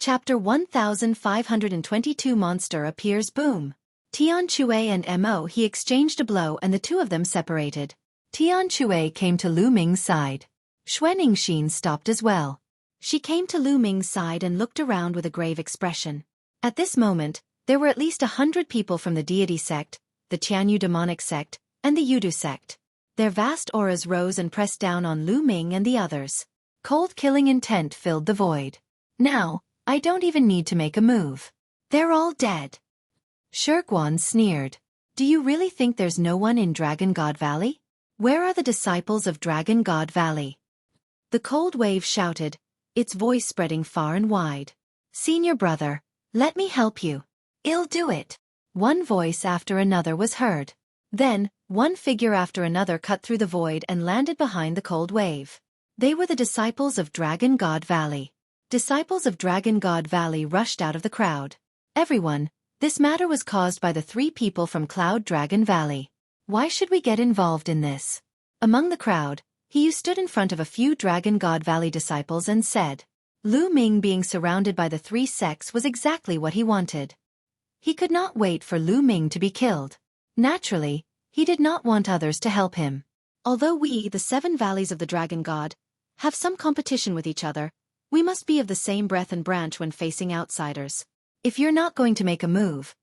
Chapter 1522 Monster appears. Boom. Tian Xueqi and Mo he exchanged a blow and the two of them separated. Tian Xueqi came to Lu Ming's side. Xueqi stopped as well. She came to Lu Ming's side and looked around with a grave expression. At this moment, there were at least 100 people from the deity sect, the Tianyu demonic sect, and the Yudu sect. Their vast auras rose and pressed down on Lu Ming and the others. Cold killing intent filled the void. Now, I don't even need to make a move. They're all dead. Xueqi sneered. Do you really think there's no one in Dragon God Valley? Where are the disciples of Dragon God Valley? The cold wave shouted, its voice spreading far and wide. Senior brother, let me help you. I'll do it. One voice after another was heard. Then, one figure after another cut through the void and landed behind the cold wave. They were the disciples of Dragon God Valley. Disciples of Dragon God Valley rushed out of the crowd. Everyone, this matter was caused by the 3 people from Cloud Dragon Valley. Why should we get involved in this? Among the crowd, he stood in front of a few Dragon God Valley disciples and said, Lu Ming being surrounded by the 3 sects was exactly what he wanted. He could not wait for Lu Ming to be killed. Naturally, he did not want others to help him. Although we, the 7 valleys of the Dragon God, have some competition with each other, we must be of the same breath and branch when facing outsiders. If you're not going to make a move,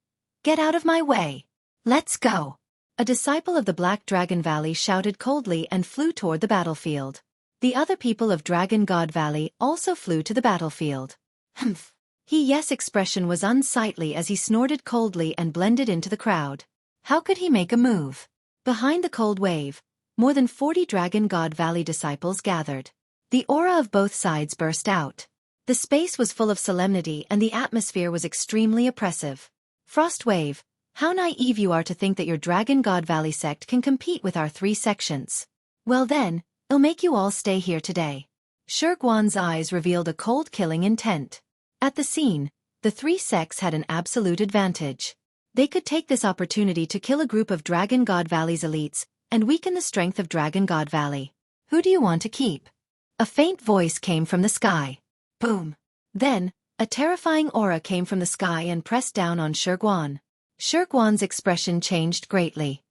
get out of my way. Let's go. A disciple of the Black Dragon Valley shouted coldly and flew toward the battlefield. The other people of Dragon God Valley also flew to the battlefield. Humph. Yes expression was unsightly as he snorted coldly and blended into the crowd. How could he make a move? Behind the cold wave, more than 40 Dragon God Valley disciples gathered. The aura of both sides burst out. The space was full of solemnity and the atmosphere was extremely oppressive. Frostwave, how naive you are to think that your Dragon God Valley sect can compete with our 3 sections. Well then, I'll make you all stay here today. Xueqi's eyes revealed a cold-killing intent. At the scene, the 3 sects had an absolute advantage. They could take this opportunity to kill a group of Dragon God Valley's elites and weaken the strength of Dragon God Valley. Who do you want to keep? A faint voice came from the sky. Boom. Then, a terrifying aura came from the sky and pressed down on Xueqi. Xueqi's expression changed greatly.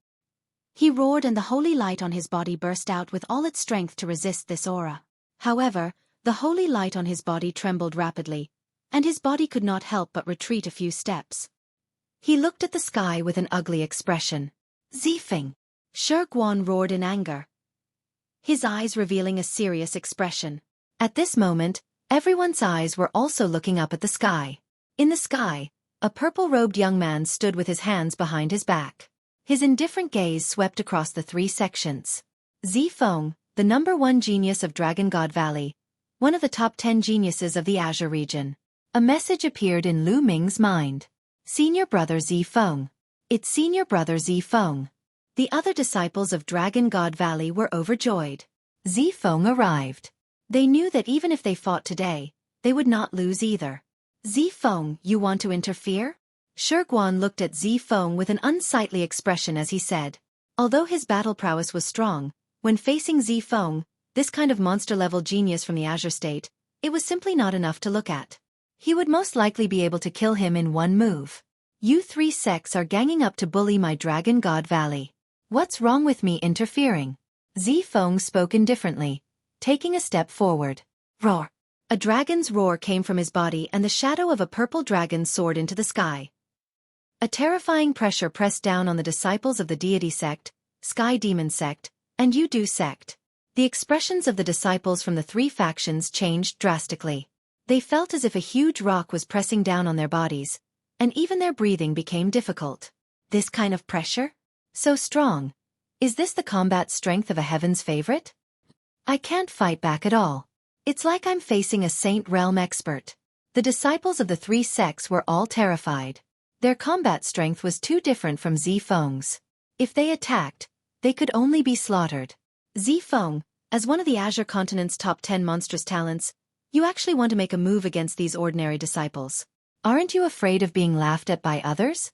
He roared and the holy light on his body burst out with all its strength to resist this aura. However, the holy light on his body trembled rapidly, and his body could not help but retreat a few steps. He looked at the sky with an ugly expression. Zifeng. Xueqi roared in anger, his eyes revealing a serious expression. At this moment, everyone's eyes were also looking up at the sky. In the sky, a purple-robed young man stood with his hands behind his back. His indifferent gaze swept across the 3 sections. Zifeng, the #1 genius of Dragon God Valley, one of the top 10 geniuses of the Azure region. A message appeared in Lu Ming's mind. Senior brother Zifeng. It's senior brother Zifeng. The other disciples of Dragon God Valley were overjoyed. Zifeng arrived. They knew that even if they fought today, they would not lose either. Zifeng, you want to interfere? Xueqi looked at Zifeng with an unsightly expression as he said. Although his battle prowess was strong, when facing Zifeng, this kind of monster-level genius from the Azure State, it was simply not enough to look at. He would most likely be able to kill him in one move. You 3 sects are ganging up to bully my Dragon God Valley. What's wrong with me interfering? Zifeng spoke indifferently, taking a step forward. Roar! A dragon's roar came from his body and the shadow of a purple dragon soared into the sky. A terrifying pressure pressed down on the disciples of the deity sect, Sky Demon sect, and Yudu sect. The expressions of the disciples from the 3 factions changed drastically. They felt as if a huge rock was pressing down on their bodies, and even their breathing became difficult. This kind of pressure? So strong. Is this the combat strength of a heaven's favorite? I can't fight back at all. It's like I'm facing a Saint Realm expert. The disciples of the 3 sects were all terrified. Their combat strength was too different from Zifeng's. If they attacked, they could only be slaughtered. Zifeng, as one of the Azure continent's top 10 monstrous talents, you actually want to make a move against these ordinary disciples. Aren't you afraid of being laughed at by others?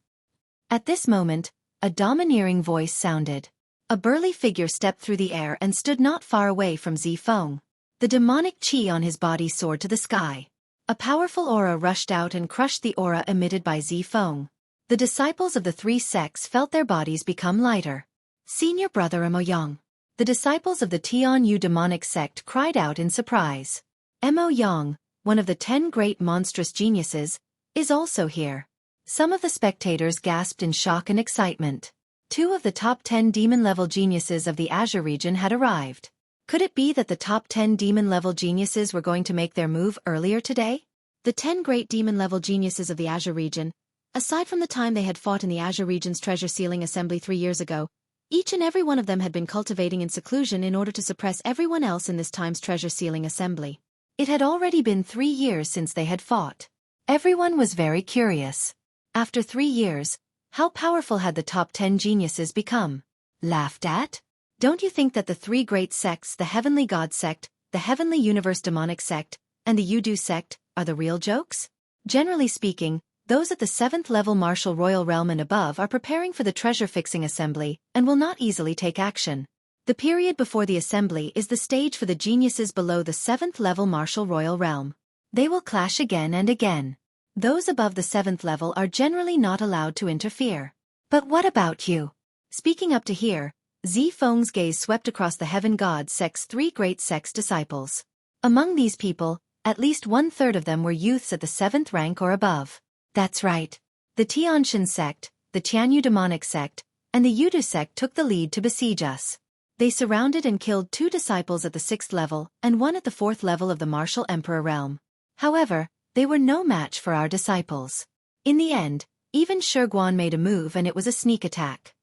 At this moment, a domineering voice sounded. A burly figure stepped through the air and stood not far away from Zifeng. The demonic chi on his body soared to the sky. A powerful aura rushed out and crushed the aura emitted by Zifeng. The disciples of the three sects felt their bodies become lighter. Senior brother Emoyang. The disciples of the Tianyu demonic sect cried out in surprise. Emoyang, one of the 10 great monstrous geniuses, is also here. Some of the spectators gasped in shock and excitement. 2 of the top 10 demon-level geniuses of the Azure region had arrived. Could it be that the top 10 demon-level geniuses were going to make their move earlier today? The 10 great demon-level geniuses of the Azure region, aside from the time they had fought in the Azure region's treasure sealing assembly 3 years ago, each and every one of them had been cultivating in seclusion in order to suppress everyone else in this time's treasure sealing assembly. It had already been 3 years since they had fought. Everyone was very curious. After 3 years, how powerful had the top 10 geniuses become? Laughed at? Don't you think that the 3 great sects, the Heavenly God sect, the Heavenly Universe demonic sect, and the Yudu sect, are the real jokes? Generally speaking, those at the 7th level martial royal realm and above are preparing for the treasure-fixing assembly and will not easily take action. The period before the assembly is the stage for the geniuses below the 7th level martial royal realm. They will clash again and again. Those above the 7th level are generally not allowed to interfere. But what about you? Speaking up to here, Zifeng's gaze swept across the Heaven God sect's 3 great sects disciples. Among these people, at least 1/3 of them were youths at the 7th rank or above. That's right. The Tianshan sect, the Tianyu demonic sect, and the Yudu sect took the lead to besiege us. They surrounded and killed 2 disciples at the 6th level and 1 at the 4th level of the martial emperor realm. However, they were no match for our disciples. In the end, even Xueqi made a move and it was a sneak attack.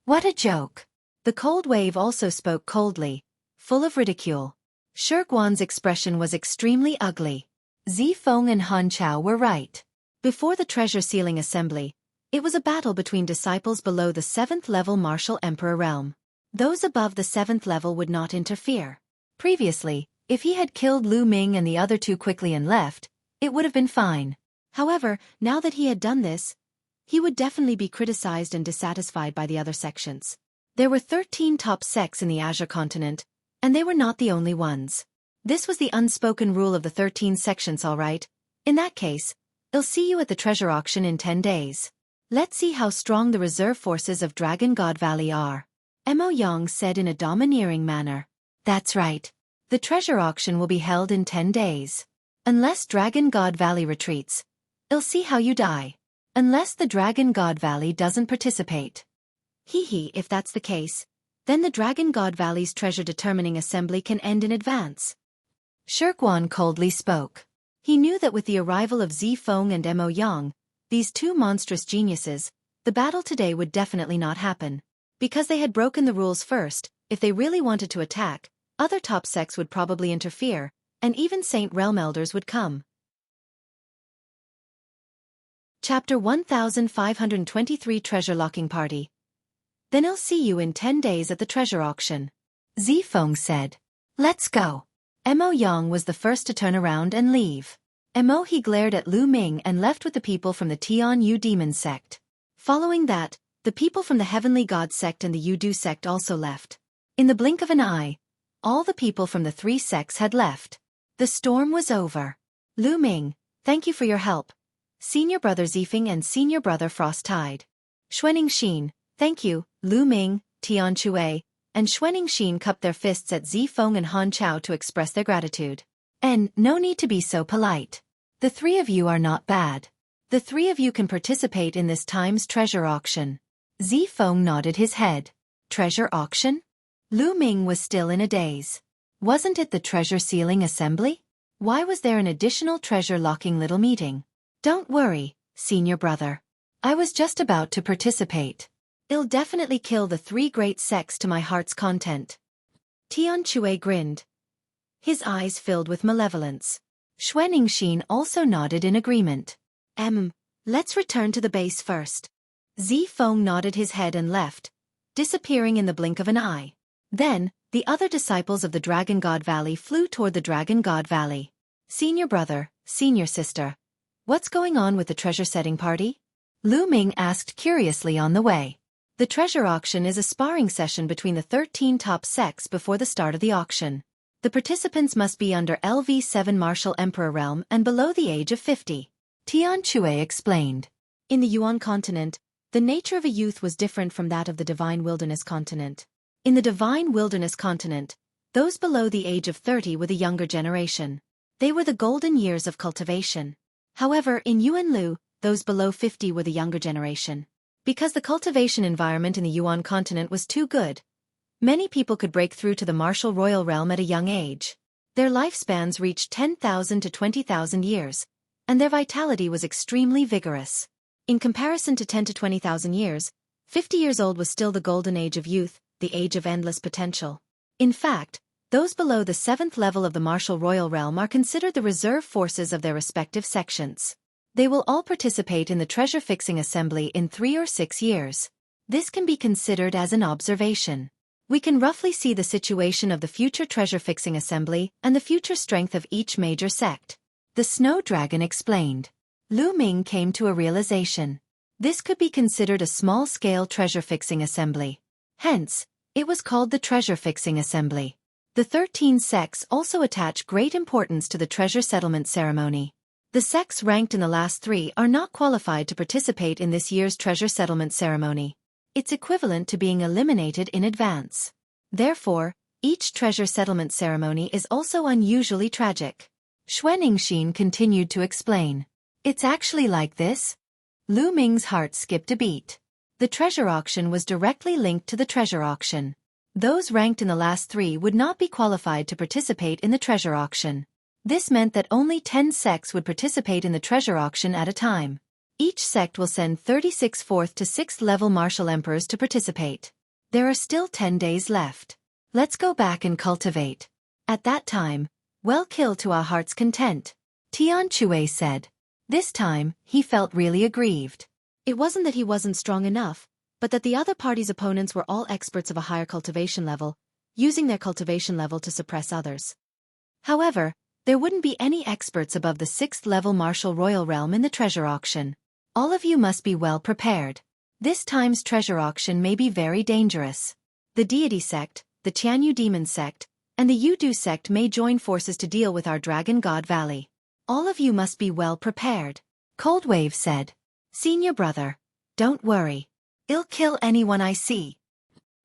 What a joke. The cold wave also spoke coldly, full of ridicule. Xueqi's expression was extremely ugly. Zifeng and Han Chao were right. Before the treasure sealing assembly, it was a battle between disciples below the 7th level martial emperor realm. Those above the 7th level would not interfere. Previously, if he had killed Lu Ming and the other 2 quickly and left, it would have been fine. However, now that he had done this, he would definitely be criticized and dissatisfied by the other sections. There were 13 top sects in the Azure continent, and they were not the only ones. This was the unspoken rule of the 13 sections, all right. In that case, I'll see you at the treasure auction in 10 days. Let's see how strong the reserve forces of Dragon God Valley are. Emoyang said in a domineering manner. That's right. The treasure auction will be held in 10 days. Unless Dragon God Valley retreats, I'll see how you die. Unless the Dragon God Valley doesn't participate. If that's the case, then the Dragon God Valley's treasure determining assembly can end in advance. Xueqi coldly spoke. He knew that with the arrival of Zifeng and Emoyang, these 2 monstrous geniuses, the battle today would definitely not happen. Because they had broken the rules first, if they really wanted to attack, other top sects would probably interfere, and even Saint Realm Elders would come. Chapter 1523 Treasure Locking Party. Then I'll see you in 10 days at the treasure auction. Zifeng said. Let's go. Emoyang was the first to turn around and leave. He glared at Lu Ming and left with the people from the Tianyu demon sect. Following that, the people from the Heavenly God sect and the Yudu sect also left. In the blink of an eye, all the people from the 3 sects had left. The storm was over. Lu Ming, thank you for your help. Senior brother Zifeng and senior brother Frost Tide. Xueqi, thank you, Lu Ming, Tian Xue, and Xueqi cupped their fists at Zifeng and Han Chao to express their gratitude. And no need to be so polite. The 3 of you are not bad. The 3 of you can participate in this time's treasure auction. Zifeng nodded his head. Treasure auction? Lu Ming was still in a daze. Wasn't it the treasure sealing assembly? Why was there an additional treasure locking little meeting? Don't worry, senior brother. I was just about to participate. I'll definitely kill the 3 great sects to my heart's content. Tian Xue grinned. His eyes filled with malevolence. Xueqi also nodded in agreement. Let's return to the base first. Zifeng nodded his head and left, disappearing in the blink of an eye. Then, the other disciples of the Dragon God Valley flew toward the Dragon God Valley. Senior brother, senior sister. What's going on with the treasure setting party? Lu Ming asked curiously on the way. The treasure auction is a sparring session between the 13 top sects before the start of the auction. The participants must be under LV7 Martial Emperor realm and below the age of 50. Tian Xue explained. In the Yuan continent, the nature of a youth was different from that of the Divine Wilderness continent. In the Divine Wilderness continent, those below the age of 30 were the younger generation. They were the golden years of cultivation. However, in Yuanlu, those below 50 were the younger generation. Because the cultivation environment in the Yuan continent was too good, many people could break through to the martial royal realm at a young age. Their lifespans reached 10,000 to 20,000 years, and their vitality was extremely vigorous. In comparison to 10 to 20,000 years, 50 years old was still the golden age of youth, the age of endless potential. In fact, those below the 7th level of the martial royal realm are considered the reserve forces of their respective sections. They will all participate in the treasure-fixing assembly in 3 or 6 years. This can be considered as an observation. We can roughly see the situation of the future treasure-fixing assembly and the future strength of each major sect. The Snow Dragon explained. Lu Ming came to a realization. This could be considered a small-scale treasure-fixing assembly. Hence, it was called the treasure-fixing assembly. The 13 sects also attach great importance to the treasure settlement ceremony. The sects ranked in the last 3 are not qualified to participate in this year's treasure settlement ceremony. It's equivalent to being eliminated in advance. Therefore, each treasure settlement ceremony is also unusually tragic. Xueqi continued to explain. It's actually like this. Lu Ming's heart skipped a beat. The treasure auction was directly linked to the treasure auction. Those ranked in the last 3 would not be qualified to participate in the treasure auction. This meant that only 10 sects would participate in the treasure auction at a time. Each sect will send 36 4th to 6th level martial emperors to participate. There are still 10 days left. Let's go back and cultivate. At that time, we'll kill to our heart's content. Tian Xue said. This time, he felt really aggrieved. It wasn't that he wasn't strong enough, but that the other party's opponents were all experts of a higher cultivation level, using their cultivation level to suppress others. However, there wouldn't be any experts above the 6th level martial royal realm in the treasure auction. All of you must be well prepared. This time's treasure auction may be very dangerous. The deity sect, the Tianyu demon sect, and the Yudu sect may join forces to deal with our Dragon God Valley. All of you must be well prepared. Cold Wave said. Senior brother, don't worry. I'll kill anyone I see.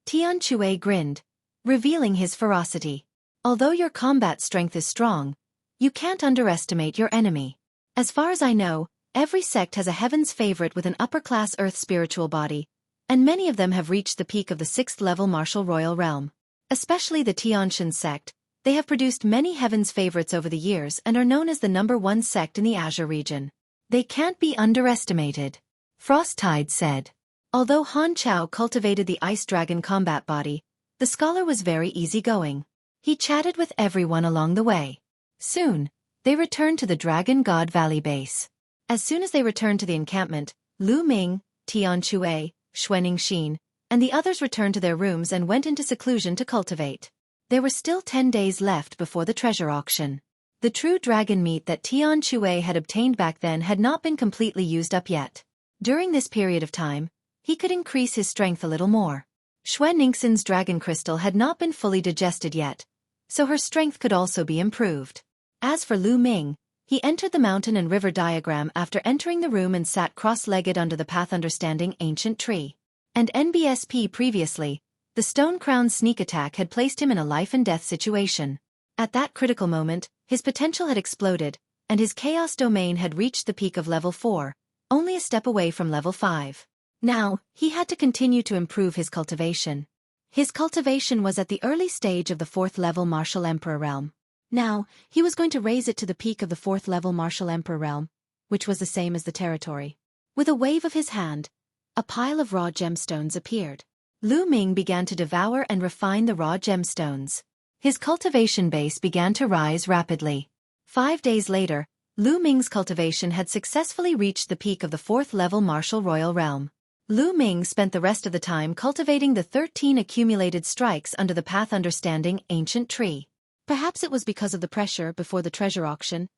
Tian Xue grinned, revealing his ferocity. Although your combat strength is strong, you can't underestimate your enemy. As far as I know, every sect has a heaven's favorite with an upper-class earth spiritual body, and many of them have reached the peak of the 6th level martial royal realm. Especially the Tianshan sect, they have produced many heaven's favorites over the years and are known as the #1 sect in the Azure region. They can't be underestimated. Frosttide said. Although Han Chao cultivated the Ice Dragon combat body, the scholar was very easygoing. He chatted with everyone along the way. Soon, they returned to the Dragon God Valley base. As soon as they returned to the encampment, Lu Ming, Tian Xue, Xueqi, and the others returned to their rooms and went into seclusion to cultivate. There were still 10 days left before the treasure auction. The true dragon meat that Tian Xue had obtained back then had not been completely used up yet. During this period of time, he could increase his strength a little more. Xueqing's dragon crystal had not been fully digested yet, so her strength could also be improved. As for Lu Ming, he entered the mountain and river diagram after entering the room and sat cross-legged under the path understanding ancient tree. And NBSP previously, the stone crown sneak attack had placed him in a life-and-death situation. At that critical moment, his potential had exploded, and his chaos domain had reached the peak of level 4, only a step away from level 5. Now, he had to continue to improve his cultivation. His cultivation was at the early stage of the 4th level martial emperor realm. Now, he was going to raise it to the peak of the 4th level martial emperor realm, which was the same as the territory. With a wave of his hand, a pile of raw gemstones appeared. Lu Ming began to devour and refine the raw gemstones. His cultivation base began to rise rapidly. 5 days later, Lu Ming's cultivation had successfully reached the peak of the 4th level martial royal realm. Lu Ming spent the rest of the time cultivating the 13 accumulated strikes under the path understanding ancient tree. Perhaps it was because of the pressure before the treasure auction.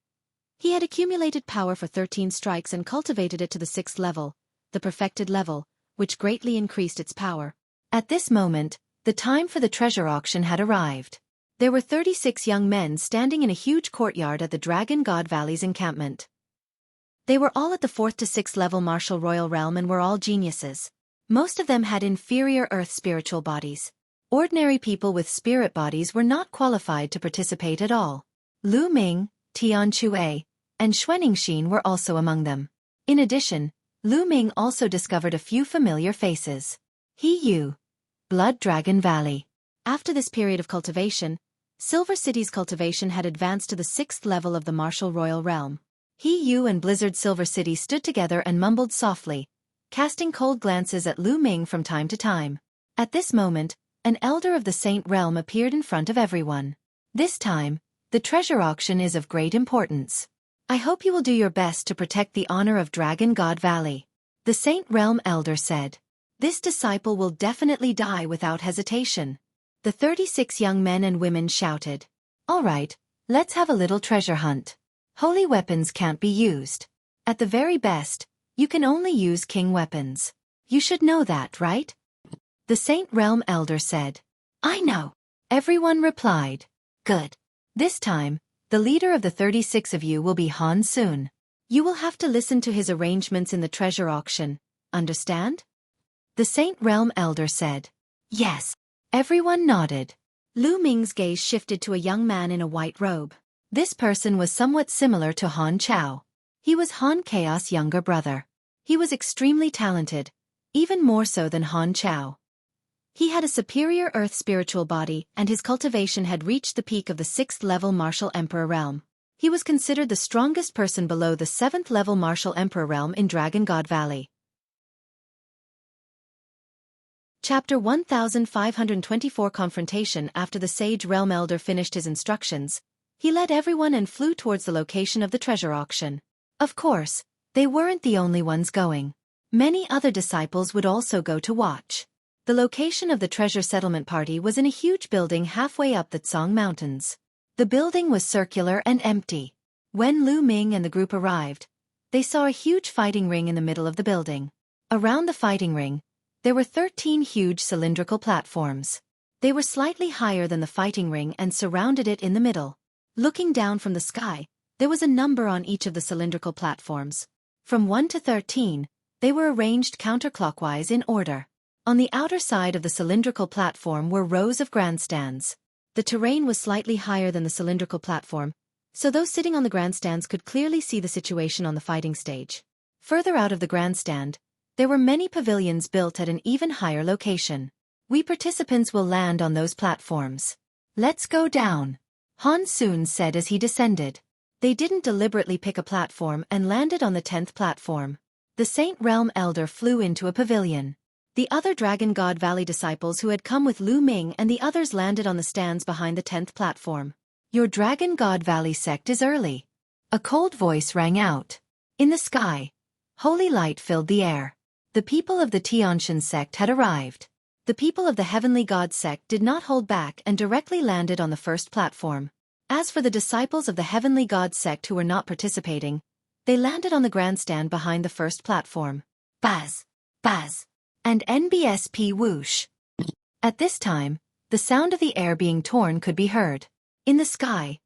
He had accumulated power for 13 strikes and cultivated it to the 6th level, the perfected level, which greatly increased its power. At this moment, the time for the treasure auction had arrived. There were 36 young men standing in a huge courtyard at the Dragon God Valley's encampment. They were all at the 4th to 6th level martial royal realm and were all geniuses. Most of them had inferior earth spiritual bodies. Ordinary people with spirit bodies were not qualified to participate at all. Lu Ming, Tian Xue, and Xueqi were also among them. In addition, Lu Ming also discovered a few familiar faces. He Yu, Blood Dragon Valley. After this period of cultivation, Silver City's cultivation had advanced to the 6th level of the martial royal realm. He Yu and Blizzard Silver City stood together and mumbled softly, casting cold glances at Lu Ming from time to time. At this moment, an elder of the Saint Realm appeared in front of everyone. This time, the treasure auction is of great importance. I hope you will do your best to protect the honor of Dragon God Valley. The Saint Realm elder said. This disciple will definitely die without hesitation. The 36 young men and women shouted. All right, let's have a little treasure hunt. Holy weapons can't be used. At the very best, you can only use king weapons. You should know that, right? The Saint Realm elder said. I know. Everyone replied. Good. This time, the leader of the 36 of you will be Han soon. You will have to listen to his arrangements in the treasure auction, understand? The Saint Realm elder said. Yes. Everyone nodded. Lu Ming's gaze shifted to a young man in a white robe. This person was somewhat similar to Han Chao. He was Han Chaos' younger brother. He was extremely talented, even more so than Han Chao. He had a superior earth spiritual body and his cultivation had reached the peak of the 6th level martial emperor realm. He was considered the strongest person below the 7th level martial emperor realm in Dragon God Valley. Chapter 1524 Confrontation. After the Sage Realm Elder finished his instructions, he led everyone and flew towards the location of the treasure auction. Of course, they weren't the only ones going. Many other disciples would also go to watch. The location of the treasure settlement party was in a huge building halfway up the Tsang Mountains. The building was circular and empty. When Lu Ming and the group arrived, they saw a huge fighting ring in the middle of the building. Around the fighting ring, there were 13 huge cylindrical platforms. They were slightly higher than the fighting ring and surrounded it in the middle. Looking down from the sky, there was a number on each of the cylindrical platforms. From 1 to 13, they were arranged counterclockwise in order. On the outer side of the cylindrical platform were rows of grandstands. The terrain was slightly higher than the cylindrical platform, so those sitting on the grandstands could clearly see the situation on the fighting stage. Further out of the grandstand, there were many pavilions built at an even higher location. We participants will land on those platforms. Let's go down, Han soon said as he descended. They didn't deliberately pick a platform and landed on the 10th platform. The Saint Realm Elder flew into a pavilion. The other Dragon God Valley disciples who had come with Lu Ming and the others landed on the stands behind the 10th platform. Your Dragon God Valley sect is early. A cold voice rang out. In the sky, holy light filled the air. The people of the Tianshan sect had arrived. The people of the Heavenly God sect did not hold back and directly landed on the first platform. As for the disciples of the Heavenly God sect who were not participating, they landed on the grandstand behind the first platform. Buzz, buzz, and NBSP whoosh. At this time, the sound of the air being torn could be heard. In the sky,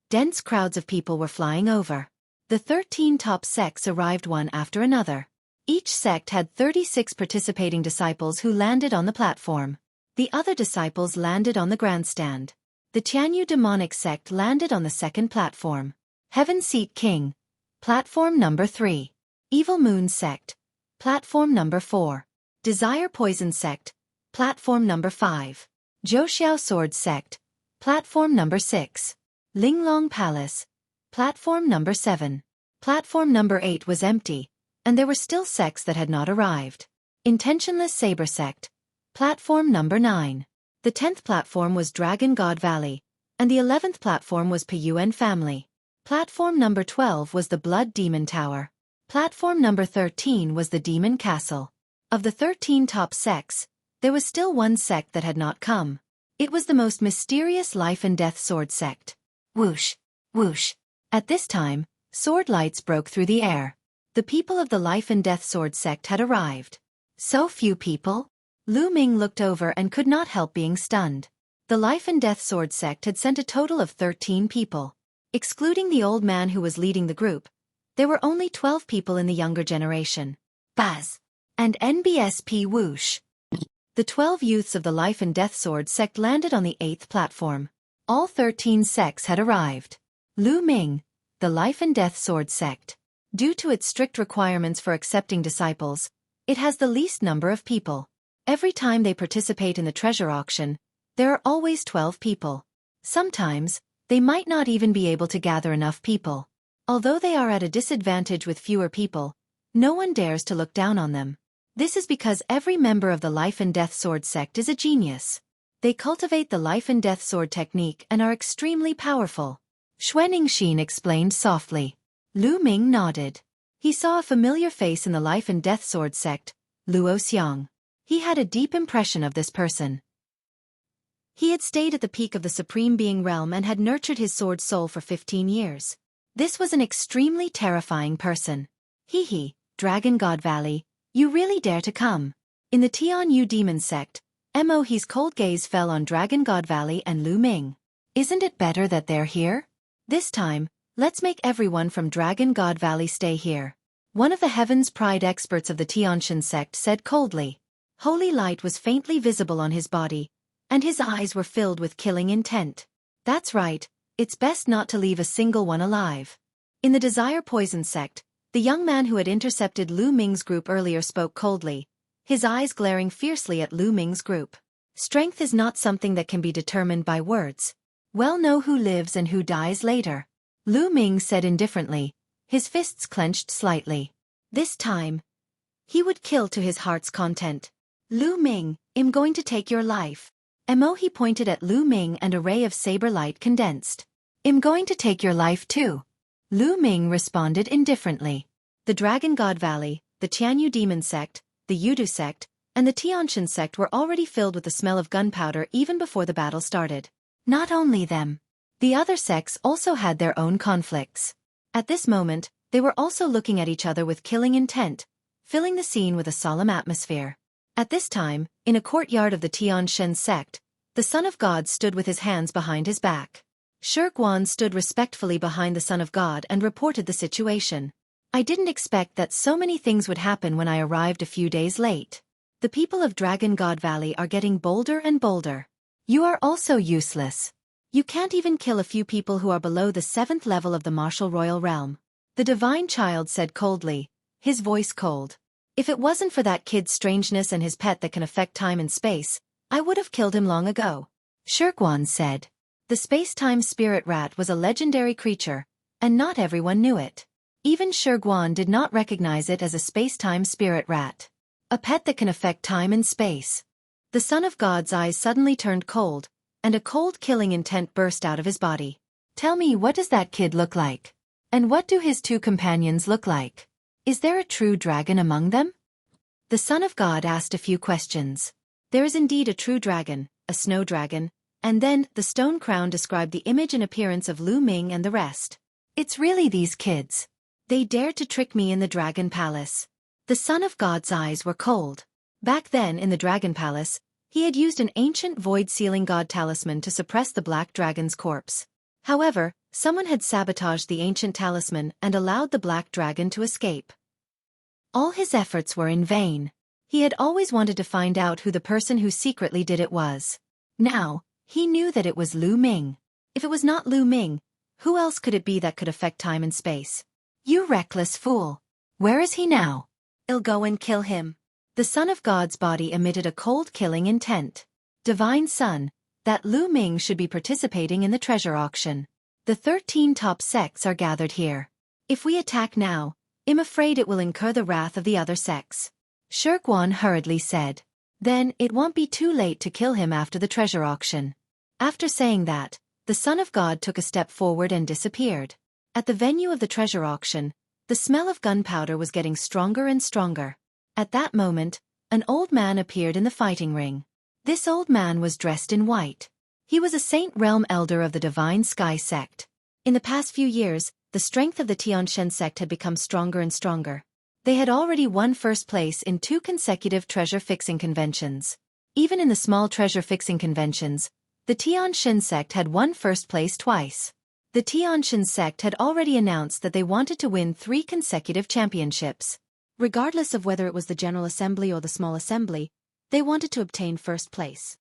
dense crowds of people were flying over. The 13 top sects arrived one after another. Each sect had 36 participating disciples who landed on the platform. The other disciples landed on the grandstand. The Tianyu demonic sect landed on the second platform. Heaven Seat King, platform number 3. Evil Moon sect, platform number 4. Desire Poison sect, platform number 5. Zhouxiao Sword sect, platform number 6. Linglong Palace, platform number 7. Platform number 8 was empty, and there were still sects that had not arrived. Intentionless Saber sect, platform number 9. The 10th platform was Dragon God Valley, and the 11th platform was Piyuan family. Platform number 12 was the Blood Demon Tower. Platform number 13 was the Demon Castle. Of the 13 top sects, there was still one sect that had not come. It was the most mysterious Life and Death Sword sect. Whoosh, whoosh. At this time, sword lights broke through the air. The people of the Life and Death Sword sect had arrived. So few people? Lu Ming looked over and could not help being stunned. The Life and Death Sword sect had sent a total of 13 people. Excluding the old man who was leading the group, there were only 12 people in the younger generation. Baz and NBSP Whoosh. The 12 youths of the Life and Death Sword sect landed on the 8th platform. All 13 sects had arrived. Lu Ming, the Life and Death Sword sect. Due to its strict requirements for accepting disciples, it has the least number of people. Every time they participate in the treasure auction, there are always 12 people. Sometimes, they might not even be able to gather enough people. Although they are at a disadvantage with fewer people, no one dares to look down on them. This is because every member of the Life and Death Sword sect is a genius. They cultivate the Life and Death Sword technique and are extremely powerful. Xueqi explained softly. Lu Ming nodded. He saw a familiar face in the Life and Death Sword sect, Luo Xiang. He had a deep impression of this person. He had stayed at the peak of the Supreme Being realm and had nurtured his sword soul for 15 years. This was an extremely terrifying person. Hee, Dragon God Valley, you really dare to come. In the Tian Yu demon sect, Mo's cold gaze fell on Dragon God Valley and Lu Ming. Isn't it better that they're here? This time, let's make everyone from Dragon God Valley stay here. One of the Heaven's Pride experts of the Tianshan sect said coldly. Holy light was faintly visible on his body, and his eyes were filled with killing intent. That's right, it's best not to leave a single one alive. In the Desire Poison sect, the young man who had intercepted Lu Ming's group earlier spoke coldly, his eyes glaring fiercely at Lu Ming's group. Strength is not something that can be determined by words. Well know who lives and who dies later. Lu Ming said indifferently, his fists clenched slightly. This time, he would kill to his heart's content. Lu Ming, I'm going to take your life. He pointed at Lu Ming and a ray of saber light condensed. I'm going to take your life too. Lu Ming responded indifferently. The Dragon God Valley, the Tianyu Demon sect, the Yudu sect, and the Tianshan sect were already filled with the smell of gunpowder even before the battle started. Not only them. The other sects also had their own conflicts. At this moment, they were also looking at each other with killing intent, filling the scene with a solemn atmosphere. At this time, in a courtyard of the Tianshan sect, the Son of God stood with his hands behind his back. Xueqi stood respectfully behind the Son of God and reported the situation. I didn't expect that so many things would happen when I arrived a few days late. The people of Dragon God Valley are getting bolder and bolder. You are also useless. You can't even kill a few people who are below the 7th level of the martial royal realm. The divine child said coldly, his voice cold. If it wasn't for that kid's strangeness and his pet that can affect time and space, I would have killed him long ago. Xueqi said. The space-time spirit rat was a legendary creature, and not everyone knew it. Even Xueqi did not recognize it as a space-time spirit rat. A pet that can affect time and space. The Son of God's eyes suddenly turned cold, and a cold killing intent burst out of his body. Tell me, what does that kid look like? And what do his two companions look like? Is there a true dragon among them? The Son of God asked a few questions. There is indeed a true dragon, a snow dragon, and then the stone crown described the image and appearance of Lu Ming and the rest. It's really these kids. They dared to trick me in the Dragon Palace. The Son of God's eyes were cold. Back then in the Dragon Palace, he had used an ancient void-sealing god talisman to suppress the black dragon's corpse. However, someone had sabotaged the ancient talisman and allowed the black dragon to escape. All his efforts were in vain. He had always wanted to find out who the person who secretly did it was. Now, he knew that it was Lu Ming. If it was not Lu Ming, who else could it be that could affect time and space? You reckless fool. Where is he now? I'll go and kill him. The Son of God's body emitted a cold killing intent. Divine Son, that Lu Ming should be participating in the treasure auction. The 13 top sects are gathered here. If we attack now, I'm afraid it will incur the wrath of the other sects. Xueqi hurriedly said. Then it won't be too late to kill him after the treasure auction. After saying that, the Son of God took a step forward and disappeared. At the venue of the treasure auction, the smell of gunpowder was getting stronger and stronger. At that moment, an old man appeared in the fighting ring. This old man was dressed in white. He was a Saint Realm elder of the Divine Sky sect. In the past few years, the strength of the Tianshan sect had become stronger and stronger. They had already won first place in 2 consecutive treasure-fixing conventions. Even in the small treasure-fixing conventions, The Tianshan sect had won first place twice. The Tianshan sect had already announced that they wanted to win 3 consecutive championships. Regardless of whether it was the General Assembly or the Small Assembly, they wanted to obtain first place.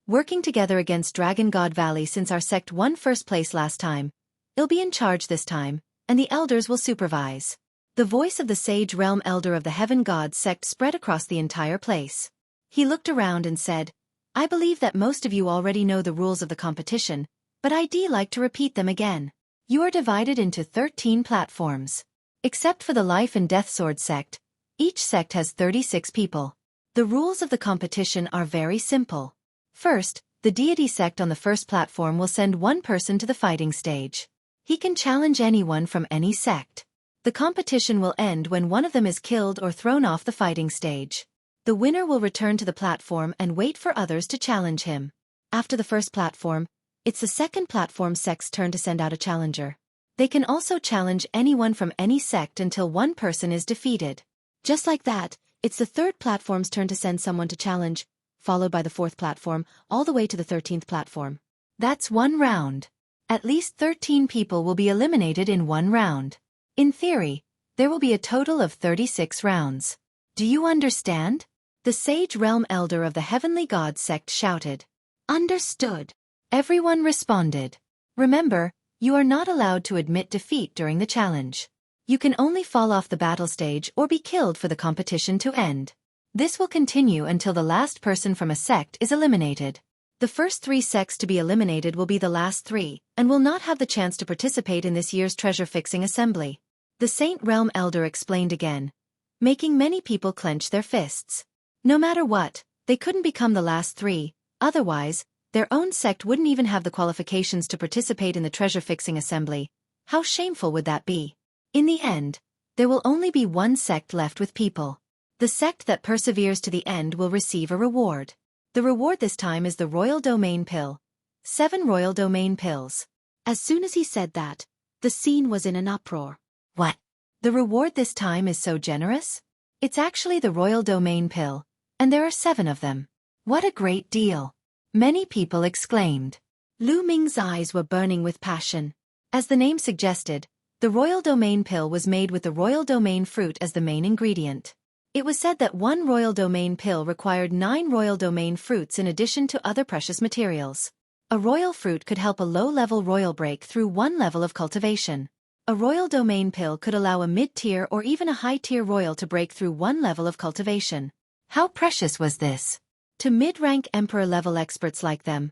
Working together against Dragon God Valley. Since our sect won first place last time, it'll be in charge this time, and the elders will supervise. The voice of the Sage Realm Elder of the Heaven God sect spread across the entire place. He looked around and said, I believe that most of you already know the rules of the competition, but I'd like to repeat them again. You are divided into 13 platforms. Except for the Life and Death Sword sect, each sect has 36 people. The rules of the competition are very simple. First, the Deity sect on the first platform will send one person to the fighting stage. He can challenge anyone from any sect. The competition will end when one of them is killed or thrown off the fighting stage. The winner will return to the platform and wait for others to challenge him. After the first platform, it's the second platform sect's turn to send out a challenger. They can also challenge anyone from any sect until one person is defeated. Just like that, it's the third platform's turn to send someone to challenge, followed by the fourth platform, all the way to the 13th platform. That's one round. At least 13 people will be eliminated in one round. In theory, there will be a total of 36 rounds. Do you understand? The Sage Realm Elder of the Heavenly God sect shouted. Understood. Everyone responded. Remember, you are not allowed to admit defeat during the challenge. You can only fall off the battle stage or be killed for the competition to end. This will continue until the last person from a sect is eliminated. The first 3 sects to be eliminated will be the last 3, and will not have the chance to participate in this year's treasure-fixing assembly. The Saint Realm Elder explained again, making many people clench their fists. No matter what, they couldn't become the last 3, otherwise, their own sect wouldn't even have the qualifications to participate in the treasure-fixing assembly. How shameful would that be? In the end, there will only be one sect left with people. The sect that perseveres to the end will receive a reward. The reward this time is the Royal Domain Pill. 7 Royal Domain Pills. As soon as he said that, the scene was in an uproar. What? The reward this time is so generous? It's actually the Royal Domain Pill, and there are 7 of them. What a great deal! Many people exclaimed. Lu Ming's eyes were burning with passion. As the name suggested, the Royal Domain Pill was made with the Royal Domain Fruit as the main ingredient. It was said that one Royal Domain Pill required 9 Royal Domain Fruits in addition to other precious materials. A Royal Fruit could help a low-level Royal break through one level of cultivation. A Royal Domain Pill could allow a mid-tier or even a high-tier Royal to break through one level of cultivation. How precious was this? To mid-rank Emperor-level experts like them,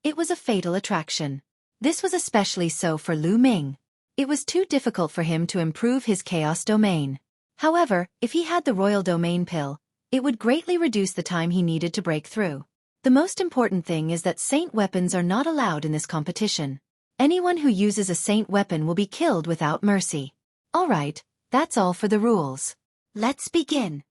it was a fatal attraction. This was especially so for Lu Ming. It was too difficult for him to improve his Chaos Domain. However, if he had the Royal Domain Pill, it would greatly reduce the time he needed to break through. The most important thing is that Saint weapons are not allowed in this competition. Anyone who uses a Saint weapon will be killed without mercy. Alright, that's all for the rules. Let's begin.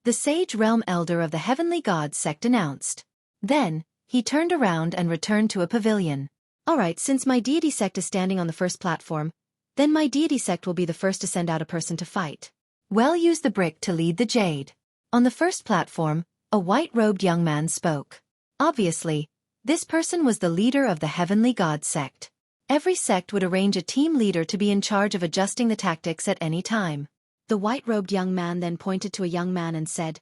The Sage Realm Elder of the Heavenly God sect announced. Then, he turned around and returned to a pavilion. Alright, since my deity sect is standing on the first platform, then my deity sect will be the first to send out a person to fight. Well, use the brick to lead the jade. On the first platform, a white-robed young man spoke. Obviously, this person was the leader of the Heavenly God sect. Every sect would arrange a team leader to be in charge of adjusting the tactics at any time. The white-robed young man then pointed to a young man and said,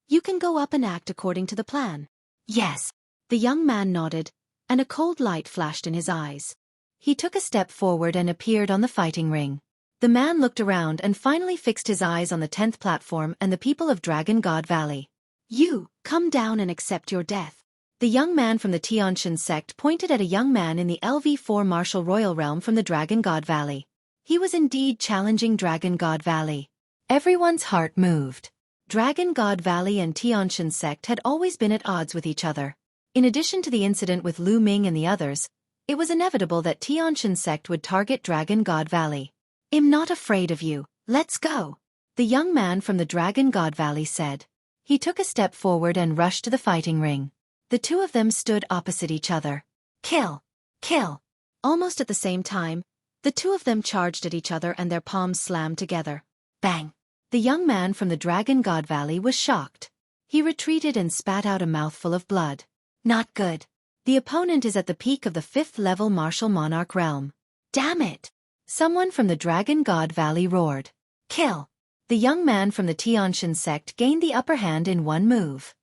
You can go up and act according to the plan. Yes. The young man nodded, and a cold light flashed in his eyes. He took a step forward and appeared on the fighting ring. The man looked around and finally fixed his eyes on the 10th platform and the people of Dragon God Valley. You, come down and accept your death. The young man from the Tianshan sect pointed at a young man in the LV4 Martial Royal Realm from the Dragon God Valley. He was indeed challenging Dragon God Valley. Everyone's heart moved. Dragon God Valley and Tianshan sect had always been at odds with each other. In addition to the incident with Lu Ming and the others, it was inevitable that Tianshan sect would target Dragon God Valley. I'm not afraid of you, let's go. The young man from the Dragon God Valley said. He took a step forward and rushed to the fighting ring. The two of them stood opposite each other. Kill! Kill! Almost at the same time, the two of them charged at each other and their palms slammed together. Bang! The young man from the Dragon God Valley was shocked. He retreated and spat out a mouthful of blood. Not good. The opponent is at the peak of the 5th level martial monarch realm. Damn it! Someone from the Dragon God Valley roared. Kill! The young man from the Tianshan sect gained the upper hand in one move.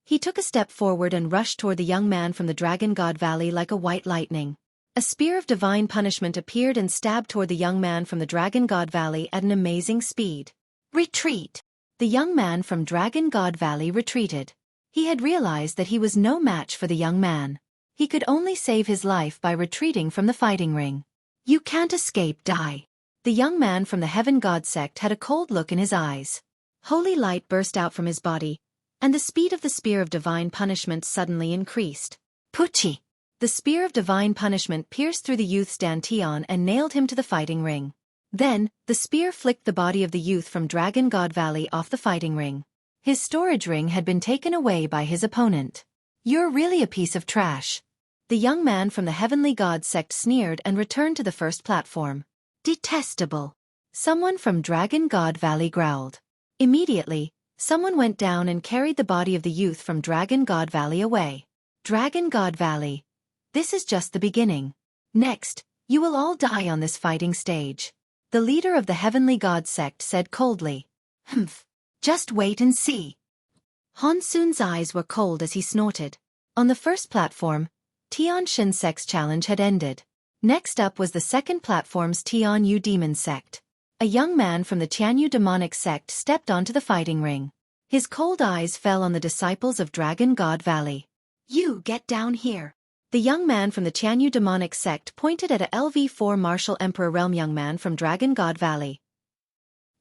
He took a step forward and rushed toward the young man from the Dragon God Valley like a white lightning. A spear of divine punishment appeared and stabbed toward the young man from the Dragon God Valley at an amazing speed. Retreat! The young man from Dragon God Valley retreated. He had realized that he was no match for the young man. He could only save his life by retreating from the fighting ring. You can't escape, die. The young man from the Heaven God sect had a cold look in his eyes. Holy light burst out from his body, and the speed of the spear of divine punishment suddenly increased. Puchi! The spear of divine punishment pierced through the youth's dantian and nailed him to the fighting ring. Then, the spear flicked the body of the youth from Dragon God Valley off the fighting ring. His storage ring had been taken away by his opponent. You're really a piece of trash. The young man from the Heavenly God sect sneered and returned to the first platform. Detestable. Someone from Dragon God Valley growled. Immediately, someone went down and carried the body of the youth from Dragon God Valley away. Dragon God Valley. This is just the beginning. Next, you will all die on this fighting stage. The leader of the Heavenly God sect said coldly. Humph. Just wait and see. Hansun's eyes were cold as he snorted. On the first platform, Tianshan sect's challenge had ended. Next up was the second platform's Tianyu demon sect. A young man from the Tianyu demonic sect stepped onto the fighting ring. His cold eyes fell on the disciples of Dragon God Valley. You get down here. The young man from the Tianyu demonic sect pointed at a LV4 martial emperor realm young man from Dragon God Valley.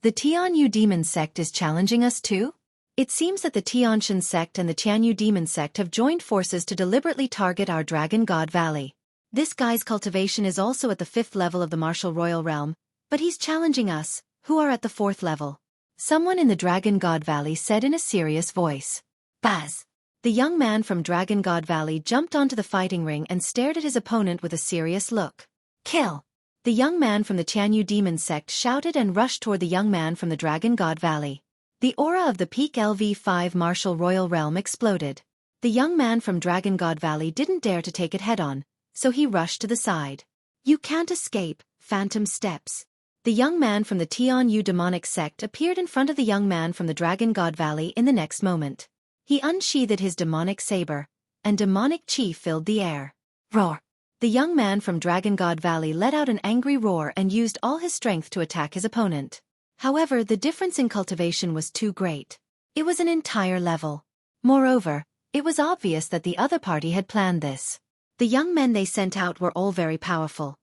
The Tianyu demon sect is challenging us too? It seems that the Tianshan sect and the Tianyu demon sect have joined forces to deliberately target our Dragon God Valley. This guy's cultivation is also at the 5th level of the martial royal realm, but he's challenging us, who are at the 4th level. Someone in the Dragon God Valley said in a serious voice. Baz! The young man from Dragon God Valley jumped onto the fighting ring and stared at his opponent with a serious look. Kill! The young man from the Tianyu demon sect shouted and rushed toward the young man from the Dragon God Valley. The aura of the peak LV5 martial royal realm exploded. The young man from Dragon God Valley didn't dare to take it head-on, so he rushed to the side. You can't escape, phantom steps. The young man from the Tianyu demonic sect appeared in front of the young man from the Dragon God Valley in the next moment. He unsheathed his demonic saber, and demonic chi filled the air. Roar! The young man from Dragon God Valley let out an angry roar and used all his strength to attack his opponent. However, the difference in cultivation was too great. It was an entire level. Moreover, it was obvious that the other party had planned this. The young men they sent out were all very powerful.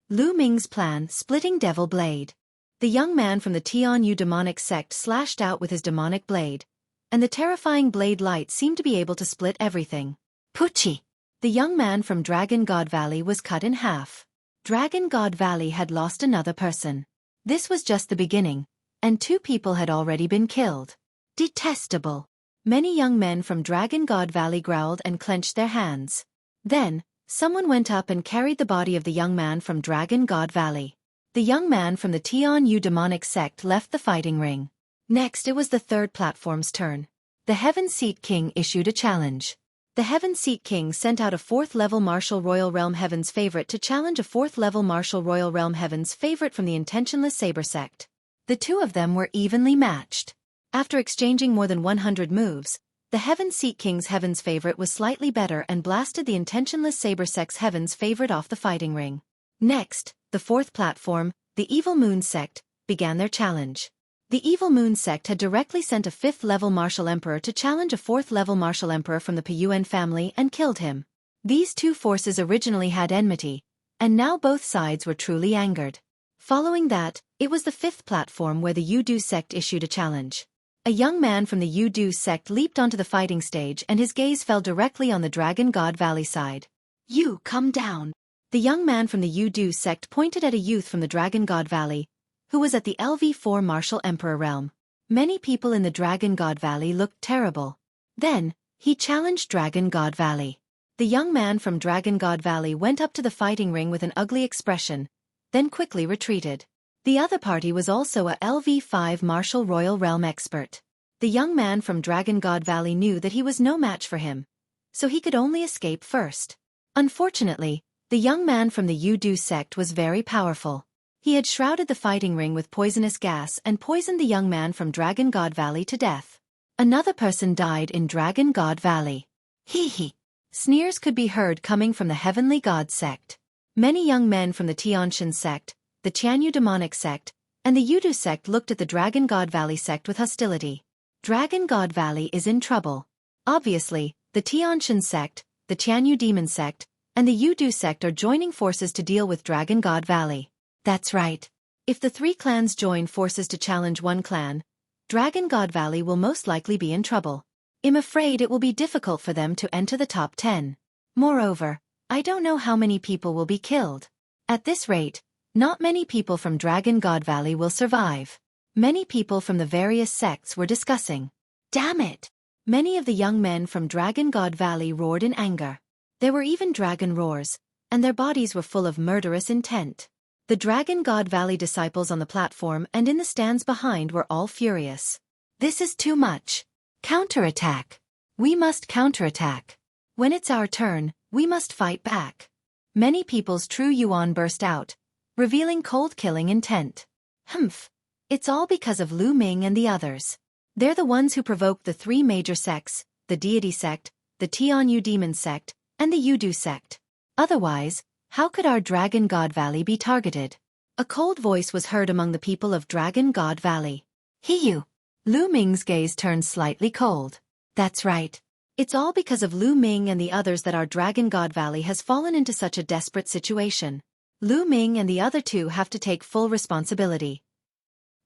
Lu Ming's plan, splitting devil blade. The young man from the Tianyu demonic sect slashed out with his demonic blade, and the terrifying blade light seemed to be able to split everything. Puchi! The young man from Dragon God Valley was cut in half. Dragon God Valley had lost another person. This was just the beginning, and 2 people had already been killed. Detestable! Many young men from Dragon God Valley growled and clenched their hands. Then, someone went up and carried the body of the young man from Dragon God Valley. The young man from the Tianyu demonic sect left the fighting ring. Next it was the third platform's turn. The Heaven Seat King issued a challenge. The Heaven Seat King sent out a 4th level martial royal realm Heaven's favorite to challenge a 4th level martial royal realm Heaven's favorite from the Intentionless Saber sect. The 2 of them were evenly matched. After exchanging more than 100 moves, the Heaven Seat King's Heaven's favorite was slightly better and blasted the Intentionless Saber sect's Heaven's favorite off the fighting ring. Next, the 4th platform, the Evil Moon sect, began their challenge. The Evil Moon sect had directly sent a 5th level martial emperor to challenge a 4th level martial emperor from the Piyuan family and killed him. These 2 forces originally had enmity, and now both sides were truly angered. Following that, it was the 5th platform where the Yudu sect issued a challenge. A young man from the Yudu sect leaped onto the fighting stage and his gaze fell directly on the Dragon God Valley side. You come down! The young man from the Yudu sect pointed at a youth from the Dragon God Valley, who was at the LV4 martial emperor realm. Many people in the Dragon God Valley looked terrible. Then, he challenged Dragon God Valley. The young man from Dragon God Valley went up to the fighting ring with an ugly expression, then quickly retreated. The other party was also a LV5 Martial Royal Realm expert. The young man from Dragon God Valley knew that he was no match for him, so he could only escape first. Unfortunately, the young man from the Yu-Du sect was very powerful. He had shrouded the fighting ring with poisonous gas and poisoned the young man from Dragon God Valley to death. Another person died in Dragon God Valley. Hee hee. Sneers could be heard coming from the Heavenly God sect. Many young men from the Tianshan sect, the Qianyu demonic sect, and the Yu-Du sect looked at the Dragon God Valley sect with hostility. Dragon God Valley is in trouble. Obviously, the Tianshan sect, the Qianyu demon sect, and the Yu-Du sect are joining forces to deal with Dragon God Valley. That's right. If the three clans join forces to challenge one clan, Dragon God Valley will most likely be in trouble. I'm afraid it will be difficult for them to enter the top 10. Moreover, I don't know how many people will be killed. At this rate, not many people from Dragon God Valley will survive. Many people from the various sects were discussing. Damn it! Many of the young men from Dragon God Valley roared in anger. There were even dragon roars, and their bodies were full of murderous intent. The Dragon God Valley disciples on the platform and in the stands behind were all furious. This is too much. Counterattack. We must counterattack. When it's our turn, we must fight back. Many people's true yuan burst out, revealing cold-killing intent. Humph. It's all because of Lu Ming and the others. They're the ones who provoked the three major sects, the Deity sect, the Tianyu demon sect, and the Yu-Du sect. Otherwise, how could our Dragon God Valley be targeted? A cold voice was heard among the people of Dragon God Valley. Hiyu. Lu Ming's gaze turned slightly cold. That's right. It's all because of Lu Ming and the others that our Dragon God Valley has fallen into such a desperate situation. Lu Ming and the other two have to take full responsibility.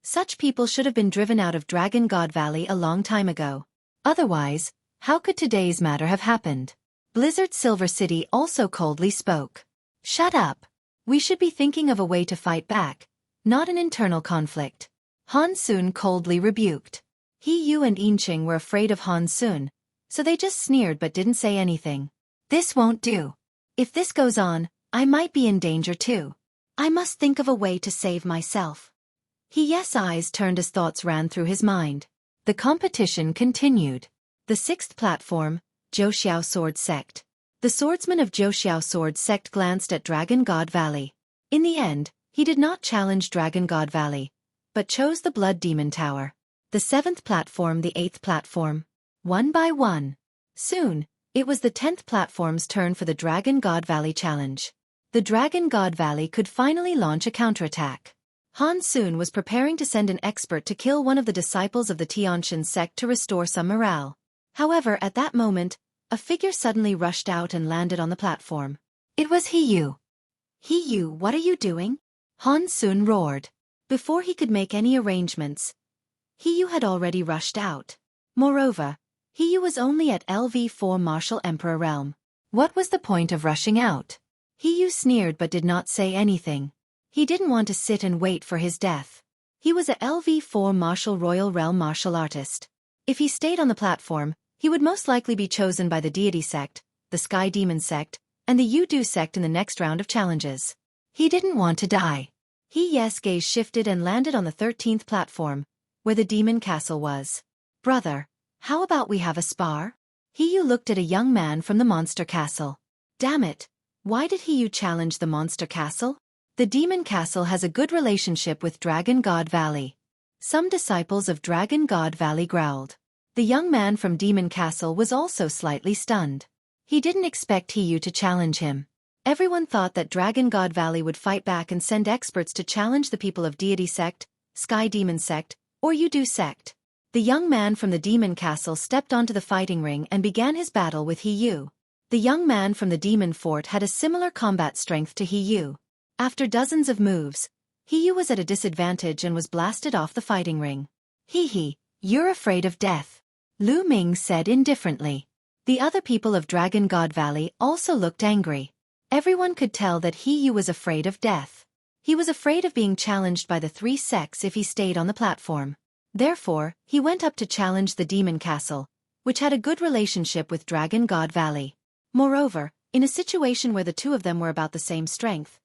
Such people should have been driven out of Dragon God Valley a long time ago. Otherwise, how could today's matter have happened? Blizzard Silver City also coldly spoke. Shut up. We should be thinking of a way to fight back, not an internal conflict. Han Sun coldly rebuked. He Yu and Inqing were afraid of Han Sun, so they just sneered but didn't say anything. This won't do. If this goes on, I might be in danger too. I must think of a way to save myself. His eyes turned as thoughts ran through his mind. The competition continued. The sixth platform, Zhou Sword Sect. The swordsman of Zhou Sword Sect glanced at Dragon God Valley. In the end, he did not challenge Dragon God Valley, but chose the Blood Demon Tower. The seventh platform, the eighth platform. One by one. Soon, it was the 10th platform's turn for the Dragon God Valley challenge. The Dragon God Valley could finally launch a counterattack. Han Sun was preparing to send an expert to kill one of the disciples of the Tianshan sect to restore some morale. However, at that moment, a figure suddenly rushed out and landed on the platform. It was Hiyu. Hiyu, what are you doing? Han Sun roared. Before he could make any arrangements, Hiyu had already rushed out. Moreover, Hiyu was only at LV4 Martial Emperor realm. What was the point of rushing out? Hiyu sneered but did not say anything. He didn't want to sit and wait for his death. He was a LV4 Martial Royal Realm martial artist. If he stayed on the platform, he would most likely be chosen by the Deity sect, the Sky Demon sect, and the Yu-Du sect in the next round of challenges. He didn't want to die. His gaze shifted and landed on the 13th platform, where the demon castle was. Brother, how about we have a spar? Hiyu looked at a young man from the monster castle. Damn it, why did Hiyu challenge the monster castle? The demon castle has a good relationship with Dragon God Valley. Some disciples of Dragon God Valley growled. The young man from Demon Castle was also slightly stunned. He didn't expect Hiyu to challenge him. Everyone thought that Dragon God Valley would fight back and send experts to challenge the people of Deity Sect, Sky Demon Sect, or Yu-Du Sect. The young man from the Demon Castle stepped onto the fighting ring and began his battle with Hiyu. The young man from the Demon Fort had a similar combat strength to Hiyu. After dozens of moves, Hiyu was at a disadvantage and was blasted off the fighting ring. Hee, you're afraid of death, Lu Ming said indifferently. The other people of Dragon God Valley also looked angry. Everyone could tell that Hiyu was afraid of death. He was afraid of being challenged by the three sects if he stayed on the platform. Therefore, he went up to challenge the Demon Castle, which had a good relationship with Dragon God Valley. Moreover, in a situation where the two of them were about the same strength,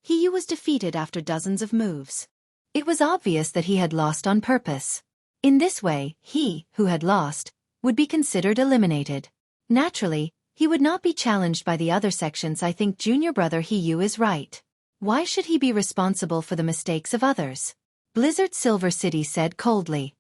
Hiyu was defeated after dozens of moves. It was obvious that he had lost on purpose. In this way, he, who had lost, would be considered eliminated. Naturally, he would not be challenged by the other sections. I think junior brother Hiyu is right. Why should he be responsible for the mistakes of others? Blizzard Silver City said coldly.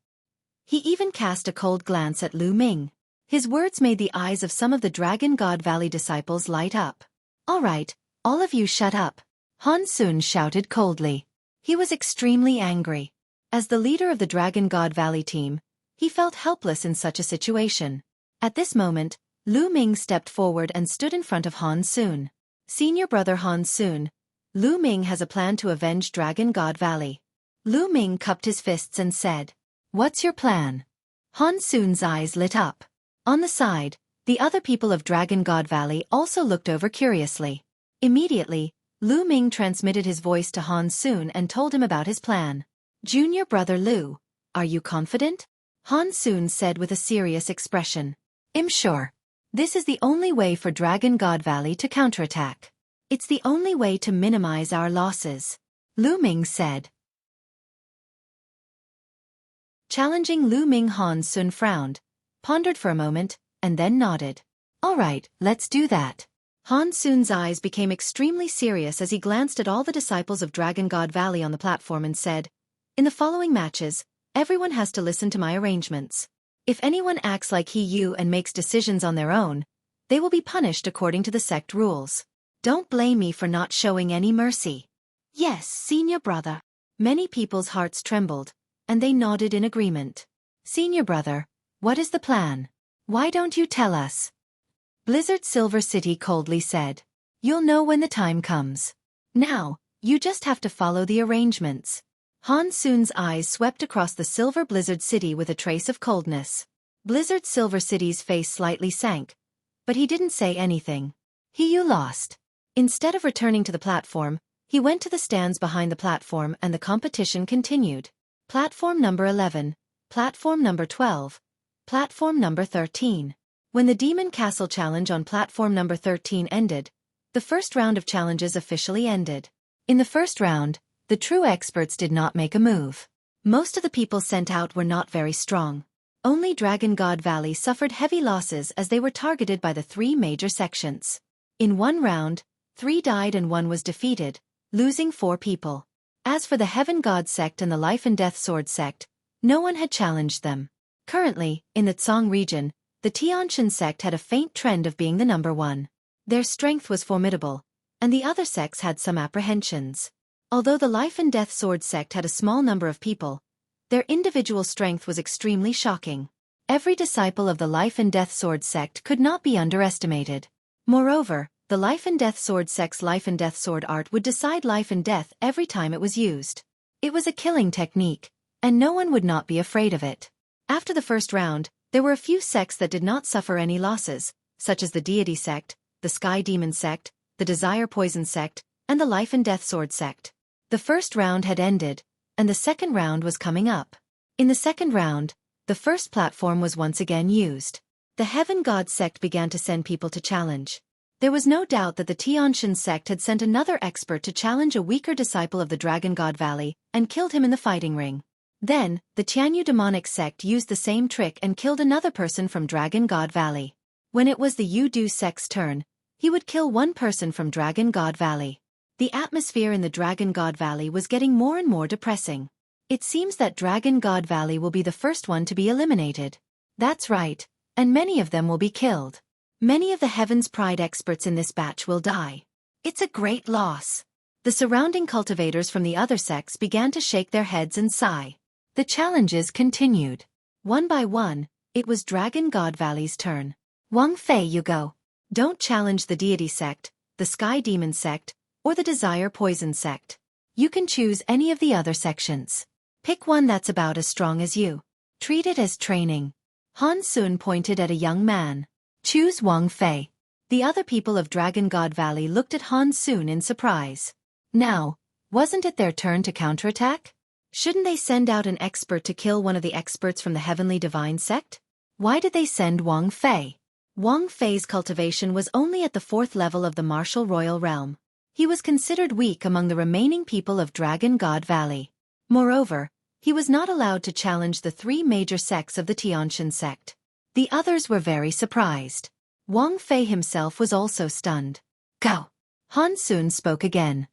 He even cast a cold glance at Lu Ming. His words made the eyes of some of the Dragon God Valley disciples light up. All right, all of you shut up. Han Sun shouted coldly. He was extremely angry. As the leader of the Dragon God Valley team, he felt helpless in such a situation. At this moment, Lu Ming stepped forward and stood in front of Han Sun. Senior brother Han Sun, Lu Ming has a plan to avenge Dragon God Valley. Lu Ming cupped his fists and said, "What's your plan?" Han Sun's eyes lit up. On the side, the other people of Dragon God Valley also looked over curiously. Immediately, Lu Ming transmitted his voice to Han Sun and told him about his plan. "Junior brother Lu, are you confident?" Han Sun said with a serious expression. "I'm sure. This is the only way for Dragon God Valley to counterattack. It's the only way to minimize our losses," Lu Ming said. Challenging Lu Ming, Han Sun frowned, pondered for a moment, and then nodded. "All right, let's do that." Han Sun's eyes became extremely serious as he glanced at all the disciples of Dragon God Valley on the platform and said, "In the following matches, everyone has to listen to my arrangements. If anyone acts like Hiyu and makes decisions on their own, they will be punished according to the sect rules. Don't blame me for not showing any mercy." "Yes, senior brother." Many people's hearts trembled, and they nodded in agreement. "Senior brother, what is the plan? Why don't you tell us?" Blizzard Silver City coldly said. "You'll know when the time comes. Now, you just have to follow the arrangements." Han Sun's eyes swept across the Silver Blizzard City with a trace of coldness. Blizzard Silver City's face slightly sank, but he didn't say anything. Hiyu lost. Instead of returning to the platform, he went to the stands behind the platform and the competition continued. Platform number 11, platform number 12, platform number 13. When the Demon Castle Challenge on platform number 13 ended, the first round of challenges officially ended. In the first round, the true experts did not make a move. Most of the people sent out were not very strong. Only Dragon God Valley suffered heavy losses as they were targeted by the three major sections. In one round, 3 died and 1 was defeated, losing 4 people. As for the Heaven God sect and the Life and Death Sword sect, no one had challenged them. Currently, in the Tsong region, the Tianshan sect had a faint trend of being the number 1. Their strength was formidable, and the other sects had some apprehensions. Although the Life and Death Sword sect had a small number of people, their individual strength was extremely shocking. Every disciple of the Life and Death Sword sect could not be underestimated. Moreover, the Life and Death Sword sect's Life and Death Sword art would decide life and death every time it was used. It was a killing technique, and no one would not be afraid of it. After the first round, there were a few sects that did not suffer any losses, such as the Deity sect, the Sky Demon sect, the Desire Poison sect, and the Life and Death Sword sect. The first round had ended, and the second round was coming up. In the second round, the first platform was once again used. The Heaven God sect began to send people to challenge. There was no doubt that the Tianshan sect had sent another expert to challenge a weaker disciple of the Dragon God Valley and killed him in the fighting ring. Then, the Tianyu demonic sect used the same trick and killed another person from Dragon God Valley. When it was the Yudu sect's turn, he would kill one person from Dragon God Valley. The atmosphere in the Dragon God Valley was getting more and more depressing. It seems that Dragon God Valley will be the first one to be eliminated. That's right, and many of them will be killed. Many of the Heaven's Pride experts in this batch will die. It's a great loss. The surrounding cultivators from the other sects began to shake their heads and sigh. The challenges continued. One by one, it was Dragon God Valley's turn. Wang Fei, you go. Don't challenge the Deity sect, the Sky Demon sect, or the Desire Poison sect. You can choose any of the other sections. Pick one that's about as strong as you. Treat it as training. Han Sun pointed at a young man. Choose Wang Fei. The other people of Dragon God Valley looked at Han Sun in surprise. Now, wasn't it their turn to counterattack? Shouldn't they send out an expert to kill one of the experts from the Heavenly Divine sect? Why did they send Wang Fei? Wang Fei's cultivation was only at the 4th level of the Martial Royal Realm. He was considered weak among the remaining people of Dragon God Valley. Moreover, he was not allowed to challenge the three major sects of the Tianqian sect. The others were very surprised. Wang Fei himself was also stunned. Go! Han Sun spoke again.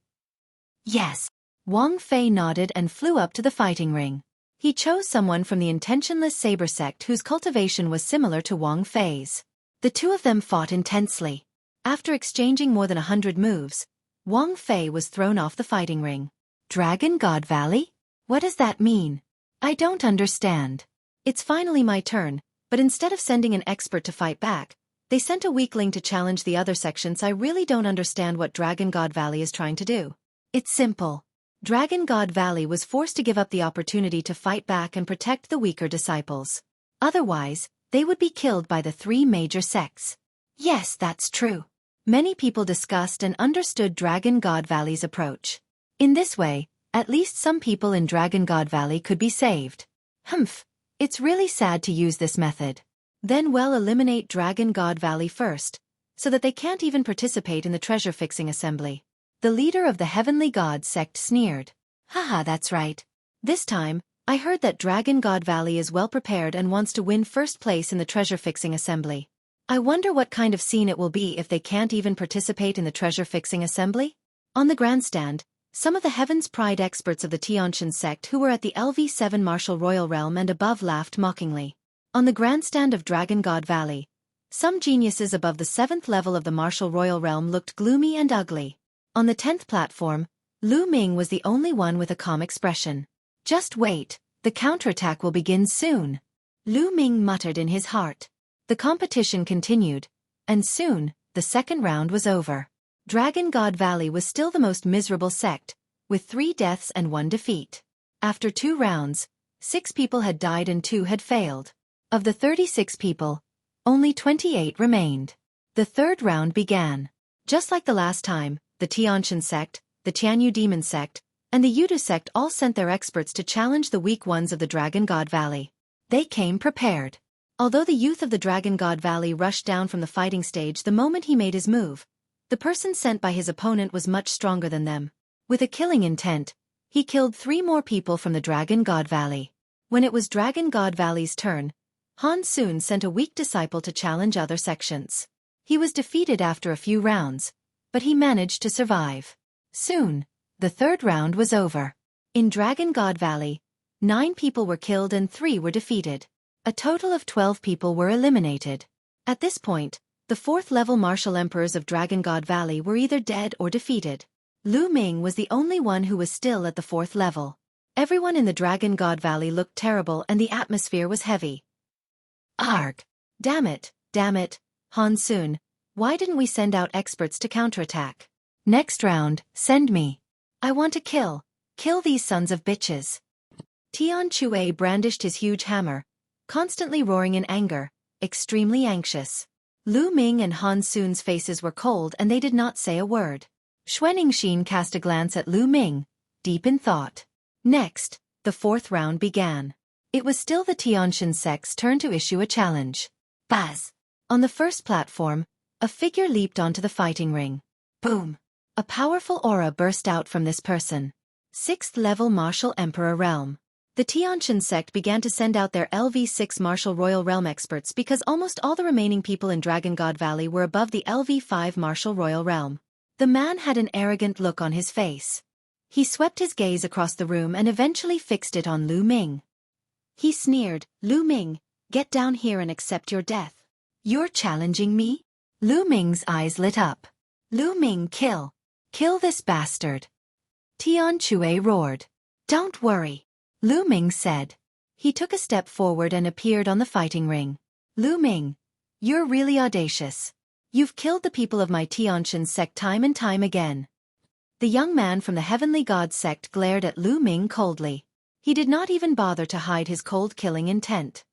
Yes. Wang Fei nodded and flew up to the fighting ring. He chose someone from the intentionless saber sect whose cultivation was similar to Wang Fei's. The two of them fought intensely. After exchanging more than 100 moves, Wang Fei was thrown off the fighting ring. Dragon God Valley? What does that mean? I don't understand. It's finally my turn, but instead of sending an expert to fight back, they sent a weakling to challenge the other sections. I really don't understand what Dragon God Valley is trying to do. It's simple. Dragon God Valley was forced to give up the opportunity to fight back and protect the weaker disciples. Otherwise, they would be killed by the three major sects. Yes, that's true. Many people discussed and understood Dragon God Valley's approach. In this way, at least some people in Dragon God Valley could be saved. Humph, it's really sad to use this method. Then we'll eliminate Dragon God Valley first, so that they can't even participate in the treasure-fixing assembly. The leader of the Heavenly God sect sneered. Haha, that's right. This time, I heard that Dragon God Valley is well prepared and wants to win first place in the treasure-fixing assembly. I wonder what kind of scene it will be if they can't even participate in the treasure-fixing assembly? On the grandstand, some of the Heaven's Pride experts of the Tianqian sect who were at the LV7 Martial Royal Realm and above laughed mockingly. On the grandstand of Dragon God Valley, some geniuses above the 7th level of the Martial Royal Realm looked gloomy and ugly. On the 10th platform, Lu Ming was the only one with a calm expression. Just wait, the counterattack will begin soon. Lu Ming muttered in his heart. The competition continued, and soon, the second round was over. Dragon God Valley was still the most miserable sect, with 3 deaths and 1 defeat. After 2 rounds, 6 people had died and 2 had failed. Of the 36 people, only 28 remained. The third round began. Just like the last time, the Tianqian sect, the Tianyu Demon sect, and the Yudu sect all sent their experts to challenge the weak ones of the Dragon God Valley. They came prepared. Although the youth of the Dragon God Valley rushed down from the fighting stage the moment he made his move, the person sent by his opponent was much stronger than them. With a killing intent, he killed 3 more people from the Dragon God Valley. When it was Dragon God Valley's turn, Han Sun sent a weak disciple to challenge other sections. He was defeated after a few rounds, but he managed to survive. Soon, the third round was over. In Dragon God Valley, 9 people were killed and 3 were defeated. A total of 12 people were eliminated. At this point, the 4th-level martial emperors of Dragon God Valley were either dead or defeated. Lu Ming was the only one who was still at the 4th level. Everyone in the Dragon God Valley looked terrible and the atmosphere was heavy. Arg! Damn it, Han Sun, why didn't we send out experts to counterattack? Next round, send me. I want to kill these sons of bitches. Tian Xueqi brandished his huge hammer, constantly roaring in anger, extremely anxious. Lu Ming and Han Sun's faces were cold and they did not say a word. Xueqi cast a glance at Lu Ming, deep in thought. Next, the 4th round began. It was still the Tianqian sect's turn to issue a challenge. Buzz! On the first platform, a figure leaped onto the fighting ring. Boom! A powerful aura burst out from this person. 6th-level Martial Emperor Realm. The Tianqian sect began to send out their LV6 Martial Royal Realm experts because almost all the remaining people in Dragon God Valley were above the LV5 Martial Royal Realm. The man had an arrogant look on his face. He swept his gaze across the room and eventually fixed it on Lu Ming. He sneered, Lu Ming, get down here and accept your death. You're challenging me? Lu Ming's eyes lit up. Lu Ming, kill this bastard. Tian Xueqi roared. Don't worry. Lu Ming said. He took a step forward and appeared on the fighting ring. Lu Ming, you're really audacious. You've killed the people of my Tianqian sect time and time again. The young man from the Heavenly God sect glared at Lu Ming coldly. He did not even bother to hide his cold killing intent.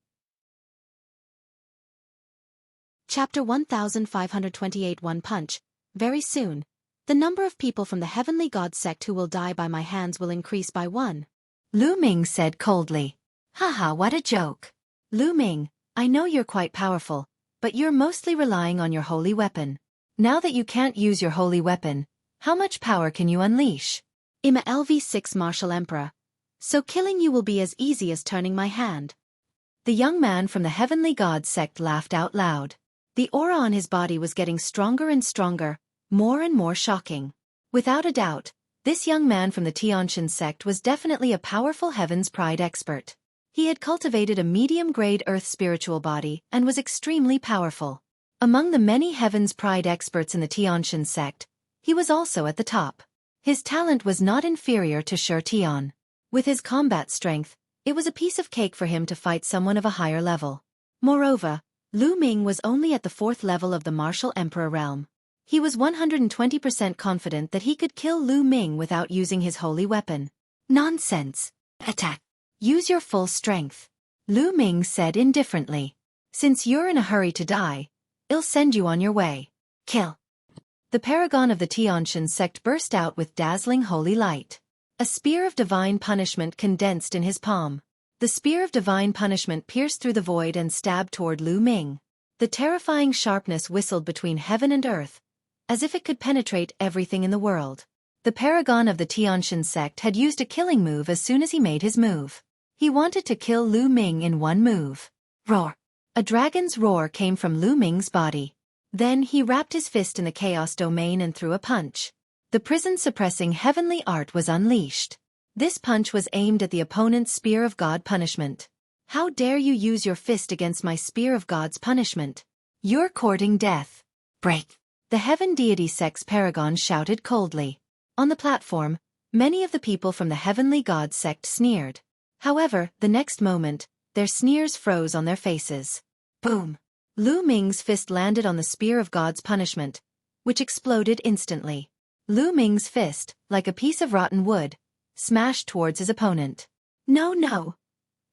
Chapter 1528 One Punch. Very soon, the number of people from the Heavenly God sect who will die by my hands will increase by 1. Lu Ming said coldly. Haha, what a joke. Lu Ming, I know you're quite powerful, but you're mostly relying on your holy weapon. Now that you can't use your holy weapon, how much power can you unleash? I'm a LV6 Martial Emperor. So killing you will be as easy as turning my hand. The young man from the Heavenly God sect laughed out loud. The aura on his body was getting stronger and stronger, more and more shocking. Without a doubt, this young man from the Tiantian sect was definitely a powerful Heaven's Pride expert. He had cultivated a medium-grade earth spiritual body and was extremely powerful. Among the many Heaven's Pride experts in the Tiantian sect, he was also at the top. His talent was not inferior to Shi Tian. With his combat strength, it was a piece of cake for him to fight someone of a higher level. Moreover, Lu Ming was only at the 4th level of the Martial Emperor realm. He was 120% confident that he could kill Lu Ming without using his holy weapon. Nonsense. Attack. Use your full strength. Lu Ming said indifferently. Since you're in a hurry to die, I'll send you on your way. Kill. The paragon of the Tiantian sect burst out with dazzling holy light. A spear of divine punishment condensed in his palm. The spear of divine punishment pierced through the void and stabbed toward Lu Ming. The terrifying sharpness whistled between heaven and earth, as if it could penetrate everything in the world. The paragon of the Tiantian sect had used a killing move as soon as he made his move. He wanted to kill Lu Ming in one move. Roar! A dragon's roar came from Lu Ming's body. Then he wrapped his fist in the chaos domain and threw a punch. The prison-suppressing heavenly art was unleashed. This punch was aimed at the opponent's spear of God punishment. How dare you use your fist against my spear of God's punishment? You're courting death. Break! The heaven deity sect's paragon shouted coldly. On the platform, many of the people from the heavenly God sect sneered. However, the next moment, their sneers froze on their faces. Boom! Lu Ming's fist landed on the spear of God's punishment, which exploded instantly. Lu Ming's fist, like a piece of rotten wood, smashed towards his opponent. No, no!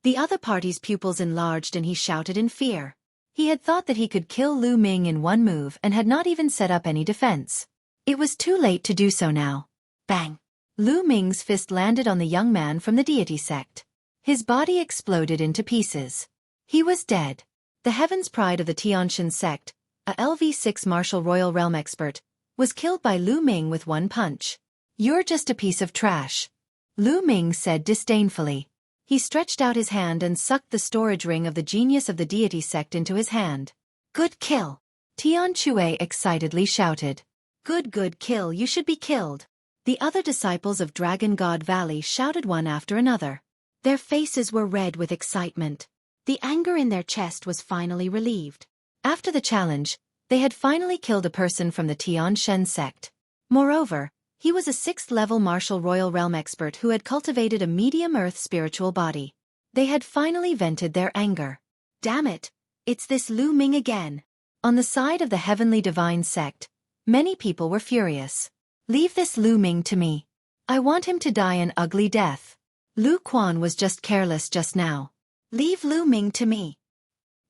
The other party's pupils enlarged and he shouted in fear. He had thought that he could kill Lu Ming in one move and had not even set up any defense. It was too late to do so now. Bang! Lu Ming's fist landed on the young man from the deity sect. His body exploded into pieces. He was dead. The Heaven's Pride of the Tiantian sect, a LV6 Martial Royal Realm expert, was killed by Lu Ming with one punch. You're just a piece of trash. Lu Ming said disdainfully. He stretched out his hand and sucked the storage ring of the genius of the deity sect into his hand. Good kill! Tian Xue excitedly shouted. Good kill, you should be killed. The other disciples of Dragon God Valley shouted one after another. Their faces were red with excitement. The anger in their chest was finally relieved. After the challenge, they had finally killed a person from the Tiantian sect. Moreover, he was a 6th-level Martial Royal Realm expert who had cultivated a medium earth spiritual body. They had finally vented their anger. Damn it, it's this Lu Ming again. On the side of the Heavenly Divine sect, many people were furious. Leave this Lu Ming to me. I want him to die an ugly death. Lu Quan was just careless just now. Leave Lu Ming to me.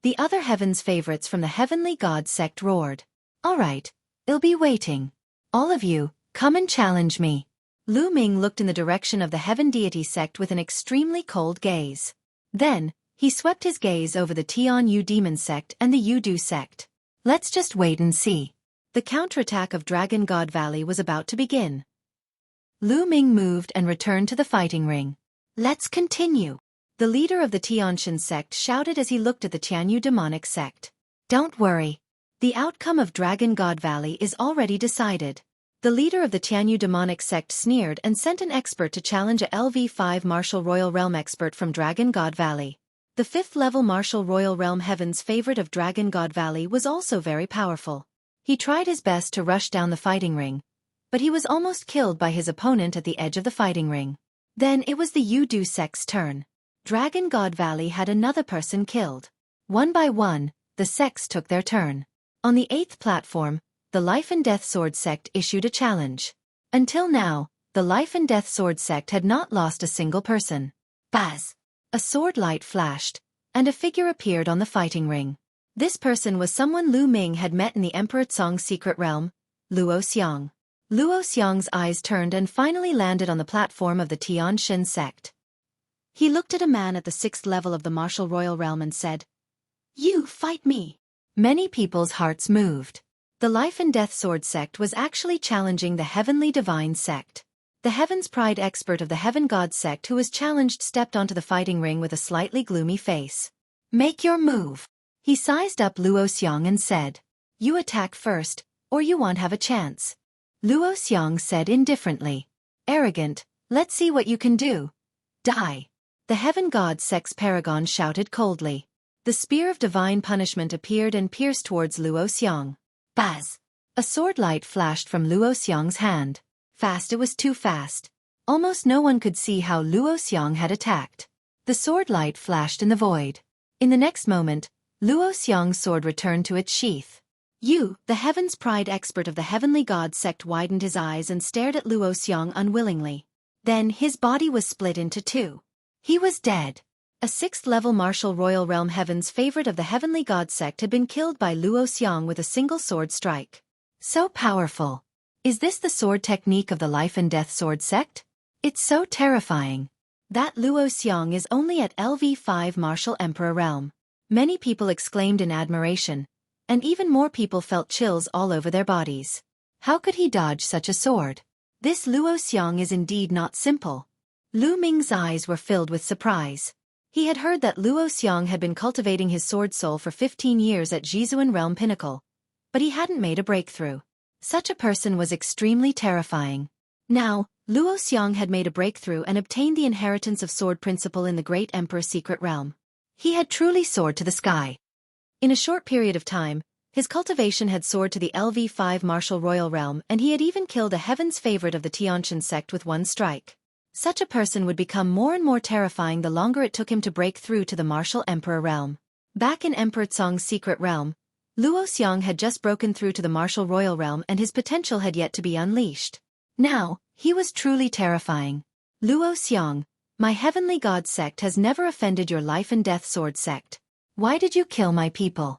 The other Heaven's favorites from the Heavenly God sect roared. All right, I'll be waiting. All of you, come and challenge me. Lu Ming looked in the direction of the Heaven Deity sect with an extremely cold gaze. Then, he swept his gaze over the Tian Yu Demon sect and the Yudu sect. Let's just wait and see. The counterattack of Dragon God Valley was about to begin. Lu Ming moved and returned to the fighting ring. Let's continue. The leader of the Tiantian sect shouted as he looked at the Tianyu demonic sect. Don't worry. The outcome of Dragon God Valley is already decided. The leader of the Tianyu demonic sect sneered and sent an expert to challenge a LV5 Martial Royal Realm expert from Dragon God Valley. The 5th-level Martial Royal Realm Heaven's favorite of Dragon God Valley was also very powerful. He tried his best to rush down the fighting ring, but he was almost killed by his opponent at the edge of the fighting ring. Then it was the Yudu sect's turn. Dragon God Valley had another person killed. One by one, the sects took their turn. On the 8th platform, the Life and Death Sword sect issued a challenge. Until now, the Life and Death Sword sect had not lost a single person. Buzz! A sword light flashed, and a figure appeared on the fighting ring. This person was someone Lu Ming had met in the Emperor Tsong's secret realm, Luo Xiang. Luo Xiang's eyes turned and finally landed on the platform of the Tiantian sect. He looked at a man at the 6th level of the Martial Royal Realm and said, "You fight me." Many people's hearts moved. The Life and Death Sword sect was actually challenging the Heavenly Divine sect. The Heaven's Pride expert of the Heaven God sect who was challenged stepped onto the fighting ring with a slightly gloomy face. Make your move. He sized up Luo Xiang and said, you attack first, or you won't have a chance. Luo Xiang said indifferently. Arrogant, let's see what you can do. Die. The Heaven God sect's paragon shouted coldly. The spear of divine punishment appeared and pierced towards Luo Xiang. Buzz! A sword light flashed from Luo Xiang's hand. Fast, it was too fast. Almost no one could see how Luo Xiang had attacked. The sword light flashed in the void. In the next moment, Luo Xiang's sword returned to its sheath. You, the Heaven's Pride expert of the Heavenly God sect, widened his eyes and stared at Luo Xiang unwillingly. Then his body was split into two. He was dead. A 6th-level martial royal realm Heaven's favorite of the Heavenly God sect had been killed by Luo Xiang with a single sword strike. So powerful. Is this the sword technique of the Life and Death Sword sect? It's so terrifying. That Luo Xiang is only at LV5 Martial Emperor realm. Many people exclaimed in admiration, and even more people felt chills all over their bodies. How could he dodge such a sword? This Luo Xiang is indeed not simple. Lu Ming's eyes were filled with surprise. He had heard that Luo Xiang had been cultivating his sword soul for 15 years at Jizuan Realm Pinnacle, but he hadn't made a breakthrough. Such a person was extremely terrifying. Now, Luo Xiang had made a breakthrough and obtained the inheritance of sword principle in the Great Emperor Secret Realm. He had truly soared to the sky. In a short period of time, his cultivation had soared to the LV5 Martial Royal Realm, and he had even killed a Heaven's favorite of the Tianshan sect with one strike. Such a person would become more and more terrifying the longer it took him to break through to the Martial Emperor realm. Back in Emperor Tsong's secret realm, Luo Xiang had just broken through to the Martial Royal realm and his potential had yet to be unleashed. Now, he was truly terrifying. Luo Xiang, my Heavenly God sect has never offended your Life and Death Sword sect. Why did you kill my people?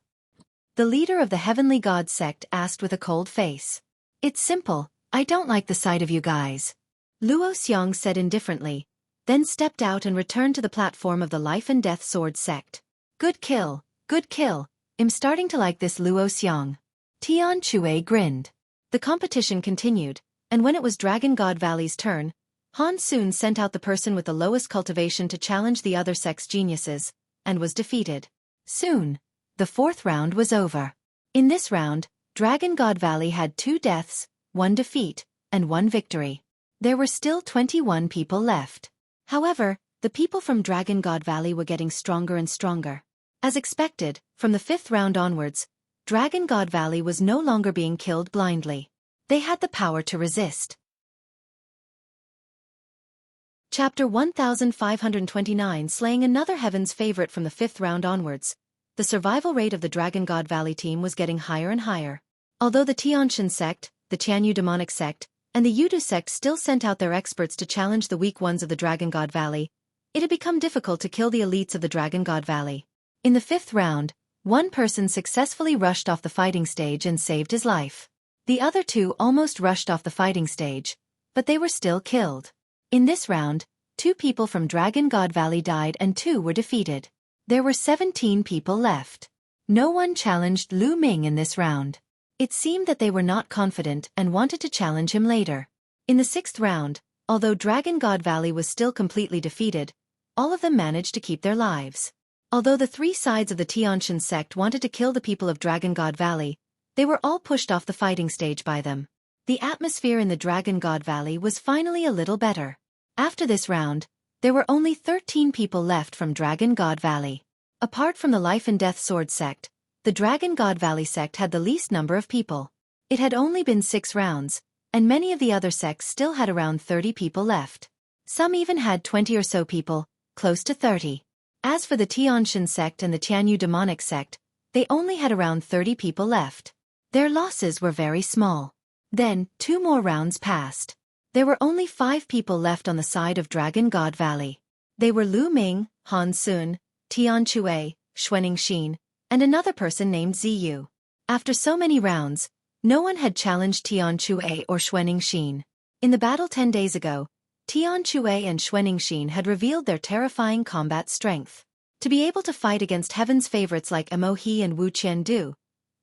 The leader of the Heavenly God sect asked with a cold face. It's simple, I don't like the sight of you guys. Luo Xiang said indifferently, then stepped out and returned to the platform of the Life and Death Sword sect. Good kill, good kill. I'm starting to like this Luo Xiang. Tian Chue grinned. The competition continued, and when it was Dragon God Valley's turn, Han soon sent out the person with the lowest cultivation to challenge the other sect's geniuses, and was defeated. Soon, the 4th round was over. In this round, Dragon God Valley had 2 deaths, 1 defeat, and 1 victory. There were still 21 people left. However, the people from Dragon God Valley were getting stronger and stronger. As expected, from the 5th round onwards, Dragon God Valley was no longer being killed blindly. They had the power to resist. Chapter 1529 Slaying another Heaven's favorite from the 5th round onwards. The survival rate of the Dragon God Valley team was getting higher and higher. Although the Tianshan sect, the Tianyu demonic sect, and the Yudu sect still sent out their experts to challenge the weak ones of the Dragon God Valley, it had become difficult to kill the elites of the Dragon God Valley. In the 5th round, one person successfully rushed off the fighting stage and saved his life. The other 2 almost rushed off the fighting stage, but they were still killed. In this round, 2 people from Dragon God Valley died and 2 were defeated. There were 17 people left. No one challenged Lu Ming in this round. It seemed that they were not confident and wanted to challenge him later. In the 6th round, although Dragon God Valley was still completely defeated, all of them managed to keep their lives. Although the 3 sides of the Tianshan sect wanted to kill the people of Dragon God Valley, they were all pushed off the fighting stage by them. The atmosphere in the Dragon God Valley was finally a little better. After this round, there were only 13 people left from Dragon God Valley. Apart from the Life and Death Sword sect, the Dragon God Valley sect had the least number of people. It had only been 6 rounds, and many of the other sects still had around 30 people left. Some even had 20 or so people, close to 30. As for the Tianshan sect and the Tianyu demonic sect, they only had around 30 people left. Their losses were very small. Then, 2 more rounds passed. There were only 5 people left on the side of Dragon God Valley. They were Lu Ming, Han Sun, Tian Chue, Xuening Xin, and another person named Ziyu. After so many rounds, no one had challenged Tian Chue or Xuening Xin. In the battle 10 days ago, Tian Chue and Xuening Xin had revealed their terrifying combat strength. To be able to fight against Heaven's favorites like Emo He and Wu Qiandu,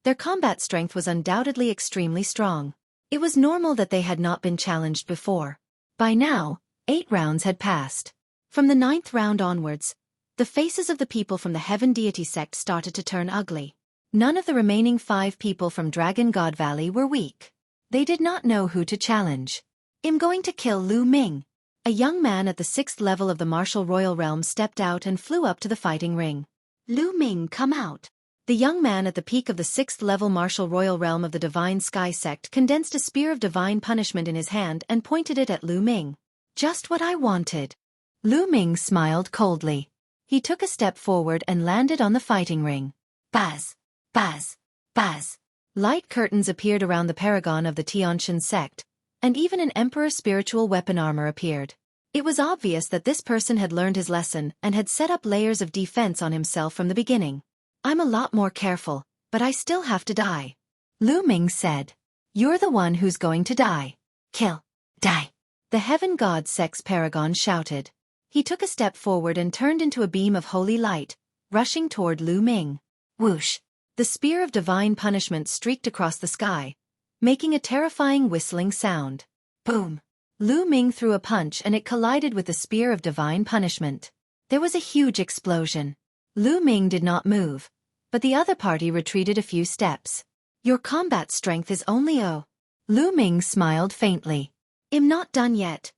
their combat strength was undoubtedly extremely strong. It was normal that they had not been challenged before. By now, 8 rounds had passed. From the 9th round onwards, the faces of the people from the Heaven Deity sect started to turn ugly. None of the remaining 5 people from Dragon God Valley were weak. They did not know who to challenge. I'm going to kill Lu Ming. A young man at the 6th level of the martial royal realm stepped out and flew up to the fighting ring. Lu Ming, come out. The young man at the peak of the 6th level martial royal realm of the Divine Sky sect condensed a spear of divine punishment in his hand and pointed it at Lu Ming. Just what I wanted. Lu Ming smiled coldly. He took a step forward and landed on the fighting ring. Buzz! Buzz! Buzz! Light curtains appeared around the paragon of the Tianshan sect, and even an Emperor spiritual weapon armor appeared. It was obvious that this person had learned his lesson and had set up layers of defense on himself from the beginning. I'm a lot more careful, but I still have to die. Lu Ming said. You're the one who's going to die. Kill. Die. The Heaven God Sect's paragon shouted. He took a step forward and turned into a beam of holy light, rushing toward Lu Ming. Whoosh! The spear of divine punishment streaked across the sky, making a terrifying whistling sound. Boom! Lu Ming threw a punch and it collided with the spear of divine punishment. There was a huge explosion. Lu Ming did not move, but the other party retreated a few steps. Your combat strength is only O. Lu Ming smiled faintly. I'm not done yet.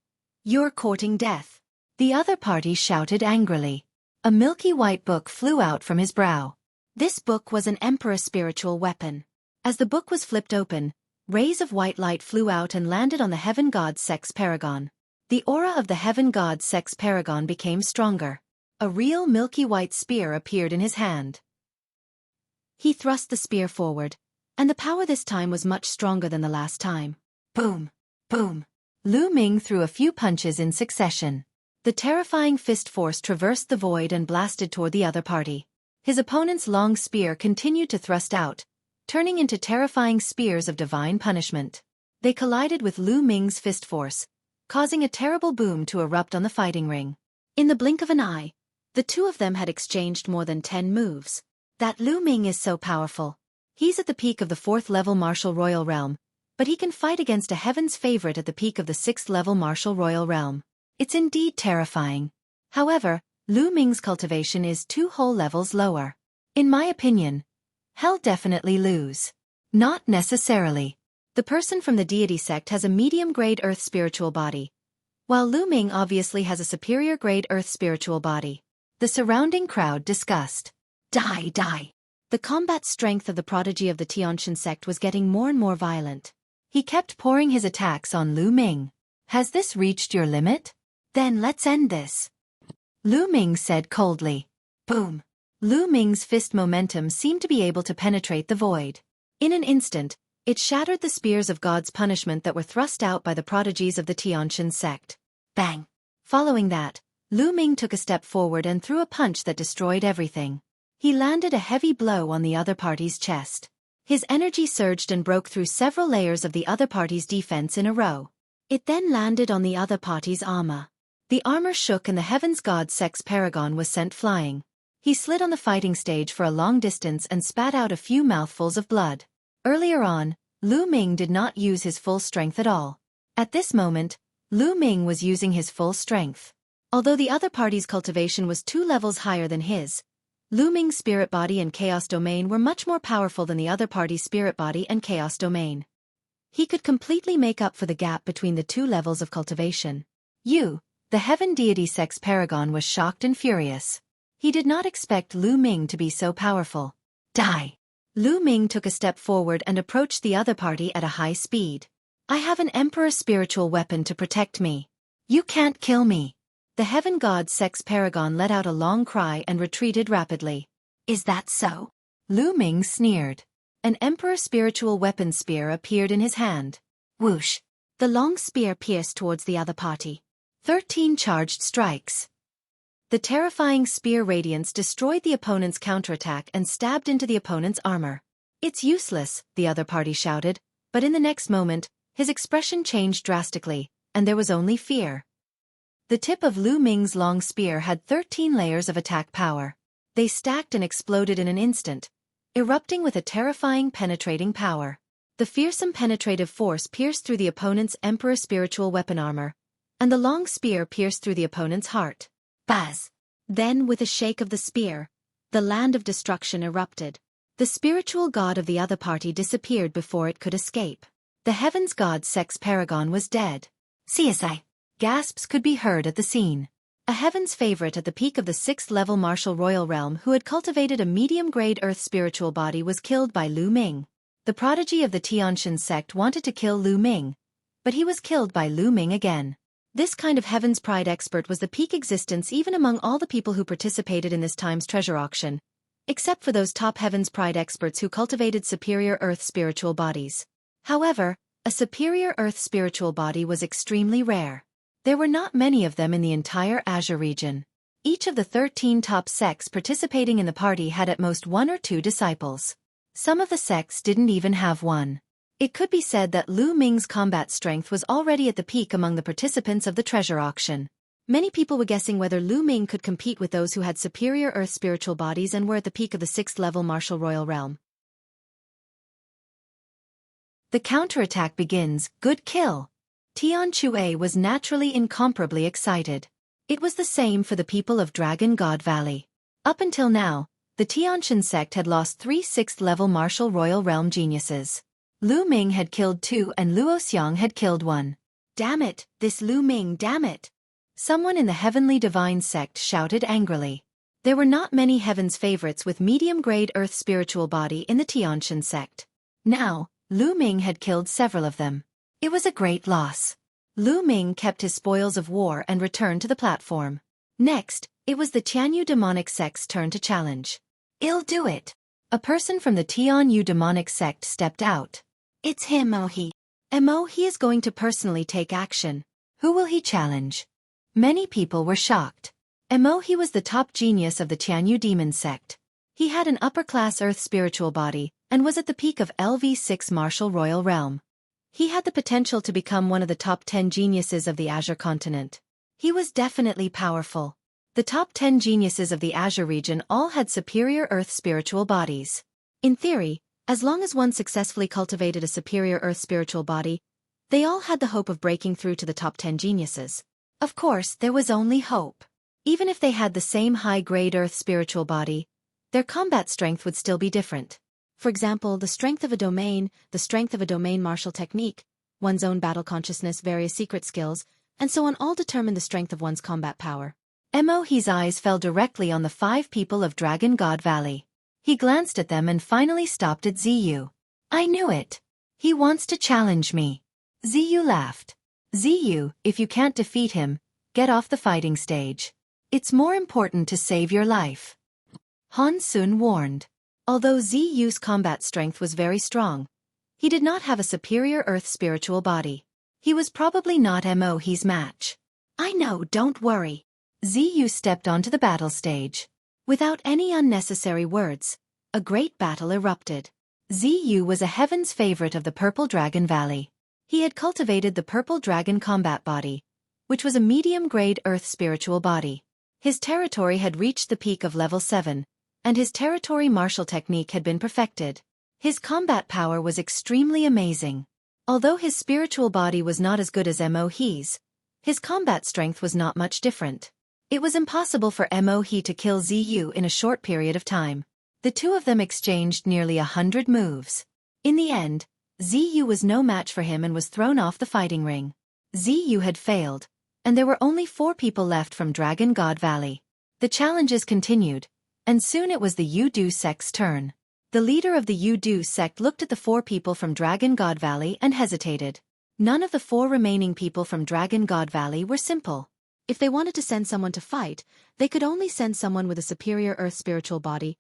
You're courting death. The other party shouted angrily. A milky white book flew out from his brow. This book was an Emperor spiritual weapon. As the book was flipped open, rays of white light flew out and landed on the Heaven God Sect's paragon. The aura of the Heaven God Sect's paragon became stronger. A real milky white spear appeared in his hand. He thrust the spear forward, and the power this time was much stronger than the last time. Boom! Boom! Lu Ming threw a few punches in succession. The terrifying fist force traversed the void and blasted toward the other party. His opponent's long spear continued to thrust out, turning into terrifying spears of divine punishment. They collided with Lu Ming's fist force, causing a terrible boom to erupt on the fighting ring. In the blink of an eye, the two of them had exchanged more than 10 moves. That Lu Ming is so powerful. He's at the peak of the 4th level martial royal realm, but he can fight against a heaven's favorite at the peak of the 6th level martial royal realm. It's indeed terrifying. However, Lu Ming's cultivation is 2 whole levels lower. In my opinion, he'll definitely lose. Not necessarily. The person from the deity sect has a medium-grade earth spiritual body, while Lu Ming obviously has a superior-grade earth spiritual body. The surrounding crowd discussed. Die, die. The combat strength of the prodigy of the Tianshan sect was getting more and more violent. He kept pouring his attacks on Lu Ming. Has this reached your limit? Then let's end this. Lu Ming said coldly. Boom. Lu Ming's fist momentum seemed to be able to penetrate the void. In an instant, it shattered the spears of God's punishment that were thrust out by the prodigies of the Tianshan sect. Bang! Following that, Lu Ming took a step forward and threw a punch that destroyed everything. He landed a heavy blow on the other party's chest. His energy surged and broke through several layers of the other party's defense in a row. It then landed on the other party's armor. The armor shook and the Heaven's God Sect's paragon was sent flying. He slid on the fighting stage for a long distance and spat out a few mouthfuls of blood. Earlier on, Lu Ming did not use his full strength at all. At this moment, Lu Ming was using his full strength. Although the other party's cultivation was 2 levels higher than his, Lu Ming's spirit body and chaos domain were much more powerful than the other party's spirit body and chaos domain. He could completely make up for the gap between the 2 levels of cultivation. The Heaven Deity Sect's paragon was shocked and furious. He did not expect Lu Ming to be so powerful. Die! Lu Ming took a step forward and approached the other party at a high speed. I have an Emperor spiritual weapon to protect me. You can't kill me. The Heaven God Sect's paragon let out a long cry and retreated rapidly. Is that so? Lu Ming sneered. An Emperor spiritual weapon spear appeared in his hand. Whoosh! The long spear pierced towards the other party. 13 charged strikes. The terrifying spear radiance destroyed the opponent's counterattack and stabbed into the opponent's armor. It's useless, the other party shouted, but in the next moment, his expression changed drastically, and there was only fear. The tip of Lu Ming's long spear had 13 layers of attack power. They stacked and exploded in an instant, erupting with a terrifying penetrating power. The fearsome penetrative force pierced through the opponent's Emperor spiritual weapon armor, and the long spear pierced through the opponent's heart. Buzz! Then, with a shake of the spear, the land of destruction erupted. The spiritual god of the other party disappeared before it could escape. The heavens god Sex Paragon was dead. CSI. Gasps could be heard at the scene. A heaven's favorite at the peak of the 6th level martial royal realm who had cultivated a medium-grade earth spiritual body was killed by Lu Ming. The prodigy of the Tianshan sect wanted to kill Lu Ming, but he was killed by Lu Ming again. This kind of heaven's pride expert was the peak existence even among all the people who participated in this time's treasure auction, except for those top heaven's pride experts who cultivated superior earth spiritual bodies. However, a superior earth spiritual body was extremely rare. There were not many of them in the entire Azure region. Each of the 13 top sects participating in the party had at most 1 or 2 disciples. Some of the sects didn't even have one. It could be said that Lu Ming's combat strength was already at the peak among the participants of the treasure auction. Many people were guessing whether Lu Ming could compete with those who had superior earth spiritual bodies and were at the peak of the 6th level martial royal realm. The counterattack begins. Good kill! Tian Xueqi was naturally incomparably excited. It was the same for the people of Dragon God Valley. Up until now, the Tianshan sect had lost 3 6th level martial royal realm geniuses. Lu Ming had killed 2 and Luo Xiang had killed 1. Damn it, this Lu Ming, damn it! Someone in the Heavenly Divine sect shouted angrily. There were not many heaven's favorites with medium-grade earth spiritual body in the Tianshan sect. Now, Lu Ming had killed several of them. It was a great loss. Lu Ming kept his spoils of war and returned to the platform. Next, it was the Tianyu demonic sect's turn to challenge. I'll do it. A person from the Tianyu demonic sect stepped out. It's him, He is going to personally take action. Who will he challenge? Many people were shocked. He was the top genius of the Tianyu demon sect. He had an upper-class earth spiritual body, and was at the peak of LV6 martial royal realm. He had the potential to become one of the top 10 geniuses of the Azure continent. He was definitely powerful. The top 10 geniuses of the Azure region all had superior earth spiritual bodies. In theory, as long as one successfully cultivated a superior earth spiritual body, they all had the hope of breaking through to the top 10 geniuses. Of course, there was only hope. Even if they had the same high-grade earth spiritual body, their combat strength would still be different. For example, the strength of a domain martial technique, one's own battle consciousness, various secret skills, and so on all determine the strength of one's combat power. He's eyes fell directly on the 5 people of Dragon God Valley. He glanced at them and finally stopped at Ziyu. I knew it. He wants to challenge me. Ziyu laughed. Ziyu, if you can't defeat him, get off the fighting stage. It's more important to save your life. Han Sun warned. Although Ziyu's combat strength was very strong, he did not have a superior earth spiritual body. He was probably not He's match. I know, don't worry. Ziyu stepped onto the battle stage. Without any unnecessary words, a great battle erupted. Ziyu was a heaven's favorite of the Purple Dragon Valley. He had cultivated the Purple Dragon combat body, which was a medium-grade earth spiritual body. His territory had reached the peak of level 7, and his territory martial technique had been perfected. His combat power was extremely amazing. Although his spiritual body was not as good as his combat strength was not much different. It was impossible for to kill Ziyu in a short period of time. The two of them exchanged nearly 100 moves. In the end, Ziyu was no match for him and was thrown off the fighting ring. Ziyu had failed, and there were only 4 people left from Dragon God Valley. The challenges continued, and soon it was the Yudu sect's turn. The leader of the Yudu sect looked at the 4 people from Dragon God Valley and hesitated. None of the 4 remaining people from Dragon God Valley were simple. If they wanted to send someone to fight, they could only send someone with a superior earth spiritual body,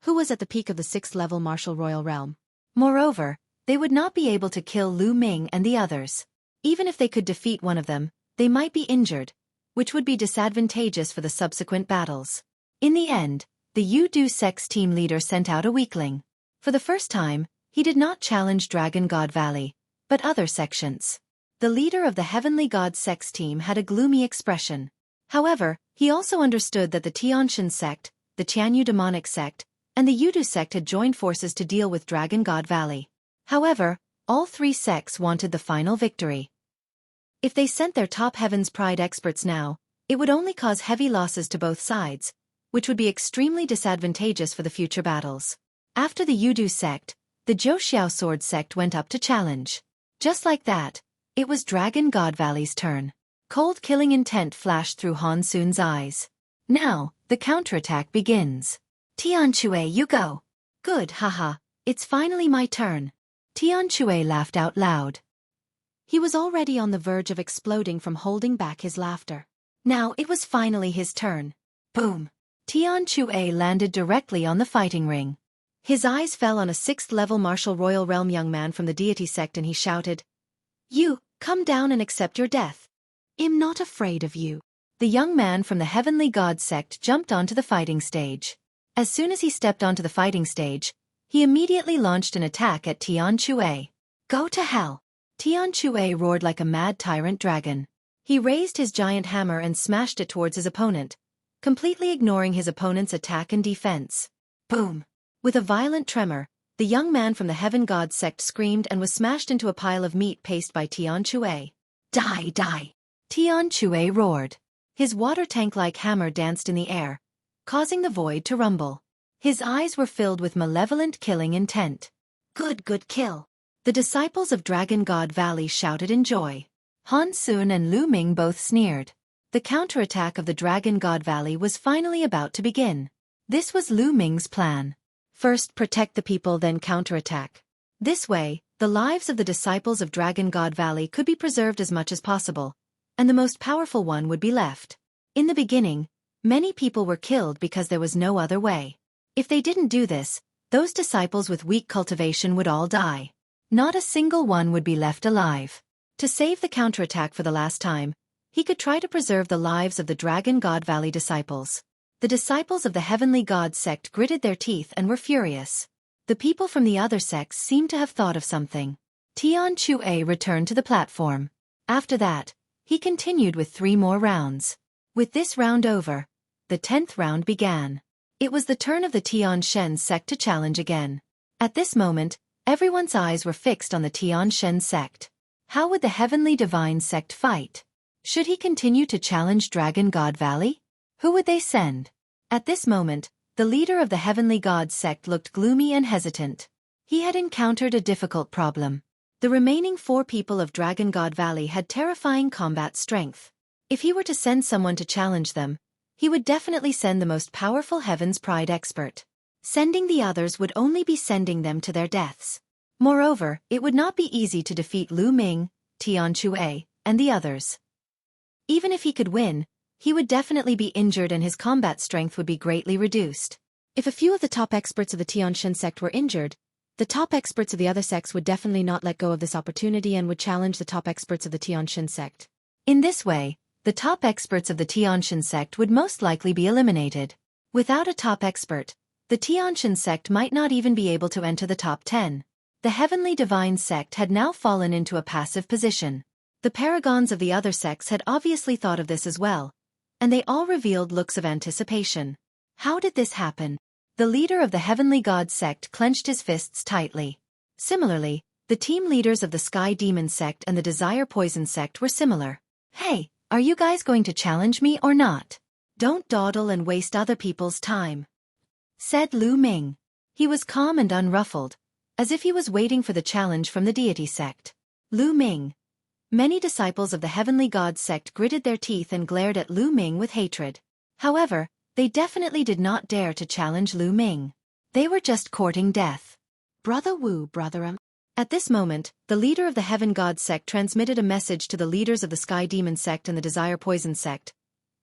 who was at the peak of the 6th level martial royal realm. Moreover, they would not be able to kill Lu Ming and the others. Even if they could defeat one of them, they might be injured, which would be disadvantageous for the subsequent battles. In the end, the Yudu sect's team leader sent out a weakling. For the first time, he did not challenge Dragon God Valley, but other sections. The leader of the Heavenly God sect's team had a gloomy expression. However, he also understood that the Tianshan sect, the Tianyu demonic sect, and the Yudu sect had joined forces to deal with Dragon God Valley. However, all 3 sects wanted the final victory. If they sent their top Heaven's Pride experts now, it would only cause heavy losses to both sides, which would be extremely disadvantageous for the future battles. After the Yudu sect, the Zhou Sword sect went up to challenge. Just like that, it was Dragon God Valley's turn. Cold killing intent flashed through Han Sun's eyes. Now, the counterattack begins. Tian Xue, you go. Good, haha, it's finally my turn. Tian Xue laughed out loud. He was already on the verge of exploding from holding back his laughter. Now it was finally his turn. Boom! Tian Xue landed directly on the fighting ring. His eyes fell on a 6th-level martial royal realm young man from the deity sect and he shouted, "You, come down and accept your death. I'm not afraid of you." The young man from the heavenly god sect jumped onto the fighting stage. As soon as he stepped onto the fighting stage, he immediately launched an attack at Tian Xue. Go to hell! Tian Xue roared like a mad tyrant dragon. He raised his giant hammer and smashed it towards his opponent, completely ignoring his opponent's attack and defense. Boom! With a violent tremor, the young man from the heaven god sect screamed and was smashed into a pile of meat paste by Tian Xue. Die, die! Tian Xue roared. His water tank-like hammer danced in the air, causing the void to rumble. His eyes were filled with malevolent killing intent. Good kill! The disciples of Dragon God Valley shouted in joy. Han Sun and Lu Ming both sneered. The counterattack of the Dragon God Valley was finally about to begin. This was Lu Ming's plan. First protect the people, then counterattack. This way, the lives of the disciples of Dragon God Valley could be preserved as much as possible, and the most powerful one would be left. In the beginning, many people were killed because there was no other way. If they didn't do this, those disciples with weak cultivation would all die. Not a single one would be left alive. To save the counterattack for the last time, he could try to preserve the lives of the Dragon God Valley disciples. The disciples of the Heavenly God sect gritted their teeth and were furious. The people from the other sects seemed to have thought of something. Tian Xue returned to the platform. After that, he continued with 3 more rounds. With this round over, the 10th round began. It was the turn of the Tian Shen sect to challenge again. At this moment, everyone's eyes were fixed on the Tian Shen sect. How would the Heavenly Divine sect fight? Should he continue to challenge Dragon God Valley? Who would they send? At this moment, the leader of the Heavenly God sect looked gloomy and hesitant. He had encountered a difficult problem. The remaining 4 people of Dragon God Valley had terrifying combat strength. If he were to send someone to challenge them, he would definitely send the most powerful Heaven's Pride expert. Sending the others would only be sending them to their deaths. Moreover, it would not be easy to defeat Lu Ming, Tian Xue, and the others. Even if he could win, he would definitely be injured and his combat strength would be greatly reduced. If a few of the top experts of the Tian Shen sect were injured, the top experts of the other sects would definitely not let go of this opportunity and would challenge the top experts of the Tian Shen sect. In this way, the top experts of the Tian Shen sect would most likely be eliminated. Without a top expert, the Tian Shen sect might not even be able to enter the top 10. The Heavenly Divine sect had now fallen into a passive position. The paragons of the other sects had obviously thought of this as well, and they all revealed looks of anticipation. How did this happen? The leader of the Heavenly God sect clenched his fists tightly. Similarly, the team leaders of the Sky Demon sect and the Desire Poison sect were similar. Hey, are you guys going to challenge me or not? Don't dawdle and waste other people's time, said Lu Ming. He was calm and unruffled, as if he was waiting for the challenge from the deity sect. Lu Ming. Many disciples of the Heavenly God sect gritted their teeth and glared at Lu Ming with hatred. However, they definitely did not dare to challenge Lu Ming. They were just courting death. Brother Wu, brother. At this moment, the leader of the Heaven God sect transmitted a message to the leaders of the Sky Demon sect and the Desire Poison sect.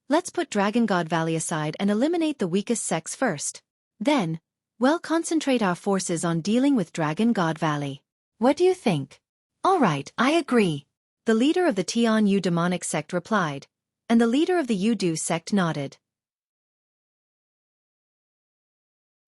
Let's put Dragon God Valley aside and eliminate the weakest sects first. Then, we'll concentrate our forces on dealing with Dragon God Valley. What do you think? All right, I agree. The leader of the Tian Yu demonic sect replied, and the leader of the Yu Du sect nodded.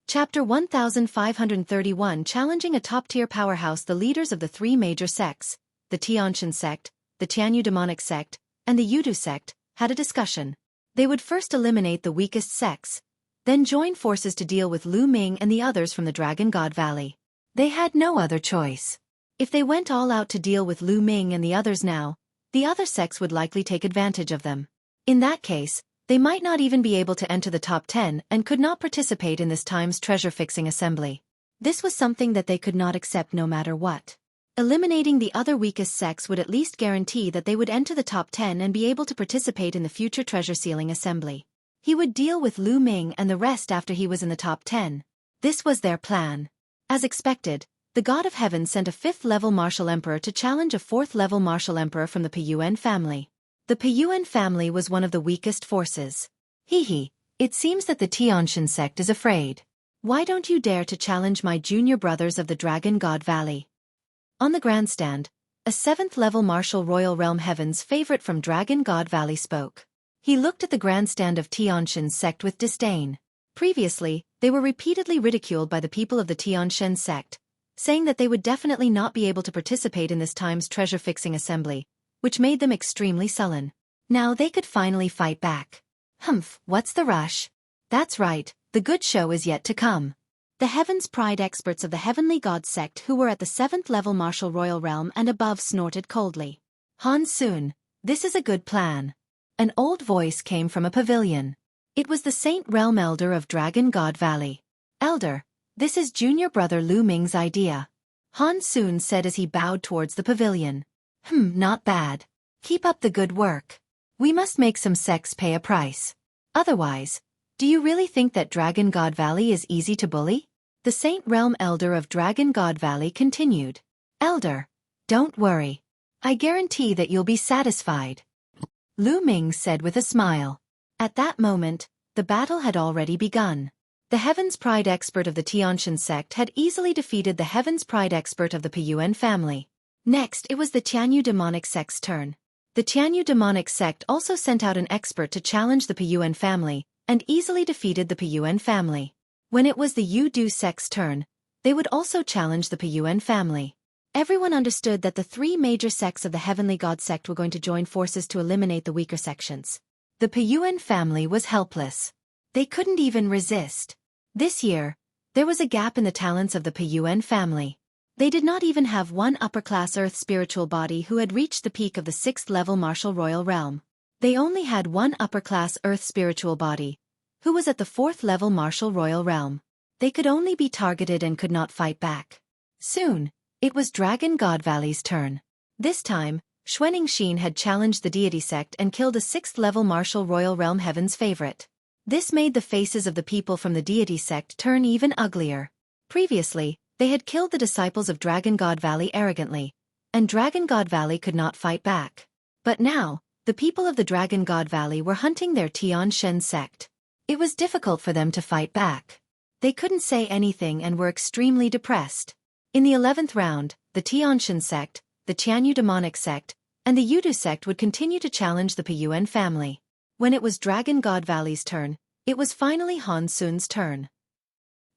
Chapter 1531 Challenging a top-tier powerhouse. The leaders of the 3 major sects, the Tianshan sect, the Tianyu demonic sect, and the Yudu sect, had a discussion. They would first eliminate the weakest sects, then join forces to deal with Lu Ming and the others from the Dragon God Valley. They had no other choice. If they went all out to deal with Lu Ming and the others now, the other sects would likely take advantage of them. In that case, they might not even be able to enter the top 10 and could not participate in this time's treasure-fixing assembly. This was something that they could not accept no matter what. Eliminating the other weakest sects would at least guarantee that they would enter the top 10 and be able to participate in the future treasure-sealing assembly. He would deal with Lu Ming and the rest after he was in the top 10. This was their plan. As expected, the God of Heaven sent a 5th-level martial emperor to challenge a 4th-level martial emperor from the Peyuan family. The Peyuan family was one of the weakest forces. It seems that the Tianshan sect is afraid. Why don't you dare to challenge my junior brothers of the Dragon God Valley? On the grandstand, a 7th-level martial royal realm heaven's favorite from Dragon God Valley spoke. He looked at the grandstand of Tianshan's sect with disdain. Previously, they were repeatedly ridiculed by the people of the Tianshan sect, saying that they would definitely not be able to participate in this time's treasure-fixing assembly, which made them extremely sullen. Now they could finally fight back. What's the rush? That's right, the good show is yet to come. The Heaven's Pride experts of the Heavenly God sect who were at the 7th-level martial royal realm and above snorted coldly. Han Sun, this is a good plan. An old voice came from a pavilion. It was the Saint Realm Elder of Dragon God Valley. Elder, this is junior brother Lu Ming's idea. Han Sun said as he bowed towards the pavilion. Not bad. Keep up the good work. We must make some sects pay a price. Otherwise, do you really think that Dragon God Valley is easy to bully? The Saint Realm Elder of Dragon God Valley continued. Elder, don't worry. I guarantee that you'll be satisfied. Lu Ming said with a smile. At that moment, the battle had already begun. The Heaven's Pride expert of the Tianshan sect had easily defeated the Heaven's Pride expert of the Peyuan family. Next, it was the Tianyu demonic sect's turn. The Tianyu demonic sect also sent out an expert to challenge the Peyuan family, and easily defeated the Peyuan family. When it was the Yu Du sect's turn, they would also challenge the Peyuan family. Everyone understood that the 3 major sects of the Heavenly God sect were going to join forces to eliminate the weaker sections. The Peyuan family was helpless. They couldn't even resist. This year, there was a gap in the talents of the Peyuan family. They did not even have one upper-class earth spiritual body who had reached the peak of the 6th-level martial royal realm. They only had one upper-class earth spiritual body, who was at the 4th-level martial royal realm. They could only be targeted and could not fight back. Soon, it was Dragon God Valley's turn. This time, Xueqi had challenged the deity sect and killed a 6th-level martial royal realm heaven's favorite. This made the faces of the people from the deity sect turn even uglier. Previously, they had killed the disciples of Dragon God Valley arrogantly, and Dragon God Valley could not fight back. But now, the people of the Dragon God Valley were hunting their Tianshan sect. It was difficult for them to fight back. They couldn't say anything and were extremely depressed. In the 11th round, the Tianshan sect, the Tianyu demonic sect, and the Yudu sect would continue to challenge the Peyuan family. When it was Dragon God Valley's turn, it was finally Han Sun's turn.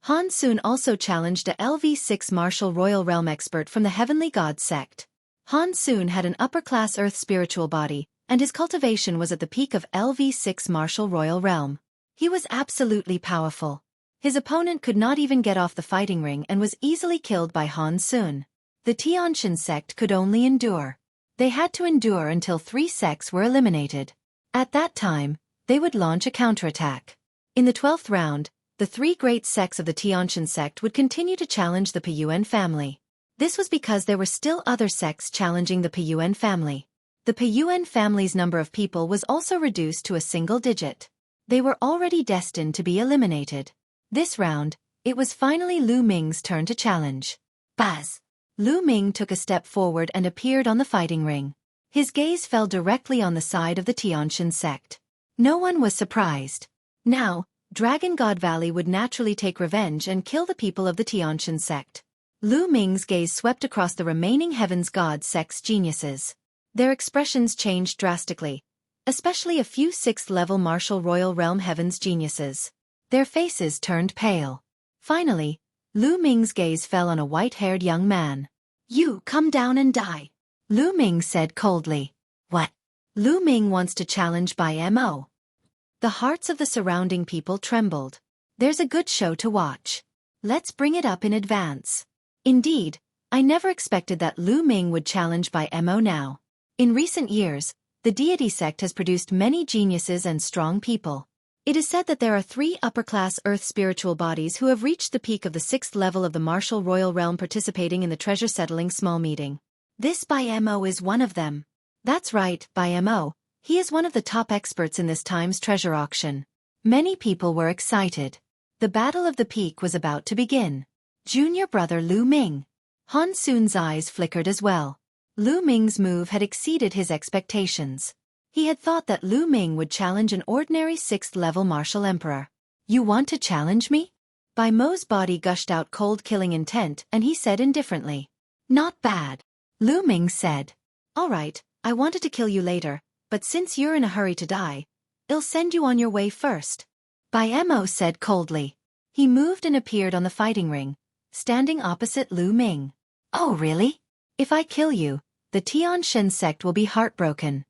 Han Sun also challenged a LV6 martial royal realm expert from the Heavenly God sect. Han Sun had an upper-class earth spiritual body, and his cultivation was at the peak of LV6 martial royal realm. He was absolutely powerful. His opponent could not even get off the fighting ring and was easily killed by Han Sun. The Tianshan sect could only endure. They had to endure until 3 sects were eliminated. At that time, they would launch a counterattack. In the 12th round, the 3 great sects of the Tianshan sect would continue to challenge the Peyuan family. This was because there were still other sects challenging the Peyuan family. The Peyuan family's number of people was also reduced to a single digit. They were already destined to be eliminated. This round, it was finally Lu Ming's turn to challenge. Buzz! Lu Ming took a step forward and appeared on the fighting ring. His gaze fell directly on the side of the Tianshan sect. No one was surprised. Now, Dragon God Valley would naturally take revenge and kill the people of the Tianshan sect. Lu Ming's gaze swept across the remaining Heaven's God sect's geniuses. Their expressions changed drastically, especially a few 6th-level martial royal realm Heaven's geniuses. Their faces turned pale. Finally, Lu Ming's gaze fell on a white-haired young man. You come down and die. Lu Ming said coldly. What? Lu Ming wants to challenge by MO. The hearts of the surrounding people trembled. There's a good show to watch. Let's bring it up in advance. Indeed, I never expected that Lu Ming would challenge by MO now. In recent years, the deity sect has produced many geniuses and strong people. It is said that there are 3 upper-class Earth spiritual bodies who have reached the peak of the 6th level of the martial royal realm participating in the treasure-settling small meeting. This Bai Mo is one of them. That's right, Bai Mo. He is one of the top experts in this time's treasure auction. Many people were excited. The Battle of the Peak was about to begin. Junior brother Lu Ming. Han Sun's eyes flickered as well. Lu Ming's move had exceeded his expectations. He had thought that Lu Ming would challenge an ordinary 6th-level martial emperor. You want to challenge me? Bai Mo's body gushed out cold killing intent and he said indifferently. Not bad. Lu Ming said. All right, I wanted to kill you later, but since you're in a hurry to die, I'll send you on your way first. Bai Mo said coldly. He moved and appeared on the fighting ring, standing opposite Lu Ming. Oh really? If I kill you, the Tian Shen sect will be heartbroken.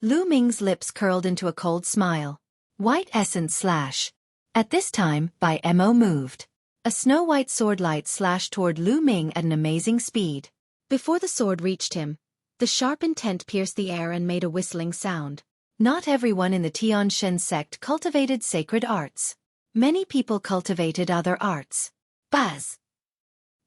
Lu Ming's lips curled into a cold smile. White essence slash. At this time, Bai Mo moved. A snow-white sword light slashed toward Lu Ming at an amazing speed. Before the sword reached him, the sharp intent pierced the air and made a whistling sound. Not everyone in the Tian Shen sect cultivated sacred arts. Many people cultivated other arts. Buzz!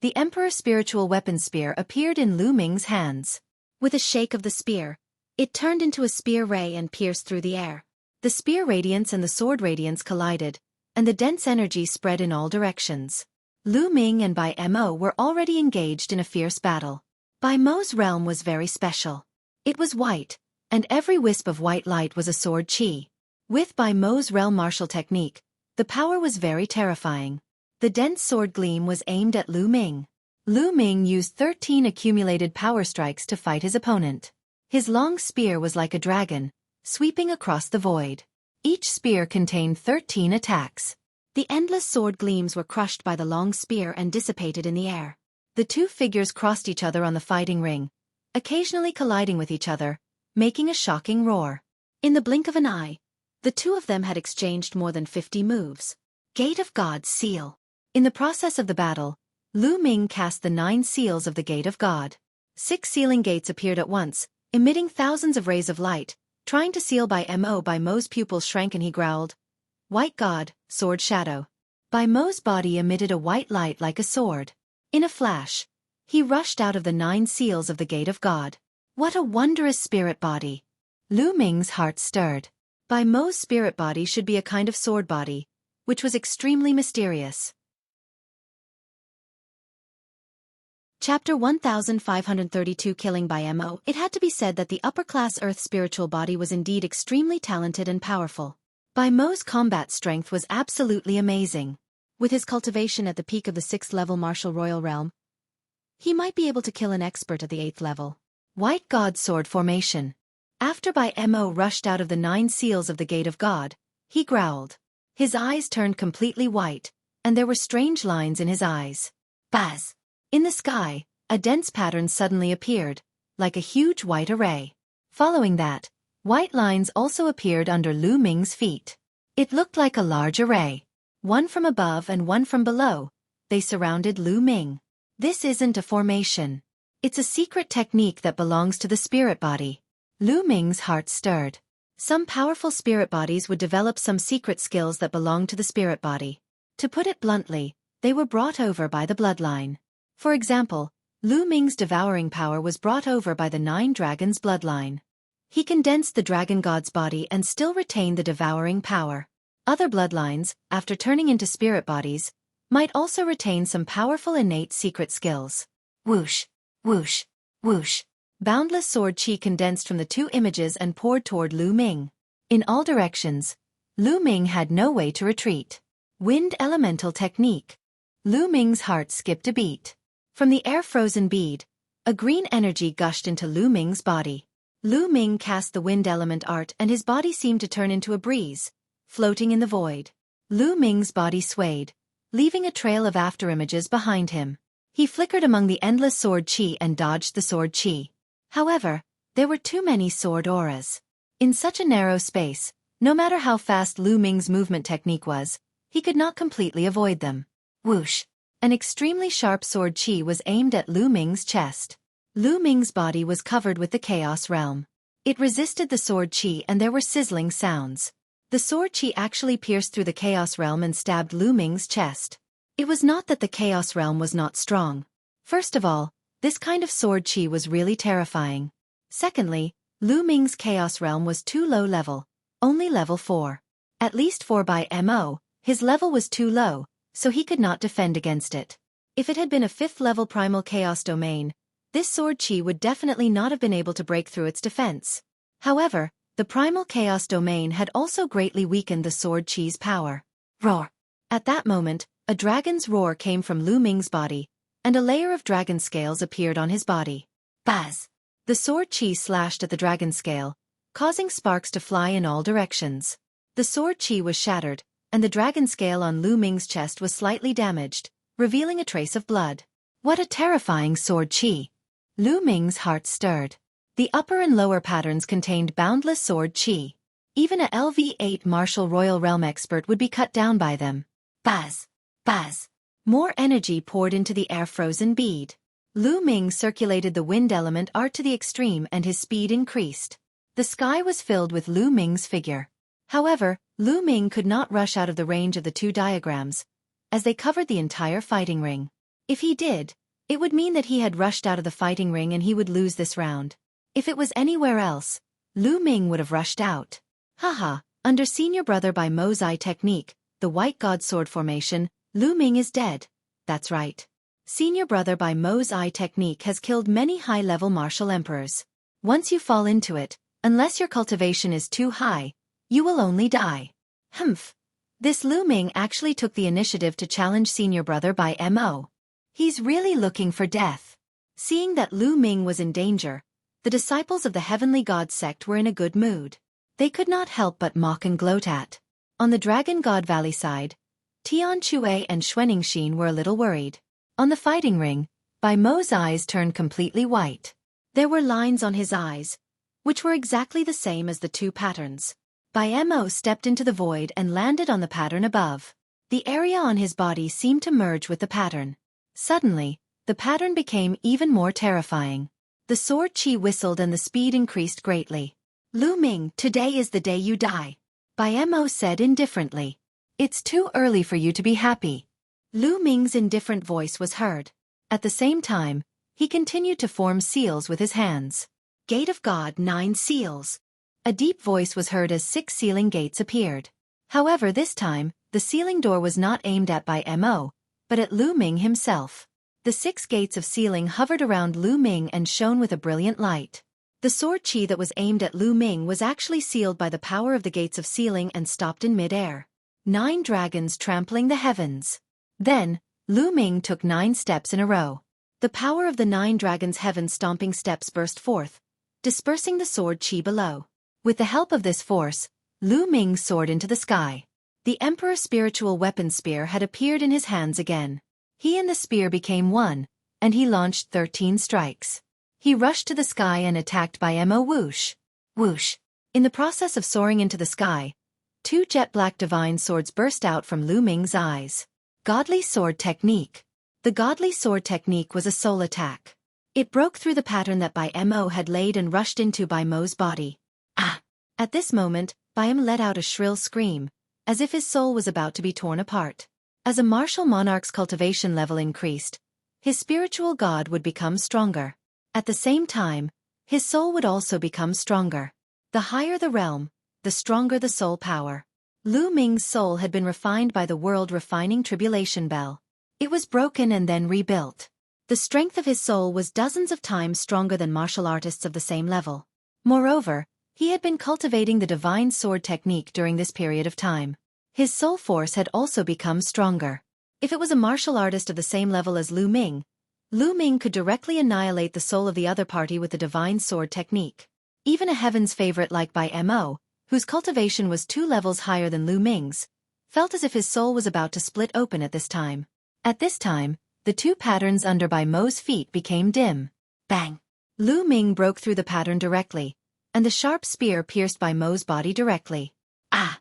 The Emperor's spiritual weapon spear appeared in Lu Ming's hands. With a shake of the spear, it turned into a spear ray and pierced through the air. The spear radiance and the sword radiance collided, and the dense energy spread in all directions. Lu Ming and Bai Mo were already engaged in a fierce battle. Bai Mo's realm was very special. It was white, and every wisp of white light was a sword chi. With Bai Mo's realm martial technique, the power was very terrifying. The dense sword gleam was aimed at Lu Ming. Lu Ming used 13 accumulated power strikes to fight his opponent. His long spear was like a dragon, sweeping across the void. Each spear contained 13 attacks. The endless sword gleams were crushed by the long spear and dissipated in the air. The two figures crossed each other on the fighting ring, occasionally colliding with each other, making a shocking roar. In the blink of an eye, the two of them had exchanged more than 50 moves. Gate of God's Seal. In the process of the battle, Lu Ming cast the 9 seals of the Gate of God. 6 sealing gates appeared at once, emitting thousands of rays of light, trying to seal Bai Mo. Bai Mo's pupils shrank and he growled, White God, Sword Shadow. Bai Mo's body emitted a white light like a sword. In a flash, he rushed out of the 9 seals of the Gate of God. What a wondrous spirit body! Lu Ming's heart stirred. Bai Mo's spirit body should be a kind of sword body, which was extremely mysterious. Chapter 1532 Killing Bai Mo. It had to be said that the upper-class Earth spiritual body was indeed extremely talented and powerful. Bai Mo's combat strength was absolutely amazing. With his cultivation at the peak of the 6th level martial royal realm, he might be able to kill an expert at the 8th level. White God Sword Formation. After Bai Mo rushed out of the 9 seals of the Gate of God, he growled. His eyes turned completely white, and there were strange lines in his eyes. Buzz! In the sky, a dense pattern suddenly appeared, like a huge white array. Following that, white lines also appeared under Lu Ming's feet. It looked like a large array. One from above and one from below. They surrounded Lu Ming. This isn't a formation. It's a secret technique that belongs to the spirit body. Lu Ming's heart stirred. Some powerful spirit bodies would develop some secret skills that belong to the spirit body. To put it bluntly, they were brought over by the bloodline. For example, Lu Ming's devouring power was brought over by the 9 dragons bloodline. He condensed the dragon god's body and still retained the devouring power. Other bloodlines, after turning into spirit bodies, might also retain some powerful innate secret skills. Whoosh, whoosh, whoosh. Boundless sword chi condensed from the 2 images and poured toward Lu Ming. In all directions, Lu Ming had no way to retreat. Wind elemental technique. Lu Ming's heart skipped a beat. From the air-frozen bead, a green energy gushed into Lu Ming's body. Lu Ming cast the wind element art and his body seemed to turn into a breeze, floating in the void. Lu Ming's body swayed, leaving a trail of afterimages behind him. He flickered among the endless sword chi and dodged the sword chi. However, there were too many sword auras. In such a narrow space, no matter how fast Lu Ming's movement technique was, he could not completely avoid them. Whoosh! An extremely sharp sword chi was aimed at Lu Ming's chest. Lu Ming's body was covered with the chaos realm. It resisted the sword qi and there were sizzling sounds. The sword qi actually pierced through the chaos realm and stabbed Lu Ming's chest. It was not that the chaos realm was not strong. First of all, this kind of sword qi was really terrifying. Secondly, Lu Ming's chaos realm was too low level, only level 4. At least 4 by MO, his level was too low, so he could not defend against it. If it had been a 5th level primal chaos domain, this sword qi would definitely not have been able to break through its defense. However, the primal chaos domain had also greatly weakened the sword qi's power. Roar! At that moment, a dragon's roar came from Lu Ming's body, and a layer of dragon scales appeared on his body. Buzz! The sword qi slashed at the dragon scale, causing sparks to fly in all directions. The sword qi was shattered, and the dragon scale on Lu Ming's chest was slightly damaged, revealing a trace of blood. What a terrifying sword qi! Lu Ming's heart stirred. The upper and lower patterns contained boundless sword qi. Even a LV8 Martial Royal Realm expert would be cut down by them. Buzz! Buzz! More energy poured into the air-frozen bead. Lu Ming circulated the wind element art to the extreme and his speed increased. The sky was filled with Lu Ming's figure. However, Lu Ming could not rush out of the range of the two diagrams, as they covered the entire fighting ring. If he did, it would mean that he had rushed out of the fighting ring and he would lose this round. If it was anywhere else, Lu Ming would have rushed out. Haha, under Senior Brother by Mosai technique, the White God Sword formation, Lu Ming is dead. That's right. Senior Brother by Mosai technique has killed many high-level martial emperors. Once you fall into it, unless your cultivation is too high, you will only die. Humph. This Lu Ming actually took the initiative to challenge Senior Brother by MO. He's really looking for death. Seeing that Lu Ming was in danger, the disciples of the Heavenly God sect were in a good mood. They could not help but mock and gloat at. On the Dragon God Valley side, Tian Chue and Xueqi were a little worried. On the fighting ring, Bai Mo's eyes turned completely white. There were lines on his eyes, which were exactly the same as the two patterns. Bai Mo stepped into the void and landed on the pattern above. The area on his body seemed to merge with the pattern. Suddenly, the pattern became even more terrifying. The sword qi whistled and the speed increased greatly. Lu Ming, today is the day you die. Bai Mo said indifferently. It's too early for you to be happy. Lu Ming's indifferent voice was heard. At the same time, he continued to form seals with his hands. Gate of God, 9 seals. A deep voice was heard as 6 sealing gates appeared. However, this time, the sealing door was not aimed at Bai Mo, but at Lu Ming himself. The 6 gates of sealing hovered around Lu Ming and shone with a brilliant light. The sword qi that was aimed at Lu Ming was actually sealed by the power of the gates of sealing and stopped in mid-air. 9 dragons trampling the heavens. Then, Lu Ming took 9 steps in a row. The power of the 9 dragons' heaven-stomping steps burst forth, dispersing the sword qi below. With the help of this force, Lu Ming soared into the sky. The Emperor's spiritual weapon spear had appeared in his hands again. He and the spear became one, and he launched 13 strikes. He rushed to the sky and attacked Bai Mo. Whoosh! Whoosh! In the process of soaring into the sky, 2 jet-black divine swords burst out from Lu Ming's eyes. Godly Sword Technique. The Godly Sword Technique was a soul attack. It broke through the pattern that Bai Mo had laid and rushed into Bai Mo's body. Ah! At this moment, Bai Mo let out a shrill scream, as if his soul was about to be torn apart. As a martial monarch's cultivation level increased, his spiritual god would become stronger. At the same time, his soul would also become stronger. The higher the realm, the stronger the soul power. Lu Ming's soul had been refined by the world-refining tribulation bell. It was broken and then rebuilt. The strength of his soul was dozens of times stronger than martial artists of the same level. Moreover, he had been cultivating the divine sword technique during this period of time. His soul force had also become stronger. If it was a martial artist of the same level as Lu Ming could directly annihilate the soul of the other party with the divine sword technique. Even a heaven's favorite like Bai Mo, whose cultivation was 2 levels higher than Lu Ming's, felt as if his soul was about to split open at this time. At this time, the 2 patterns under Bai Mo's feet became dim. Bang! Lu Ming broke through the pattern directly, and the sharp spear pierced Bai Mo's body directly. Ah!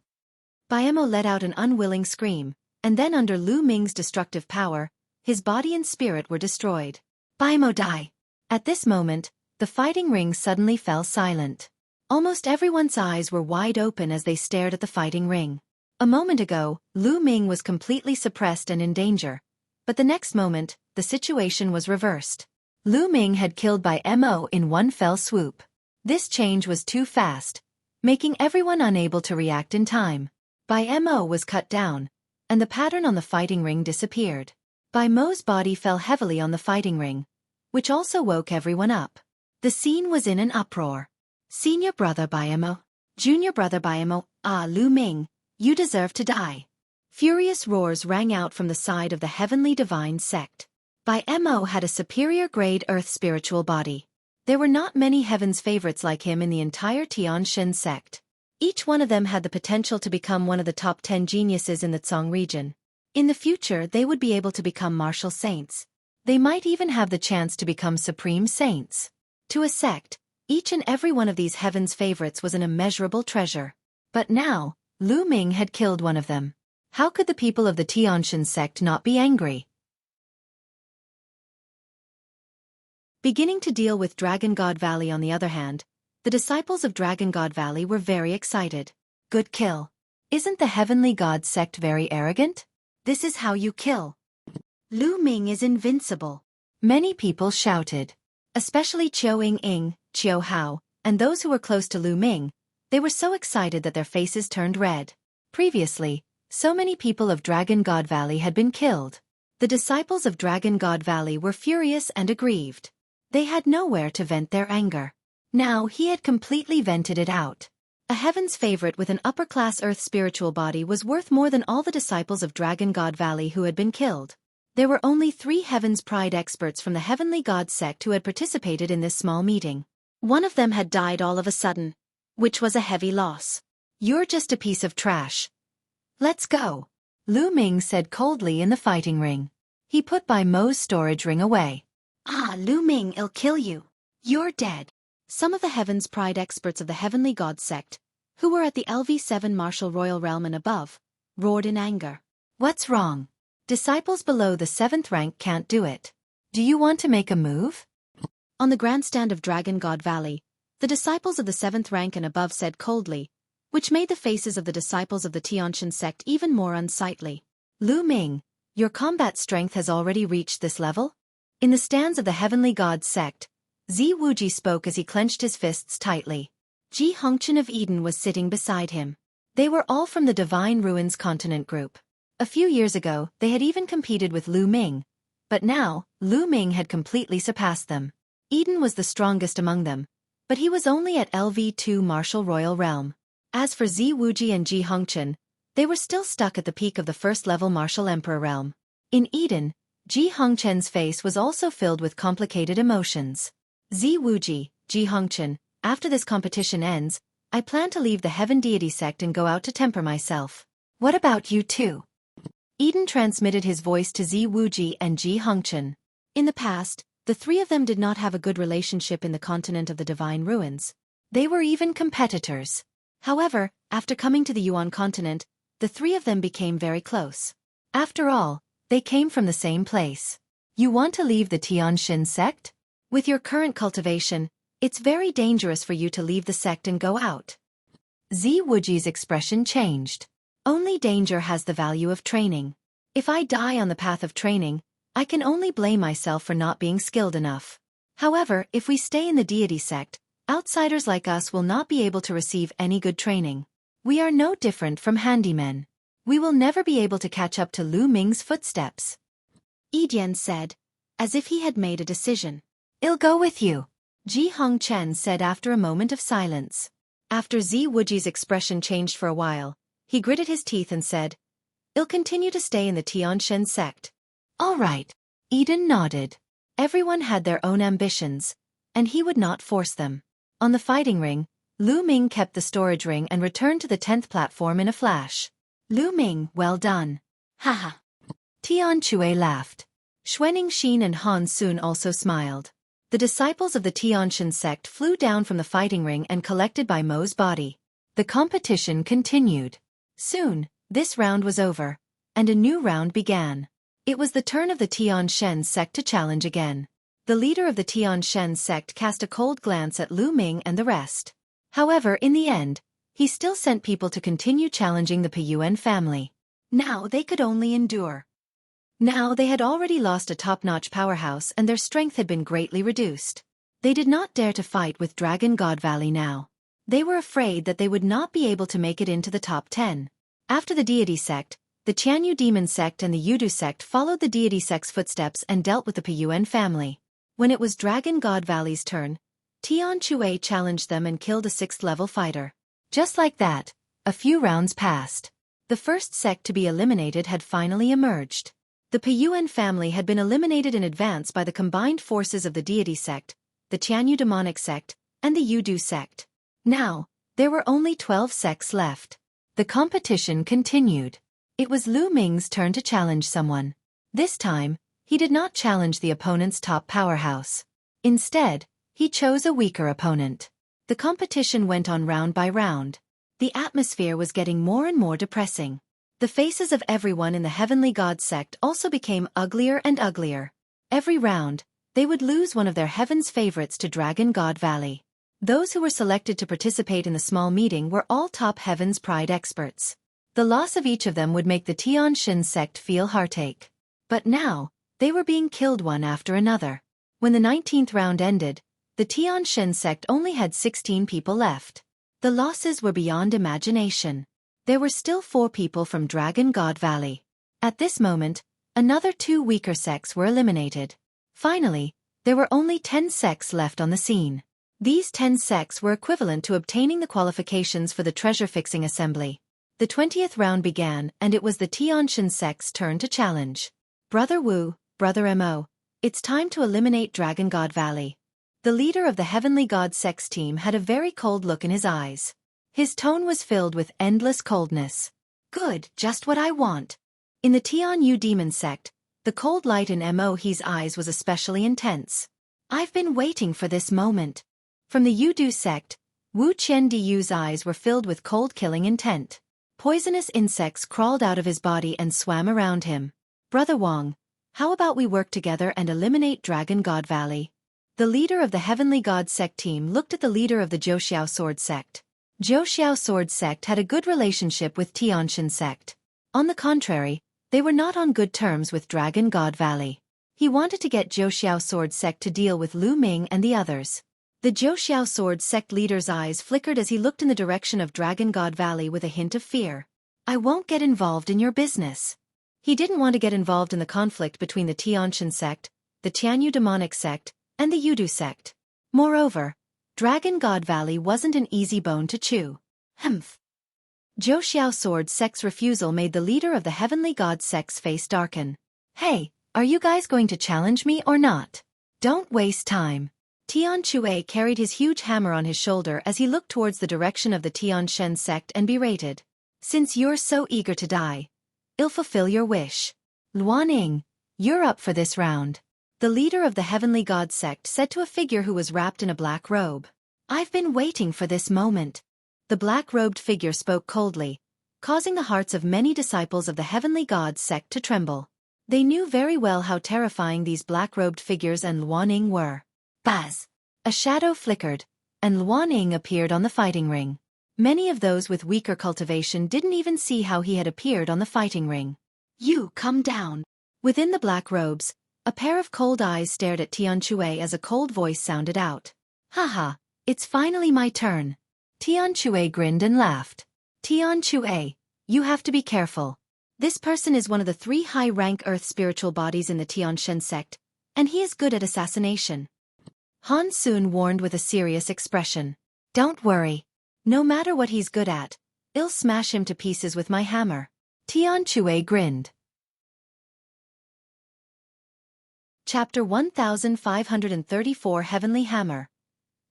Bai Mo let out an unwilling scream, and then under Lu Ming's destructive power, his body and spirit were destroyed. Bai Mo die! At this moment, the fighting ring suddenly fell silent. Almost everyone's eyes were wide open as they stared at the fighting ring. A moment ago, Lu Ming was completely suppressed and in danger, but the next moment, the situation was reversed. Lu Ming had killed by Mo in one fell swoop. This change was too fast, making everyone unable to react in time. By Mo was cut down, and the pattern on the fighting ring disappeared. By Mo's body fell heavily on the fighting ring, which also woke everyone up. The scene was in an uproar. Senior brother by Mo. Junior brother by Mo. Ah, Lu Ming, you deserve to die. Furious roars rang out from the side of the heavenly divine sect. By Mo had a superior grade earth spiritual body. There were not many heaven's favorites like him in the entire Tianshan sect. Each one of them had the potential to become one of the top 10 geniuses in the Tsong region. In the future they would be able to become martial saints. They might even have the chance to become supreme saints. To a sect, each and every one of these heaven's favorites was an immeasurable treasure. But now, Lu Ming had killed one of them. How could the people of the Tianshan sect not be angry? Beginning to deal with Dragon God Valley on the other hand, the disciples of Dragon God Valley were very excited. Good kill. Isn't the Heavenly God sect very arrogant? This is how you kill. Lu Ming is invincible. Many people shouted. Especially Chiao Ying, Chiao Hao, and those who were close to Lu Ming. They were so excited that their faces turned red. Previously, so many people of Dragon God Valley had been killed. The disciples of Dragon God Valley were furious and aggrieved. They had nowhere to vent their anger. Now he had completely vented it out. A heaven's favorite with an upper-class earth spiritual body was worth more than all the disciples of Dragon God Valley who had been killed. There were only 3 Heaven's Pride experts from the Heavenly God sect who had participated in this small meeting. One of them had died all of a sudden, which was a heavy loss. You're just a piece of trash. Let's go, Lu Ming said coldly in the fighting ring. He put Bai Mo's storage ring away. Ah, Lu Ming, I'll kill you. You're dead. Some of the Heaven's Pride experts of the Heavenly God sect, who were at the LV7 Martial Royal Realm and above, roared in anger. What's wrong? Disciples below the 7th rank can't do it. Do you want to make a move? On the grandstand of Dragon God Valley, the disciples of the 7th rank and above said coldly, which made the faces of the disciples of the Tianshan sect even more unsightly. Lu Ming, your combat strength has already reached this level? In the stands of the Heavenly God sect, Zi Wuji spoke as he clenched his fists tightly. Ji Hongchen of Eden was sitting beside him. They were all from the Divine Ruins Continent group. A few years ago, they had even competed with Lu Ming, but now, Lu Ming had completely surpassed them. Eden was the strongest among them, but he was only at LV2 Martial Royal Realm. As for Zi Wuji and Ji Hongchen, they were still stuck at the peak of the first-level Martial Emperor realm. In Eden, Ji Hongchen's face was also filled with complicated emotions. Zi Wuji, Ji Hongchen, after this competition ends, I plan to leave the Heaven Deity sect and go out to temper myself. What about you two? Eden transmitted his voice to Zi Wuji and Ji Hongchen. In the past, the 3 of them did not have a good relationship in the continent of the Divine Ruins. They were even competitors. However, after coming to the Yuan continent, the 3 of them became very close. After all, they came from the same place. You want to leave the Tianshan sect? With your current cultivation, it's very dangerous for you to leave the sect and go out. Zi Wuji's expression changed. Only danger has the value of training. If I die on the path of training, I can only blame myself for not being skilled enough. However, if we stay in the deity sect, outsiders like us will not be able to receive any good training. We are no different from handymen. We will never be able to catch up to Lu Ming's footsteps. Yidian said, as if he had made a decision. I'll go with you, Ji Hongchen said after a moment of silence. After Zi Wuji's expression changed for a while, he gritted his teeth and said, I'll continue to stay in the Tianshan sect. All right. Eden nodded. Everyone had their own ambitions, and he would not force them. On the fighting ring, Lu Ming kept the storage ring and returned to the 10th platform in a flash. Lu Ming, well done. Haha. Tian Chue laughed. Xuening Xin and Han Sun also smiled. The disciples of the Tianshan sect flew down from the fighting ring and collected by Mo's body. The competition continued. Soon, this round was over, and a new round began. It was the turn of the Tianshan sect to challenge again. The leader of the Tian Shen sect cast a cold glance at Lu Ming and the rest. However, in the end, he still sent people to continue challenging the Piyuan family. Now they could only endure. Now they had already lost a top-notch powerhouse and their strength had been greatly reduced. They did not dare to fight with Dragon God Valley now. They were afraid that they would not be able to make it into the top 10. After the deity sect, the Qianyu demon sect and the Yudu sect followed the deity sect's footsteps and dealt with the Piyuan family. When it was Dragon God Valley's turn, Tian Xueqi challenged them and killed a 6th-level fighter. Just like that, a few rounds passed. The first sect to be eliminated had finally emerged. The Piyuan family had been eliminated in advance by the combined forces of the deity sect, the Qianyu demonic sect, and the Yudu sect. Now, there were only 12 sects left. The competition continued. It was Lu Ming's turn to challenge someone. This time, he did not challenge the opponent's top powerhouse. Instead, he chose a weaker opponent. The competition went on round by round. The atmosphere was getting more and more depressing. The faces of everyone in the Heavenly God sect also became uglier and uglier. Every round, they would lose one of their heaven's favorites to Dragon God Valley. Those who were selected to participate in the small meeting were all top Heaven's Pride experts. The loss of each of them would make the Tian Shen sect feel heartache. But now, they were being killed one after another. When the 19th round ended, the Tian Shen sect only had 16 people left. The losses were beyond imagination. There were still 4 people from Dragon God Valley. At this moment, another 2 weaker sects were eliminated. Finally, there were only 10 sects left on the scene. These 10 sects were equivalent to obtaining the qualifications for the treasure-fixing assembly. The 20th round began and it was the Tian Shen sect's turn to challenge. Brother Wu, Brother Mo, it's time to eliminate Dragon God Valley. The leader of the Heavenly God sect's team had a very cold look in his eyes. His tone was filled with endless coldness. Good, just what I want. In the Tianyu demon sect, the cold light in Mo's eyes was especially intense. I've been waiting for this moment. From the Yudu sect, Wu Qiandiu's eyes were filled with cold-killing intent. Poisonous insects crawled out of his body and swam around him. Brother Wang, how about we work together and eliminate Dragon God Valley? The leader of the Heavenly God sect team looked at the leader of the Zhouxiao Sword sect. Zhouxiao Sword sect had a good relationship with Tianshan sect. On the contrary, they were not on good terms with Dragon God Valley. He wanted to get Zhouxiao Sword sect to deal with Lu Ming and the others. The Zhouxiao Sword sect leader's eyes flickered as he looked in the direction of Dragon God Valley with a hint of fear. I won't get involved in your business. He didn't want to get involved in the conflict between the Tianshan sect, the Qianyu demonic sect, and the Yudu sect. Moreover, Dragon God Valley wasn't an easy bone to chew. Humph. Zhouxiao Sword sect's refusal made the leader of the Heavenly God sect's face darken. Hey, are you guys going to challenge me or not? Don't waste time. Tian Xueqi carried his huge hammer on his shoulder as he looked towards the direction of the Tian Shen sect and berated. Since you're so eager to die, I'll fulfill your wish. Luaning, you're up for this round. The leader of the Heavenly God sect said to a figure who was wrapped in a black robe. I've been waiting for this moment. The black-robed figure spoke coldly, causing the hearts of many disciples of the Heavenly God sect to tremble. They knew very well how terrifying these black-robed figures and Luaning were. Buzz! A shadow flickered, and Luaning appeared on the fighting ring. Many of those with weaker cultivation didn't even see how he had appeared on the fighting ring. You come down. Within the black robes, a pair of cold eyes stared at Tian Xueqi as a cold voice sounded out. Haha, it's finally my turn. Tian Xueqi grinned and laughed. Tian Xueqi, you have to be careful. This person is one of the 3 high-rank earth spiritual bodies in the Tian Shen sect, and he is good at assassination. Han Sun warned with a serious expression. Don't worry. No matter what he's good at, I'll smash him to pieces with my hammer. Tian Xueqi grinned. Chapter 1534 Heavenly Hammer.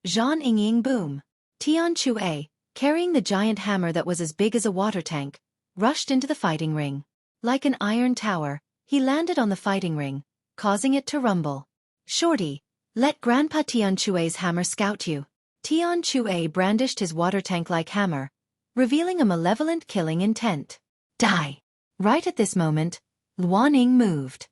Zhan Ying Boom. Tian Xueqi, carrying the giant hammer that was as big as a water tank, rushed into the fighting ring. Like an iron tower, he landed on the fighting ring, causing it to rumble. Shorty, let Grandpa Tian Xueqi's hammer scout you. Tian Xueqi brandished his water tank-like hammer, revealing a malevolent killing intent. Die! Right at this moment, Luaning moved.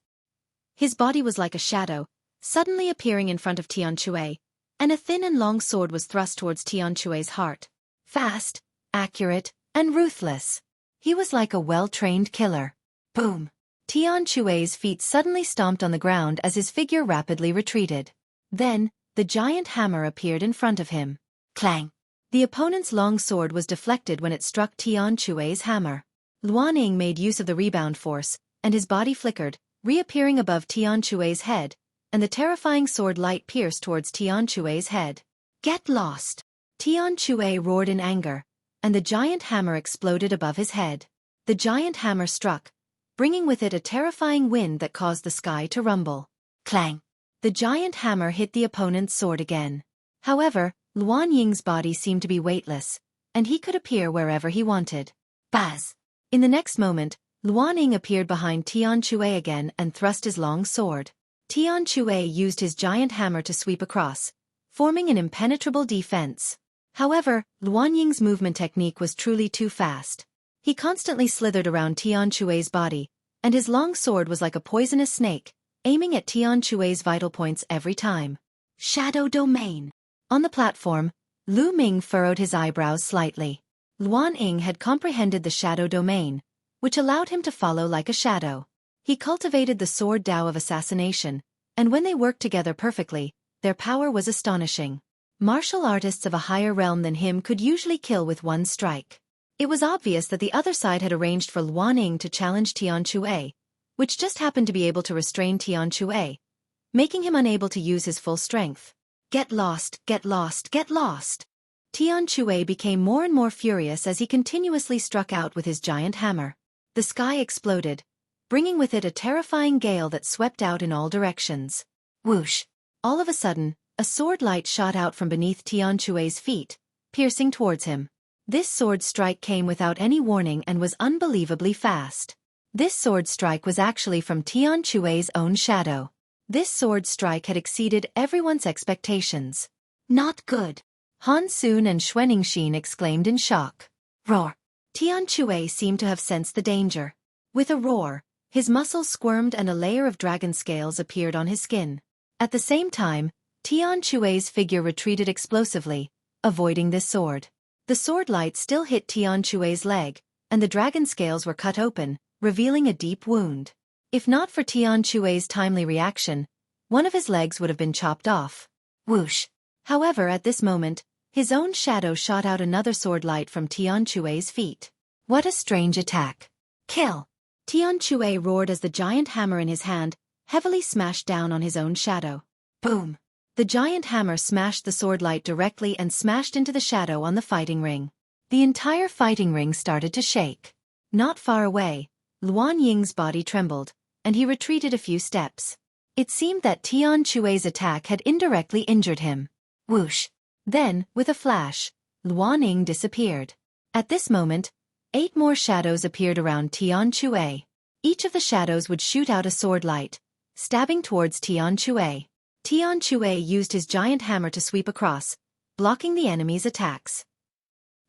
His body was like a shadow, suddenly appearing in front of Tian Shui, and a thin and long sword was thrust towards Tian Shui's heart. Fast, accurate, and ruthless. He was like a well-trained killer. Boom! Tian Shui's feet suddenly stomped on the ground as his figure rapidly retreated. Then, the giant hammer appeared in front of him. Clang! The opponent's long sword was deflected when it struck Tian Shui's hammer. Luan Ying made use of the rebound force, and his body flickered, reappearing above Tian Shui's head, and the terrifying sword light pierced towards Tian Shui's head. Get lost! Tian Shui roared in anger, and the giant hammer exploded above his head. The giant hammer struck, bringing with it a terrifying wind that caused the sky to rumble. Clang! The giant hammer hit the opponent's sword again. However, Luan Ying's body seemed to be weightless, and he could appear wherever he wanted. Buzz! In the next moment, Luan Ying appeared behind Tian Shui again and thrust his long sword. Tian Shui used his giant hammer to sweep across, forming an impenetrable defense. However, Luan Ying's movement technique was truly too fast. He constantly slithered around Tian Shui's body, and his long sword was like a poisonous snake, aiming at Tian Shui's vital points every time. Shadow Domain. On the platform, Lu Ming furrowed his eyebrows slightly. Luan Ying had comprehended the shadow domain, which allowed him to follow like a shadow. He cultivated the sword Tao of assassination, and when they worked together perfectly, their power was astonishing. Martial artists of a higher realm than him could usually kill with one strike. It was obvious that the other side had arranged for Luan Ying to challenge Tian Shui, which just happened to be able to restrain Tian Shui, making him unable to use his full strength. Get lost, get lost, get lost! Tian Shui became more and more furious as he continuously struck out with his giant hammer. The sky exploded, bringing with it a terrifying gale that swept out in all directions. Whoosh! All of a sudden, a sword light shot out from beneath Tian Shui's feet, piercing towards him. This sword strike came without any warning and was unbelievably fast. This sword strike was actually from Tian Shui's own shadow. This sword strike had exceeded everyone's expectations. Not good! Han Sun and Xueqi exclaimed in shock. Roar! Tian Shui seemed to have sensed the danger. With a roar, his muscles squirmed and a layer of dragon scales appeared on his skin. At the same time, Tian Shui's figure retreated explosively, avoiding this sword. The sword light still hit Tian Shui's leg, and the dragon scales were cut open, revealing a deep wound. If not for Tian Shui's timely reaction, one of his legs would have been chopped off. Whoosh! However, at this moment, his own shadow shot out another sword light from Tian Shui's feet. What a strange attack! Kill! Tian Shui roared as the giant hammer in his hand heavily smashed down on his own shadow. Boom! The giant hammer smashed the sword light directly and smashed into the shadow on the fighting ring. The entire fighting ring started to shake. Not far away, Luan Ying's body trembled, and he retreated a few steps. It seemed that Tian Shui's attack had indirectly injured him. Whoosh! Then, with a flash, Luan Ying disappeared. At this moment, 8 more shadows appeared around Tian Shui. Each of the shadows would shoot out a sword light, stabbing towards Tian Shui. Tian Shui used his giant hammer to sweep across, blocking the enemy's attacks.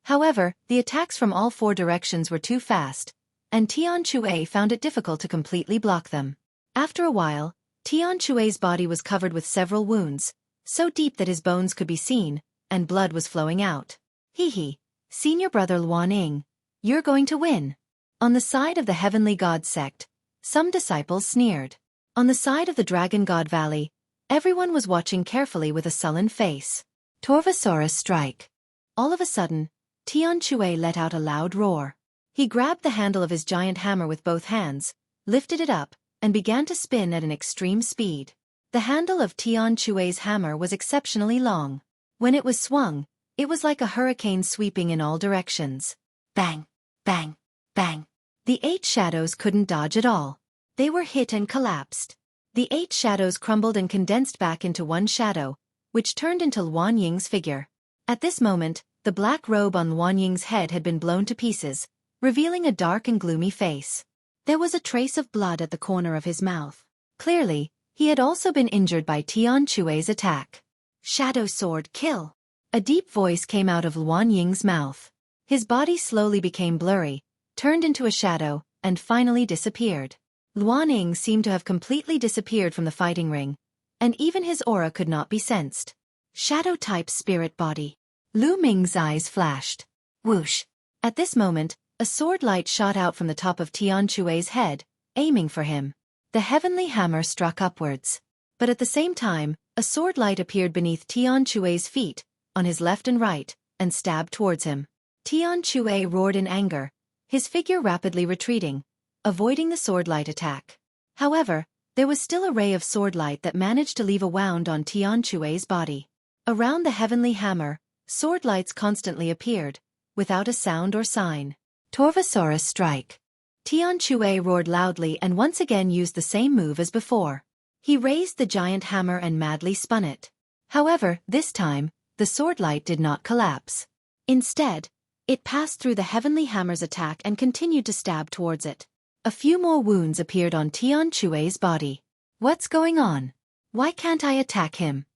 However, the attacks from all 4 directions were too fast, and Tian Shui found it difficult to completely block them. After a while, Tian Shui's body was covered with several wounds, so deep that his bones could be seen, and blood was flowing out. Hee, senior brother Luan Ying, you're going to win. On the side of the Heavenly God sect, some disciples sneered. On the side of the Dragon God Valley, everyone was watching carefully with a sullen face. Torvosaurus strike. All of a sudden, Tian Shui let out a loud roar. He grabbed the handle of his giant hammer with both hands, lifted it up, and began to spin at an extreme speed. The handle of Tian Shui's hammer was exceptionally long. When it was swung, it was like a hurricane sweeping in all directions. Bang! Bang! Bang! The 8 shadows couldn't dodge at all. They were hit and collapsed. The 8 shadows crumbled and condensed back into one shadow, which turned into Luan Ying's figure. At this moment, the black robe on Luan Ying's head had been blown to pieces, revealing a dark and gloomy face. There was a trace of blood at the corner of his mouth. Clearly, he had also been injured by Tian Shui's attack. Shadow sword kill! A deep voice came out of Luan Ying's mouth. His body slowly became blurry, turned into a shadow, and finally disappeared. Luan Ying seemed to have completely disappeared from the fighting ring, and even his aura could not be sensed. Shadow-type spirit body. Lu Ming's eyes flashed. Whoosh! At this moment, a sword light shot out from the top of Tian Chue's head, aiming for him. The heavenly hammer struck upwards. But at the same time, a sword light appeared beneath Tian Chue's feet, on his left and right, and stabbed towards him. Tian Chue roared in anger, his figure rapidly retreating, avoiding the sword light attack. However, there was still a ray of sword light that managed to leave a wound on Tian Chue's body. Around the heavenly hammer, sword lights constantly appeared, without a sound or sign. Torvosaurus strike. Tian Chue roared loudly and once again used the same move as before. He raised the giant hammer and madly spun it. However, this time, the sword light did not collapse. Instead, it passed through the heavenly hammer's attack and continued to stab towards it. A few more wounds appeared on Tian Chue's body. What's going on? Why can't I attack him?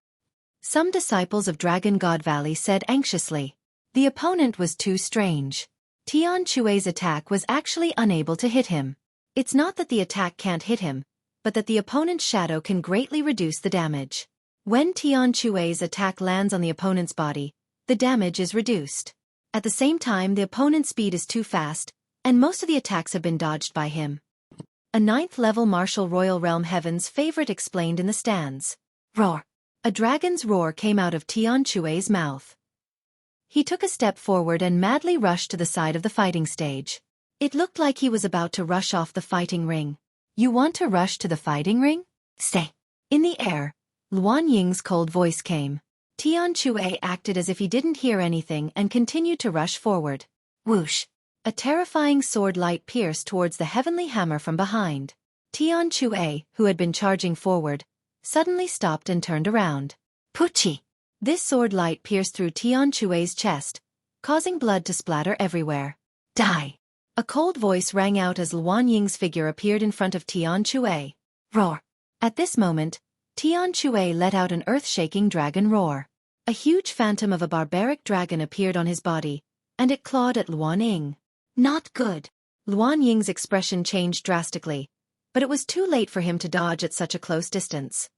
Some disciples of Dragon God Valley said anxiously. The opponent was too strange. Tian Chue's attack was actually unable to hit him. It's not that the attack can't hit him, but that the opponent's shadow can greatly reduce the damage. When Tian Chue's attack lands on the opponent's body, the damage is reduced. At the same time, the opponent's speed is too fast, and most of the attacks have been dodged by him. A 9th-level Martial Royal Realm Heaven's favorite explained in the stands. Roar! A dragon's roar came out of Tian Chue's mouth. He took a step forward and madly rushed to the side of the fighting stage. It looked like he was about to rush off the fighting ring. You want to rush to the fighting ring? Stay. In the air, Luan Ying's cold voice came. Tian Chue acted as if he didn't hear anything and continued to rush forward. Whoosh! A terrifying sword light pierced towards the heavenly hammer from behind. Tian Chue, who had been charging forward, suddenly stopped and turned around. Puchi! This sword light pierced through Tian Chue's chest, causing blood to splatter everywhere. Die! A cold voice rang out as Luan Ying's figure appeared in front of Tian Chue. Roar! At this moment, Tian Chue let out an earth-shaking dragon roar. A huge phantom of a barbaric dragon appeared on his body, and it clawed at Luan Ying. Not good. Luan Ying's expression changed drastically, but it was too late for him to dodge at such a close distance.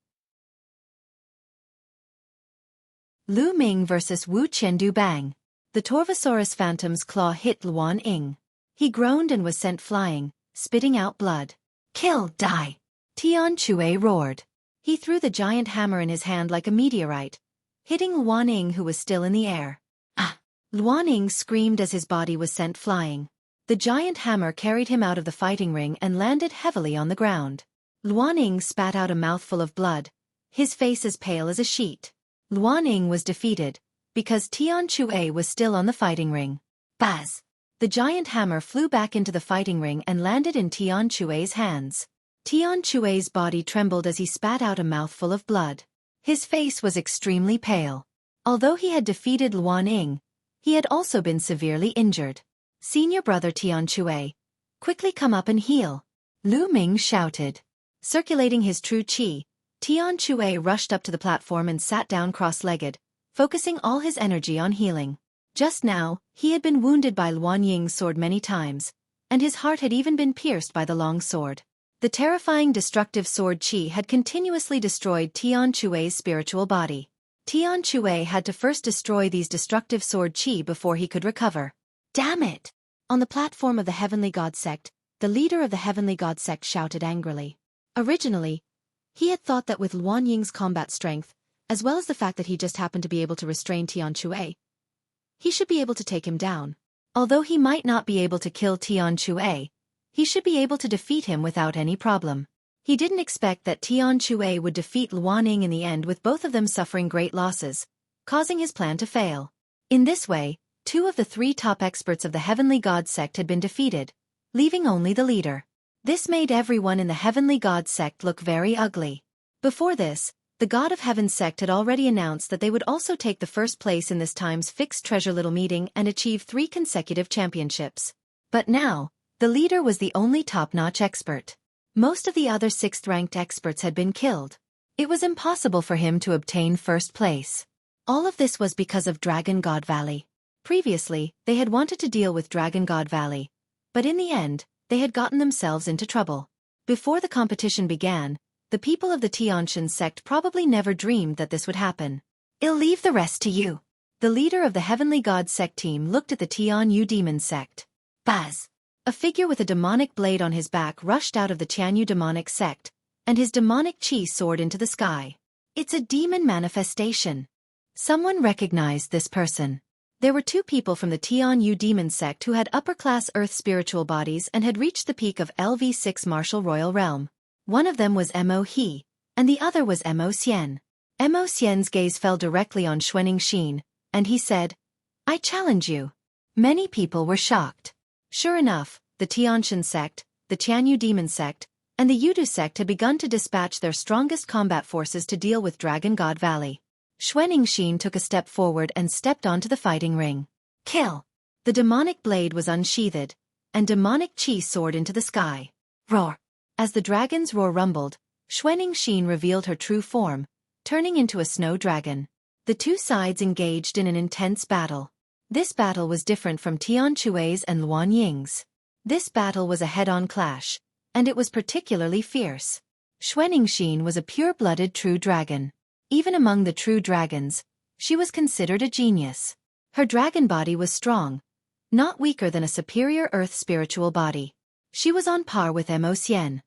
Lu Ming vs. Wu Qiandu Bang. The Torvosaurus phantom's claw hit Luan Ying. He groaned and was sent flying, spitting out blood. Kill, die! Tian Chue roared. He threw the giant hammer in his hand like a meteorite, hitting Luan Ying, who was still in the air. Ah! Luan Ying screamed as his body was sent flying. The giant hammer carried him out of the fighting ring and landed heavily on the ground. Luan Ying spat out a mouthful of blood, his face as pale as a sheet. Luan Ying was defeated, because Tian Chue was still on the fighting ring. Baz! The giant hammer flew back into the fighting ring and landed in Tian Chue's hands. Tian Chue's body trembled as he spat out a mouthful of blood. His face was extremely pale. Although he had defeated Luan Ying, he had also been severely injured. Senior brother Tian Chue, quickly come up and heal. Lu Ming shouted. Circulating his true qi, Tian Chue rushed up to the platform and sat down cross-legged, focusing all his energy on healing. Just now, he had been wounded by Luan Ying's sword many times, and his heart had even been pierced by the long sword. The terrifying destructive sword qi had continuously destroyed Tian Chue's spiritual body. Tian Chue had to first destroy these destructive sword qi before he could recover. Damn it! On the platform of the Heavenly God Sect, the leader of the Heavenly God Sect shouted angrily. Originally, he had thought that with Luan Ying's combat strength, as well as the fact that he just happened to be able to restrain Tian Chue, he should be able to take him down. Although he might not be able to kill Tian Chue, he should be able to defeat him without any problem. He didn't expect that Tian Chue would defeat Luan Ying in the end, with both of them suffering great losses, causing his plan to fail. In this way, 2 of the 3 top experts of the Heavenly God Sect had been defeated, leaving only the leader. This made everyone in the Heavenly God Sect look very ugly. Before this, the God of Heaven sect had already announced that they would also take the first place in this time's fixed treasure little meeting and achieve 3 consecutive championships. But now, the leader was the only top-notch expert. Most of the other 6th-ranked experts had been killed. It was impossible for him to obtain first place. All of this was because of Dragon God Valley. Previously, they had wanted to deal with Dragon God Valley, but in the end, they had gotten themselves into trouble. Before the competition began, The people of the Tianshan sect probably never dreamed that this would happen. I'll leave the rest to you. The leader of the Heavenly God sect team looked at the Tianyu demon sect. Baz! A figure with a demonic blade on his back rushed out of the Tianyu demonic sect, and his demonic chi soared into the sky. It's a demon manifestation. Someone recognized this person. There were two people from the Tianyu demon sect who had upper-class earth spiritual bodies and had reached the peak of LV6 martial royal realm. One of them was Mo He, and the other was Mo Xian. Mo Xian's gaze fell directly on Xueqi, and he said, "I challenge you." Many people were shocked. Sure enough, the Tianshan sect, the Tianyu demon sect, and the Yudu sect had begun to dispatch their strongest combat forces to deal with Dragon God Valley. Xueqi took a step forward and stepped onto the fighting ring. Kill! The demonic blade was unsheathed, and demonic chi soared into the sky. Roar! As the dragon's roar rumbled, Xueqi revealed her true form, turning into a snow dragon. The two sides engaged in an intense battle. This battle was different from Tian Chue's and Luan Ying's. This battle was a head-on clash, and it was particularly fierce. Xueqi was a pure-blooded true dragon. Even among the true dragons, she was considered a genius. Her dragon body was strong, not weaker than a superior earth spiritual body. She was on par with Mo Xian.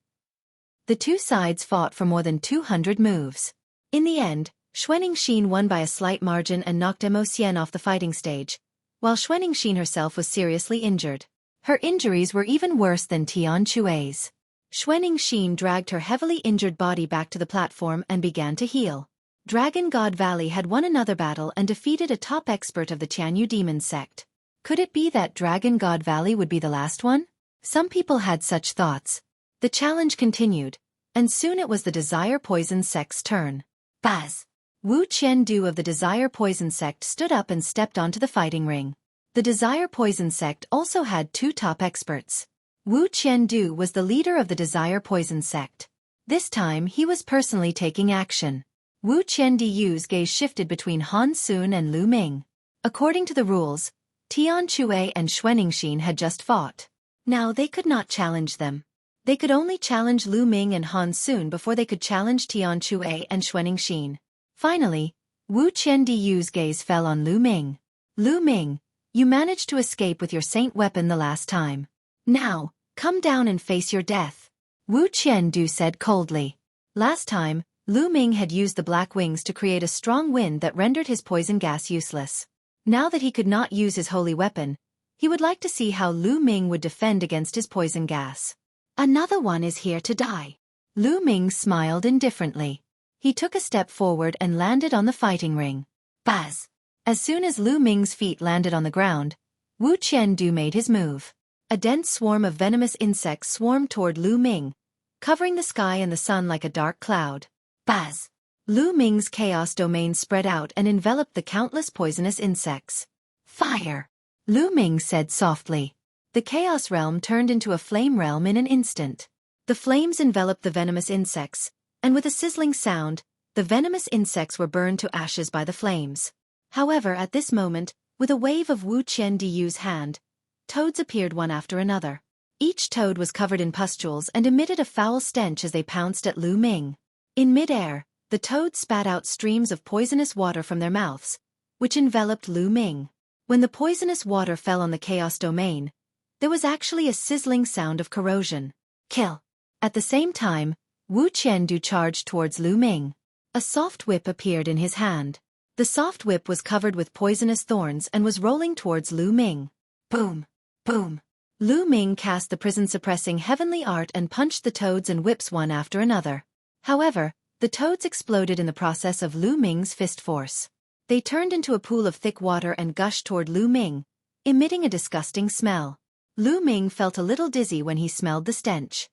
The two sides fought for more than 200 moves. In the end, Xueqi won by a slight margin and knocked Mo Xian off the fighting stage, while Xueqi herself was seriously injured. Her injuries were even worse than Tian Chue's. Xueqi dragged her heavily injured body back to the platform and began to heal. Dragon God Valley had won another battle and defeated a top expert of the Tianyu demon sect. Could it be that Dragon God Valley would be the last one? Some people had such thoughts. The challenge continued, and soon it was the Desire Poison sect's turn. Baz! Wu Qiandu of the Desire Poison sect stood up and stepped onto the fighting ring. The Desire Poison sect also had two top experts. Wu Qiandu was the leader of the Desire Poison sect. This time he was personally taking action. Wu Qiandu's gaze shifted between Han Sun and Lu Ming. According to the rules, Tian Chue and Xueqi had just fought. Now they could not challenge them. They could only challenge Lu Ming and Han Sun before they could challenge Tian Chue and Xueqi. Finally, Wu Qiandu's gaze fell on Lu Ming. Lu Ming, you managed to escape with your saint weapon the last time. Now, come down and face your death. Wu Qiandu said coldly. Last time, Lu Ming had used the black wings to create a strong wind that rendered his poison gas useless. Now that he could not use his holy weapon, he would like to see how Lu Ming would defend against his poison gas. Another one is here to die. Lu Ming smiled indifferently. He took a step forward and landed on the fighting ring. Baz! As soon as Lu Ming's feet landed on the ground, Wu Qiandu made his move. A dense swarm of venomous insects swarmed toward Lu Ming, covering the sky and the sun like a dark cloud. Baz! Lu Ming's chaos domain spread out and enveloped the countless poisonous insects. Fire! Lu Ming said softly. The chaos realm turned into a flame realm in an instant. The flames enveloped the venomous insects, and with a sizzling sound, the venomous insects were burned to ashes by the flames. However, at this moment, with a wave of Wu Qiandu's hand, toads appeared one after another. Each toad was covered in pustules and emitted a foul stench as they pounced at Lu Ming. In mid-air, the toads spat out streams of poisonous water from their mouths, which enveloped Lu Ming. When the poisonous water fell on the chaos domain, there was actually a sizzling sound of corrosion. Kill! At the same time, Wu Qiandu charged towards Lu Ming. A soft whip appeared in his hand. The soft whip was covered with poisonous thorns and was rolling towards Lu Ming. Boom! Boom! Lu Ming cast the prison-suppressing heavenly art and punched the toads and whips one after another. However, the toads exploded in the process of Lu Ming's fist force. They turned into a pool of thick water and gushed toward Lu Ming, emitting a disgusting smell. Lu Ming felt a little dizzy when he smelled the stench.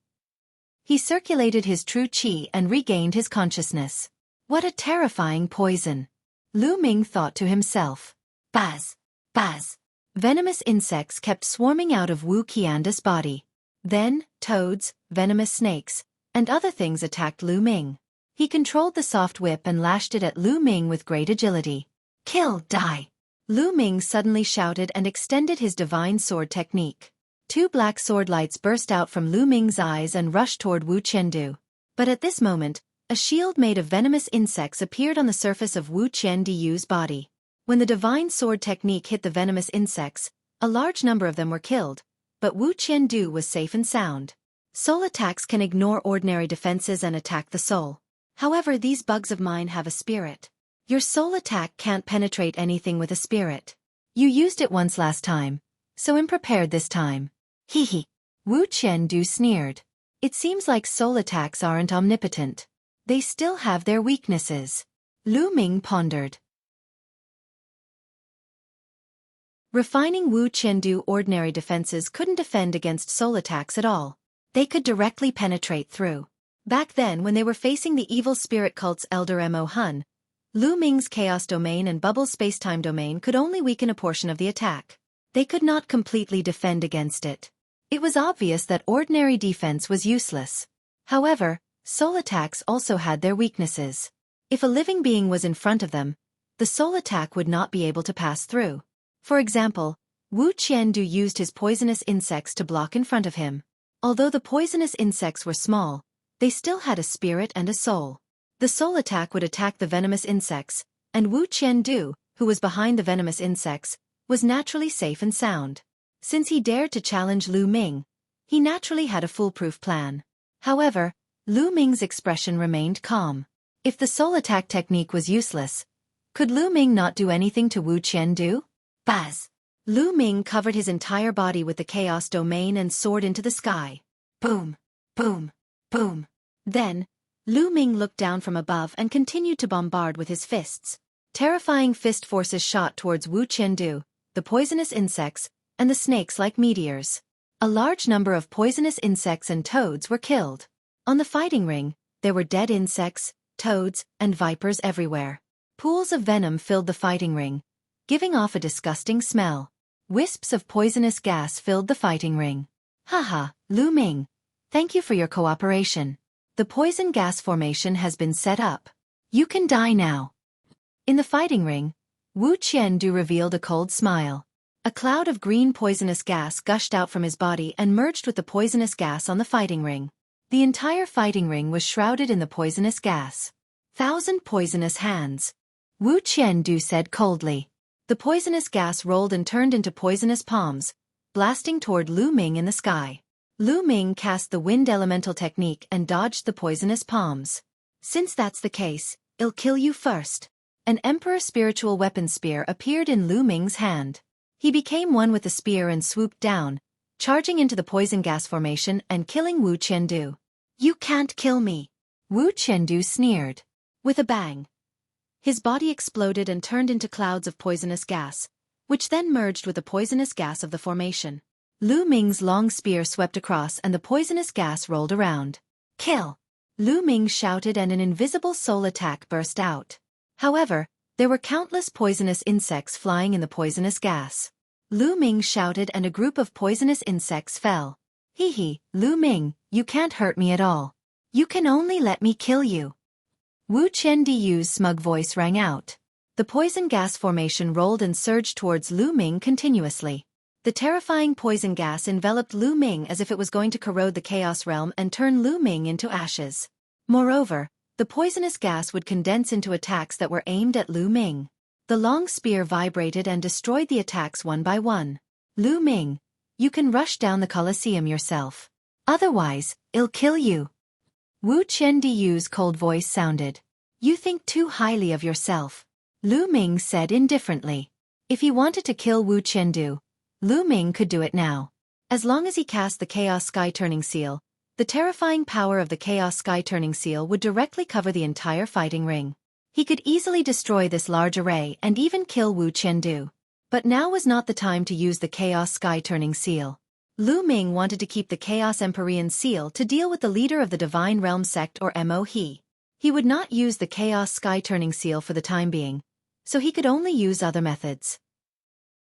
He circulated his true qi and regained his consciousness. What a terrifying poison! Lu Ming thought to himself. Baz! Baz! Venomous insects kept swarming out of Wu Qiandu's body. Then, toads, venomous snakes, and other things attacked Lu Ming. He controlled the soft whip and lashed it at Lu Ming with great agility. Kill, die! Lu Ming suddenly shouted and extended his divine sword technique. Two black sword lights burst out from Lu Ming's eyes and rushed toward Wu Qiandu. But at this moment, a shield made of venomous insects appeared on the surface of Wu Qiandu's body. When the divine sword technique hit the venomous insects, a large number of them were killed, but Wu Qiandu was safe and sound. Soul attacks can ignore ordinary defenses and attack the soul. However, these bugs of mine have a spirit. Your soul attack can't penetrate anything with a spirit. You used it once last time, so I'm prepared this time. Hee. Wu Qiandu sneered. It seems like soul attacks aren't omnipotent. They still have their weaknesses. Lu Ming pondered. Refining Wu Qiandu ordinary defenses couldn't defend against soul attacks at all. They could directly penetrate through. Back then when they were facing the evil spirit cult's elder Mo Hun, Lu Ming's chaos domain and Bubble's spacetime domain could only weaken a portion of the attack. They could not completely defend against it. It was obvious that ordinary defense was useless. However, soul attacks also had their weaknesses. If a living being was in front of them, the soul attack would not be able to pass through. For example, Wu Qiandu used his poisonous insects to block in front of him. Although the poisonous insects were small, they still had a spirit and a soul. The soul attack would attack the venomous insects, and Wu Qiandu, who was behind the venomous insects, was naturally safe and sound. Since he dared to challenge Lu Ming, he naturally had a foolproof plan. However, Lu Ming's expression remained calm. If the soul attack technique was useless, could Lu Ming not do anything to Wu Qiandu? Buzz! Lu Ming covered his entire body with the chaos domain and soared into the sky. Boom! Boom! Boom! Then, Lu Ming looked down from above and continued to bombard with his fists. Terrifying fist forces shot towards Wu Qiandu, the poisonous insects, and the snakes like meteors. A large number of poisonous insects and toads were killed. On the fighting ring, there were dead insects, toads, and vipers everywhere. Pools of venom filled the fighting ring, giving off a disgusting smell. Wisps of poisonous gas filled the fighting ring. Haha, Lu Ming. Thank you for your cooperation. The poison gas formation has been set up. You can die now. In the fighting ring, Wu Qiandu revealed a cold smile. A cloud of green poisonous gas gushed out from his body and merged with the poisonous gas on the fighting ring. The entire fighting ring was shrouded in the poisonous gas. 1,000 poisonous hands. Wu Qiandu said coldly. The poisonous gas rolled and turned into poisonous palms, blasting toward Lu Ming in the sky. Lu Ming cast the wind elemental technique and dodged the poisonous palms. Since that's the case, I'll kill you first. An Emperor spiritual weapon spear appeared in Lu Ming's hand. He became one with the spear and swooped down, charging into the poison gas formation and killing Wu Qiandu. You can't kill me. Wu Qiandu sneered. With a bang, his body exploded and turned into clouds of poisonous gas, which then merged with the poisonous gas of the formation. Lu Ming's long spear swept across and the poisonous gas rolled around. Kill! Lu Ming shouted and an invisible soul attack burst out. However, there were countless poisonous insects flying in the poisonous gas. Lu Ming shouted and a group of poisonous insects fell. Hee, Lu Ming, you can't hurt me at all. You can only let me kill you. Wu Qiandu's smug voice rang out. The poison gas formation rolled and surged towards Lu Ming continuously. The terrifying poison gas enveloped Lu Ming as if it was going to corrode the chaos realm and turn Lu Ming into ashes. Moreover, the poisonous gas would condense into attacks that were aimed at Lu Ming. The long spear vibrated and destroyed the attacks one by one. Lu Ming, you can rush down the Colosseum yourself. Otherwise, I'll kill you. Wu Qiandu's cold voice sounded. You think too highly of yourself. Lu Ming said indifferently. If he wanted to kill Wu Qiandu, Lu Ming could do it now. As long as he cast the Chaos Sky Turning Seal, the terrifying power of the Chaos Sky Turning Seal would directly cover the entire fighting ring. He could easily destroy this large array and even kill Wu Qiandu. But now was not the time to use the Chaos Sky Turning Seal. Lu Ming wanted to keep the Chaos Empyrean Seal to deal with the leader of the Divine Realm sect or Mo He. He would not use the Chaos Sky Turning Seal for the time being, so he could only use other methods.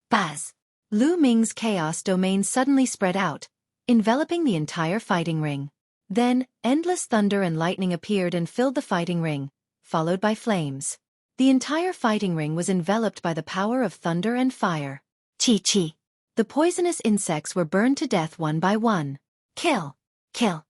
Buzz! Lu Ming's chaos domain suddenly spread out, enveloping the entire fighting ring. Then, endless thunder and lightning appeared and filled the fighting ring, followed by flames. The entire fighting ring was enveloped by the power of thunder and fire. Chi. The poisonous insects were burned to death one by one. Kill! Kill!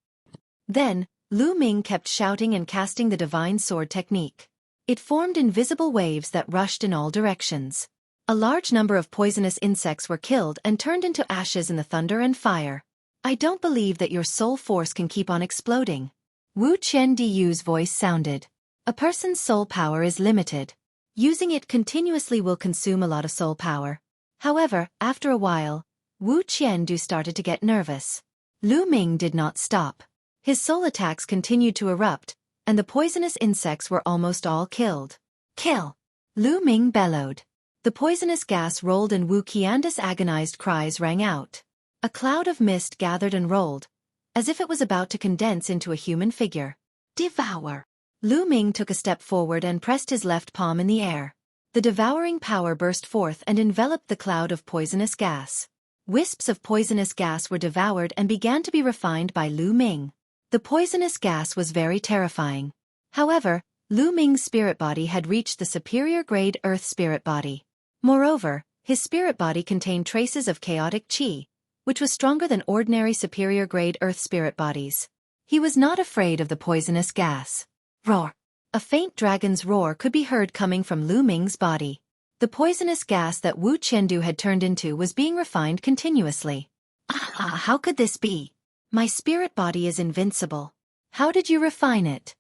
Then, Lu Ming kept shouting and casting the divine sword technique. It formed invisible waves that rushed in all directions. A large number of poisonous insects were killed and turned into ashes in the thunder and fire. I don't believe that your soul force can keep on exploding. Wu Qiandiu's voice sounded. A person's soul power is limited. Using it continuously will consume a lot of soul power. However, after a while, Wu Qiandu started to get nervous. Lu Ming did not stop. His soul attacks continued to erupt, and the poisonous insects were almost all killed. Kill! Lu Ming bellowed. The poisonous gas rolled and Wu Qiandu's agonized cries rang out. A cloud of mist gathered and rolled, as if it was about to condense into a human figure. Devour! Lu Ming took a step forward and pressed his left palm in the air. The devouring power burst forth and enveloped the cloud of poisonous gas. Wisps of poisonous gas were devoured and began to be refined by Lu Ming. The poisonous gas was very terrifying. However, Lu Ming's spirit body had reached the superior grade earth spirit body. Moreover, his spirit body contained traces of chaotic qi, which was stronger than ordinary superior grade earth spirit bodies. He was not afraid of the poisonous gas. Roar! A faint dragon's roar could be heard coming from Lu Ming's body. The poisonous gas that Wu Qiandu had turned into was being refined continuously. How could this be? My spirit body is invincible. How did you refine it?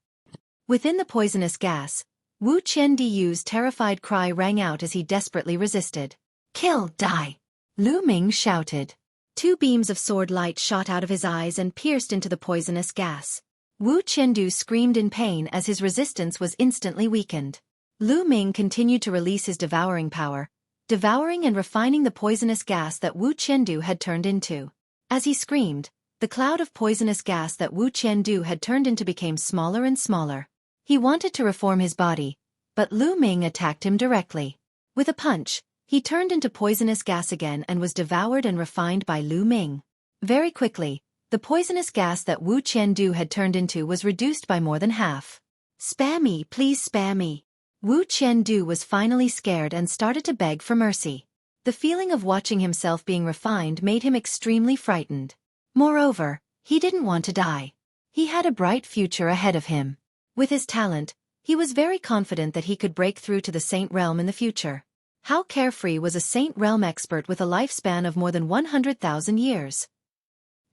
Within the poisonous gas, Wu Qiandiu's terrified cry rang out as he desperately resisted. Kill, die! Lu Ming shouted. 2 beams of sword light shot out of his eyes and pierced into the poisonous gas. Wu Qiandu screamed in pain as his resistance was instantly weakened. Lu Ming continued to release his devouring power, devouring and refining the poisonous gas that Wu Qiandu had turned into. As he screamed, the cloud of poisonous gas that Wu Qiandu had turned into became smaller and smaller. He wanted to reform his body, but Lu Ming attacked him directly. With a punch, he turned into poisonous gas again and was devoured and refined by Lu Ming. Very quickly, the poisonous gas that Wu Qiandu had turned into was reduced by more than half. Spare me, please spare me. Wu Qiandu was finally scared and started to beg for mercy. The feeling of watching himself being refined made him extremely frightened. Moreover, he didn't want to die. He had a bright future ahead of him. With his talent, he was very confident that he could break through to the Saint Realm in the future. How carefree was a Saint Realm expert with a lifespan of more than 100,000 years?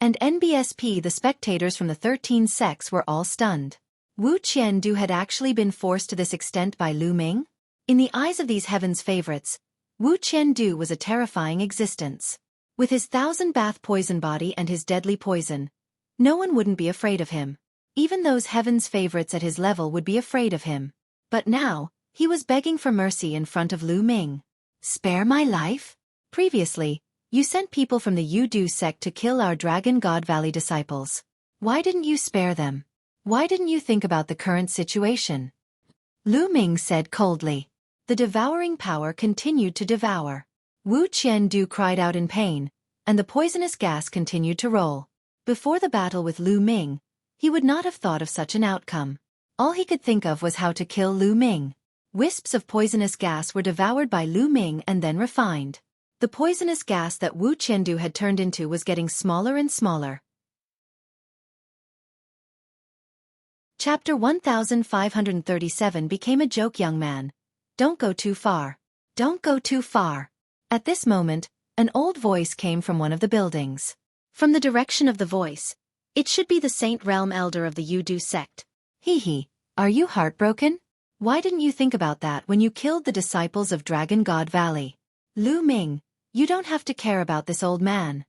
And NBSP, the spectators from the 13 sects were all stunned. Wu Qiandu had actually been forced to this extent by Lu Ming? In the eyes of these heaven's favorites, Wu Qiandu was a terrifying existence. With his 1000-bath poison body and his deadly poison, no one wouldn't be afraid of him. Even those heaven's favorites at his level would be afraid of him. But now, he was begging for mercy in front of Lu Ming. Spare my life? Previously, you sent people from the Yudu sect to kill our Dragon God Valley disciples. Why didn't you spare them? Why didn't you think about the current situation? Lu Ming said coldly. The devouring power continued to devour. Wu Qiandu cried out in pain, and the poisonous gas continued to roll. Before the battle with Lu Ming, he would not have thought of such an outcome. All he could think of was how to kill Lu Ming. Wisps of poisonous gas were devoured by Lu Ming and then refined. The poisonous gas that Wu Qiandu had turned into was getting smaller and smaller. Chapter 1537 became a joke, young man. Don't go too far. Don't go too far. At this moment, an old voice came from one of the buildings. From the direction of the voice, it should be the Saint Realm Elder of the Yudu sect. Hee, are you heartbroken? Why didn't you think about that when you killed the disciples of Dragon God Valley? Lu Ming, you don't have to care about this old man.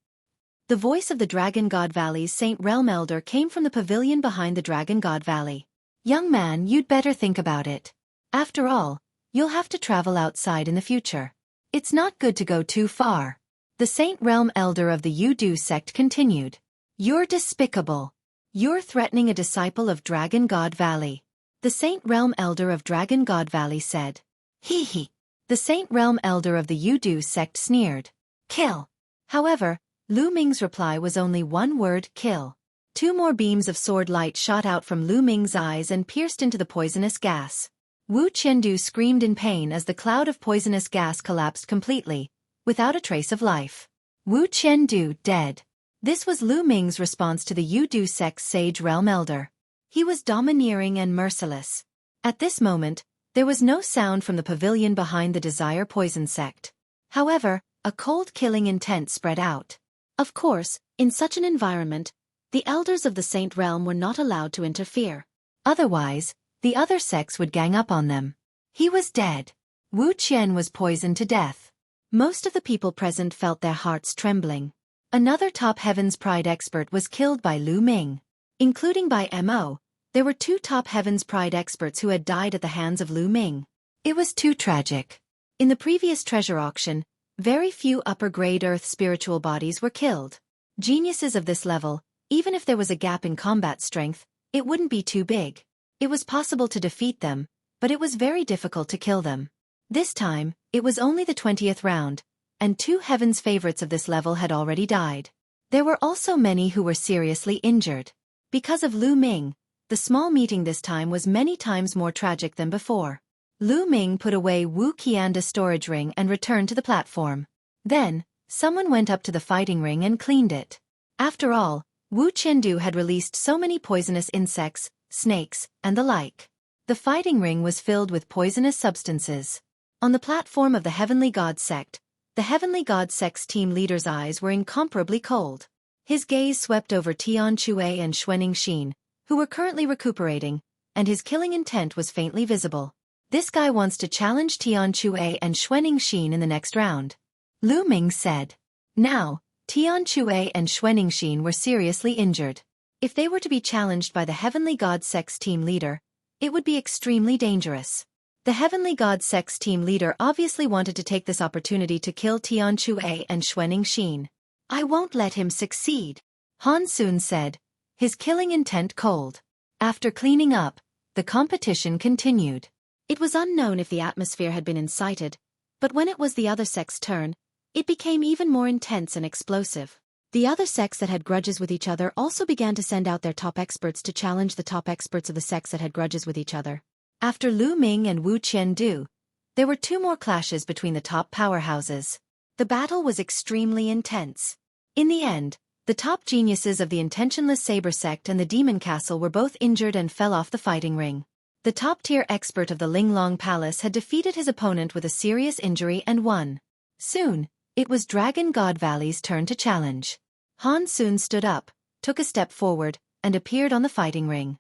The voice of the Dragon God Valley's Saint Realm Elder came from the pavilion behind the Dragon God Valley. Young man, you'd better think about it. After all, you'll have to travel outside in the future. It's not good to go too far. The Saint Realm Elder of the Yudu sect continued. You're despicable. You're threatening a disciple of Dragon God Valley. The Saint Realm Elder of Dragon God Valley said. Hee. The Saint Realm Elder of the Yudu sect sneered. Kill. However, Lu Ming's reply was only one word, kill. 2 more beams of sword light shot out from Lu Ming's eyes and pierced into the poisonous gas. Wu Qiandu screamed in pain as the cloud of poisonous gas collapsed completely, without a trace of life. Wu Qiandu dead. This was Lu Ming's response to the Yudu sect's Sage Realm Elder. He was domineering and merciless. At this moment, there was no sound from the pavilion behind the Desire Poison sect. However, a cold killing intent spread out. Of course, in such an environment, the elders of the Saint Realm were not allowed to interfere. Otherwise, the other sects would gang up on them. He was dead. Wu Qian was poisoned to death. Most of the people present felt their hearts trembling. Another top Heaven's Pride expert was killed by Lu Ming. Including by Mo, there were 2 top Heaven's Pride experts who had died at the hands of Lu Ming. It was too tragic. In the previous treasure auction, very few upper-grade Earth spiritual bodies were killed. Geniuses of this level, even if there was a gap in combat strength, it wouldn't be too big. It was possible to defeat them, but it was very difficult to kill them. This time, it was only the 20th round, and 2 Heaven's favorites of this level had already died. There were also many who were seriously injured. Because of Lu Ming, the small meeting this time was many times more tragic than before. Lu Ming put away Wu Qian's storage ring and returned to the platform. Then, someone went up to the fighting ring and cleaned it. After all, Wu Qiandu had released so many poisonous insects, snakes, and the like. The fighting ring was filled with poisonous substances. On the platform of the Heavenly God sect, the Heavenly God sect's team leader's eyes were incomparably cold. His gaze swept over Tian Xue and Xuening Xin, who were currently recuperating, and his killing intent was faintly visible. This guy wants to challenge Tian Xue and Xuening Xin in the next round. Lu Ming said. Now, Tian Xue and Xuening Xin were seriously injured. If they were to be challenged by the Heavenly God sect's team leader, it would be extremely dangerous. The Heavenly God sect's team leader obviously wanted to take this opportunity to kill Tian Xue and Xuening Xin. I won't let him succeed, Han Sun said, his killing intent cold. After cleaning up, the competition continued. It was unknown if the atmosphere had been incited, but when it was the other sect's turn, it became even more intense and explosive. The other sects that had grudges with each other also began to send out their top experts to challenge the top experts of the sects that had grudges with each other. After Lu Ming and Wu Qiandu, there were 2 more clashes between the top powerhouses. The battle was extremely intense. In the end, the top geniuses of the Intentionless Saber sect and the Demon Castle were both injured and fell off the fighting ring. The top-tier expert of the Linglong Palace had defeated his opponent with a serious injury and won. Soon, it was Dragon God Valley's turn to challenge. Han Sun stood up, took a step forward, and appeared on the fighting ring.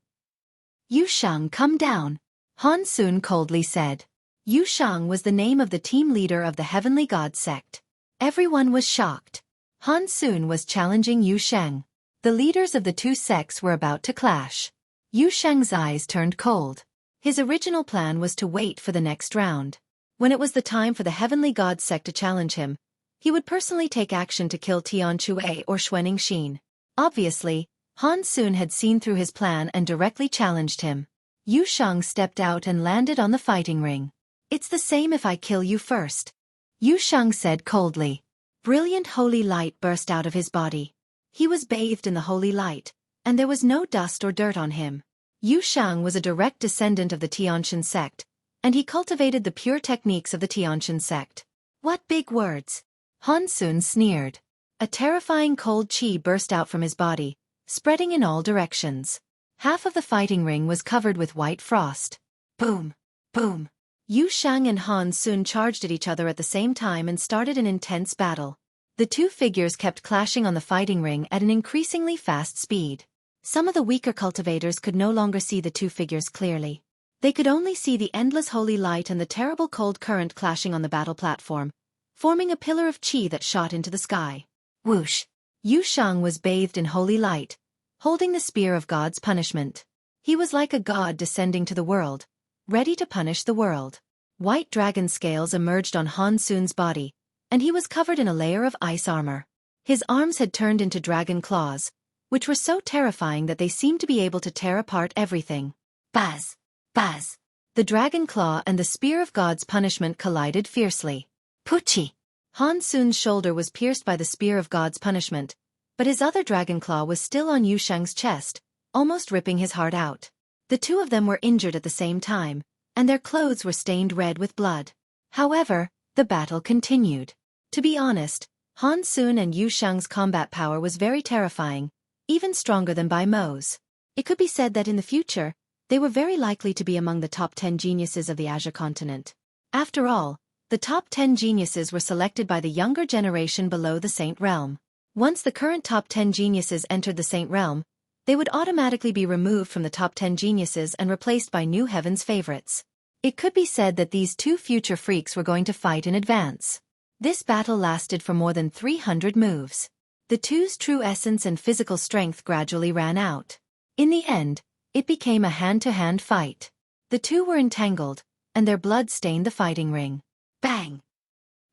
Yu Shang, come down, Han Sun coldly said. Yu Shang was the name of the team leader of the Heavenly God sect. Everyone was shocked. Han Sun was challenging Yu Shang. The leaders of the 2 sects were about to clash. Yu Shang's eyes turned cold. His original plan was to wait for the next round. When it was the time for the Heavenly God sect to challenge him, he would personally take action to kill Tian Xue or Xuening Xin. Obviously, Han Sun had seen through his plan and directly challenged him. Yu Shang stepped out and landed on the fighting ring. It's the same if I kill you first, Yu Shang said coldly. Brilliant holy light burst out of his body. He was bathed in the holy light, and there was no dust or dirt on him. Yu Shang was a direct descendant of the Tianqian sect, and he cultivated the pure techniques of the Tianqian sect. What big words! Han Sun sneered. A terrifying cold qi burst out from his body, spreading in all directions. Half of the fighting ring was covered with white frost. Boom! Boom! Yu Shang and Han Sun charged at each other at the same time and started an intense battle. The 2 figures kept clashing on the fighting ring at an increasingly fast speed. Some of the weaker cultivators could no longer see the 2 figures clearly. They could only see the endless holy light and the terrible cold current clashing on the battle platform, forming a pillar of qi that shot into the sky. Whoosh! Yu Shang was bathed in holy light, holding the spear of God's punishment. He was like a god descending to the world, ready to punish the world. White dragon scales emerged on Han Sun's body, and he was covered in a layer of ice armor. His arms had turned into dragon claws, which were so terrifying that they seemed to be able to tear apart everything. Buzz! Buzz! The dragon claw and the spear of God's punishment collided fiercely. Puchi! Han Sun's shoulder was pierced by the spear of God's punishment, but his other dragon claw was still on Yu Shang's chest, almost ripping his heart out. The 2 of them were injured at the same time, and their clothes were stained red with blood. However, the battle continued. To be honest, Han Sun and Yu Shang's combat power was very terrifying, even stronger than Bai Mo's. It could be said that in the future, they were very likely to be among the top 10 geniuses of the Asia continent. After all, the top 10 geniuses were selected by the younger generation below the Saint Realm. Once the current top 10 geniuses entered the Saint Realm, they would automatically be removed from the top 10 geniuses and replaced by New Heaven's favorites. It could be said that these two future freaks were going to fight in advance. This battle lasted for more than 300 moves. The two's true essence and physical strength gradually ran out. In the end, it became a hand-to-hand fight. The two were entangled, and their blood stained the fighting ring. Bang!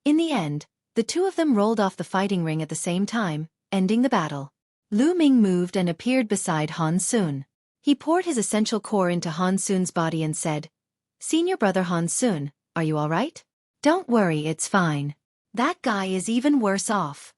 In the end, the two of them rolled off the fighting ring at the same time, ending the battle. Lu Ming moved and appeared beside Han Sun. He poured his essential core into Han Sun's body and said, "Senior brother Han Sun, are you all right?" "Don't worry, it's fine. That guy is even worse off,"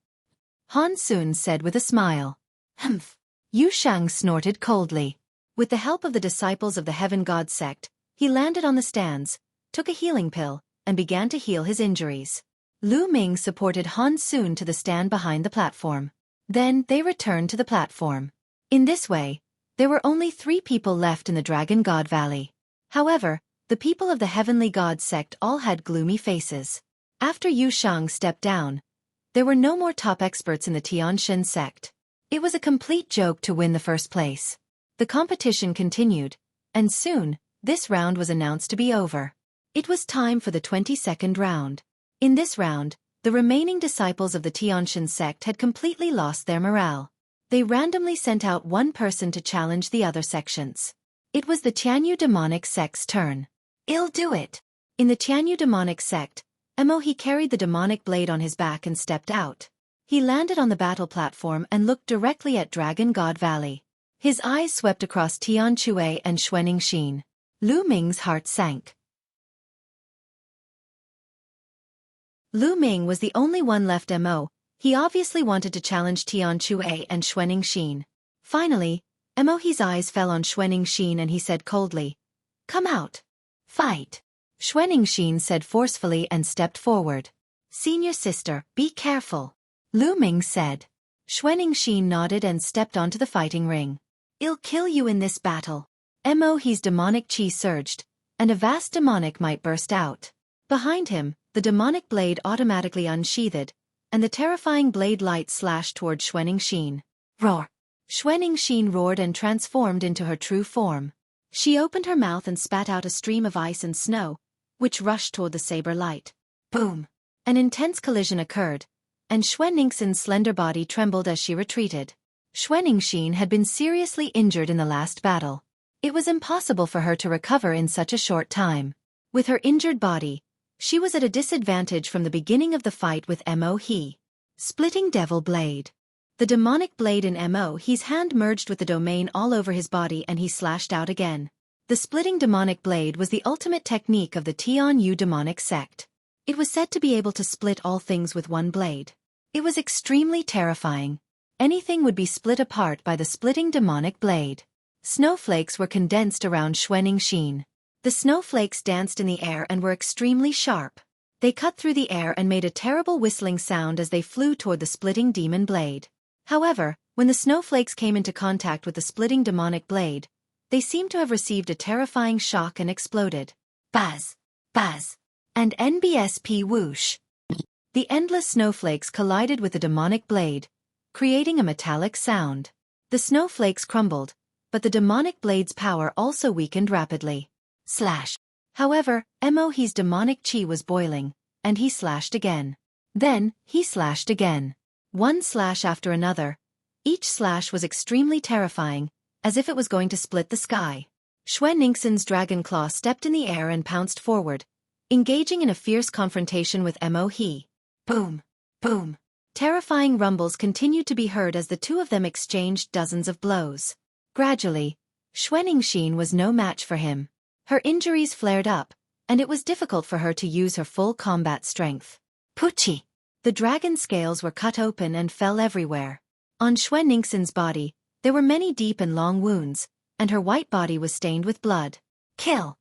Han Sun said with a smile. "Humph." Yu Shang snorted coldly. With the help of the disciples of the Heaven God sect, he landed on the stands, took a healing pill, and began to heal his injuries. Lu Ming supported Han Sun to the stand behind the platform. Then they returned to the platform. In this way, there were only 3 people left in the Dragon God Valley. However, the people of the Heavenly God sect all had gloomy faces. After Yu Shang stepped down, there were no more top experts in the Tianshan sect. It was a complete joke to win the first place. The competition continued, and soon, this round was announced to be over. It was time for the 22nd round. In this round, the remaining disciples of the Tianshan sect had completely lost their morale. They randomly sent out one person to challenge the other sections. It was the Tianyu demonic sect's turn. "I'll do it." In the Tianyu demonic sect, He carried the demonic blade on his back and stepped out. He landed on the battle platform and looked directly at Dragon God Valley. His eyes swept across Tian Xue and Xueqi. Lu Ming's heart sank. Lu Ming was the only one left. He obviously wanted to challenge Tian Xue and Xueqi. Finally, He's eyes fell on Xueqi and he said coldly, "Come out. Fight." Xueqi said forcefully and stepped forward. "Senior sister, be careful," Lu Ming said. Xueqi nodded and stepped onto the fighting ring. "I'll kill you in this battle." He's demonic chi surged, and a vast demonic might burst out. Behind him, the demonic blade automatically unsheathed, and the terrifying blade light slashed toward Xueqi. Roar! Xueqi roared and transformed into her true form. She opened her mouth and spat out a stream of ice and snow, which rushed toward the saber light. Boom! An intense collision occurred, and Xueqing's slender body trembled as she retreated. Xueqi had been seriously injured in the last battle. It was impossible for her to recover in such a short time. With her injured body, she was at a disadvantage from the beginning of the fight with He. Splitting Devil Blade. The demonic blade in He's hand merged with the domain all over his body and he slashed out again. The splitting demonic blade was the ultimate technique of the Tianyu demonic sect. It was said to be able to split all things with one blade. It was extremely terrifying. Anything would be split apart by the splitting demonic blade. Snowflakes were condensed around Xueqi. The snowflakes danced in the air and were extremely sharp. They cut through the air and made a terrible whistling sound as they flew toward the splitting demon blade. However, when the snowflakes came into contact with the splitting demonic blade, they seemed to have received a terrifying shock and exploded. Buzz! Buzz! And NBSP whoosh! The endless snowflakes collided with the demonic blade, creating a metallic sound. The snowflakes crumbled, but the demonic blade's power also weakened rapidly. Slash! However, He's demonic chi was boiling, and he slashed again. Then, he slashed again. One slash after another. Each slash was extremely terrifying, as if it was going to split the sky. Xueqing's dragon claw stepped in the air and pounced forward, engaging in a fierce confrontation with He. Boom! Boom! Terrifying rumbles continued to be heard as the two of them exchanged dozens of blows. Gradually, Xueqi was no match for him. Her injuries flared up, and it was difficult for her to use her full combat strength. Puchi! The dragon scales were cut open and fell everywhere. On Xueqing's body, there were many deep and long wounds, and her white body was stained with blood. Kill!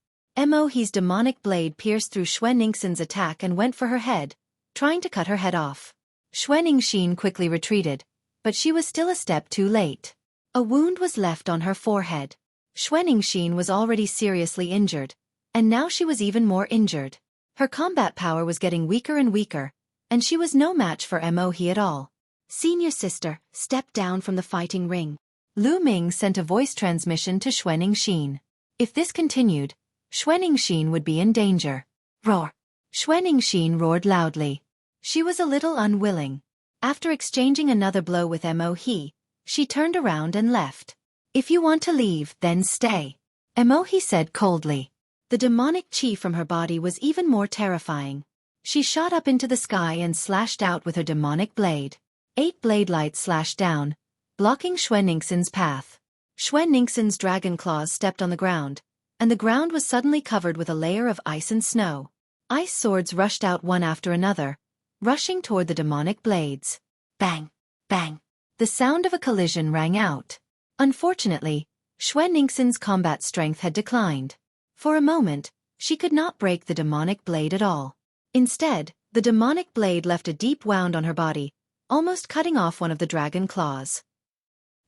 He's demonic blade pierced through Xueqing's attack and went for her head, trying to cut her head off. Xueqi quickly retreated, but she was still a step too late. A wound was left on her forehead. Xueqi was already seriously injured, and now she was even more injured. Her combat power was getting weaker and weaker, and she was no match for Mohe at all. Senior sister, step down from the fighting ring. Lu Ming sent a voice transmission to Xueqi. If this continued, Xueqi would be in danger. Roar! Xueqi roared loudly. She was a little unwilling. After exchanging another blow with Mohe, she turned around and left. If you want to leave, then stay, Mohe said coldly. The demonic chi from her body was even more terrifying. She shot up into the sky and slashed out with her demonic blade. 8 blade lights slashed down, blocking Xueqi's path. Xueqi's dragon claws stepped on the ground, and the ground was suddenly covered with a layer of ice and snow. Ice swords rushed out one after another, rushing toward the demonic blades. Bang! Bang! The sound of a collision rang out. Unfortunately, Xueqi's combat strength had declined. For a moment, she could not break the demonic blade at all. Instead, the demonic blade left a deep wound on her body, almost cutting off one of the dragon claws.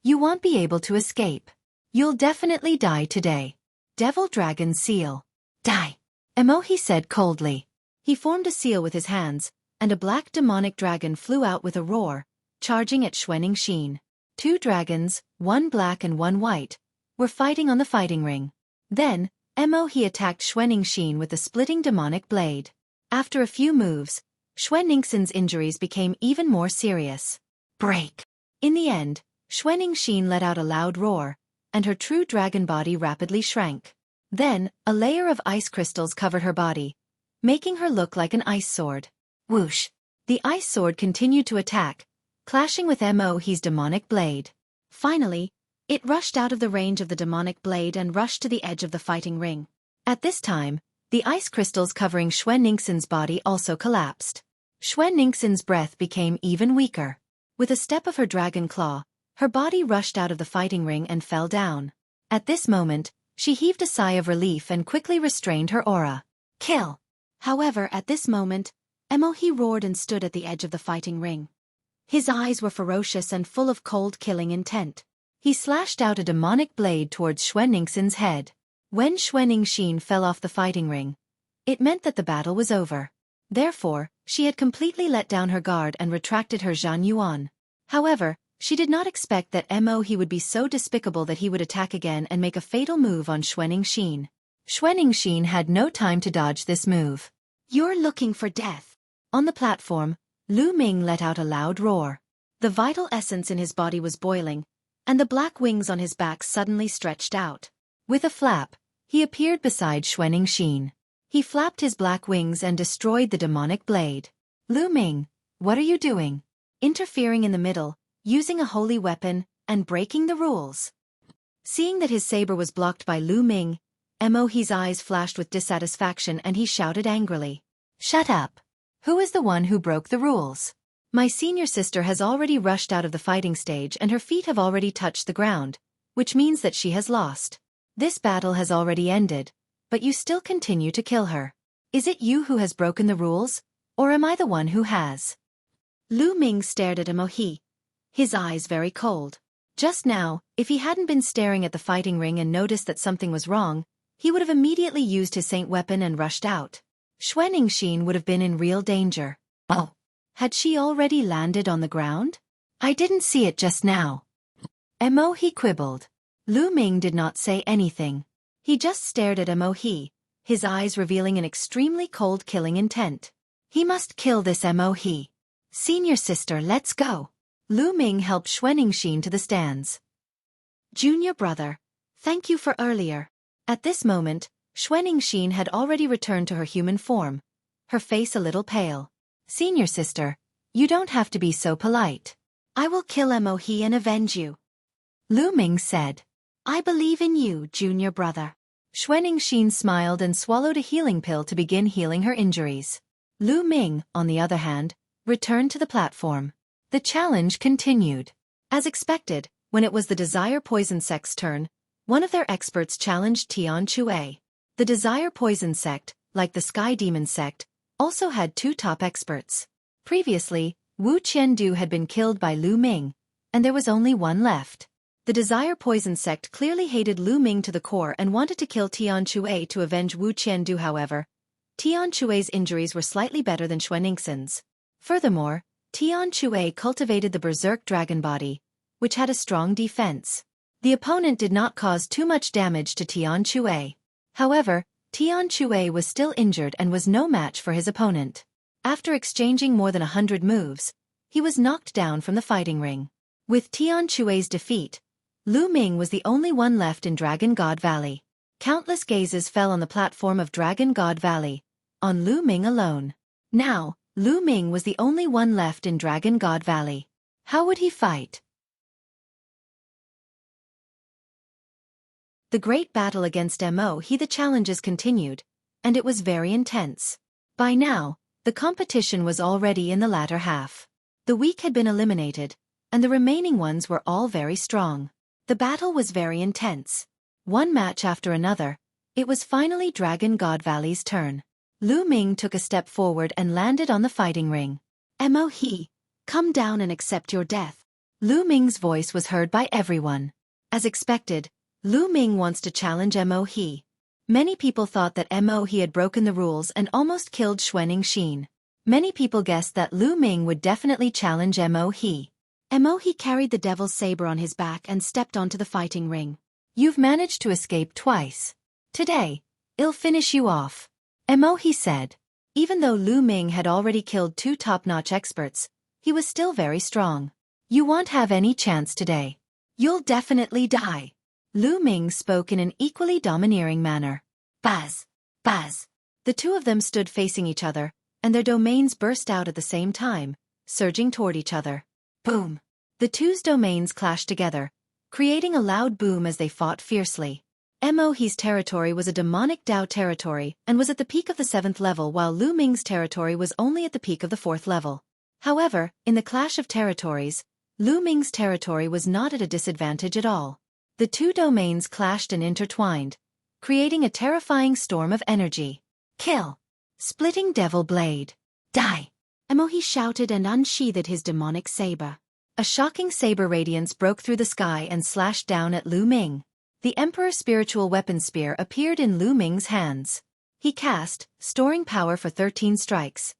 You won't be able to escape. You'll definitely die today. Devil Dragon Seal. Die! Mohe said coldly. He formed a seal with his hands, and a black demonic dragon flew out with a roar, charging at Xueqi. 2 dragons, one black and one white, were fighting on the fighting ring. Then, Mohe attacked Xueqi with the splitting demonic blade. After a few moves, Xueqi's injuries became even more serious. Break! In the end, Xueqi let out a loud roar, and her true dragon body rapidly shrank. Then, a layer of ice crystals covered her body, making her look like an ice sword. Whoosh! The ice sword continued to attack, clashing with Mohe's demonic blade. Finally, it rushed out of the range of the demonic blade and rushed to the edge of the fighting ring. At this time, the ice crystals covering Xueqi's body also collapsed. Xueqi's breath became even weaker. With a step of her dragon claw, her body rushed out of the fighting ring and fell down. At this moment, she heaved a sigh of relief and quickly restrained her aura. Kill! However, at this moment, Mohe roared and stood at the edge of the fighting ring. His eyes were ferocious and full of cold killing intent. He slashed out a demonic blade towards Xueqi's head. When Xueqi fell off the fighting ring, it meant that the battle was over. Therefore, she had completely let down her guard and retracted her Zhan Yuan. However, she did not expect that Mohe would be so despicable that he would attack again and make a fatal move on Xueqi. Xueqi had no time to dodge this move. You're looking for death. On the platform, Lu Ming let out a loud roar. The vital essence in his body was boiling, and the black wings on his back suddenly stretched out. With a flap, he appeared beside Xueqi. He flapped his black wings and destroyed the demonic blade. Lu Ming, what are you doing? Interfering in the middle, using a holy weapon, and breaking the rules. Seeing that his saber was blocked by Lu Ming, Mohe's eyes flashed with dissatisfaction and he shouted angrily. Shut up! Who is the one who broke the rules? My senior sister has already rushed out of the fighting stage and her feet have already touched the ground, which means that she has lost. This battle has already ended, but you still continue to kill her. Is it you who has broken the rules, or am I the one who has? Lu Ming stared at Mohe, his eyes very cold. Just now, if he hadn't been staring at the fighting ring and noticed that something was wrong, he would have immediately used his saint weapon and rushed out. Xueqi would have been in real danger. Oh! Had she already landed on the ground? I didn't see it just now. Mohe quibbled. Lu Ming did not say anything. He just stared at Mohe, his eyes revealing an extremely cold killing intent. He must kill this Mohe. Senior sister, let's go. Lu Ming helped Xueqi to the stands. Junior brother, thank you for earlier. At this moment, Xueqi had already returned to her human form, her face a little pale. Senior sister, you don't have to be so polite. I will kill Mohe and avenge you. Lu Ming said. I believe in you, junior brother. Xueqi smiled and swallowed a healing pill to begin healing her injuries. Lu Ming, on the other hand, returned to the platform. The challenge continued. As expected, when it was the Desire Poison Sect's turn, one of their experts challenged Tian Xue. The Desire Poison Sect, like the Sky Demon Sect, also had 2 top experts. Previously, Wu Qiandu had been killed by Lu Ming, and there was only one left. The Desire Poison sect clearly hated Lu Ming to the core and wanted to kill Tian Xue to avenge Wu Qiandu. However, Tian Xue's injuries were slightly better than Xueningsen's. Furthermore, Tian Xue cultivated the Berserk Dragon Body, which had a strong defense. The opponent did not cause too much damage to Tian Xue. However, Tian Xue was still injured and was no match for his opponent. After exchanging more than 100 moves, he was knocked down from the fighting ring. With Tian Xue's defeat, Lu Ming was the only one left in Dragon God Valley. Countless gazes fell on the platform of Dragon God Valley, on Lu Ming alone. Now, Lu Ming was the only one left in Dragon God Valley. How would he fight? The great battle against Mo He. The challenges continued, and it was very intense. By now, the competition was already in the latter half. The weak had been eliminated, and the remaining ones were all very strong. The battle was very intense. One match after another, it was finally Dragon God Valley's turn. Lu Ming took a step forward and landed on the fighting ring. Mo He, come down and accept your death. Lu Ming's voice was heard by everyone. As expected, Lu Ming wants to challenge Mo He. Many people thought that Mo He had broken the rules and almost killed Xueningsen. Many people guessed that Lu Ming would definitely challenge Mo He. Mo He carried the devil's saber on his back and stepped onto the fighting ring. You've managed to escape twice. Today, I'll finish you off. Mo He said. Even though Lu Ming had already killed 2 top-notch experts, he was still very strong. You won't have any chance today. You'll definitely die. Lu Ming spoke in an equally domineering manner. Buzz! Buzz! The two of them stood facing each other, and their domains burst out at the same time, surging toward each other. Boom! The two's domains clashed together, creating a loud boom as they fought fiercely. Mo He's territory was a demonic Dao territory and was at the peak of the 7th level, while Lu Ming's territory was only at the peak of the 4th level. However, in the clash of territories, Lu Ming's territory was not at a disadvantage at all. The two domains clashed and intertwined, creating a terrifying storm of energy. Kill! Splitting Devil Blade. Die! Mo He shouted and unsheathed his demonic saber. A shocking saber radiance broke through the sky and slashed down at Lu Ming. The Emperor's spiritual weapon spear appeared in Lu Ming's hands. He cast, storing power for 13 strikes.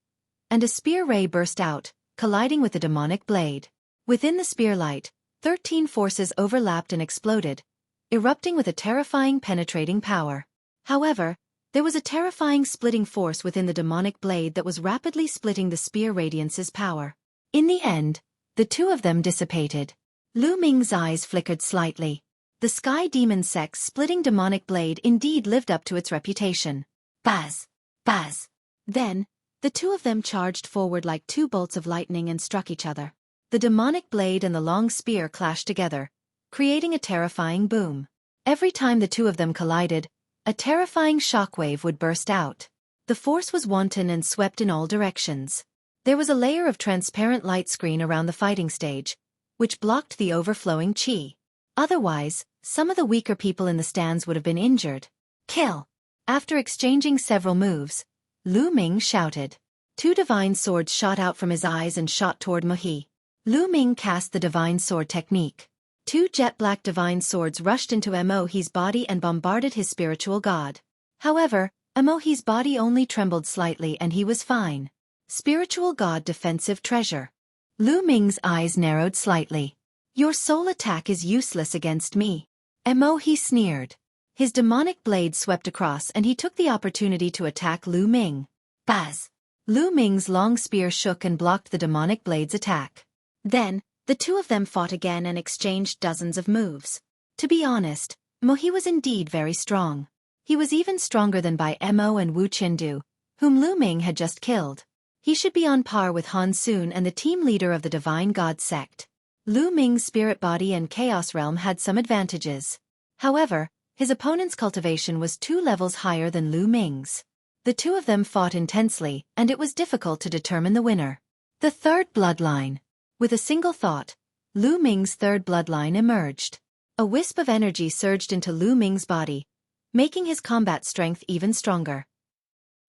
And a spear ray burst out, colliding with the demonic blade. Within the spear light, 13 forces overlapped and exploded, erupting with a terrifying penetrating power. However, there was a terrifying splitting force within the demonic blade that was rapidly splitting the spear radiance's power. In the end, the two of them dissipated. Lu Ming's eyes flickered slightly. The Sky Demon Sect's splitting demonic blade indeed lived up to its reputation. Buzz! Buzz! Then, the two of them charged forward like 2 bolts of lightning and struck each other. The demonic blade and the long spear clashed together, creating a terrifying boom. Every time the two of them collided, a terrifying shockwave would burst out. The force was wanton and swept in all directions. There was a layer of transparent light screen around the fighting stage, which blocked the overflowing chi. Otherwise, some of the weaker people in the stands would have been injured. Kill! After exchanging several moves, Lu Ming shouted. 2 divine swords shot out from his eyes and shot toward Mo He. Lu Ming cast the divine sword technique. 2 jet-black divine swords rushed into Mo He's body and bombarded his spiritual god. However, Mo He's body only trembled slightly and he was fine. Spiritual god defensive treasure. Lu Ming's eyes narrowed slightly. Your soul attack is useless against me. Mo He sneered. His demonic blade swept across and he took the opportunity to attack Lu Ming. Buzz! Lu Ming's long spear shook and blocked the demonic blade's attack. Then, the two of them fought again and exchanged dozens of moves. To be honest, Mo He was indeed very strong. He was even stronger than Bai Mo and Wu Qiandu, whom Lu Ming had just killed. He should be on par with Han Sun and the team leader of the Divine God sect. Lu Ming's spirit body and chaos realm had some advantages. However, his opponent's cultivation was 2 levels higher than Lu Ming's. The two of them fought intensely, and it was difficult to determine the winner. The third bloodline. With a single thought, Lu Ming's third bloodline emerged. A wisp of energy surged into Lu Ming's body, making his combat strength even stronger.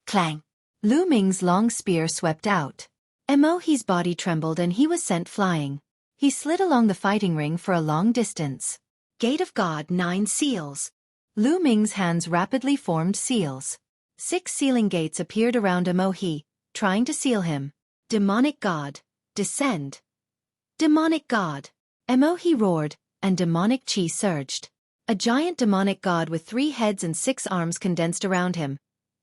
Clang! Lu Ming's long spear swept out. Mo He's body trembled and he was sent flying. He slid along the fighting ring for a long distance. Gate of God 9 seals. Lu Ming's hands rapidly formed seals. 6 sealing gates appeared around Emohi, trying to seal him. Demonic God, descend. Demonic God. Emohi roared, and demonic chi surged. A giant demonic god with 3 heads and 6 arms condensed around him,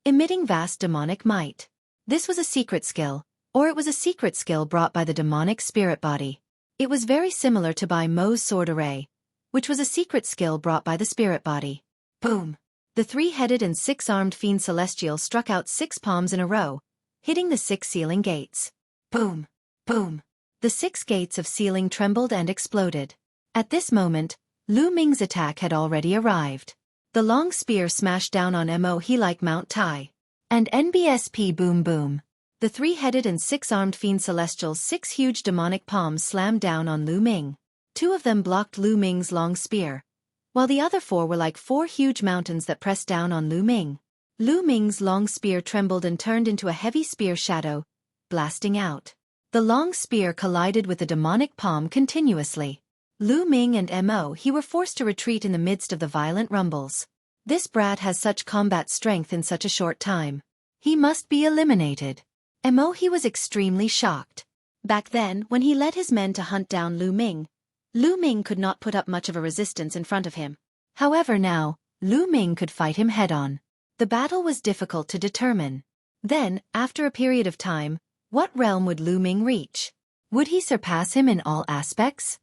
emitting vast demonic might. This was a secret skill, or it was a secret skill brought by the demonic spirit body. It was very similar to Bai Mo's sword array, which was a secret skill brought by the spirit body. Boom! The 3-headed and 6-armed fiend celestial struck out 6 palms in a row, hitting the 6 sealing gates. Boom! Boom! The 6 gates of sealing trembled and exploded. At this moment, Lu Ming's attack had already arrived. The long spear smashed down on Emohi like Mount Tai. And NBSP boom boom. The 3-headed and 6-armed fiend celestial's 6 huge demonic palms slammed down on Lu Ming. 2 of them blocked Lu Ming's long spear, while the other 4 were like 4 huge mountains that pressed down on Lu Ming. Lu Ming's long spear trembled and turned into a heavy spear shadow, blasting out. The long spear collided with the demonic palm continuously. Lu Ming and Emohi were forced to retreat in the midst of the violent rumbles. This brat has such combat strength in such a short time. He must be eliminated. Emohi was extremely shocked. Back then, when he led his men to hunt down Lu Ming could not put up much of a resistance in front of him. However now, Lu Ming could fight him head-on. The battle was difficult to determine. Then, after a period of time, what realm would Lu Ming reach? Would he surpass him in all aspects?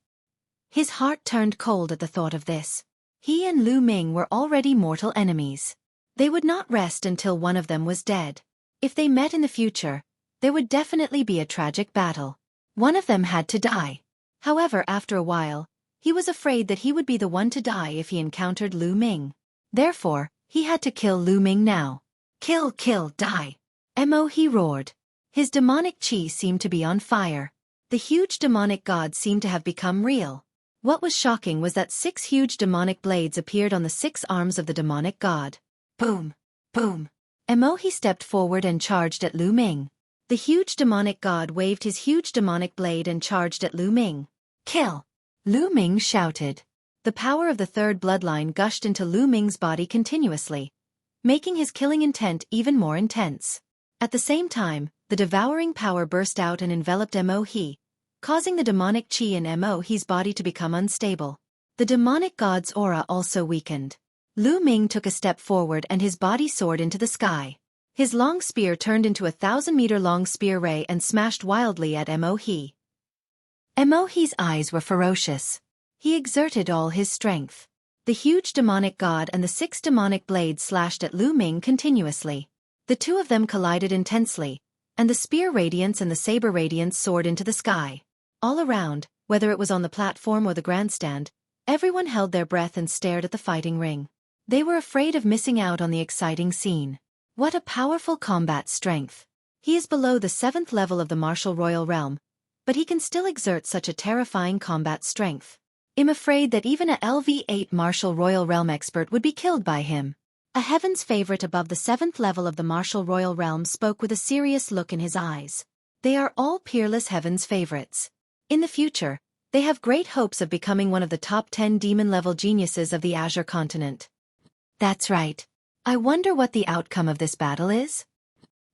His heart turned cold at the thought of this. He and Lu Ming were already mortal enemies. They would not rest until one of them was dead. If they met in the future, there would definitely be a tragic battle. One of them had to die. However, after a while, he was afraid that he would be the one to die if he encountered Lu Ming. Therefore, he had to kill Lu Ming now. Kill, kill, die. Emohi roared. His demonic chi seemed to be on fire. The huge demonic god seemed to have become real. What was shocking was that 6 huge demonic blades appeared on the 6 arms of the demonic god. Boom! Boom! Emohi stepped forward and charged at Lu Ming. The huge demonic god waved his huge demonic blade and charged at Lu Ming. Kill! Lu Ming shouted. The power of the 3rd bloodline gushed into Lu Ming's body continuously, making his killing intent even more intense. At the same time, the devouring power burst out and enveloped Emohi, causing the demonic chi in Emohi's body to become unstable. The demonic god's aura also weakened. Lu Ming took a step forward and his body soared into the sky. His long spear turned into a 1,000-meter-long spear ray and smashed wildly at Emohi. Emohi's eyes were ferocious. He exerted all his strength. The huge demonic god and the 6 demonic blades slashed at Lu Ming continuously. The 2 of them collided intensely, and the spear radiance and the saber radiance soared into the sky. All around, whether it was on the platform or the grandstand, everyone held their breath and stared at the fighting ring. They were afraid of missing out on the exciting scene. What a powerful combat strength. He is below the 7th level of the martial royal realm, but he can still exert such a terrifying combat strength. I'm afraid that even a LV8 martial royal realm expert would be killed by him. A heaven's favorite above the 7th level of the martial royal realm spoke with a serious look in his eyes. They are all peerless heaven's favorites. In the future, they have great hopes of becoming one of the top 10 demon-level geniuses of the Azure continent. That's right. I wonder what the outcome of this battle is?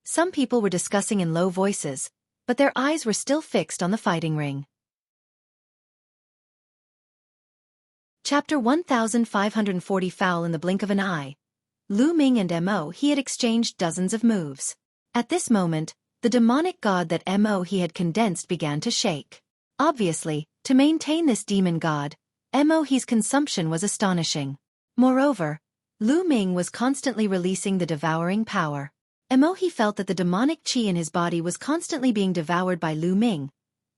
Some people were discussing in low voices, but their eyes were still fixed on the fighting ring. Chapter 1540. Foul in the blink of an eye. Lu Ming and Emohi had exchanged dozens of moves. At this moment, the demonic god that Emohi had condensed began to shake. Obviously, to maintain this demon god, Emohi's consumption was astonishing. Moreover, Lu Ming was constantly releasing the devouring power. Emohi felt that the demonic chi in his body was constantly being devoured by Lu Ming,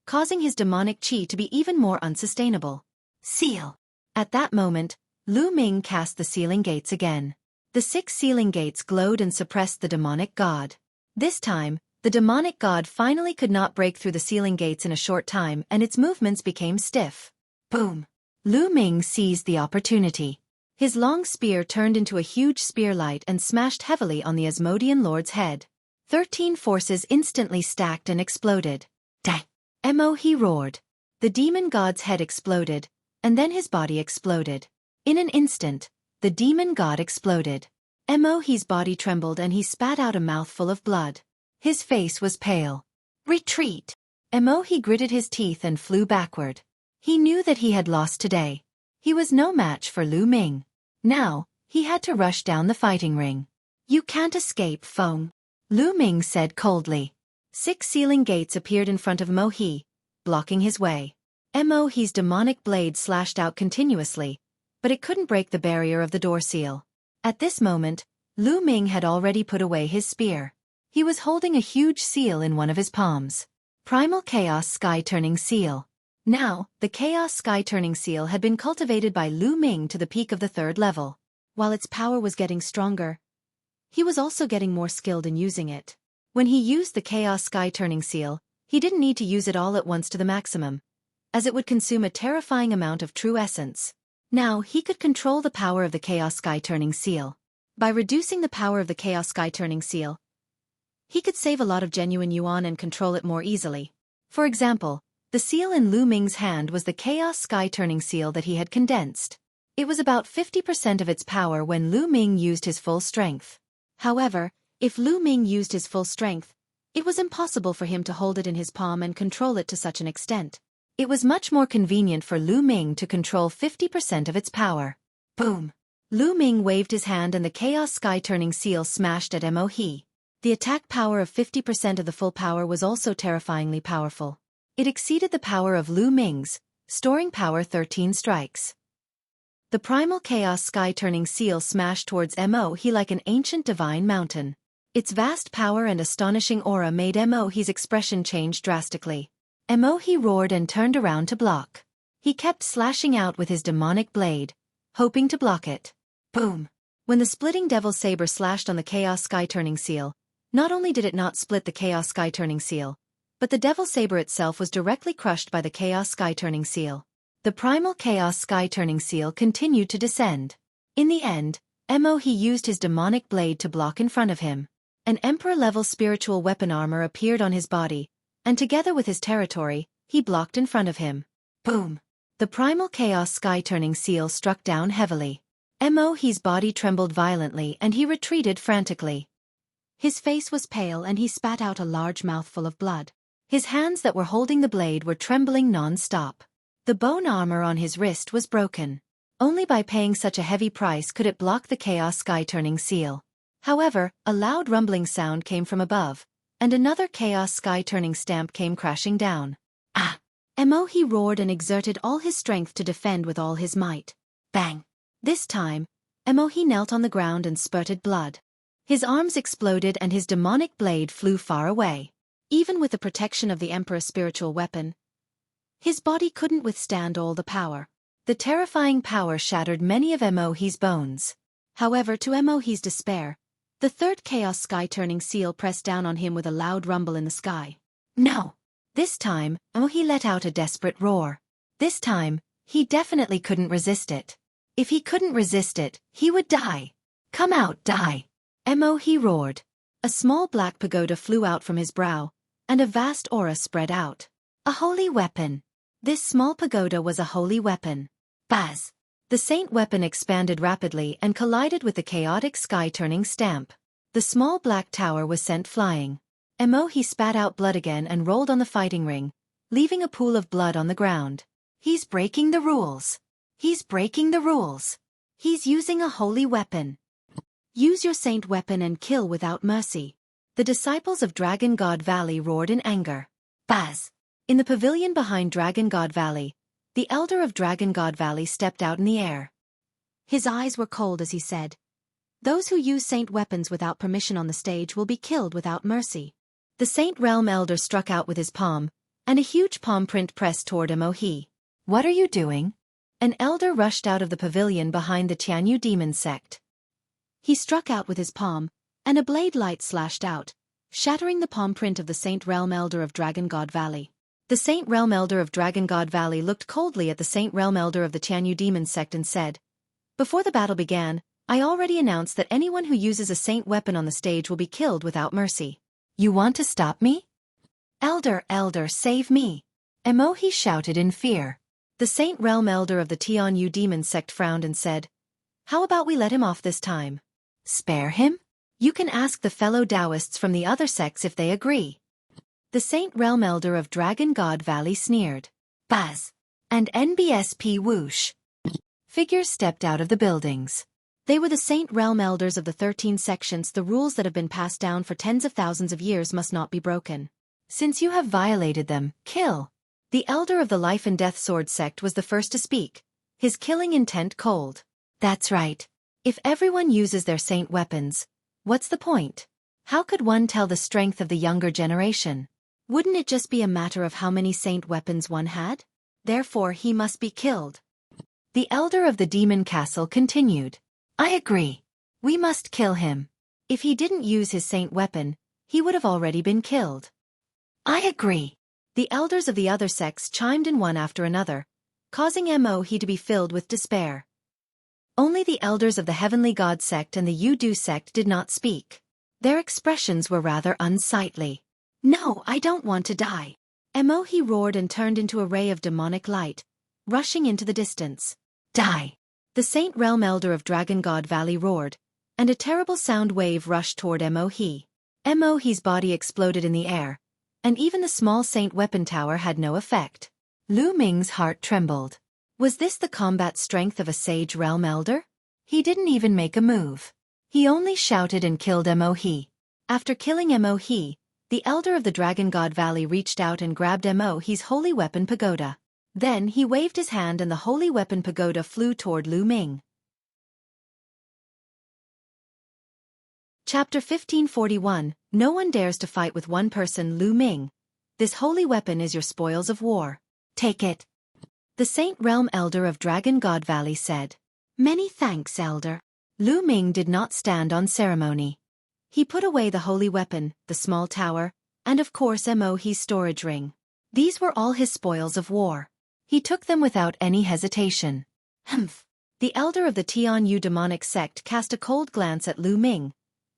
causing his demonic chi to be even more unsustainable. Seal! At that moment, Lu Ming cast the sealing gates again. The 6 sealing gates glowed and suppressed the demonic god. This time, the demonic god finally could not break through the sealing gates in a short time and its movements became stiff. Boom! Lu Ming seized the opportunity. His long spear turned into a huge spearlight and smashed heavily on the Asmodean Lord's head. 13 forces instantly stacked and exploded. Dang! Emohi roared. The demon god's head exploded, and then his body exploded. In an instant, the demon god exploded. Mo's body trembled and he spat out a mouthful of blood. His face was pale. Retreat! Mo gritted his teeth and flew backward. He knew that he had lost today. He was no match for Lu Ming. Now, he had to rush down the fighting ring. You can't escape, Feng, Lu Ming said coldly. 6 sealing gates appeared in front of Mo He, blocking his way. Mo's demonic blade slashed out continuously, but it couldn't break the barrier of the door seal. At this moment, Lu Ming had already put away his spear. He was holding a huge seal in one of his palms. Primal Chaos Sky-Turning Seal. Now, the Chaos Sky-Turning Seal had been cultivated by Lu Ming to the peak of the 3rd level. While its power was getting stronger, he was also getting more skilled in using it. When he used the Chaos Sky-Turning Seal, he didn't need to use it all at once to the maximum, as it would consume a terrifying amount of true essence. Now, he could control the power of the Chaos Sky-Turning Seal. By reducing the power of the Chaos Sky-Turning Seal, he could save a lot of genuine yuan and control it more easily. For example, the seal in Lu Ming's hand was the Chaos Sky-Turning Seal that he had condensed. It was about 50% of its power when Lu Ming used his full strength. However, if Lu Ming used his full strength, it was impossible for him to hold it in his palm and control it to such an extent. It was much more convenient for Lu Ming to control 50% of its power. Boom! Lu Ming waved his hand and the Chaos Sky-Turning Seal smashed at Mo He. The attack power of 50% of the full power was also terrifyingly powerful. It exceeded the power of Lu Ming's, storing power 13 strikes. The primal Chaos Sky-Turning Seal smashed towards Mo He like an ancient divine mountain. Its vast power and astonishing aura made Mo He's expression change drastically. Mo He roared and turned around to block. He kept slashing out with his demonic blade, hoping to block it. Boom! When the splitting Devil Saber slashed on the Chaos Sky-Turning Seal, not only did it not split the Chaos Sky-Turning Seal, but the Devil Saber itself was directly crushed by the Chaos Sky-Turning Seal. The primal Chaos Sky-Turning Seal continued to descend. In the end, Mo He used his demonic blade to block in front of him. An Emperor-level spiritual weapon armor appeared on his body, and together with his territory, he blocked in front of him. Boom! The primal Chaos Sky-Turning Seal struck down heavily. Mo He's body trembled violently and he retreated frantically. His face was pale and he spat out a large mouthful of blood. His hands that were holding the blade were trembling non-stop. The bone armor on his wrist was broken. Only by paying such a heavy price could it block the Chaos Sky-Turning Seal. However, a loud rumbling sound came from above, and another Chaos Sky-Turning stamp came crashing down. Ah! Mo He roared and exerted all his strength to defend with all his might. Bang! This time, Mo He knelt on the ground and spurted blood. His arms exploded and his demonic blade flew far away. Even with the protection of the Emperor's spiritual weapon, his body couldn't withstand all the power. The terrifying power shattered many of Mo He's bones. However, to Mo He's despair, the 3rd Chaos Sky-Turning Seal pressed down on him with a loud rumble in the sky. No! This time, Mo He let out a desperate roar. This time, he definitely couldn't resist it. If he couldn't resist it, he would die. Come out, die! Mo He roared. A small black pagoda flew out from his brow, and a vast aura spread out. A holy weapon. This small pagoda was a holy weapon. Baz! The saint weapon expanded rapidly and collided with the chaotic Sky-Turning stamp. The small black tower was sent flying. Mo He spat out blood again and rolled on the fighting ring, leaving a pool of blood on the ground. He's breaking the rules. He's breaking the rules. He's using a holy weapon. Use your saint weapon and kill without mercy. The disciples of Dragon God Valley roared in anger. Baz! In the pavilion behind Dragon God Valley, the elder of Dragon God Valley stepped out in the air. His eyes were cold as he said, "Those who use saint weapons without permission on the stage will be killed without mercy." The Saint Realm elder struck out with his palm, and a huge palm print pressed toward Mo He. "What are you doing?" An elder rushed out of the pavilion behind the Tianyu demon sect. He struck out with his palm, and a blade light slashed out, shattering the palm print of the Saint Realm elder of Dragon God Valley. The Saint Realm elder of Dragon God Valley looked coldly at the Saint Realm elder of the Tianyu demon sect and said, "Before the battle began, I already announced that anyone who uses a saint weapon on the stage will be killed without mercy. You want to stop me? Elder, save me!" Mo He shouted in fear. The Saint Realm Elder of the Tianyu Demon Sect frowned and said, "How about we let him off this time?" "Spare him? You can ask the fellow Taoists from the other sects if they agree." The Saint Realm Elder of Dragon God Valley sneered. "Buzz!" And NBSP whoosh. Figures stepped out of the buildings. They were the Saint Realm Elders of the 13 sections. The rules that have been passed down for tens of thousands of years must not be broken. Since you have violated them, kill. The Elder of the Life and Death Sword sect was the first to speak, his killing intent cold. "That's right. If everyone uses their saint weapons, what's the point? How could one tell the strength of the younger generation? Wouldn't it just be a matter of how many saint weapons one had? Therefore he must be killed." The Elder of the Demon Castle continued. "I agree. We must kill him. If he didn't use his saint weapon, he would have already been killed." "I agree." The elders of the other sects chimed in one after another, causing Mohe to be filled with despair. Only the elders of the Heavenly God sect and the Yudu sect did not speak. Their expressions were rather unsightly. "No, I don't want to die." Mohe roared and turned into a ray of demonic light, rushing into the distance. "Die!" The Saint Realm Elder of Dragon God Valley roared, and a terrible sound wave rushed toward Mohe. Mohe's body exploded in the air, and even the small saint weapon tower had no effect. Lu Ming's heart trembled. Was this the combat strength of a sage realm elder? He didn't even make a move. He only shouted and killed Mohe. After killing Mohe, the Elder of the Dragon God Valley reached out and grabbed Mohe's holy weapon pagoda. Then he waved his hand and the holy weapon pagoda flew toward Lu Ming. Chapter 1541, No one dares to fight with one person. Lu Ming. This holy weapon is your spoils of war. Take it. The Saint Realm Elder of Dragon God Valley said. "Many thanks, Elder." Lu Ming did not stand on ceremony. He put away the holy weapon, the small tower, and of course Mohe's storage ring. These were all his spoils of war. He took them without any hesitation. Humph. The Elder of the Tianyu demonic sect cast a cold glance at Lu Ming,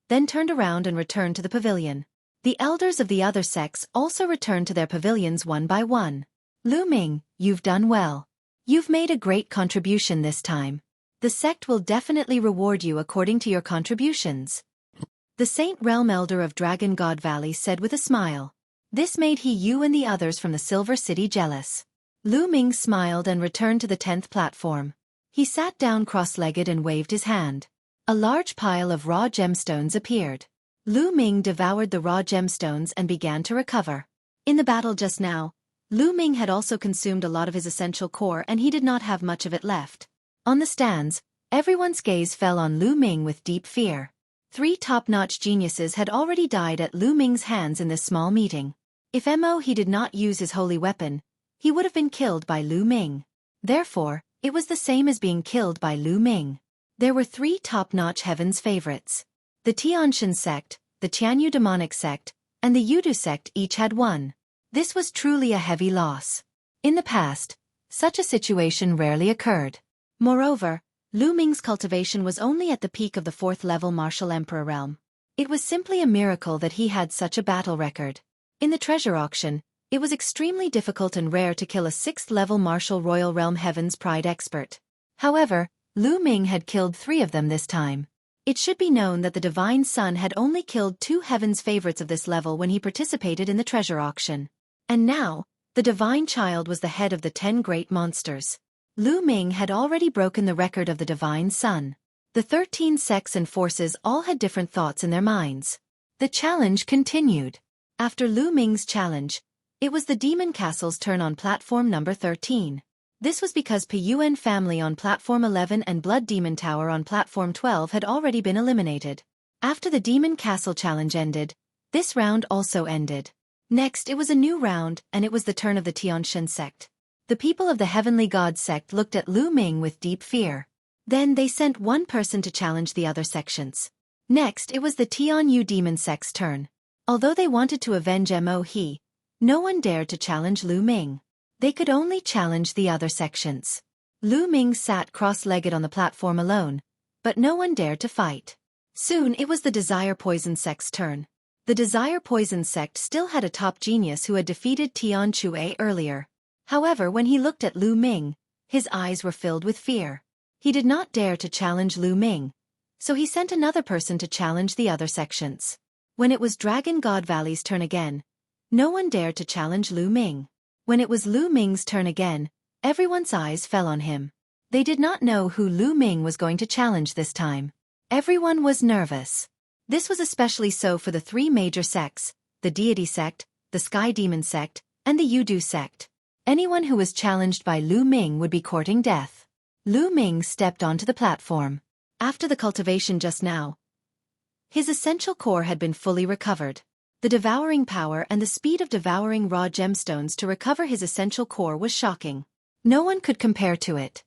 then turned around and returned to the pavilion. The elders of the other sects also returned to their pavilions one by one. "Lu Ming, you've done well. You've made a great contribution this time. The sect will definitely reward you according to your contributions." The Saint Realm Elder of Dragon God Valley said with a smile. This made you and the others from the Silver City jealous. Lu Ming smiled and returned to the 10th platform. He sat down cross-legged and waved his hand. A large pile of raw gemstones appeared. Lu Ming devoured the raw gemstones and began to recover. In the battle just now, Lu Ming had also consumed a lot of his essential core and he did not have much of it left. On the stands, everyone's gaze fell on Lu Ming with deep fear. 3 top-notch geniuses had already died at Lu Ming's hands in this small meeting. If Mohe did not use his holy weapon, he would have been killed by Lu Ming. Therefore, it was the same as being killed by Lu Ming. There were 3 top-notch heaven's favorites. The Tianshan sect, the Tianyu demonic sect, and the Yudu sect each had one. This was truly a heavy loss. In the past, such a situation rarely occurred. Moreover, Lu Ming's cultivation was only at the peak of the 4th-level martial emperor realm. It was simply a miracle that he had such a battle record. In the treasure auction, it was extremely difficult and rare to kill a 6th-level martial royal realm heaven's pride expert. However, Lu Ming had killed 3 of them this time. It should be known that the Divine Son had only killed 2 heaven's favorites of this level when he participated in the treasure auction. And now, the Divine Child was the head of the 10 great monsters. Lu Ming had already broken the record of the Divine Son. The 13 sects and forces all had different thoughts in their minds. The challenge continued. After Lu Ming's challenge, it was the Demon Castle's turn on platform number 13. This was because Piyuan family on platform 11 and Blood Demon Tower on platform 12 had already been eliminated. After the Demon Castle challenge ended, this round also ended. Next it was a new round and it was the turn of the Tianshan sect. The people of the Heavenly God sect looked at Lu Ming with deep fear. Then they sent one person to challenge the other sections. Next it was the Tianyu demon sect's turn. Although they wanted to avenge Mohe, no one dared to challenge Lu Ming. They could only challenge the other sections. Lu Ming sat cross-legged on the platform alone, but no one dared to fight. Soon it was the Desire Poison sect's turn. The Desire Poison sect still had a top genius who had defeated Tian Chue earlier. However, when he looked at Lu Ming, his eyes were filled with fear. He did not dare to challenge Lu Ming, so he sent another person to challenge the other sections. When it was Dragon God Valley's turn again, no one dared to challenge Lu Ming. When it was Lu Ming's turn again, everyone's eyes fell on him. They did not know who Lu Ming was going to challenge this time. Everyone was nervous. This was especially so for the three major sects, the Deity sect, the Sky Demon sect, and the Yudu sect. Anyone who was challenged by Lu Ming would be courting death. Lu Ming stepped onto the platform. After the cultivation just now, his essential core had been fully recovered. The devouring power and the speed of devouring raw gemstones to recover his essential core was shocking. No one could compare to it.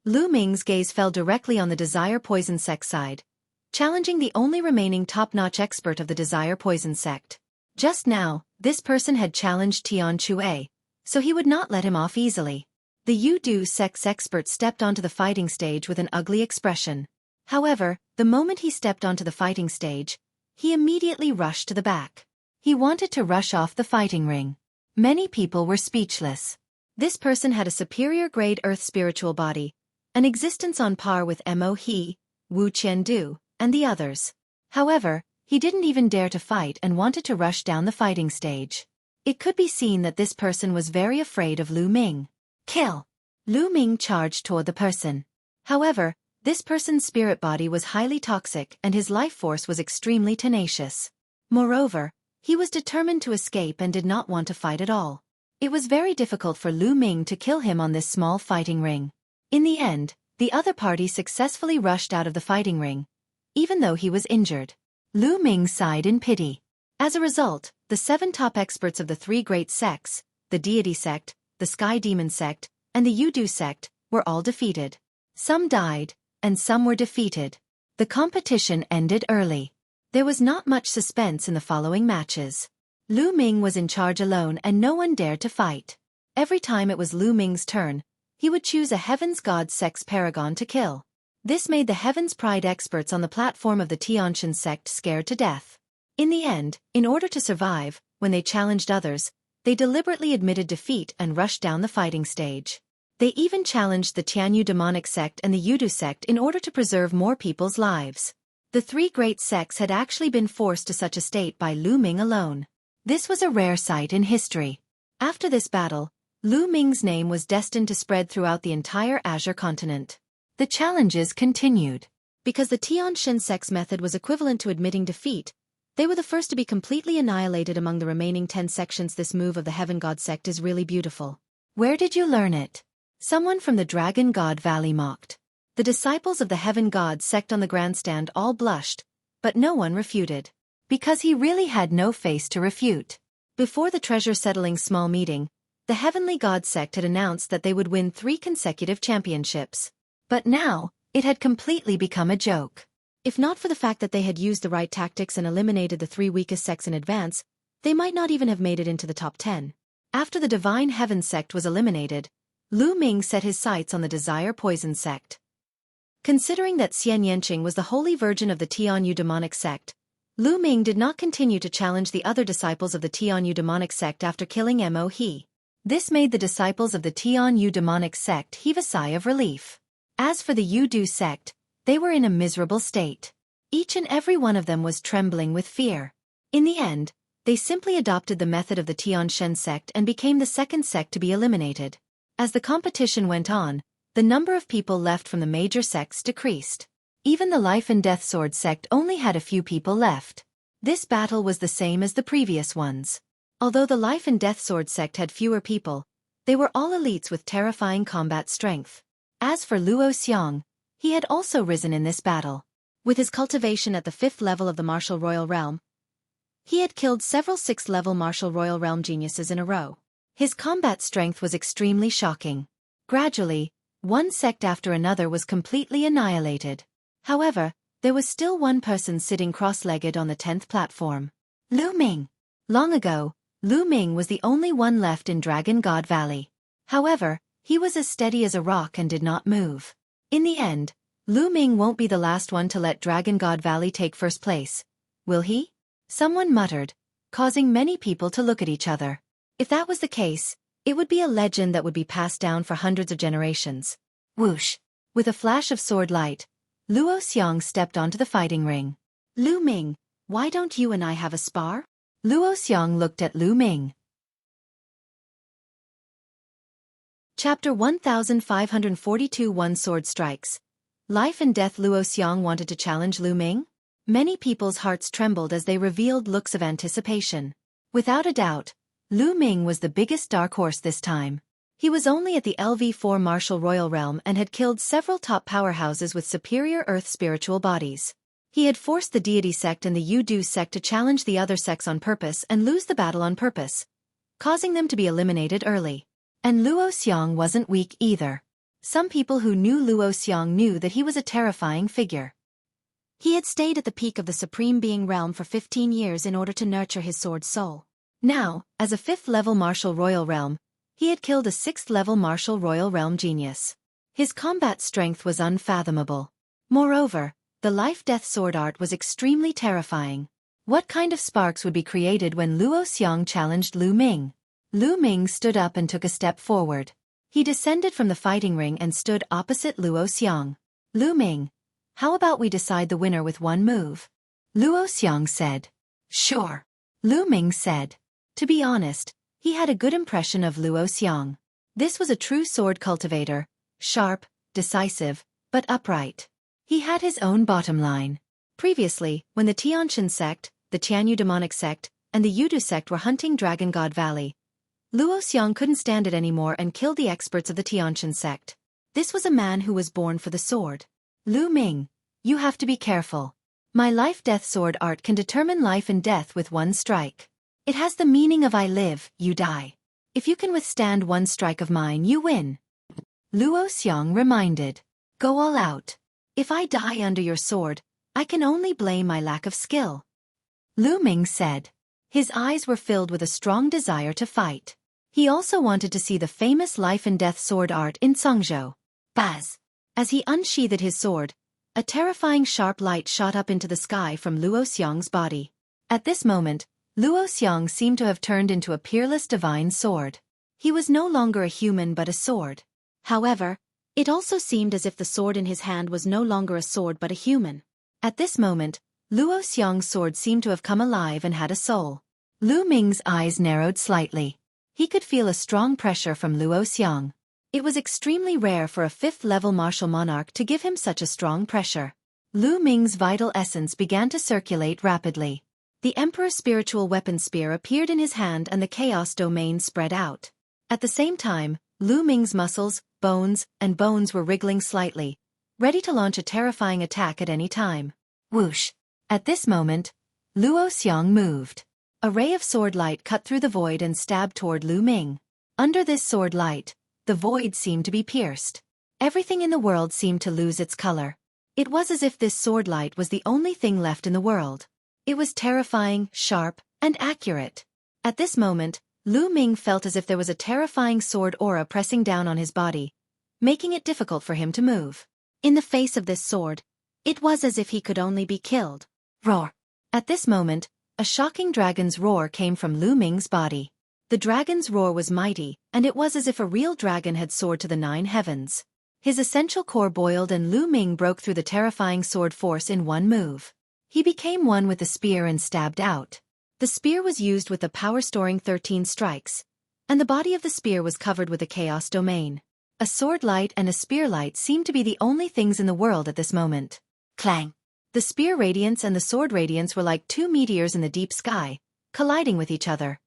Lu Ming's gaze fell directly on the Desire Poison sect side, challenging the only remaining top-notch expert of the Desire Poison sect. Just now, this person had challenged Tian Chue, so he would not let him off easily. The Yudu sect's expert stepped onto the fighting stage with an ugly expression. However, the moment he stepped onto the fighting stage, he immediately rushed to the back. He wanted to rush off the fighting ring. Many people were speechless. This person had a superior grade earth spiritual body, an existence on par with Mo He, Wu Qiandu, and the others. However, he didn't even dare to fight and wanted to rush down the fighting stage. It could be seen that this person was very afraid of Lu Ming. Kill! Lu Ming charged toward the person. However, this person's spirit body was highly toxic and his life force was extremely tenacious. Moreover, he was determined to escape and did not want to fight at all. It was very difficult for Lu Ming to kill him on this small fighting ring. In the end, the other party successfully rushed out of the fighting ring, even though he was injured. Lu Ming sighed in pity. As a result, the 7 top experts of the 3 great sects, the Deity sect, the Sky Demon sect, and the Yudu sect, were all defeated. Some died, and some were defeated. The competition ended early. There was not much suspense in the following matches. Lu Ming was in charge alone and no one dared to fight. Every time it was Lu Ming's turn, he would choose a Heaven's God sect's paragon to kill. This made the Heaven's Pride experts on the platform of the Tianshan sect scared to death. In the end, in order to survive, when they challenged others, they deliberately admitted defeat and rushed down the fighting stage. They even challenged the Tianyu demonic sect and the Yudu sect in order to preserve more people's lives. The 3 great sects had actually been forced to such a state by Lu Ming alone. This was a rare sight in history. After this battle, Lu Ming's name was destined to spread throughout the entire Azure continent. The challenges continued. Because the Tianshan sect's method was equivalent to admitting defeat, they were the first to be completely annihilated among the remaining 10 sections. This move of the Heaven God sect is really beautiful. Where did you learn it? Someone from the Dragon God Valley mocked. The disciples of the Heaven God sect on the grandstand all blushed, but no one refuted. Because he really had no face to refute. Before the treasure settling small meeting, the Heavenly God sect had announced that they would win 3 consecutive championships. But now, it had completely become a joke. If not for the fact that they had used the right tactics and eliminated the 3 weakest sects in advance, they might not even have made it into the top 10. After the Divine Heaven sect was eliminated, Lu Ming set his sights on the Desire Poison sect. Considering that Xian Yanqing was the holy virgin of the Tianyu demonic sect, Lu Ming did not continue to challenge the other disciples of the Tianyu demonic sect after killing Mo He. This made the disciples of the Tianyu demonic sect heave a sigh of relief. As for the Yudu sect, they were in a miserable state. Each and every one of them was trembling with fear. In the end, they simply adopted the method of the Tianshan sect and became the second sect to be eliminated. As the competition went on, the number of people left from the major sects decreased. Even the Life and Death Sword sect only had a few people left. This battle was the same as the previous ones. Although the Life and Death Sword sect had fewer people, they were all elites with terrifying combat strength. As for Luo Xiang, he had also risen in this battle. With his cultivation at the 5th level of the Martial Royal Realm, he had killed several 6th-level Martial Royal Realm geniuses in a row. His combat strength was extremely shocking. Gradually, one sect after another was completely annihilated. However, there was still one person sitting cross-legged on the 10th platform. Lu Ming. Long ago, Lu Ming was the only one left in Dragon God Valley. However, he was as steady as a rock and did not move. In the end, Lu Ming won't be the last one to let Dragon God Valley take first place, will he? Someone muttered, causing many people to look at each other. If that was the case, It would be a legend that would be passed down for hundreds of generations. Whoosh! With a flash of sword light, Luo Xiang stepped onto the fighting ring. Lu Ming, why don't you and I have a spar? Luo Xiang looked at Lu Ming. Chapter 1542 One Sword Strikes. Life and Death. Luo Xiang wanted to challenge Lu Ming? Many people's hearts trembled as they revealed looks of anticipation. Without a doubt, Lu Ming was the biggest dark horse this time. He was only at the LV4 martial royal realm and had killed several top powerhouses with superior earth spiritual bodies. He had forced the deity sect and the Yu-Du sect to challenge the other sects on purpose and lose the battle on purpose, causing them to be eliminated early. And Luo Xiang wasn't weak either. Some people who knew Luo Xiang knew that he was a terrifying figure. He had stayed at the peak of the Supreme Being realm for 15 years in order to nurture his sword soul. Now, as a 5th-level martial royal realm, he had killed a 6th-level martial royal realm genius. His combat strength was unfathomable. Moreover, the life-death sword art was extremely terrifying. What kind of sparks would be created when Luo Xiang challenged Lu Ming? Lu Ming stood up and took a step forward. He descended from the fighting ring and stood opposite Luo Xiang. Lu Ming, how about we decide the winner with one move? Luo Xiang said. Sure. Lu Ming said. To be honest, he had a good impression of Luo Xiang. This was a true sword cultivator, sharp, decisive, but upright. He had his own bottom line. Previously, when the Tianqian sect, the Tianyu demonic sect, and the Yu-Du sect were hunting Dragon God Valley, Luo Xiang couldn't stand it anymore and killed the experts of the Tianqian sect. This was a man who was born for the sword. Lu Ming, you have to be careful. My life-death sword art can determine life and death with one strike. It has the meaning of I live, you die. If you can withstand one strike of mine, you win. Luo Xiang reminded. Go all out. If I die under your sword, I can only blame my lack of skill. Lu Ming said. His eyes were filled with a strong desire to fight. He also wanted to see the famous life and death sword art in Songzhou. Buzz! As he unsheathed his sword, a terrifying sharp light shot up into the sky from Luo Xiang's body. At this moment, Luo Xiang seemed to have turned into a peerless divine sword. He was no longer a human but a sword. However, it also seemed as if the sword in his hand was no longer a sword but a human. At this moment, Luo Xiang's sword seemed to have come alive and had a soul. Lu Ming's eyes narrowed slightly. He could feel a strong pressure from Luo Xiang. It was extremely rare for a 5th-level martial monarch to give him such a strong pressure. Lu Ming's vital essence began to circulate rapidly. The Emperor's spiritual weapon spear appeared in his hand and the chaos domain spread out. At the same time, Lu Ming's muscles, bones were wriggling slightly, ready to launch a terrifying attack at any time. Whoosh! At this moment, Luo Xiang moved. A ray of sword light cut through the void and stabbed toward Lu Ming. Under this sword light, the void seemed to be pierced. Everything in the world seemed to lose its color. It was as if this sword light was the only thing left in the world. It was terrifying, sharp, and accurate. At this moment, Lu Ming felt as if there was a terrifying sword aura pressing down on his body, making it difficult for him to move. In the face of this sword, it was as if he could only be killed. Roar! At this moment, a shocking dragon's roar came from Lu Ming's body. The dragon's roar was mighty, and it was as if a real dragon had soared to the 9 heavens. His essential core boiled and Lu Ming broke through the terrifying sword force in one move. He became one with the spear and stabbed out. The spear was used with the power-storing 13 strikes, and the body of the spear was covered with a chaos domain. A sword light and a spear light seemed to be the only things in the world at this moment. Clang! The spear radiance and the sword radiance were like 2 meteors in the deep sky, colliding with each other.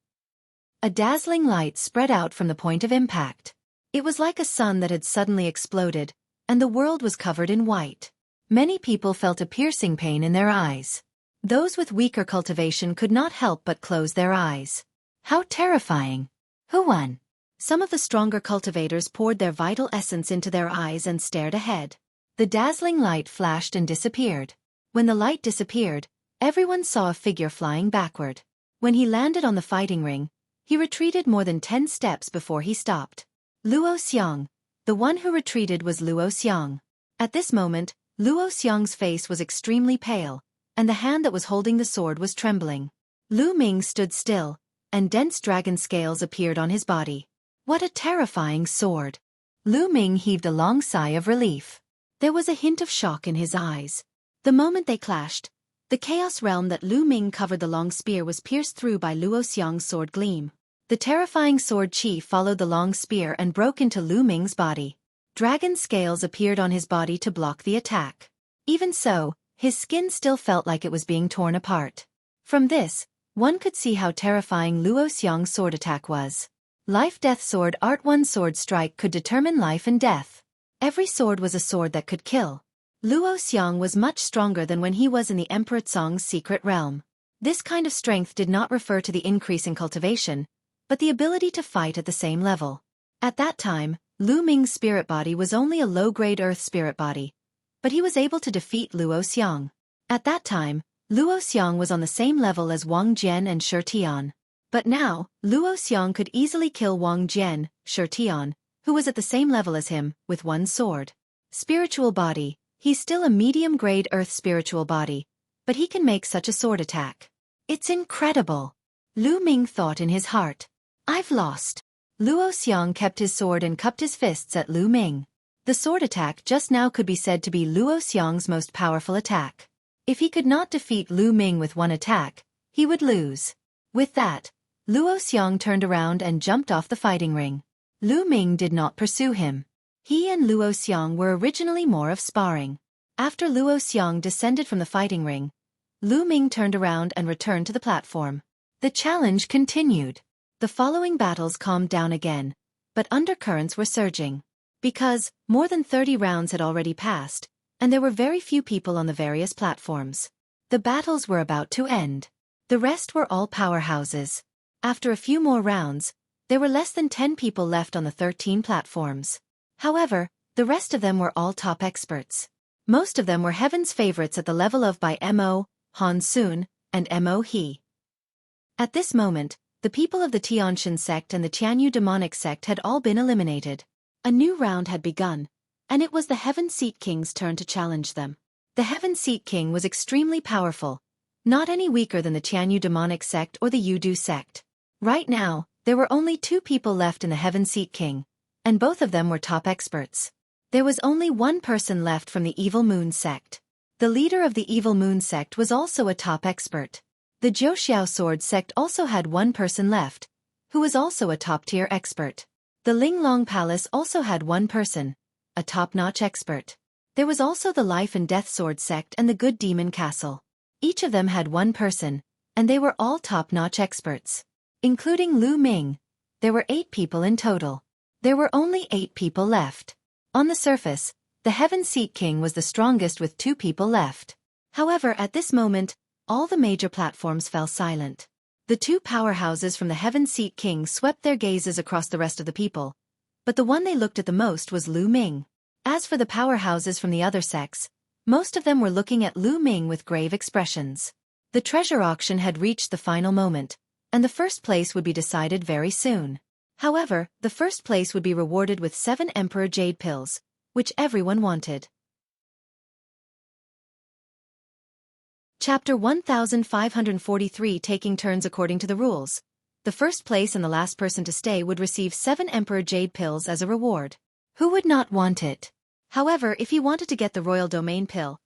A dazzling light spread out from the point of impact. It was like a sun that had suddenly exploded, and the world was covered in white. Many people felt a piercing pain in their eyes. Those with weaker cultivation could not help but close their eyes. How terrifying! Who won? Some of the stronger cultivators poured their vital essence into their eyes and stared ahead. The dazzling light flashed and disappeared. When the light disappeared, everyone saw a figure flying backward. When he landed on the fighting ring, he retreated more than 10 steps before he stopped. Luo Xiang. The one who retreated was Luo Xiang. At this moment, Luo Xiang's face was extremely pale, and the hand that was holding the sword was trembling. Lu Ming stood still, and dense dragon scales appeared on his body. What a terrifying sword! Lu Ming heaved a long sigh of relief. There was a hint of shock in his eyes. The moment they clashed, the chaos realm that Lu Ming covered the long spear was pierced through by Luo Xiang's sword gleam. The terrifying sword chi followed the long spear and broke into Lu Ming's body. Dragon scales appeared on his body to block the attack. Even so, his skin still felt like it was being torn apart. From this, one could see how terrifying Luo Xiang's sword attack was. Life-death sword art. One sword strike could determine life and death. Every sword was a sword that could kill. Luo Xiang was much stronger than when he was in the Emperor Tsong's secret realm. This kind of strength did not refer to the increase in cultivation, but the ability to fight at the same level. At that time, Lu Ming's spirit body was only a low-grade earth spirit body, but he was able to defeat Luo Xiang. At that time, Luo Xiang was on the same level as Wang Jian and Shi Tian. But now, Luo Xiang could easily kill Wang Jian, Shi Tian, who was at the same level as him, with one sword. Spiritual body, he's still a medium-grade earth spiritual body, but he can make such a sword attack. It's incredible! Lu Ming thought in his heart. I've lost. Luo Xiang kept his sword and cupped his fists at Lu Ming. The sword attack just now could be said to be Luo Xiang's most powerful attack. If he could not defeat Lu Ming with one attack, he would lose. With that, Luo Xiang turned around and jumped off the fighting ring. Lu Ming did not pursue him. He and Luo Xiang were originally more of sparring. After Luo Xiang descended from the fighting ring, Lu Ming turned around and returned to the platform. The challenge continued. The following battles calmed down again, but undercurrents were surging. Because more than 30 rounds had already passed, and there were very few people on the various platforms. The battles were about to end. The rest were all powerhouses. After a few more rounds, there were less than 10 people left on the 13 platforms. However, the rest of them were all top experts. Most of them were heaven's favorites at the level of Bai Mo, Han Sun, and Mo He. At this moment, the people of the Tianshan sect and the Tianyu demonic sect had all been eliminated. A new round had begun, and it was the Heaven Seat King's turn to challenge them. The Heaven Seat King was extremely powerful, not any weaker than the Tianyu demonic sect or the Yudu sect. Right now, there were only 2 people left in the Heaven Seat King, and both of them were top experts. There was only one person left from the Evil Moon sect. The leader of the Evil Moon sect was also a top expert. The Zhou Sword sect also had one person left, who was also a top-tier expert. The Linglong Palace also had one person, a top-notch expert. There was also the Life and Death Sword sect and the Good Demon Castle. Each of them had one person, and they were all top-notch experts. Including Lu Ming, there were 8 people in total. There were only 8 people left. On the surface, the Heaven Seat King was the strongest with 2 people left. However, at this moment, all the major platforms fell silent. The 2 powerhouses from the Heaven Seat King swept their gazes across the rest of the people, but the one they looked at the most was Lu Ming. As for the powerhouses from the other sects, most of them were looking at Lu Ming with grave expressions. The treasure auction had reached the final moment, and the first place would be decided very soon. However, the first place would be rewarded with 7 Emperor Jade Pills, which everyone wanted. Chapter 1543. Taking turns according to the rules. The first place and the last person to stay would receive 7 Emperor Jade Pills as a reward. Who would not want it? However, if he wanted to get the Royal Domain Pill,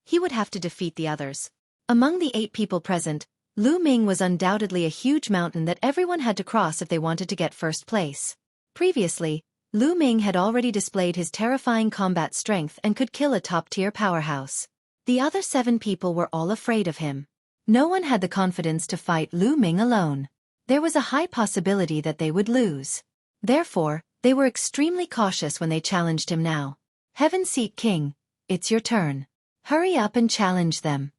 he would have to defeat the others. Among the 8 people present, Lu Ming was undoubtedly a huge mountain that everyone had to cross if they wanted to get first place. Previously, Lu Ming had already displayed his terrifying combat strength and could kill a top-tier powerhouse. The other 7 people were all afraid of him. No one had the confidence to fight Lu Ming alone. There was a high possibility that they would lose. Therefore, they were extremely cautious when they challenged him now. Heaven Seat King, it's your turn. Hurry up and challenge them.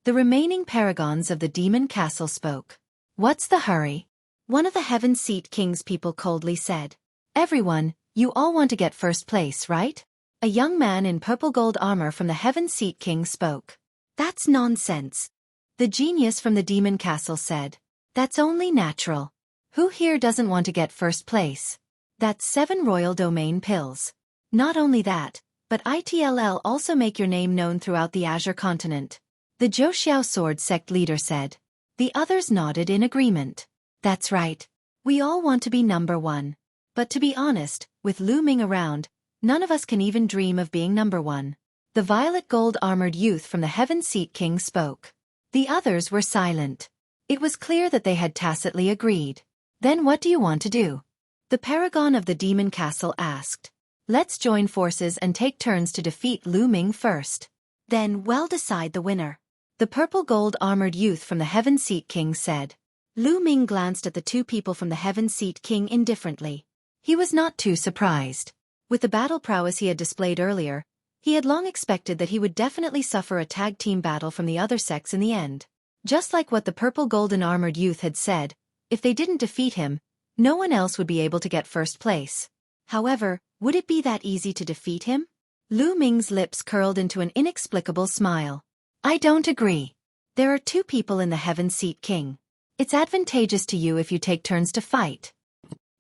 The remaining paragons of the Demon Castle spoke. What's the hurry? One of the Heaven Seat King's people coldly said. Everyone, you all want to get first place, right? A young man in purple gold armor from the Heaven Seat King spoke. That's nonsense. The genius from the Demon Castle said. That's only natural. Who here doesn't want to get first place? That's 7 Royal Domain Pills. Not only that, but ITLL also make your name known throughout the Azure continent. The Zhou Sword sect leader said. The others nodded in agreement. That's right. We all want to be number one. But to be honest, with Lu Ming around, none of us can even dream of being number one. The violet gold-armored youth from the Heaven Seat King spoke. The others were silent. It was clear that they had tacitly agreed. Then what do you want to do? The paragon of the demon castle asked. Let's join forces and take turns to defeat Lu Ming first. Then we'll decide the winner. The purple gold-armored youth from the Heaven Seat King said. Lu Ming glanced at the two people from the Heaven Seat King indifferently. He was not too surprised. With the battle prowess he had displayed earlier, he had long expected that he would definitely suffer a tag team battle from the other sex in the end. Just like what the purple golden-armored youth had said, if they didn't defeat him, no one else would be able to get first place. However, would it be that easy to defeat him? Lu Ming's lips curled into an inexplicable smile. I don't agree. There are two people in the Heaven Seat King. It's advantageous to you if you take turns to fight.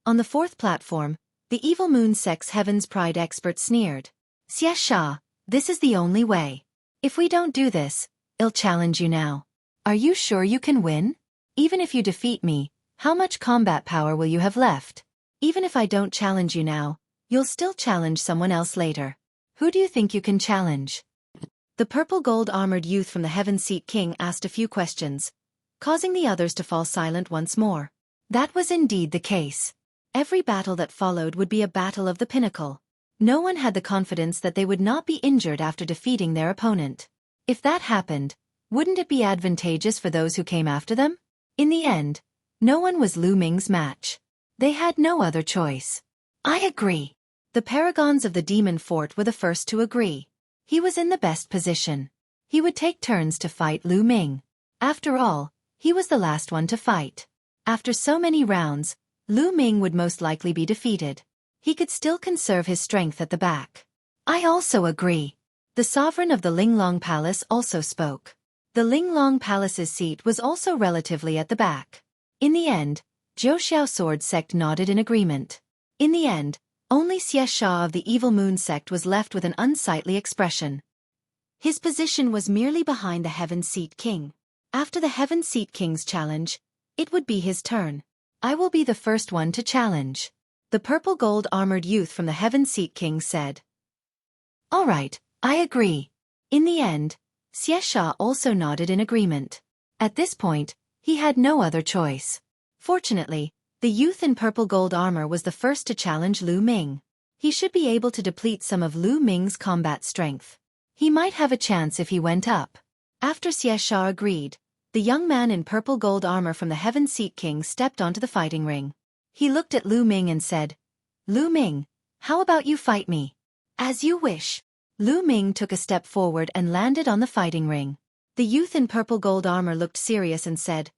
On the fourth platform, the evil moon sex Heaven's Pride expert sneered. Xueqi, this is the only way. If we don't do this, I'll challenge you now. Are you sure you can win? Even if you defeat me, how much combat power will you have left? Even if I don't challenge you now, you'll still challenge someone else later. Who do you think you can challenge? The purple gold-armored youth from the Heaven Seat King asked a few questions, causing the others to fall silent once more. That was indeed the case. Every battle that followed would be a battle of the pinnacle. No one had the confidence that they would not be injured after defeating their opponent. If that happened, wouldn't it be advantageous for those who came after them? In the end, no one was Lu Ming's match. They had no other choice. I agree. The paragons of the demon fort were the first to agree. He was in the best position. He would take turns to fight Lu Ming. After all, he was the last one to fight. After so many rounds, Lu Ming would most likely be defeated. He could still conserve his strength at the back. I also agree. The sovereign of the Linglong Palace also spoke. The Linglong Palace's seat was also relatively at the back. In the end, Zhou Xiao Sword Sect nodded in agreement. In the end, only Xueqi of the Evil Moon Sect was left with an unsightly expression. His position was merely behind the Heaven Seat King. After the Heaven Seat King's challenge, it would be his turn. I will be the first one to challenge. The purple gold-armored youth from the Heaven Seat King said. All right, I agree. In the end, Xueqi also nodded in agreement. At this point, he had no other choice. Fortunately, the youth in purple gold armor was the first to challenge Lu Ming. He should be able to deplete some of Lu Ming's combat strength. He might have a chance if he went up. After Xueqi agreed, the young man in purple gold armor from the Heaven Seat King stepped onto the fighting ring. He looked at Lu Ming and said, Lu Ming, how about you fight me? As you wish. Lu Ming took a step forward and landed on the fighting ring. The youth in purple gold armor looked serious and said,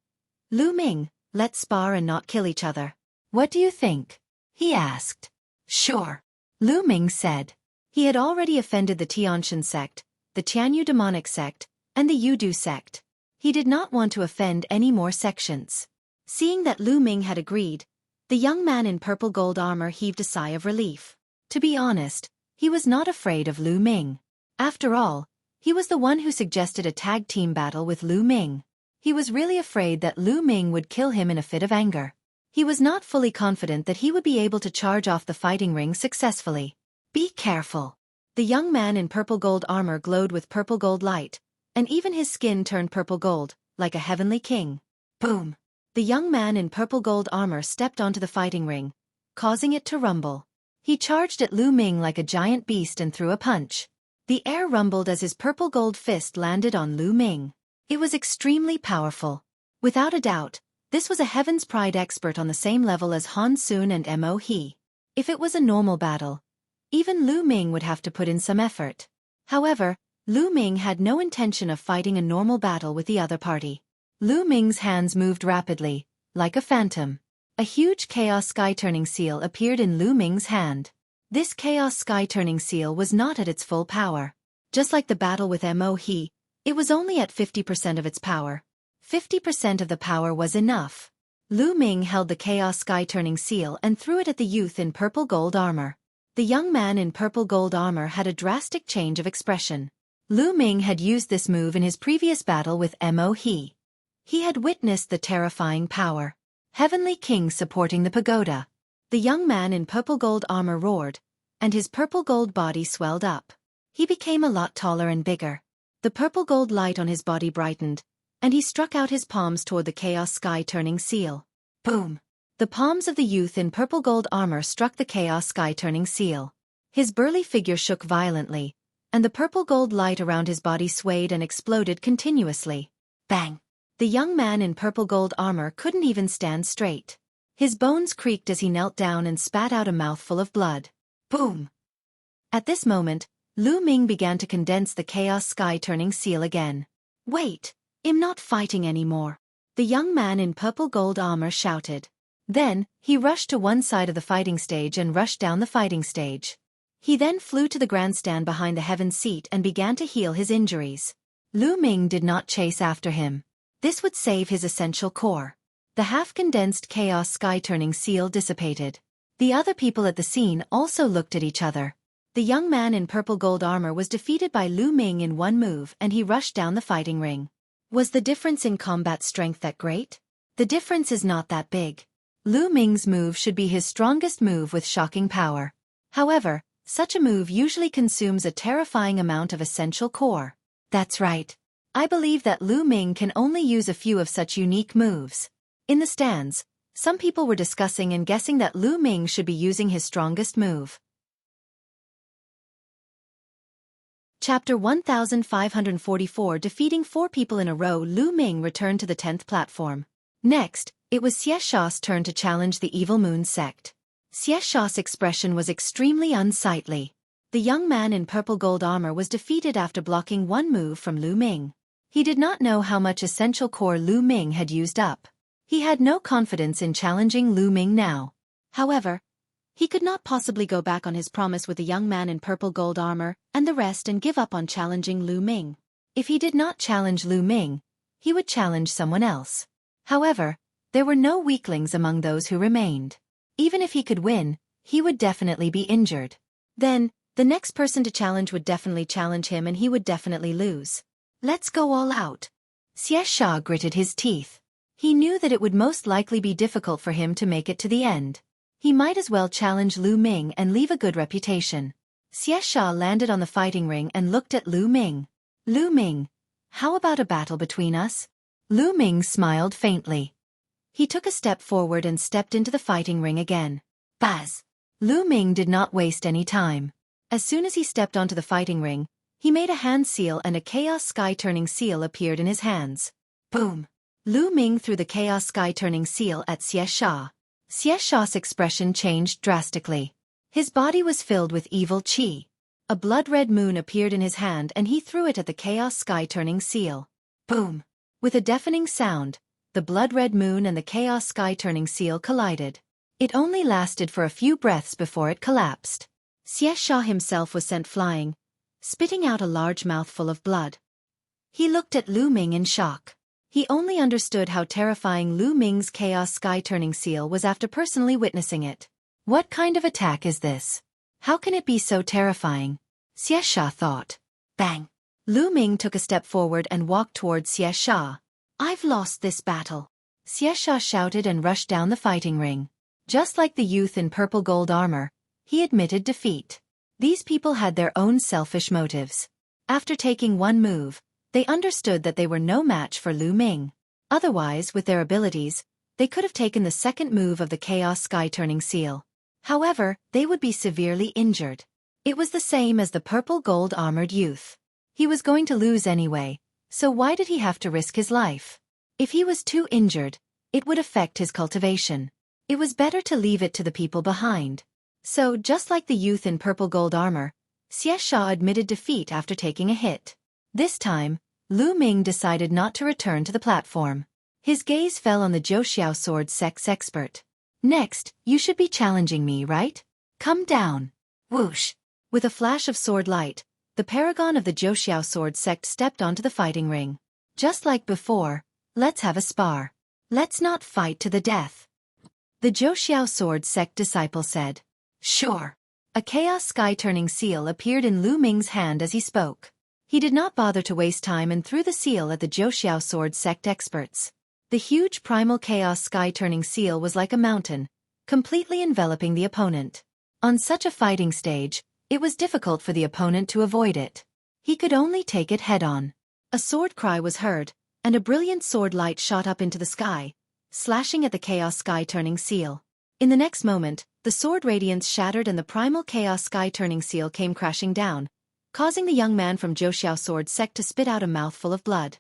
Lu Ming, let's spar and not kill each other. What do you think? He asked. Sure. Lu Ming said. He had already offended the Tianshan sect, the Tianyu demonic sect, and the Yudu sect. He did not want to offend any more sections. Seeing that Lu Ming had agreed, the young man in purple gold armor heaved a sigh of relief. To be honest, he was not afraid of Lu Ming. After all, he was the one who suggested a tag team battle with Lu Ming. He was really afraid that Lu Ming would kill him in a fit of anger. He was not fully confident that he would be able to charge off the fighting ring successfully. Be careful. The young man in purple gold armor glowed with purple gold light, and even his skin turned purple gold, like a heavenly king. Boom! The young man in purple gold armor stepped onto the fighting ring, causing it to rumble. He charged at Lu Ming like a giant beast and threw a punch. The air rumbled as his purple gold fist landed on Lu Ming. It was extremely powerful. Without a doubt, this was a Heaven's Pride expert on the same level as Han Sun and Mo He. If it was a normal battle, even Lu Ming would have to put in some effort. However, Lu Ming had no intention of fighting a normal battle with the other party. Lu Ming's hands moved rapidly, like a phantom. A huge Chaos Sky-turning seal appeared in Lu Ming's hand. This Chaos Sky-turning seal was not at its full power. Just like the battle with Mo He, it was only at 50% of its power. 50% of the power was enough. Lu Ming held the Chaos Sky-turning seal and threw it at the youth in purple gold armor. The young man in purple gold armor had a drastic change of expression. Lu Ming had used this move in his previous battle with Mo He. He had witnessed the terrifying power. Heavenly King supporting the pagoda. The young man in purple gold armor roared, and his purple gold body swelled up. He became a lot taller and bigger. The purple gold light on his body brightened, and he struck out his palms toward the chaos sky turning seal. Boom! The palms of the youth in purple gold armor struck the chaos sky turning seal. His burly figure shook violently, and the purple gold light around his body swayed and exploded continuously. Bang! The young man in purple gold armor couldn't even stand straight. His bones creaked as he knelt down and spat out a mouthful of blood. Boom! At this moment, Lu Ming began to condense the chaos sky turning seal again. Wait! I'm not fighting anymore. The young man in purple gold armor shouted. Then, he rushed to one side of the fighting stage and rushed down the fighting stage. He then flew to the grandstand behind the heaven seat and began to heal his injuries. Lu Ming did not chase after him. This would save his essential core. The half-condensed chaos sky-turning seal dissipated. The other people at the scene also looked at each other. The young man in purple gold armor was defeated by Lu Ming in one move and he rushed down the fighting ring. Was the difference in combat strength that great? The difference is not that big. Lu Ming's move should be his strongest move with shocking power. However, such a move usually consumes a terrifying amount of essential core. That's right. I believe that Lu Ming can only use a few of such unique moves. In the stands, some people were discussing and guessing that Lu Ming should be using his strongest move. Chapter 1544. Defeating 4 people in a row. Lu Ming returned to the 10th platform. Next, it was Xueqi's turn to challenge the Evil Moon sect. Xueqi's expression was extremely unsightly. The young man in purple gold armor was defeated after blocking one move from Lu Ming. He did not know how much essential core Lu Ming had used up. He had no confidence in challenging Lu Ming now. However, he could not possibly go back on his promise with the young man in purple gold armor and the rest and give up on challenging Lu Ming. If he did not challenge Lu Ming, he would challenge someone else. However, there were no weaklings among those who remained. Even if he could win, he would definitely be injured. Then, the next person to challenge would definitely challenge him and he would definitely lose. Let's go all out. Xueqi gritted his teeth. He knew that it would most likely be difficult for him to make it to the end. He might as well challenge Lu Ming and leave a good reputation. Xueqi landed on the fighting ring and looked at Lu Ming. Lu Ming, how about a battle between us? Lu Ming smiled faintly. He took a step forward and stepped into the fighting ring again. Buzz! Lu Ming did not waste any time. As soon as he stepped onto the fighting ring, he made a hand seal and a chaos sky-turning seal appeared in his hands. Boom! Lu Ming threw the chaos sky-turning seal at Xueqi. Xueqi's expression changed drastically. His body was filled with evil qi. A blood-red moon appeared in his hand and he threw it at the chaos sky-turning seal. Boom! With a deafening sound, the blood-red moon and the chaos sky-turning seal collided. It only lasted for a few breaths before it collapsed. Xueqi himself was sent flying, spitting out a large mouthful of blood. He looked at Lu Ming in shock. He only understood how terrifying Lu Ming's chaos sky-turning seal was after personally witnessing it. What kind of attack is this? How can it be so terrifying? Xueqi thought. Bang! Lu Ming took a step forward and walked towards Xueqi. I've lost this battle. Xueqi shouted and rushed down the fighting ring. Just like the youth in purple gold armor, he admitted defeat. These people had their own selfish motives. After taking one move, they understood that they were no match for Lu Ming. Otherwise, with their abilities, they could have taken the second move of the chaos sky-turning seal. However, they would be severely injured. It was the same as the purple gold armored youth. He was going to lose anyway, so why did he have to risk his life? If he was too injured, it would affect his cultivation. It was better to leave it to the people behind. So, just like the youth in purple gold armor, Xueqi admitted defeat after taking a hit. This time, Lu Ming decided not to return to the platform. His gaze fell on the Zhou sword sect's expert. Next, you should be challenging me, right? Come down. Whoosh! With a flash of sword light, the paragon of the Zhou sword sect stepped onto the fighting ring. Just like before, let's have a spar. Let's not fight to the death. The Zhou sword sect disciple said. Sure. A chaos sky-turning seal appeared in Lu Ming's hand as he spoke. He did not bother to waste time and threw the seal at the Zhou sword sect experts. The huge primal chaos sky-turning seal was like a mountain, completely enveloping the opponent. On such a fighting stage, it was difficult for the opponent to avoid it. He could only take it head-on. A sword cry was heard, and a brilliant sword light shot up into the sky, slashing at the chaos sky-turning seal. In the next moment, the sword radiance shattered and the primal chaos sky-turning seal came crashing down, causing the young man from Zhou sword sect to spit out a mouthful of blood.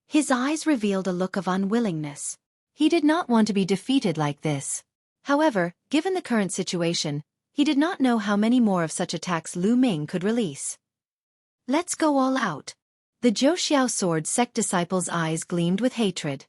His eyes revealed a look of unwillingness. He did not want to be defeated like this. However, given the current situation, he did not know how many more of such attacks Lu Ming could release. Let's go all out. The Zhou sword sect disciple's eyes gleamed with hatred.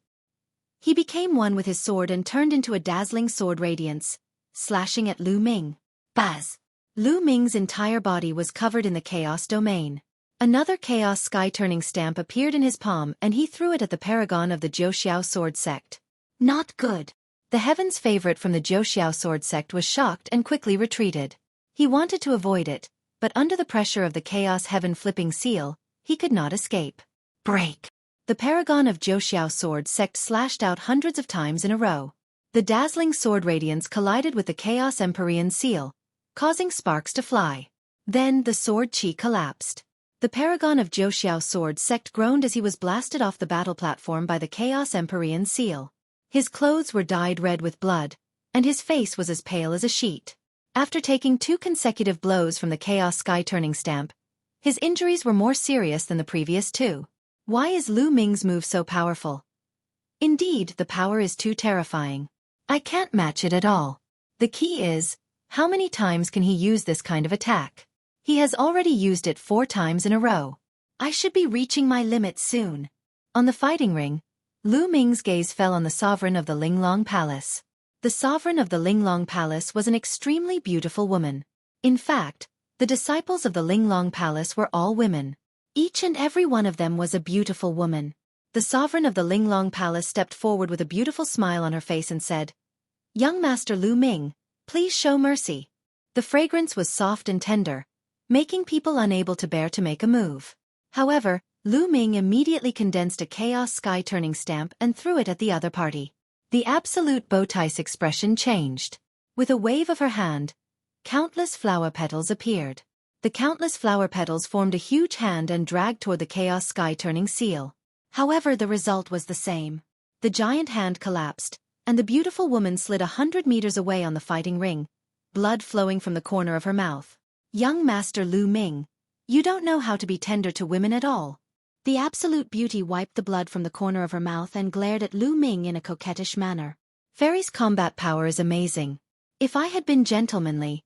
He became one with his sword and turned into a dazzling sword radiance, slashing at Lu Ming. Buzz! Lu Ming's entire body was covered in the chaos domain. Another chaos sky-turning stamp appeared in his palm and he threw it at the paragon of the Zhou sword sect. Not good. The heaven's favorite from the Zhou sword sect was shocked and quickly retreated. He wanted to avoid it, but under the pressure of the chaos heaven flipping seal, he could not escape. Break! The paragon of Zhou sword sect slashed out hundreds of times in a row. The dazzling sword radiance collided with the chaos empyrean seal, causing sparks to fly. Then the sword chi collapsed. The paragon of Zhou sword sect groaned as he was blasted off the battle platform by the chaos empyrean seal. His clothes were dyed red with blood, and his face was as pale as a sheet. After taking 2 consecutive blows from the chaos sky-turning stamp, his injuries were more serious than the previous 2. Why is Lu Ming's move so powerful? Indeed, the power is too terrifying. I can't match it at all. The key is, how many times can he use this kind of attack? He has already used it 4 times in a row. I should be reaching my limit soon. On the fighting ring, Lu Ming's gaze fell on the sovereign of the Linglong Palace. The sovereign of the Linglong Palace was an extremely beautiful woman. In fact, the disciples of the Linglong Palace were all women. Each and every one of them was a beautiful woman. The sovereign of the Linglong Palace stepped forward with a beautiful smile on her face and said, "Young Master Lu Ming, please show mercy." The fragrance was soft and tender, making people unable to bear to make a move. However, Lu Ming immediately condensed a chaos sky-turning stamp and threw it at the other party. The absolute Bowtie's expression changed. With a wave of her hand, countless flower petals appeared. The countless flower petals formed a huge hand and dragged toward the chaos sky-turning seal. However, the result was the same. The giant hand collapsed, and the beautiful woman slid 100 meters away on the fighting ring, blood flowing from the corner of her mouth. Young Master Lu Ming, you don't know how to be tender to women at all. The absolute beauty wiped the blood from the corner of her mouth and glared at Lu Ming in a coquettish manner. Fairy's combat power is amazing. If I had been gentlemanly,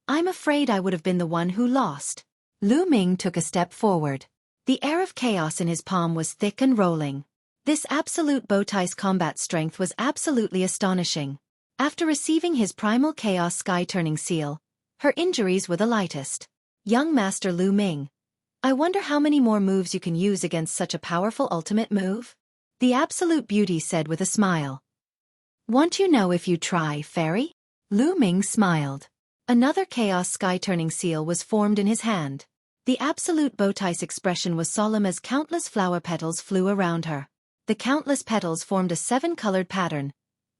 I'm afraid I would have been the one who lost. Lu Ming took a step forward. The air of chaos in his palm was thick and rolling. This absolute Bowtie's combat strength was absolutely astonishing. After receiving his primal chaos sky-turning seal, her injuries were the lightest. Young Master Lu Ming, I wonder how many more moves you can use against such a powerful ultimate move? The absolute beauty said with a smile. Won't you know if you try, Fairy? Lu Ming smiled. Another chaos sky-turning seal was formed in his hand. The absolute Bowtie's expression was solemn as countless flower petals flew around her. The countless petals formed a 7-colored pattern,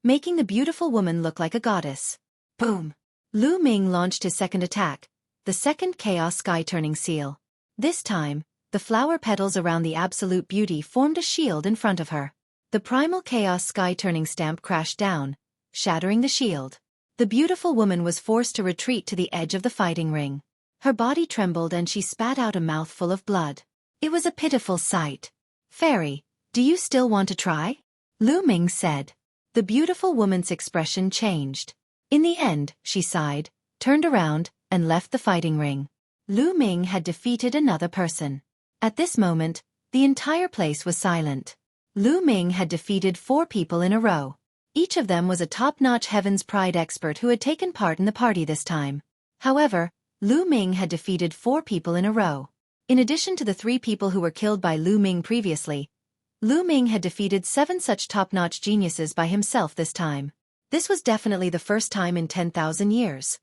making the beautiful woman look like a goddess. Boom! Lu Ming launched his second attack, the second chaos sky-turning seal. This time, the flower petals around the absolute beauty formed a shield in front of her. The primal chaos sky-turning stamp crashed down, shattering the shield. The beautiful woman was forced to retreat to the edge of the fighting ring. Her body trembled and she spat out a mouthful of blood. It was a pitiful sight. Fairy, do you still want to try? Lu Ming said. The beautiful woman's expression changed. In the end, she sighed, turned around, and left the fighting ring. Lu Ming had defeated another person. At this moment, the entire place was silent. Lu Ming had defeated 4 people in a row. Each of them was a top-notch Heaven's Pride expert who had taken part in the party this time. However, Lu Ming had defeated 4 people in a row. In addition to the 3 people who were killed by Lu Ming previously, Lu Ming had defeated 7 such top-notch geniuses by himself this time. This was definitely the first time in 10,000 years.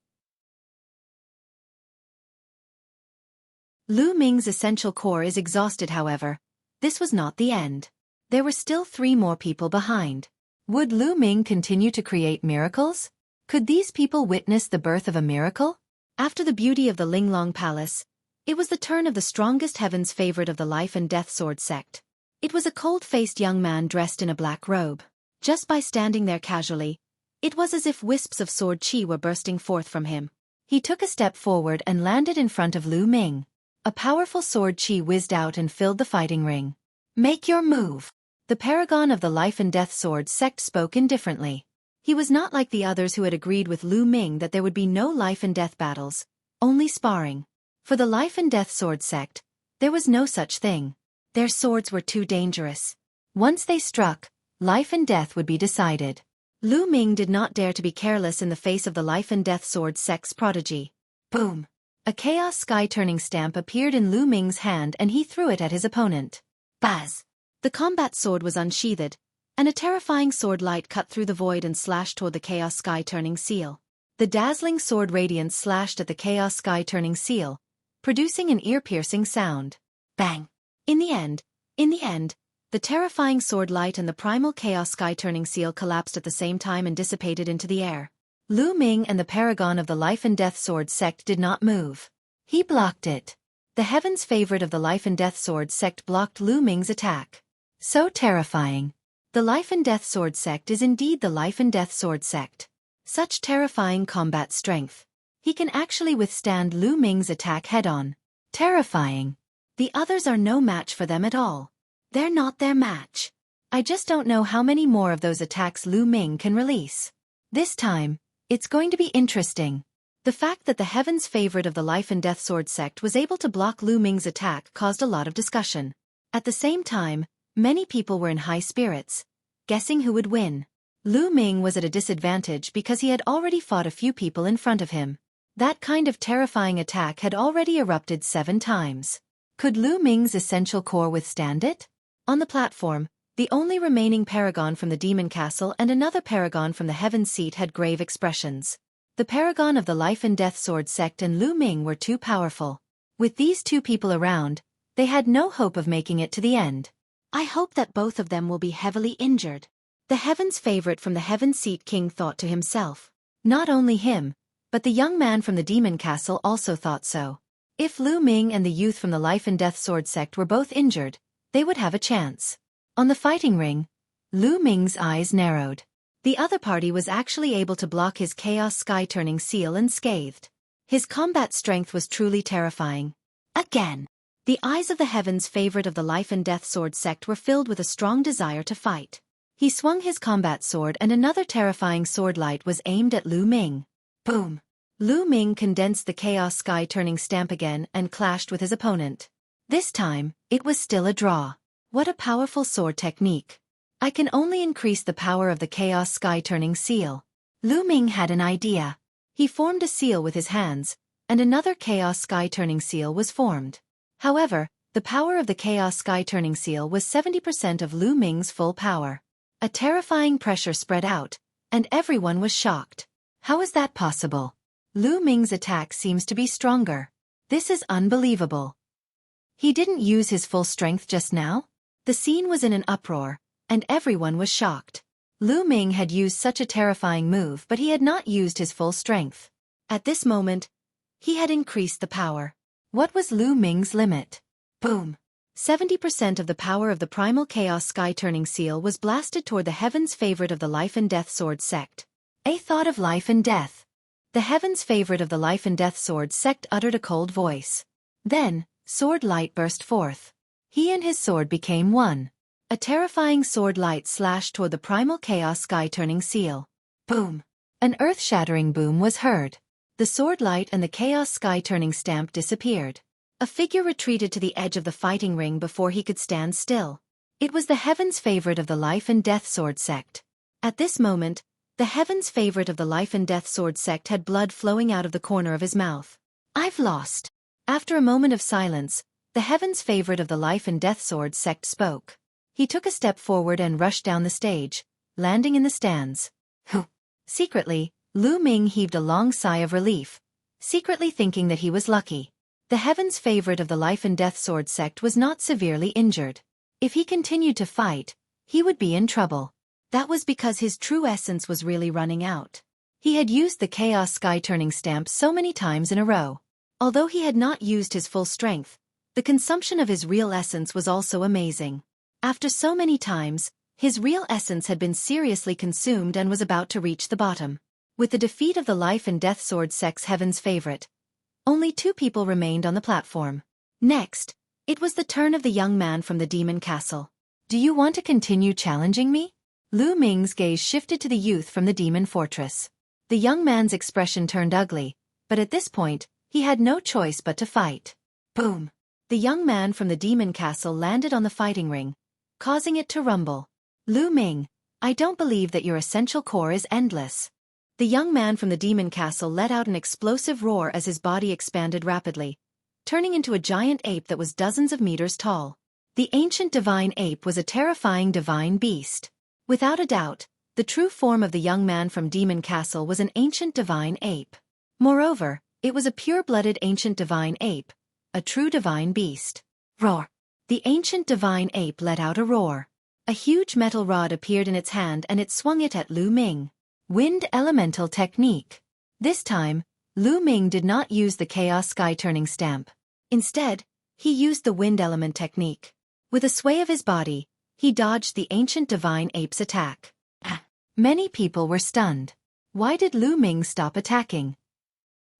Lu Ming's essential core is exhausted, however. This was not the end. There were still 3 more people behind. Would Lu Ming continue to create miracles? Could these people witness the birth of a miracle? After the beauty of the Linglong Palace, it was the turn of the strongest heaven's favorite of the life and death sword sect. It was a cold-faced young man dressed in a black robe. Just by standing there casually, it was as if wisps of sword chi were bursting forth from him. He took a step forward and landed in front of Lu Ming. A powerful sword chi whizzed out and filled the fighting ring. "Make your move." The paragon of the life and death sword sect spoke indifferently. He was not like the others who had agreed with Lu Ming that there would be no life and death battles, only sparring. For the life and death sword sect, there was no such thing. Their swords were too dangerous. Once they struck, life and death would be decided. Lu Ming did not dare to be careless in the face of the life and death sword sect's prodigy. Boom! A chaos sky-turning stamp appeared in Lu Ming's hand and he threw it at his opponent. Buzz! The combat sword was unsheathed, and a terrifying sword light cut through the void and slashed toward the chaos sky-turning seal. The dazzling sword radiance slashed at the chaos sky-turning seal, producing an ear-piercing sound. Bang! In the end, the terrifying sword light and the primal chaos sky-turning seal collapsed at the same time and dissipated into the air. Lu Ming and the paragon of the life and death sword sect did not move. He blocked it. The heaven's favorite of the life and death sword sect blocked Lu Ming's attack. So terrifying. The life and death sword sect is indeed the life and death sword sect. Such terrifying combat strength. He can actually withstand Lu Ming's attack head-on. Terrifying. The others are no match for them at all. They're not their match. I just don't know how many more of those attacks Lu Ming can release. This time, it's going to be interesting. The fact that the heaven's favorite of the life and death sword sect was able to block Lu Ming's attack caused a lot of discussion. At the same time, many people were in high spirits, guessing who would win. Lu Ming was at a disadvantage because he had already fought a few people in front of him. That kind of terrifying attack had already erupted 7 times. Could Lu Ming's essential core withstand it? On the platform, the only remaining paragon from the demon castle and another paragon from the heaven seat had grave expressions. The paragon of the life and death sword sect and Lu Ming were too powerful. With these 2 people around, they had no hope of making it to the end. I hope that both of them will be heavily injured. The heaven's favorite from the heaven seat king thought to himself. Not only him, but the young man from the demon castle also thought so. If Lu Ming and the youth from the life and death sword sect were both injured, they would have a chance. On the fighting ring, Lu Ming's eyes narrowed. The other party was actually able to block his chaos sky-turning seal unscathed. His combat strength was truly terrifying. Again, the eyes of the heaven's favorite of the life and death sword sect were filled with a strong desire to fight. He swung his combat sword and another terrifying sword light was aimed at Lu Ming. Boom! Lu Ming condensed the chaos sky-turning stamp again and clashed with his opponent. This time, it was still a draw. What a powerful sword technique. I can only increase the power of the chaos sky-turning seal. Lu Ming had an idea. He formed a seal with his hands, and another chaos sky-turning seal was formed. However, the power of the chaos sky-turning seal was 70% of Lu Ming's full power. A terrifying pressure spread out, and everyone was shocked. How is that possible? Lu Ming's attack seems to be stronger. This is unbelievable. He didn't use his full strength just now? The scene was in an uproar, and everyone was shocked. Lu Ming had used such a terrifying move but he had not used his full strength. At this moment, he had increased the power. What was Lu Ming's limit? Boom! 70% of the power of the primal chaos sky-turning seal was blasted toward the heaven's favorite of the life and death sword sect. A thought of life and death. The heaven's favorite of the life and death sword sect uttered a cold voice. Then, sword light burst forth. He and his sword became one. A terrifying sword light slashed toward the primal chaos sky-turning seal. Boom! An earth-shattering boom was heard. The sword light and the chaos sky-turning stamp disappeared. A figure retreated to the edge of the fighting ring before he could stand still. It was the heaven's favorite of the life and death sword sect. At this moment, the heaven's favorite of the life and death sword sect had blood flowing out of the corner of his mouth. I've lost. After a moment of silence, the heaven's favorite of the life and death sword sect spoke. He took a step forward and rushed down the stage, landing in the stands. Secretly, Lu Ming heaved a long sigh of relief, secretly thinking that he was lucky. The heaven's favorite of the life and death sword sect was not severely injured. If he continued to fight, he would be in trouble. That was because his true essence was really running out. He had used the Chaos Sky Turning stamp so many times in a row. Although he had not used his full strength, the consumption of his real essence was also amazing. After so many times, his real essence had been seriously consumed and was about to reach the bottom. With the defeat of the Life and Death Sword Sex Heaven's favorite, only 2 people remained on the platform. Next, it was the turn of the young man from the demon castle. Do you want to continue challenging me? Lu Ming's gaze shifted to the youth from the demon fortress. The young man's expression turned ugly, but at this point, he had no choice but to fight. Boom! The young man from the demon castle landed on the fighting ring, causing it to rumble. Lu Ming, I don't believe that your essential core is endless. The young man from the demon castle let out an explosive roar as his body expanded rapidly, turning into a giant ape that was dozens of meters tall. The ancient divine ape was a terrifying divine beast. Without a doubt, the true form of the young man from Demon Castle was an ancient divine ape. Moreover, it was a pure-blooded ancient divine ape, a true divine beast. Roar! The ancient divine ape let out a roar. A huge metal rod appeared in its hand and it swung it at Lu Ming. Wind Elemental Technique. This time, Lu Ming did not use the Chaos Sky Turning stamp. Instead, he used the Wind Element Technique. With a sway of his body, he dodged the ancient divine ape's attack. Many people were stunned. Why did Lu Ming stop attacking?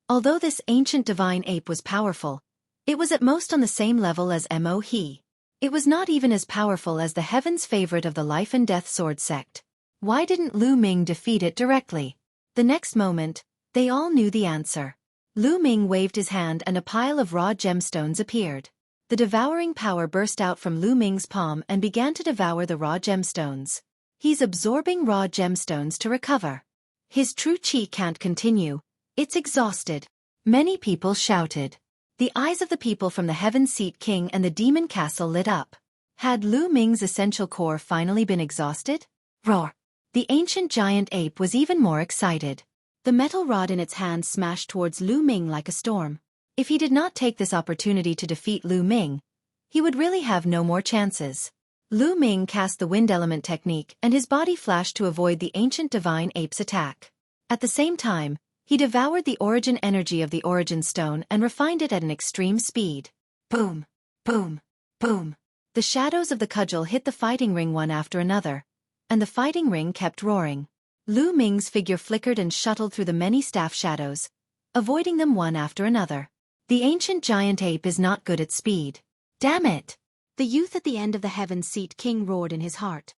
Although this ancient divine ape was powerful, it was at most on the same level as Mo He. It was not even as powerful as the heaven's favorite of the Life and Death Sword sect. Why didn't Lu Ming defeat it directly? The next moment, they all knew the answer. Lu Ming waved his hand and a pile of raw gemstones appeared. The devouring power burst out from Lu Ming's palm and began to devour the raw gemstones. He's absorbing raw gemstones to recover. His true chi can't continue. It's exhausted. Many people shouted. The eyes of the people from the Heaven Seat King and the Demon Castle lit up. Had Lu Ming's essential core finally been exhausted? Roar! The ancient giant ape was even more excited. The metal rod in its hand smashed towards Lu Ming like a storm. If he did not take this opportunity to defeat Lu Ming, he would really have no more chances. Lu Ming cast the Wind Element Technique and his body flashed to avoid the ancient divine ape's attack. At the same time, he devoured the origin energy of the Origin Stone and refined it at an extreme speed. Boom! Boom! Boom! The shadows of the cudgel hit the fighting ring one after another, and the fighting ring kept roaring. Lu Ming's figure flickered and shuttled through the many staff shadows, avoiding them one after another. The ancient giant ape is not good at speed. Damn it! The youth at the end of the Heaven Seat King roared in his heart.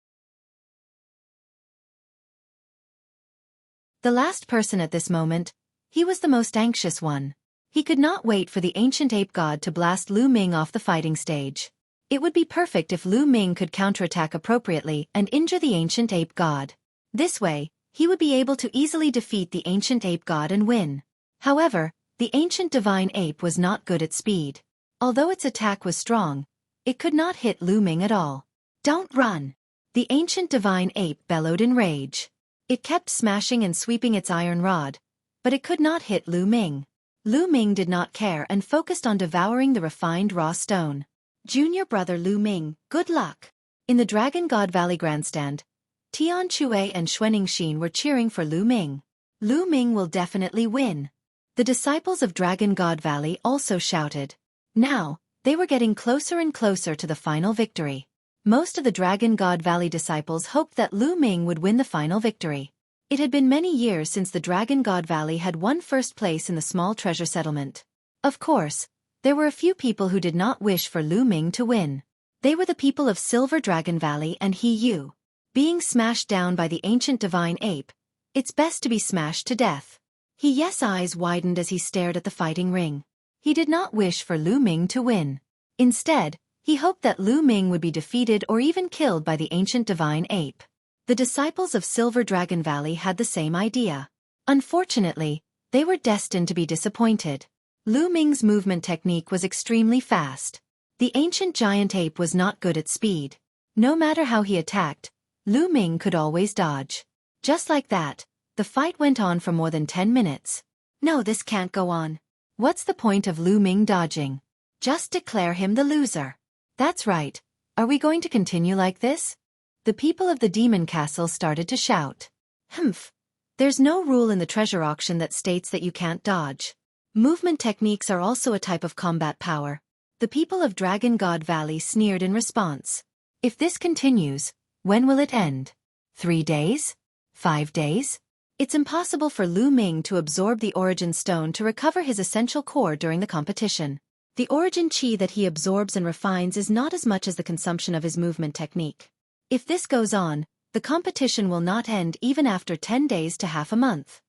The last person at this moment, he was the most anxious one. He could not wait for the ancient ape god to blast Lu Ming off the fighting stage. It would be perfect if Lu Ming could counterattack appropriately and injure the ancient ape god. This way, he would be able to easily defeat the ancient ape god and win. However, the ancient divine ape was not good at speed. Although its attack was strong, it could not hit Lu Ming at all. Don't run! The ancient divine ape bellowed in rage. It kept smashing and sweeping its iron rod, but it could not hit Lu Ming. Lu Ming did not care and focused on devouring the refined raw stone. Junior brother Lu Ming, good luck! In the Dragon God Valley grandstand, Tian Xue and Xueqi were cheering for Lu Ming. Lu Ming will definitely win. The disciples of Dragon God Valley also shouted. Now, they were getting closer and closer to the final victory. Most of the Dragon God Valley disciples hoped that Lu Ming would win the final victory. It had been many years since the Dragon God Valley had won first place in the small treasure settlement. Of course, there were a few people who did not wish for Lu Ming to win. They were the people of Silver Dragon Valley and He Yu. Being smashed down by the ancient divine ape, it's best to be smashed to death. He Yes' eyes widened as he stared at the fighting ring. He did not wish for Lu Ming to win. Instead, he hoped that Lu Ming would be defeated or even killed by the ancient divine ape. The disciples of Silver Dragon Valley had the same idea. Unfortunately, they were destined to be disappointed. Lu Ming's movement technique was extremely fast. The ancient giant ape was not good at speed. No matter how he attacked, Lu Ming could always dodge. Just like that, the fight went on for more than 10 minutes. No, this can't go on. What's the point of Lu Ming dodging? Just declare him the loser. That's right. Are we going to continue like this? The people of the demon castle started to shout. Humph. There's no rule in the treasure auction that states that you can't dodge. Movement techniques are also a type of combat power. The people of Dragon God Valley sneered in response. If this continues, when will it end? 3 days? 5 days? It's impossible for Lu Ming to absorb the origin stone to recover his essential core during the competition. The origin chi that he absorbs and refines is not as much as the consumption of his movement technique. If this goes on, the competition will not end even after 10 days to half a month.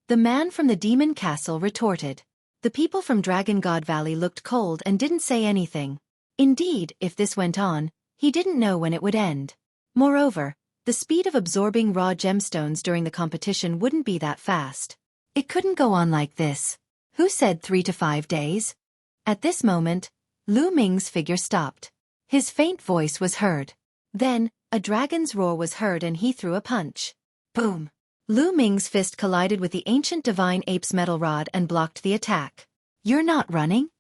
The man from the demon castle retorted. The people from Dragon God Valley looked cold and didn't say anything. Indeed, if this went on, he didn't know when it would end. Moreover, the speed of absorbing raw gemstones during the competition wouldn't be that fast. It couldn't go on like this. Who said 3 to 5 days? At this moment, Lu Ming's figure stopped. His faint voice was heard. Then, a dragon's roar was heard and he threw a punch. Boom! Lu Ming's fist collided with the ancient divine ape's metal rod and blocked the attack. You're not running?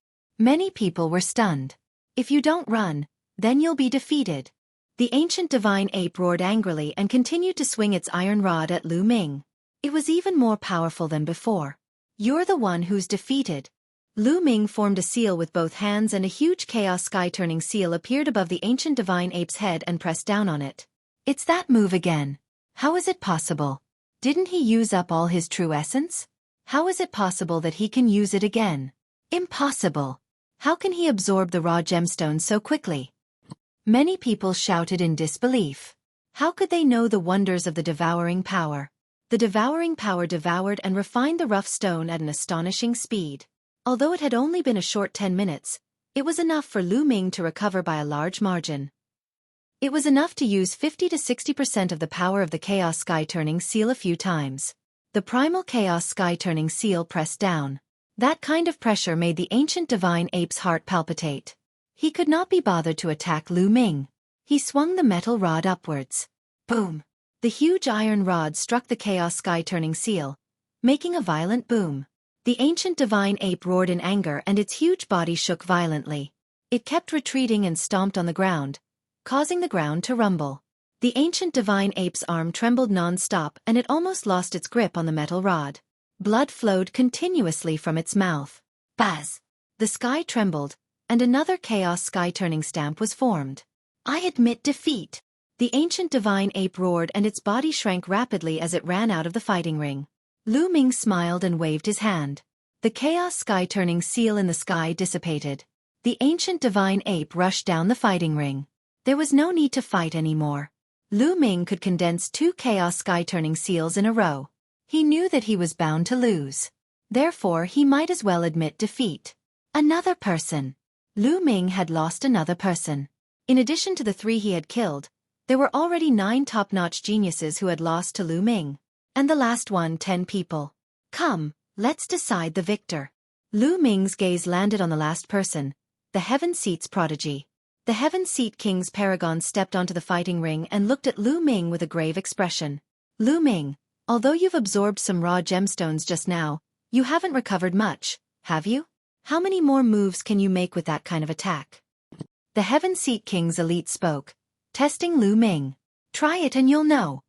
Many people were stunned. If you don't run, then you'll be defeated. The ancient divine ape roared angrily and continued to swing its iron rod at Lu Ming. It was even more powerful than before. You're the one who's defeated. Lu Ming formed a seal with both hands and a huge chaos sky-turning seal appeared above the ancient divine ape's head and pressed down on it. It's that move again. How is it possible? Didn't he use up all his true essence? How is it possible that he can use it again? Impossible. How can he absorb the raw gemstones so quickly? Many people shouted in disbelief. How could they know the wonders of the devouring power? The devouring power devoured and refined the rough stone at an astonishing speed. Although it had only been a short 10 minutes, it was enough for Lu Ming to recover by a large margin. It was enough to use 50 to 60% of the power of the Chaos Sky-Turning Seal a few times. The primal Chaos Sky-Turning Seal pressed down. That kind of pressure made the ancient divine ape's heart palpitate. He could not be bothered to attack Lu Ming. He swung the metal rod upwards. Boom! The huge iron rod struck the Chaos Sky-Turning Seal, making a violent boom. The ancient divine ape roared in anger and its huge body shook violently. It kept retreating and stomped on the ground, causing the ground to rumble. The ancient divine ape's arm trembled non-stop and it almost lost its grip on the metal rod. Blood flowed continuously from its mouth. Buzz! The sky trembled, and another chaos sky-turning stamp was formed. I admit defeat. The ancient divine ape roared and its body shrank rapidly as it ran out of the fighting ring. Lu Ming smiled and waved his hand. The chaos sky-turning seal in the sky dissipated. The ancient divine ape rushed down the fighting ring. There was no need to fight anymore. Lu Ming could condense 2 chaos sky-turning seals in a row. He knew that he was bound to lose. Therefore he might as well admit defeat. Another person. Lu Ming had lost another person. In addition to the 3 he had killed, there were already 9 top-notch geniuses who had lost to Lu Ming. And the last one 10 people. Come, let's decide the victor. Lu Ming's gaze landed on the last person, the Heaven Seat's prodigy. The Heaven Seat King's paragon stepped onto the fighting ring and looked at Lu Ming with a grave expression. Lu Ming, although you've absorbed some raw gemstones just now, you haven't recovered much, have you? How many more moves can you make with that kind of attack? The Heaven Seat King's elite spoke, testing Lu Ming. Try it and you'll know.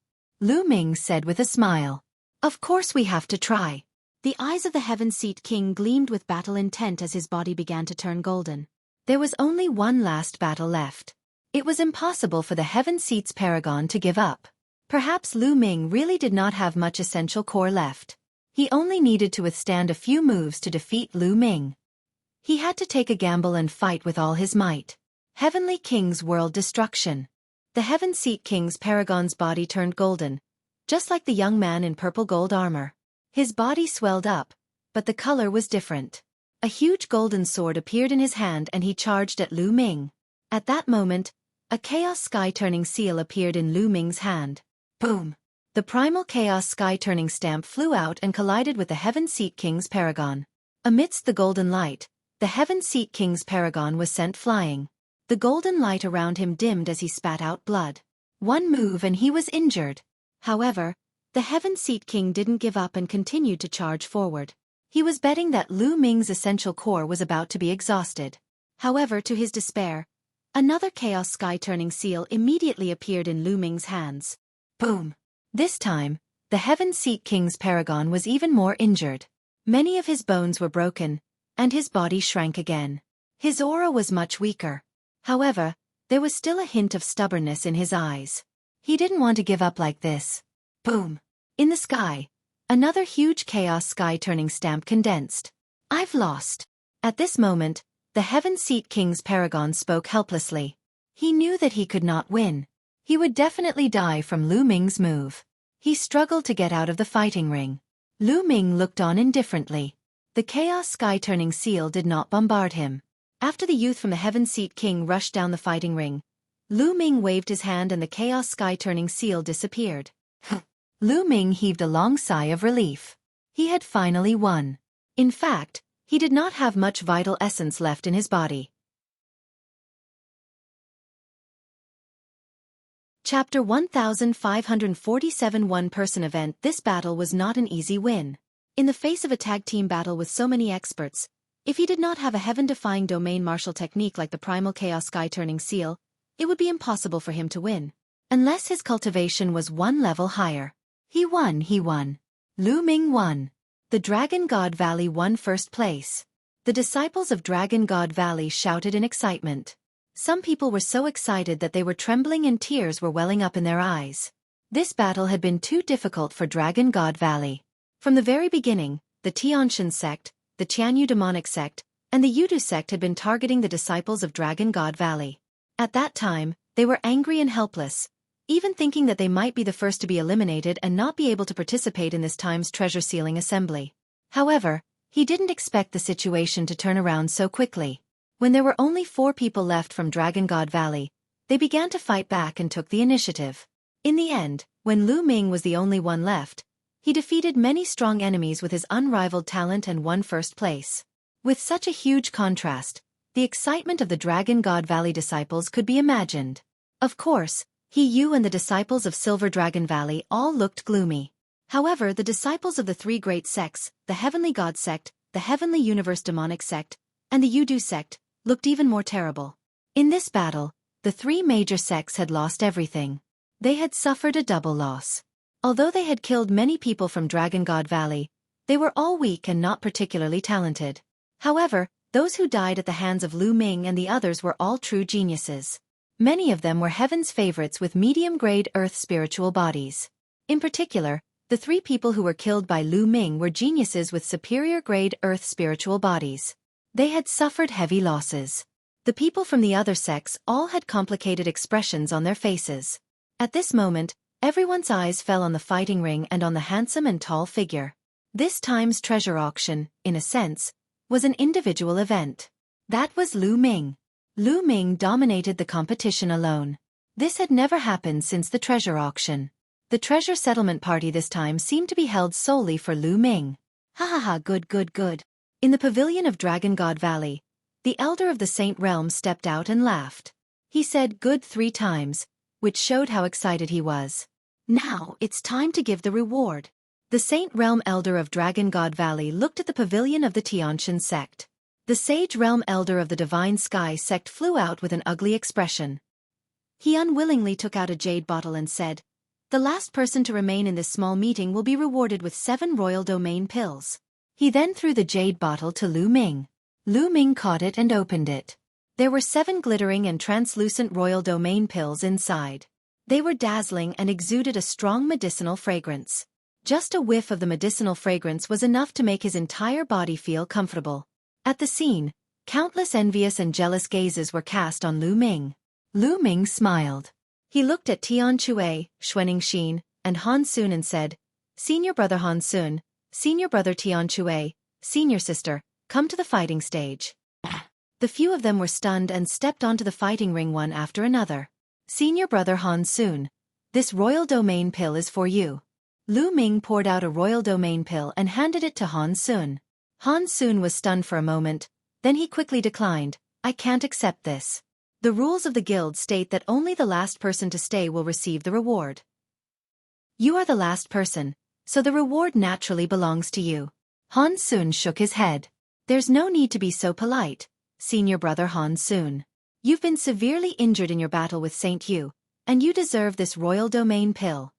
Lu Ming said with a smile. Of course we have to try. The eyes of the Heaven Seat King gleamed with battle intent as his body began to turn golden. There was only one last battle left. It was impossible for the Heaven Seat's paragon to give up. Perhaps Lu Ming really did not have much essential core left. He only needed to withstand a few moves to defeat Lu Ming. He had to take a gamble and fight with all his might. Heavenly King's world destruction. The Heaven Seat King's paragon's body turned golden, just like the young man in purple gold armor. His body swelled up, but the color was different. A huge golden sword appeared in his hand and he charged at Lu Ming. At that moment, a chaos sky-turning seal appeared in Lu Ming's hand. Boom! The primal chaos sky-turning stamp flew out and collided with the Heaven Seat King's paragon. Amidst the golden light, the Heaven Seat King's paragon was sent flying. The golden light around him dimmed as he spat out blood. One move and he was injured. However, the Heaven Seat King didn't give up and continued to charge forward. He was betting that Lu Ming's essential core was about to be exhausted. However, to his despair, Another Chaos Sky-turning seal immediately appeared in Lu Ming's hands. Boom! This time, the Heaven Seat King's paragon was even more injured. Many of his bones were broken, and his body shrank again. His aura was much weaker. However, there was still a hint of stubbornness in his eyes. He didn't want to give up like this. Boom! In the sky, another huge Chaos Sky-turning stamp condensed. I've lost. At this moment, the Heaven Seat King's paragon spoke helplessly. He knew that he could not win. He would definitely die from Lu Ming's move. He struggled to get out of the fighting ring. Lu Ming looked on indifferently. The Chaos Sky-turning seal did not bombard him. After the youth from the Heaven Seat King rushed down the fighting ring, Lu Ming waved his hand and the Chaos Sky-turning seal disappeared. Lu Ming heaved a long sigh of relief. He had finally won. In fact, he did not have much vital essence left in his body. Chapter 1547 One-Person Event. This battle was not an easy win. In the face of a tag team battle with so many experts, if he did not have a heaven-defying domain martial technique like the primal Chaos Sky-turning seal, it would be impossible for him to win. Unless his cultivation was one level higher. He won. Lu Ming won. The Dragon God Valley won first place. The disciples of Dragon God Valley shouted in excitement. Some people were so excited that they were trembling and tears were welling up in their eyes. This battle had been too difficult for Dragon God Valley. From the very beginning, the Tianshan sect, the Qianyu demonic sect, and the Yudu sect had been targeting the disciples of Dragon God Valley. At that time, they were angry and helpless, even thinking that they might be the first to be eliminated and not be able to participate in this time's treasure sealing assembly. However, he didn't expect the situation to turn around so quickly. When there were only 4 people left from Dragon God Valley, they began to fight back and took the initiative. In the end, when Lu Ming was the only one left, he defeated many strong enemies with his unrivaled talent and won first place. With such a huge contrast, the excitement of the Dragon God Valley disciples could be imagined. Of course, Yu and the disciples of Silver Dragon Valley all looked gloomy. However, the disciples of the 3 great sects, the Heavenly God sect, the Heavenly Universe Demonic sect, and the Yudu sect, looked even more terrible. In this battle, the 3 major sects had lost everything. They had suffered a double loss. Although they had killed many people from Dragon God Valley, they were all weak and not particularly talented. However, those who died at the hands of Lu Ming and the others were all true geniuses. Many of them were Heaven's favorites with medium-grade Earth spiritual bodies. In particular, the 3 people who were killed by Lu Ming were geniuses with superior-grade Earth spiritual bodies. They had suffered heavy losses. The people from the other sects all had complicated expressions on their faces. At this moment, everyone's eyes fell on the fighting ring and on the handsome and tall figure. This time's treasure auction, in a sense, was an individual event. That was Lu Ming. Lu Ming dominated the competition alone. This had never happened since the treasure auction. The treasure settlement party this time seemed to be held solely for Lu Ming. Good. In the pavilion of Dragon God Valley, the elder of the Saint Realm stepped out and laughed. He said good 3 times, which showed how excited he was. Now, it's time to give the reward. The Saint Realm elder of Dragon God Valley looked at the pavilion of the Tianshan sect. The Sage Realm elder of the Divine Sky sect flew out with an ugly expression. He unwillingly took out a jade bottle and said, "The last person to remain in this small meeting will be rewarded with 7 royal domain pills." He then threw the jade bottle to Lu Ming. Lu Ming caught it and opened it. There were 7 glittering and translucent royal domain pills inside. They were dazzling and exuded a strong medicinal fragrance. Just a whiff of the medicinal fragrance was enough to make his entire body feel comfortable. At the scene, countless envious and jealous gazes were cast on Lu Ming. Lu Ming smiled. He looked at Tian Xue, Xueqi, and Han Sun and said, "Senior brother Han Sun, senior brother Tian Xue, senior sister, come to the fighting stage." The few of them were stunned and stepped onto the fighting ring one after another. "Senior brother Han Sun, this royal domain pill is for you." Lu Ming poured out a royal domain pill and handed it to Han Sun. Han Sun was stunned for a moment, then he quickly declined, "I can't accept this. The rules of the guild state that only the last person to stay will receive the reward. You are the last person, so the reward naturally belongs to you." Han Sun shook his head. "There's no need to be so polite, senior brother Han Sun. You've been severely injured in your battle with Saint Yu, and you deserve this royal domain pill.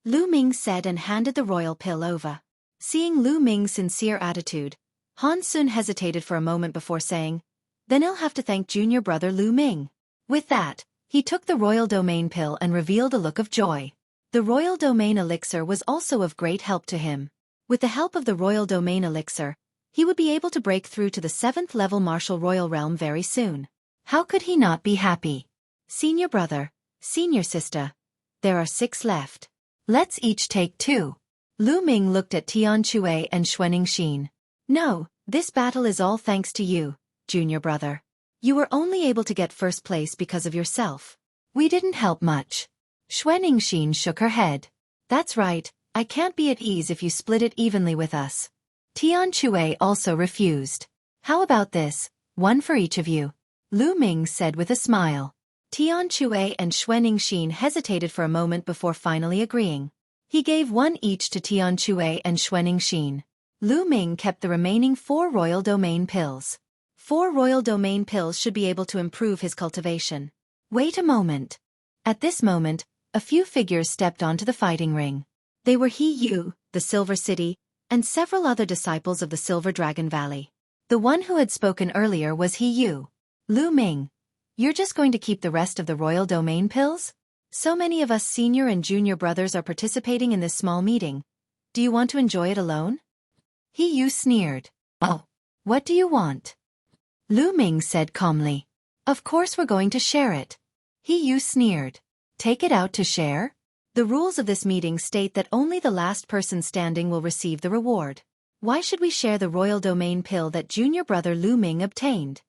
Lu Ming said and handed the royal pill over. Seeing Lu Ming's sincere attitude, Han Sun hesitated for a moment before saying, "Then I'll have to thank junior brother Lu Ming." With that, he took the royal domain pill and revealed a look of joy. The royal domain elixir was also of great help to him. With the help of the royal domain elixir, he would be able to break through to the 7th level martial royal realm very soon. How could he not be happy? Senior brother, senior sister, there are 6 left. Let's each take 2. Lu Ming looked at Tian Xue and Xueqi. No, this battle is all thanks to you, junior brother. You were only able to get first place because of yourself. We didn't help much. Xueqi shook her head. That's right, I can't be at ease if you split it evenly with us. Tian Xue also refused. How about this, 1 for each of you? Lu Ming said with a smile. Tian Xue and Xueqi hesitated for a moment before finally agreeing. He gave 1 each to Tian Xue and Xueqi. Lu Ming kept the remaining 4 royal domain pills. 4 royal domain pills should be able to improve his cultivation. Wait a moment. At this moment, a few figures stepped onto the fighting ring. They were He Yu, the Silver City, and several other disciples of the Silver Dragon Valley. The one who had spoken earlier was He Yu. Lu Ming, you're just going to keep the rest of the royal domain pills? So many of us senior and junior brothers are participating in this small meeting. Do you want to enjoy it alone? He Yu sneered. Oh, what do you want? Lu Ming said calmly. Of course we're going to share it. He Yu sneered. Take it out to share? The rules of this meeting state that only the last person standing will receive the reward. Why should we share the royal domain pill that junior brother Lu Ming obtained?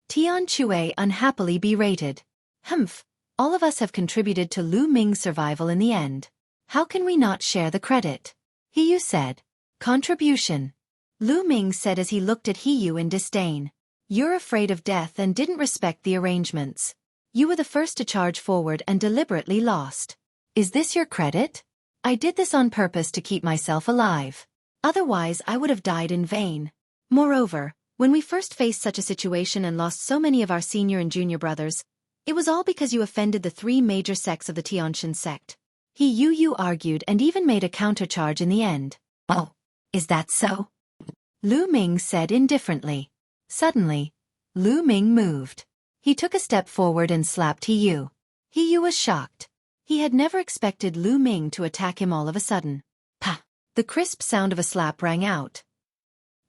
Tian Xue unhappily berated. Humph, all of us have contributed to Lu Ming's survival in the end. How can we not share the credit? He Yu said. Contribution. Lu Ming said as he looked at He Yu in disdain. You're afraid of death and didn't respect the arrangements. You were the first to charge forward and deliberately lost. Is this your credit? I did this on purpose to keep myself alive. Otherwise I would have died in vain. Moreover, when we first faced such a situation and lost so many of our senior and junior brothers, it was all because you offended the 3 major sects of the Tianshan sect. He Yu argued and even made a countercharge in the end. Oh, is that so? Lu Ming said indifferently. Suddenly, Lu Ming moved. He took a step forward and slapped He Yu. He Yu was shocked. He had never expected Lu Ming to attack him all of a sudden. Pa! The crisp sound of a slap rang out.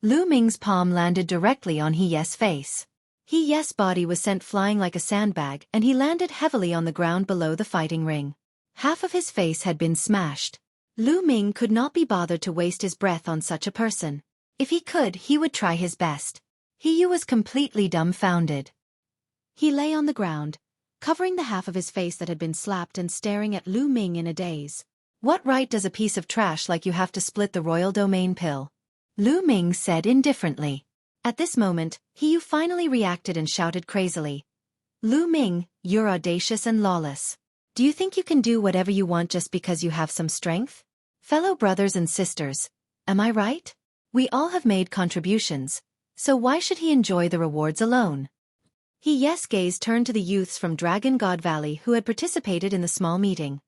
Lu Ming's palm landed directly on He Ye's face. He Ye's body was sent flying like a sandbag and he landed heavily on the ground below the fighting ring. Half of his face had been smashed. Lu Ming could not be bothered to waste his breath on such a person. If he could, he would try his best. He Yu was completely dumbfounded. He lay on the ground, covering the half of his face that had been slapped and staring at Lu Ming in a daze. What right does a piece of trash like you have to split the royal domain pill? Lu Ming said indifferently. At this moment, He Yu finally reacted and shouted crazily. Lu Ming, you're audacious and lawless. Do you think you can do whatever you want just because you have some strength? Fellow brothers and sisters, am I right? We all have made contributions, so why should he enjoy the rewards alone? He Ye's gaze turned to the youths from Dragon God Valley who had participated in the small meeting.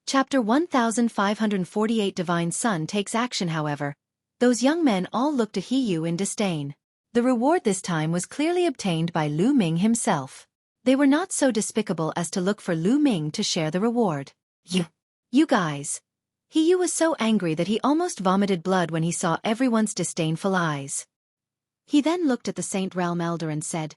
Chapter 1548 Divine Sun takes action. However, those young men all looked at He Yu in disdain. The reward this time was clearly obtained by Lu Ming himself. They were not so despicable as to look for Lu Ming to share the reward. You guys. He Yu was so angry that he almost vomited blood when he saw everyone's disdainful eyes. He then looked at the Saint Realm Elder and said,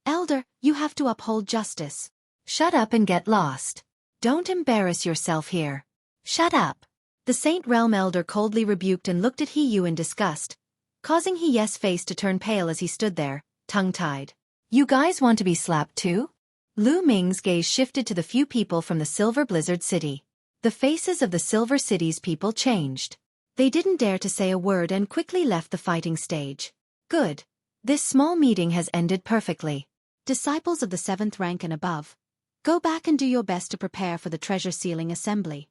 Elder, you have to uphold justice. Shut up and get lost. Don't embarrass yourself here. Shut up. The Saint Realm Elder coldly rebuked and looked at He Yu in disgust, causing He Ye's face to turn pale as he stood there, tongue-tied. You guys want to be slapped too? Lu Ming's gaze shifted to the few people from the Silver Blizzard City. The faces of the Silver City's people changed. They didn't dare to say a word and quickly left the fighting stage. Good. This small meeting has ended perfectly. Disciples of the 7th rank and above, go back and do your best to prepare for the treasure sealing assembly.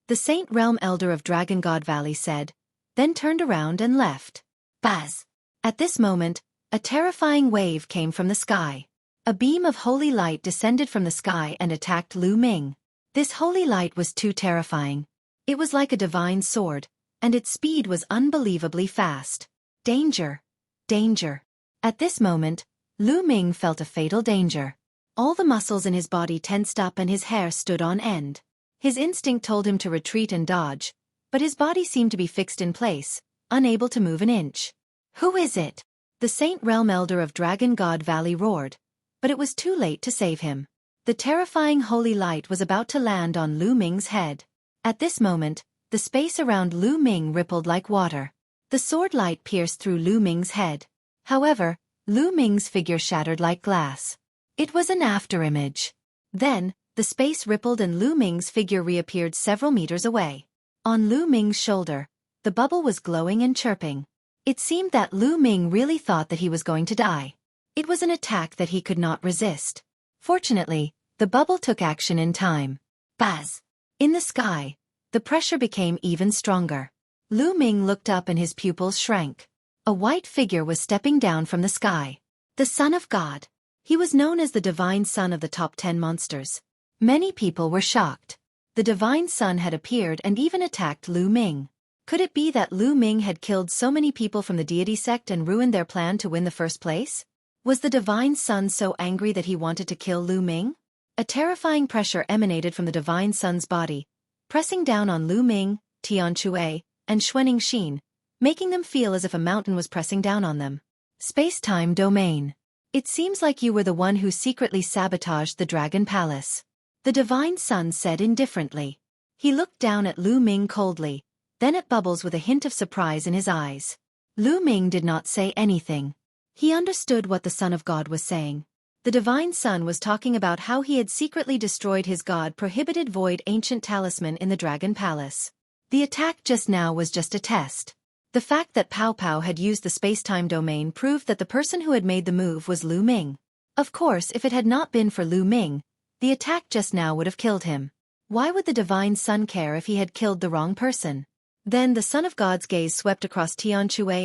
The Saint Realm Elder of Dragon God Valley said, then turned around and left. Buzz! At this moment, a terrifying wave came from the sky. A beam of holy light descended from the sky and attacked Lu Ming. This holy light was too terrifying. It was like a divine sword, and its speed was unbelievably fast. Danger! Danger! At this moment, Lu Ming felt a fatal danger. All the muscles in his body tensed up and his hair stood on end. His instinct told him to retreat and dodge, but his body seemed to be fixed in place, unable to move an inch. Who is it? The Saint Realm Elder of Dragon God Valley roared, but it was too late to save him. The terrifying holy light was about to land on Lu Ming's head. At this moment, the space around Lu Ming rippled like water. The sword light pierced through Lu Ming's head. However, Lu Ming's figure shattered like glass. It was an afterimage. Then, the space rippled and Lu Ming's figure reappeared several meters away. On Lu Ming's shoulder, the bubble was glowing and chirping. It seemed that Lu Ming really thought that he was going to die. It was an attack that he could not resist. Fortunately, the bubble took action in time. Buzz! In the sky, the pressure became even stronger. Lu Ming looked up and his pupils shrank. A white figure was stepping down from the sky. The Son of God. He was known as the Divine Son of the top 10 monsters. Many people were shocked. The Divine Son had appeared and even attacked Lu Ming. Could it be that Lu Ming had killed so many people from the deity sect and ruined their plan to win the first place? Was the Divine Son so angry that he wanted to kill Lu Ming? A terrifying pressure emanated from the Divine Son's body, pressing down on Lu Ming, Xueqi, and Xueqi, making them feel as if a mountain was pressing down on them. Space-time domain. It seems like you were the one who secretly sabotaged the Dragon Palace. The Divine Son said indifferently. He looked down at Lu Ming coldly, then at Bubbles with a hint of surprise in his eyes. Lu Ming did not say anything. He understood what the Son of God was saying. The Divine Son was talking about how he had secretly destroyed his God-prohibited void ancient talisman in the Dragon Palace. The attack just now was just a test. The fact that Pow Pow had used the space-time domain proved that the person who had made the move was Lu Ming. Of course, if it had not been for Lu Ming, the attack just now would have killed him. Why would the Divine Son care if he had killed the wrong person? Then the Son of God's gaze swept across Xueqi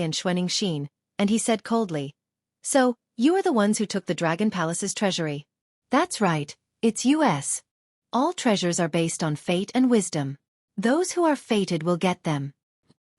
and Xueqi, and he said coldly, "So, you are the ones who took the Dragon Palace's treasury." "That's right, it's us. All treasures are based on fate and wisdom. Those who are fated will get them."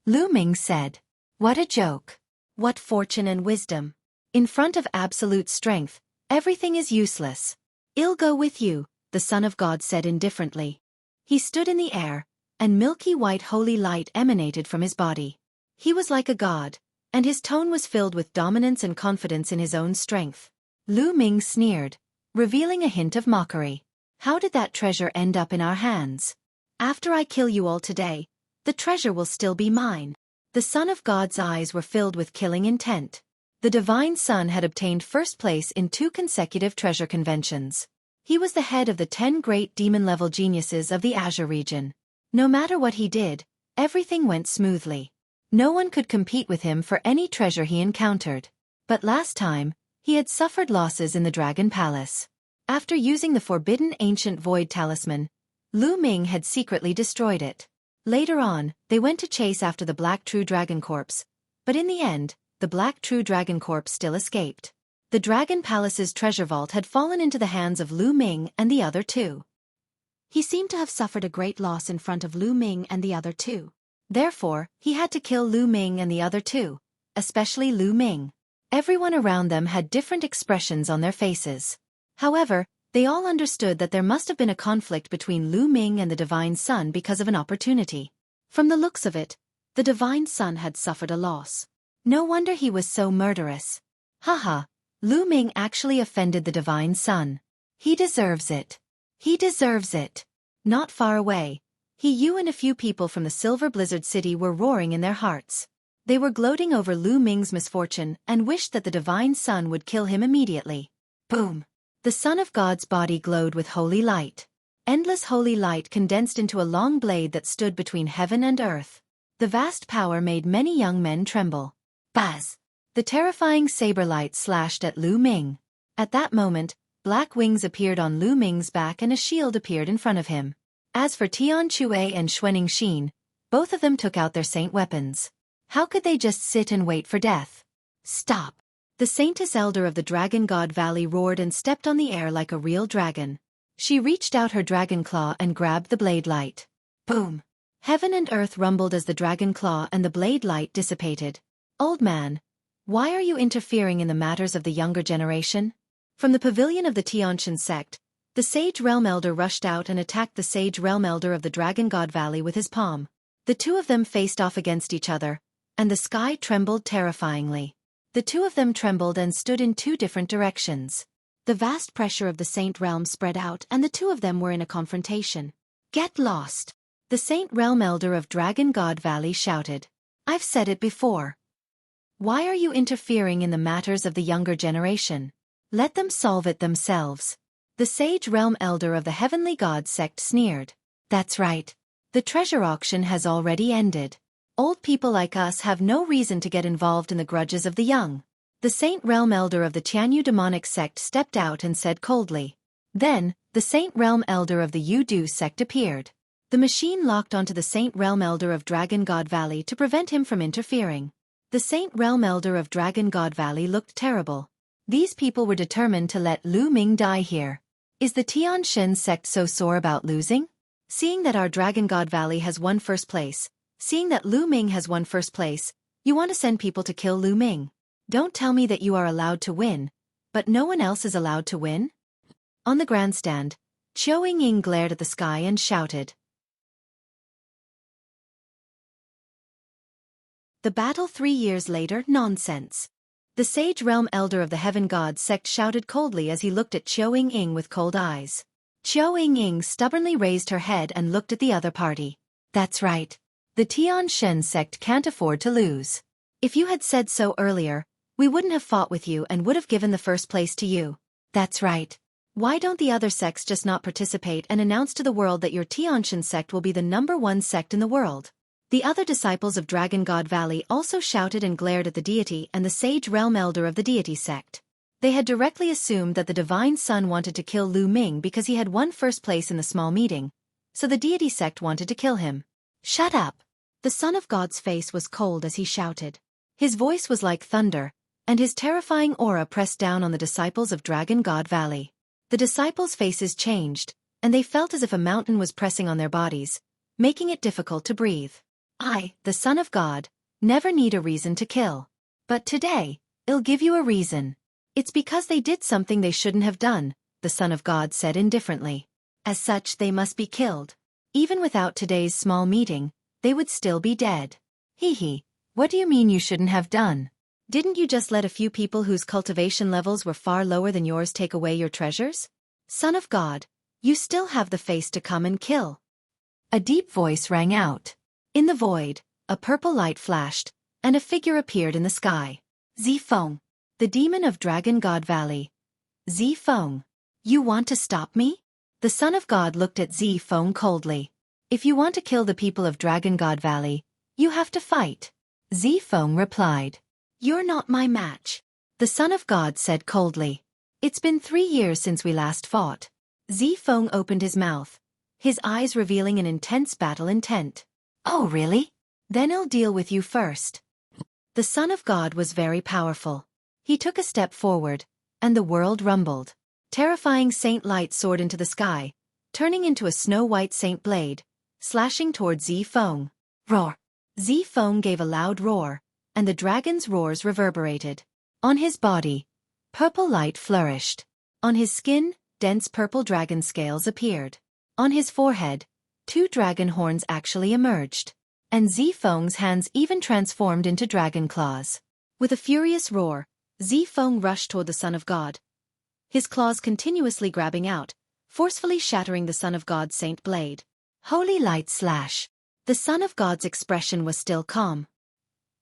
Lu Ming said. "What a joke. What fortune and wisdom. In front of absolute strength, everything is useless." "I'll go with you," the Son of God said indifferently. He stood in the air, and milky white holy light emanated from his body. He was like a god, and his tone was filled with dominance and confidence in his own strength. Lu Ming sneered, revealing a hint of mockery. "How did that treasure end up in our hands? After I kill you all today, the treasure will still be mine." The Son of God's eyes were filled with killing intent. The Divine Son had obtained first place in 2 consecutive treasure conventions. He was the head of the 10 great demon-level geniuses of the Azure region. No matter what he did, everything went smoothly. No one could compete with him for any treasure he encountered. But last time, he had suffered losses in the Dragon Palace. After using the forbidden ancient void talisman, Lu Ming had secretly destroyed it. Later on, they went to chase after the Black True Dragon Corpse, but in the end, the Black True Dragon Corpse still escaped. The Dragon Palace's treasure vault had fallen into the hands of Lu Ming and the other 2. He seemed to have suffered a great loss in front of Lu Ming and the other 2. Therefore, he had to kill Lu Ming and the other 2, especially Lu Ming. Everyone around them had different expressions on their faces. However, they all understood that there must have been a conflict between Lu Ming and the Divine Son because of an opportunity. From the looks of it, the Divine Son had suffered a loss. No wonder he was so murderous. Haha, Lu Ming actually offended the Divine Son. He deserves it. He deserves it. Not far away, you and a few people from the Silver Blizzard City were roaring in their hearts. They were gloating over Lu Ming's misfortune and wished that the Divine Son would kill him immediately. Boom! The Son of God's body glowed with holy light. Endless holy light condensed into a long blade that stood between heaven and earth. The vast power made many young men tremble. Buzz! The terrifying saber light slashed at Lu Ming. At that moment, black wings appeared on Lu Ming's back and a shield appeared in front of him. As for Xueqi and Xueqi, both of them took out their saint weapons. How could they just sit and wait for death? Stop! The Saintess Elder of the Dragon God Valley roared and stepped on the air like a real dragon. She reached out her dragon claw and grabbed the blade light. Boom! Heaven and earth rumbled as the dragon claw and the blade light dissipated. Old man, why are you interfering in the matters of the younger generation? From the pavilion of the Tianshan sect, the Sage Realm Elder rushed out and attacked the Sage Realm Elder of the Dragon God Valley with his palm. The two of them faced off against each other, and the sky trembled terrifyingly. The two of them trembled and stood in two different directions. The vast pressure of the Saint Realm spread out and the two of them were in a confrontation. Get lost! The Saint Realm Elder of Dragon God Valley shouted. I've said it before. Why are you interfering in the matters of the younger generation? Let them solve it themselves. The Sage Realm Elder of the Heavenly God sect sneered. That's right. The treasure auction has already ended. Old people like us have no reason to get involved in the grudges of the young. The Saint Realm Elder of the Tianyu demonic sect stepped out and said coldly. Then, the Saint Realm Elder of the Yudu sect appeared. The machine locked onto the Saint Realm Elder of Dragon God Valley to prevent him from interfering. The Saint Realm Elder of Dragon God Valley looked terrible. These people were determined to let Lu Ming die here. Is the Tianshan sect so sore about losing? Seeing that our Dragon God Valley has won first place, seeing that Lu Ming has won first place, you want to send people to kill Lu Ming? Don't tell me that you are allowed to win, but no one else is allowed to win? On the grandstand, Xueqi glared at the sky and shouted. The battle 3 years later, nonsense. The Sage Realm Elder of the Heaven God sect shouted coldly as he looked at Xueqi with cold eyes. Xueqi stubbornly raised her head and looked at the other party. That's right. The Tianshan sect can't afford to lose. If you had said so earlier, we wouldn't have fought with you and would have given the first place to you. That's right. Why don't the other sects just not participate and announce to the world that your Tianshan sect will be the #1 sect in the world? The other disciples of Dragon God Valley also shouted and glared at the deity and the Sage Realm Elder of the deity sect. They had directly assumed that the Divine Son wanted to kill Lu Ming because he had won first place in the small meeting, so the deity sect wanted to kill him. Shut up! The Son of God's face was cold as he shouted. His voice was like thunder, and his terrifying aura pressed down on the disciples of Dragon God Valley. The disciples' faces changed, and they felt as if a mountain was pressing on their bodies, making it difficult to breathe. I, the Son of God, never need a reason to kill. But today, I'll give you a reason. It's because they did something they shouldn't have done, the Son of God said indifferently. As such, they must be killed. Even without today's small meeting, they would still be dead. Hee, what do you mean you shouldn't have done? Didn't you just let a few people whose cultivation levels were far lower than yours take away your treasures? Son of God, you still have the face to come and kill. A deep voice rang out. In the void, a purple light flashed, and a figure appeared in the sky. Zifeng, the demon of Dragon God Valley. Zifeng, you want to stop me? The Son of God looked at Zifeng coldly. If you want to kill the people of Dragon God Valley, you have to fight. Zifeng replied. You're not my match. The Son of God said coldly. It's been 3 years since we last fought. Zifeng opened his mouth, his eyes revealing an intense battle intent. Oh really? Then I'll deal with you first. The Son of God was very powerful. He took a step forward, and the world rumbled. Terrifying saint light soared into the sky, turning into a snow-white saint blade, slashing toward Zifeng. Roar! Zifeng gave a loud roar, and the dragon's roars reverberated. On his body, purple light flourished. On his skin, dense purple dragon scales appeared. On his forehead, 2 dragon horns actually emerged. And Zifeng's hands even transformed into dragon claws. With a furious roar, Zifeng rushed toward the Son of God, his claws continuously grabbing out, forcefully shattering the Son of God's saint blade. Holy light slash! The Son of God's expression was still calm.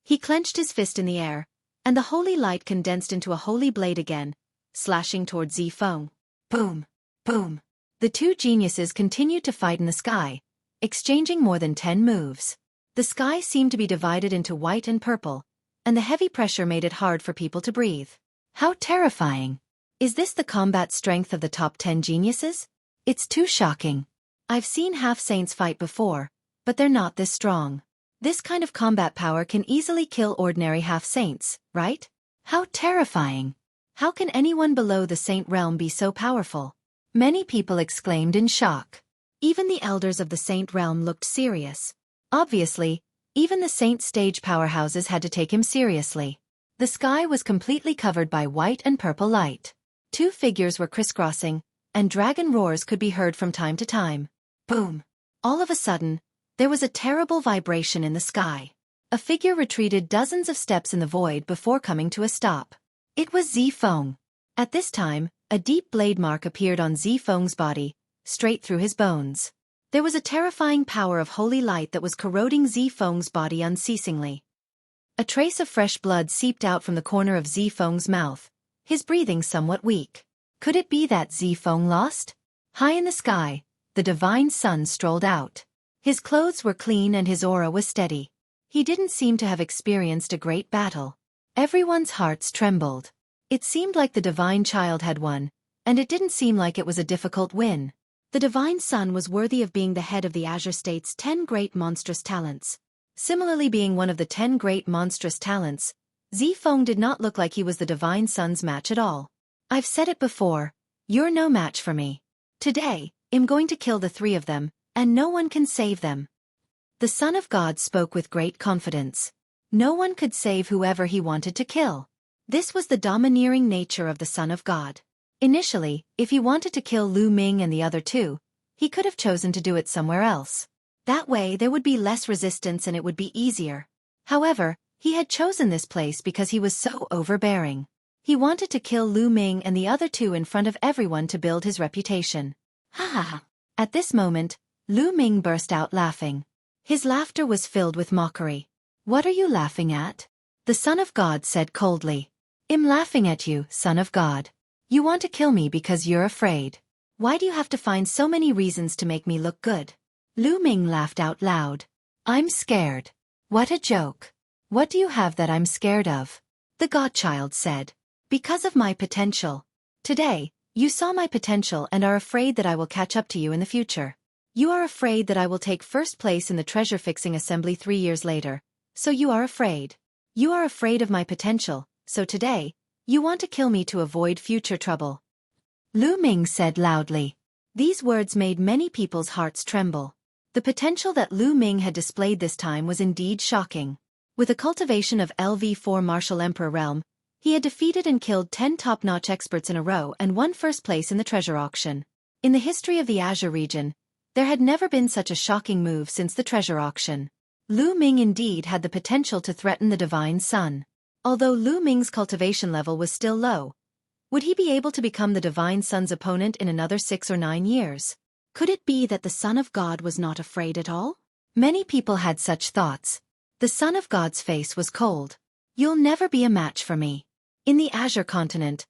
He clenched his fist in the air, and the holy light condensed into a holy blade again, slashing toward Zifeng. Boom! Boom! The two geniuses continued to fight in the sky, exchanging more than 10 moves. The sky seemed to be divided into white and purple, and the heavy pressure made it hard for people to breathe. How terrifying! Is this the combat strength of the top 10 geniuses? It's too shocking. I've seen half-saints fight before, but they're not this strong. This kind of combat power can easily kill ordinary half-saints, right? How terrifying! How can anyone below the saint realm be so powerful? Many people exclaimed in shock. Even the elders of the saint realm looked serious. Obviously, even the saint stage powerhouses had to take him seriously. The sky was completely covered by white and purple light. Two figures were crisscrossing, and dragon roars could be heard from time to time. Boom! All of a sudden, there was a terrible vibration in the sky. A figure retreated dozens of steps in the void before coming to a stop. It was Zifeng. At this time, a deep blade mark appeared on Zifeng's body, straight through his bones. There was a terrifying power of holy light that was corroding Zifeng's body unceasingly. A trace of fresh blood seeped out from the corner of Zifeng's mouth, his breathing somewhat weak. Could it be that Zifeng lost? High in the sky, the divine sun strolled out. His clothes were clean and his aura was steady. He didn't seem to have experienced a great battle. Everyone's hearts trembled. It seemed like the divine child had won, and it didn't seem like it was a difficult win. The divine son was worthy of being the head of the Azure State's 10 great monstrous talents. Similarly, being one of the 10 great monstrous talents, Zifeng did not look like he was the divine son's match at all. I've said it before, you're no match for me. Today, I'm going to kill the three of them, and no one can save them. The Son of God spoke with great confidence. No one could save whoever he wanted to kill. This was the domineering nature of the Son of God. Initially, if he wanted to kill Lu Ming and the other two, he could have chosen to do it somewhere else. That way there would be less resistance and it would be easier. However, he had chosen this place because he was so overbearing. He wanted to kill Lu Ming and the other two in front of everyone to build his reputation. Ha ha ha. At this moment, Lu Ming burst out laughing. His laughter was filled with mockery. What are you laughing at? The Son of God said coldly. I'm laughing at you, Son of God. You want to kill me because you're afraid. Why do you have to find so many reasons to make me look good? Lu Ming laughed out loud. I'm scared. What a joke. What do you have that I'm scared of? The Godchild said. Because of my potential. Today, you saw my potential and are afraid that I will catch up to you in the future. You are afraid that I will take first place in the treasure-fixing assembly 3 years later. So you are afraid. You are afraid of my potential, so today, you want to kill me to avoid future trouble. Lu Ming said loudly. These words made many people's hearts tremble. The potential that Lu Ming had displayed this time was indeed shocking. With a cultivation of LV4 Martial Emperor realm, he had defeated and killed 10 top-notch experts in a row and won first place in the treasure auction. In the history of the Azure region, there had never been such a shocking move since the treasure auction. Lu Ming indeed had the potential to threaten the divine son. Although Lu Ming's cultivation level was still low, would he be able to become the divine son's opponent in another 6 or 9 years? Could it be that the Son of God was not afraid at all? Many people had such thoughts. The Son of God's face was cold. You'll never be a match for me. In the Azure continent,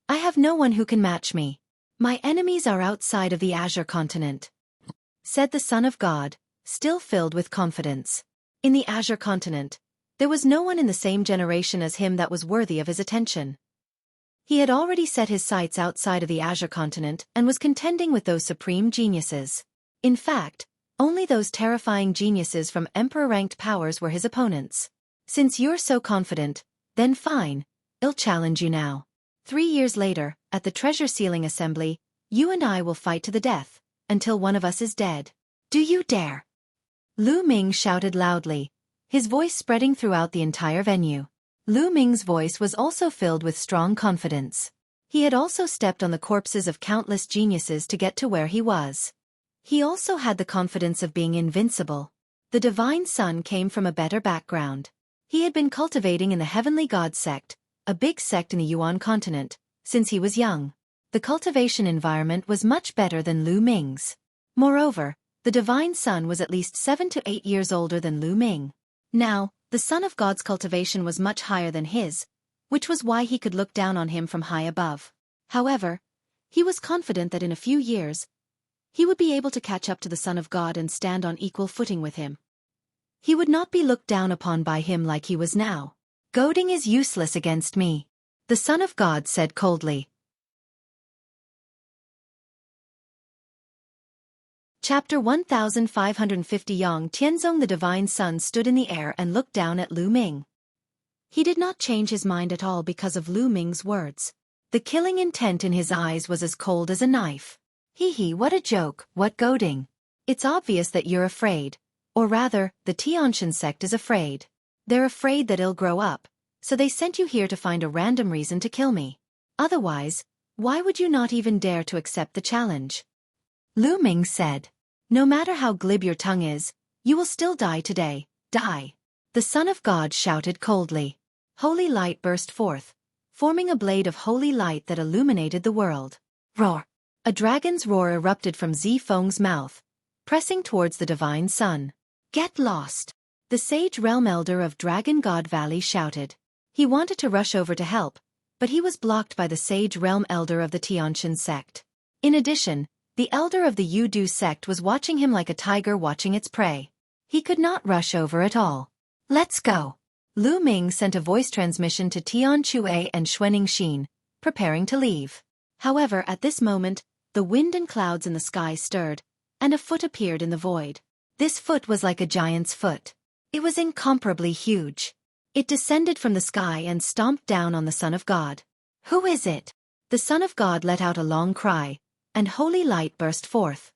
I have no one who can match me. My enemies are outside of the Azure continent, said the Son of God, still filled with confidence. In the Azure continent, there was no one in the same generation as him that was worthy of his attention. He had already set his sights outside of the Azure continent and was contending with those supreme geniuses. In fact, only those terrifying geniuses from Emperor-ranked powers were his opponents. Since you're so confident, then fine, I'll challenge you now. 3 years later, at the Treasure Sealing Assembly, you and I will fight to the death, until one of us is dead. Do you dare? Lu Ming shouted loudly, his voice spreading throughout the entire venue. Lu Ming's voice was also filled with strong confidence. He had also stepped on the corpses of countless geniuses to get to where he was. He also had the confidence of being invincible. The divine son came from a better background. He had been cultivating in the Heavenly God sect, a big sect in the Yuan continent, since he was young. The cultivation environment was much better than Lu Ming's. Moreover, the divine son was at least 7 to 8 years older than Lu Ming. Now, the Son of God's cultivation was much higher than his, which was why he could look down on him from high above. However, he was confident that in a few years, he would be able to catch up to the Son of God and stand on equal footing with him. He would not be looked down upon by him like he was now. Goading is useless against me, the Son of God said coldly. Chapter 1550 Yang Tianzong. The divine son stood in the air and looked down at Lu Ming. He did not change his mind at all because of Lu Ming's words. The killing intent in his eyes was as cold as a knife. Hee hee, what a joke, what goading. It's obvious that you're afraid. Or rather, the Tianshan sect is afraid. They're afraid that I'll grow up, so they sent you here to find a random reason to kill me. Otherwise, why would you not even dare to accept the challenge? Lu Ming said. No matter how glib your tongue is, you will still die today, die. The Son of God shouted coldly. Holy light burst forth, forming a blade of holy light that illuminated the world. Roar! A dragon's roar erupted from Zifeng's mouth, pressing towards the divine sun. Get lost! The sage realm elder of Dragon God Valley shouted. He wanted to rush over to help, but he was blocked by the sage realm elder of the Tianshan sect. In addition, the elder of the Yudu sect was watching him like a tiger watching its prey. He could not rush over at all. Let's go! Lu Ming sent a voice transmission to Tian Chue and Xueqi, preparing to leave. However, at this moment, the wind and clouds in the sky stirred, and a foot appeared in the void. This foot was like a giant's foot. It was incomparably huge. It descended from the sky and stomped down on the Son of God. Who is it? The Son of God let out a long cry, and holy light burst forth.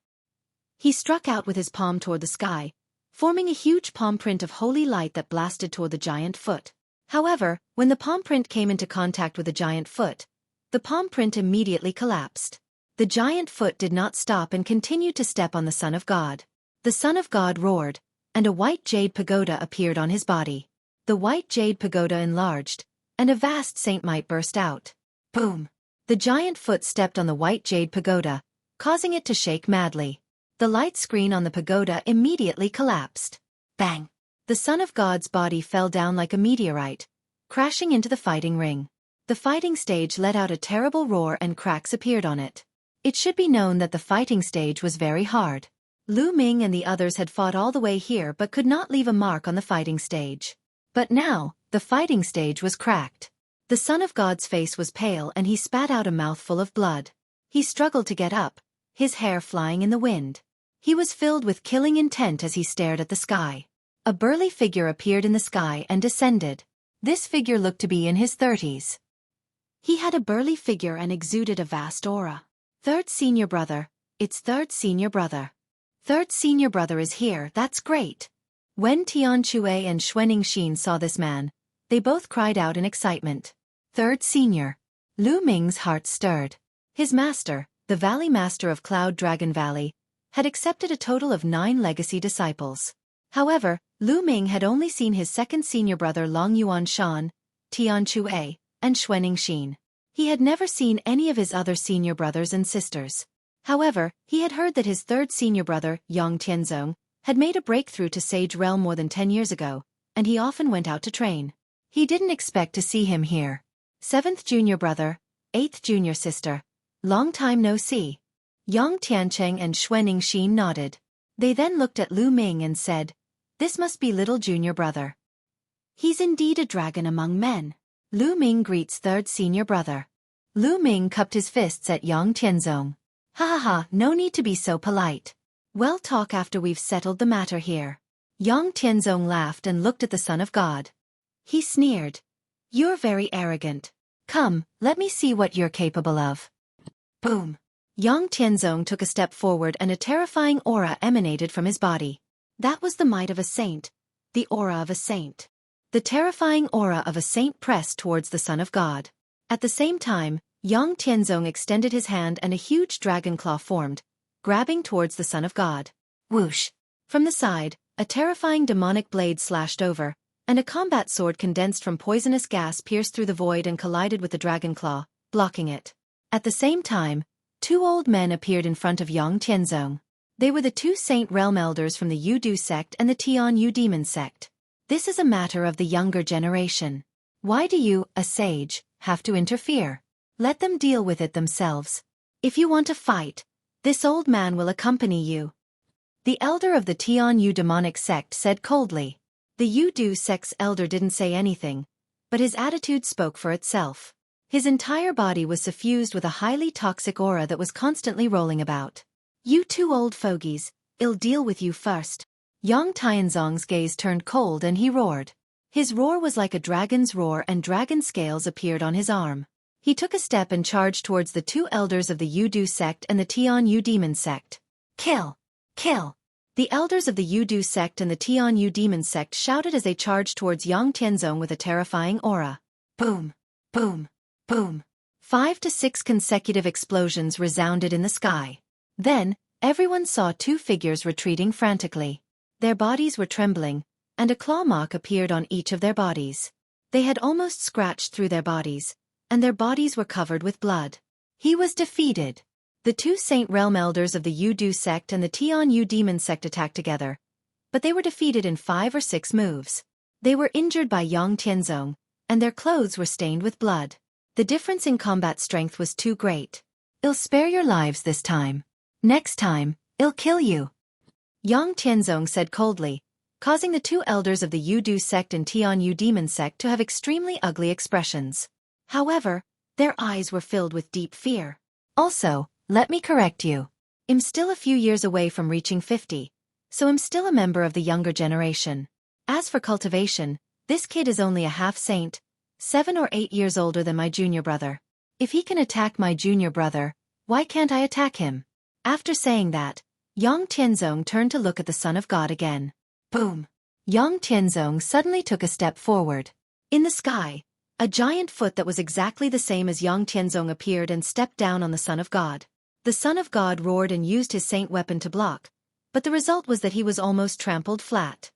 He struck out with his palm toward the sky, forming a huge palm print of holy light that blasted toward the giant foot. However, when the palm print came into contact with the giant foot, the palm print immediately collapsed. The giant foot did not stop and continued to step on the Son of God. The Son of God roared, and a white jade pagoda appeared on his body. The white jade pagoda enlarged, and a vast saint might burst out. Boom! The giant foot stepped on the white jade pagoda, causing it to shake madly. The light screen on the pagoda immediately collapsed. Bang! The Son of God's body fell down like a meteorite, crashing into the fighting ring. The fighting stage let out a terrible roar and cracks appeared on it. It should be known that the fighting stage was very hard. Lu Ming and the others had fought all the way here but could not leave a mark on the fighting stage. But now, the fighting stage was cracked. The Son of God's face was pale and he spat out a mouthful of blood. He struggled to get up, his hair flying in the wind. He was filled with killing intent as he stared at the sky. A burly figure appeared in the sky and descended. This figure looked to be in his 30s. He had a burly figure and exuded a vast aura. Third senior brother, it's third senior brother. Third senior brother is here, that's great. When Tian Chue and Xueqi saw this man, they both cried out in excitement. Third senior. Lu Ming's heart stirred. His master, the Valley Master of Cloud Dragon Valley, had accepted a total of 9 legacy disciples. However, Lu Ming had only seen his second senior brother Long Yuan Shan, Tian Chue, and Xueqi. He had never seen any of his other senior brothers and sisters. However, he had heard that his third senior brother, Yang Tianzong, had made a breakthrough to Sage Realm more than 10 years ago, and he often went out to train. He didn't expect to see him here. 7th junior brother, 8th junior sister. Long time no see. Yang Tiancheng and Xueqi nodded. They then looked at Lu Ming and said, "This must be little junior brother. He's indeed a dragon among men." Lu Ming greets third senior brother. Lu Ming cupped his fists at Yang Tianzong. "Ha ha ha, no need to be so polite. We'll talk after we've settled the matter here." Yang Tianzong laughed and looked at the Son of God. He sneered. "You're very arrogant. Come, let me see what you're capable of." Boom! Yang Tianzong took a step forward and a terrifying aura emanated from his body. That was the might of a saint, the aura of a saint. The terrifying aura of a saint pressed towards the Son of God. At the same time, Yang Tianzong extended his hand and a huge dragon claw formed, grabbing towards the Son of God. Whoosh! From the side, a terrifying demonic blade slashed over, and a combat sword condensed from poisonous gas pierced through the void and collided with the dragon claw, blocking it. At the same time, 2 old men appeared in front of Yang Tianzong. They were the 2 Saint Realm Elders from the Yudu sect and the Tian Yu Demon sect. This is a matter of the younger generation. Why do you, a sage, have to interfere? Let them deal with it themselves. If you want to fight, this old man will accompany you. The elder of the Tian Yu demonic sect said coldly. The Yudu sect's elder didn't say anything, but his attitude spoke for itself. His entire body was suffused with a highly toxic aura that was constantly rolling about. "You 2 old fogies, I'll deal with you first." Yang Tianzong's gaze turned cold and he roared. His roar was like a dragon's roar and dragon scales appeared on his arm. He took a step and charged towards the two elders of the Yudu sect and the Tian-Yu demon sect. Kill! Kill! The elders of the Yudu sect and the Tian-Yu demon sect shouted as they charged towards Yang Tianzong with a terrifying aura. Boom! Boom! Boom! 5 to 6 consecutive explosions resounded in the sky. Then, everyone saw two figures retreating frantically. Their bodies were trembling, and a claw mark appeared on each of their bodies. They had almost scratched through their bodies, and their bodies were covered with blood. He was defeated. The two Saint Realm elders of the Yudu sect and the Tian-Yu demon sect attacked together, but they were defeated in 5 or 6 moves. They were injured by Yang Tianzong, and their clothes were stained with blood. The difference in combat strength was too great. I'll spare your lives this time. Next time, I'll kill you. Yang Tianzong said coldly, causing the two elders of the Yudu sect and Tian-Yu demon sect to have extremely ugly expressions. However, their eyes were filled with deep fear. Also, let me correct you. I'm still a few years away from reaching 50, so I'm still a member of the younger generation. As for cultivation, this kid is only a half-saint, 7 or 8 years older than my junior brother. If he can attack my junior brother, why can't I attack him? After saying that, Yang Tianzong turned to look at the Son of God again. Boom! Yang Tianzong suddenly took a step forward. In the sky, a giant foot that was exactly the same as Yang Tianzong appeared and stepped down on the Son of God. The Son of God roared and used his saint weapon to block, but the result was that he was almost trampled flat.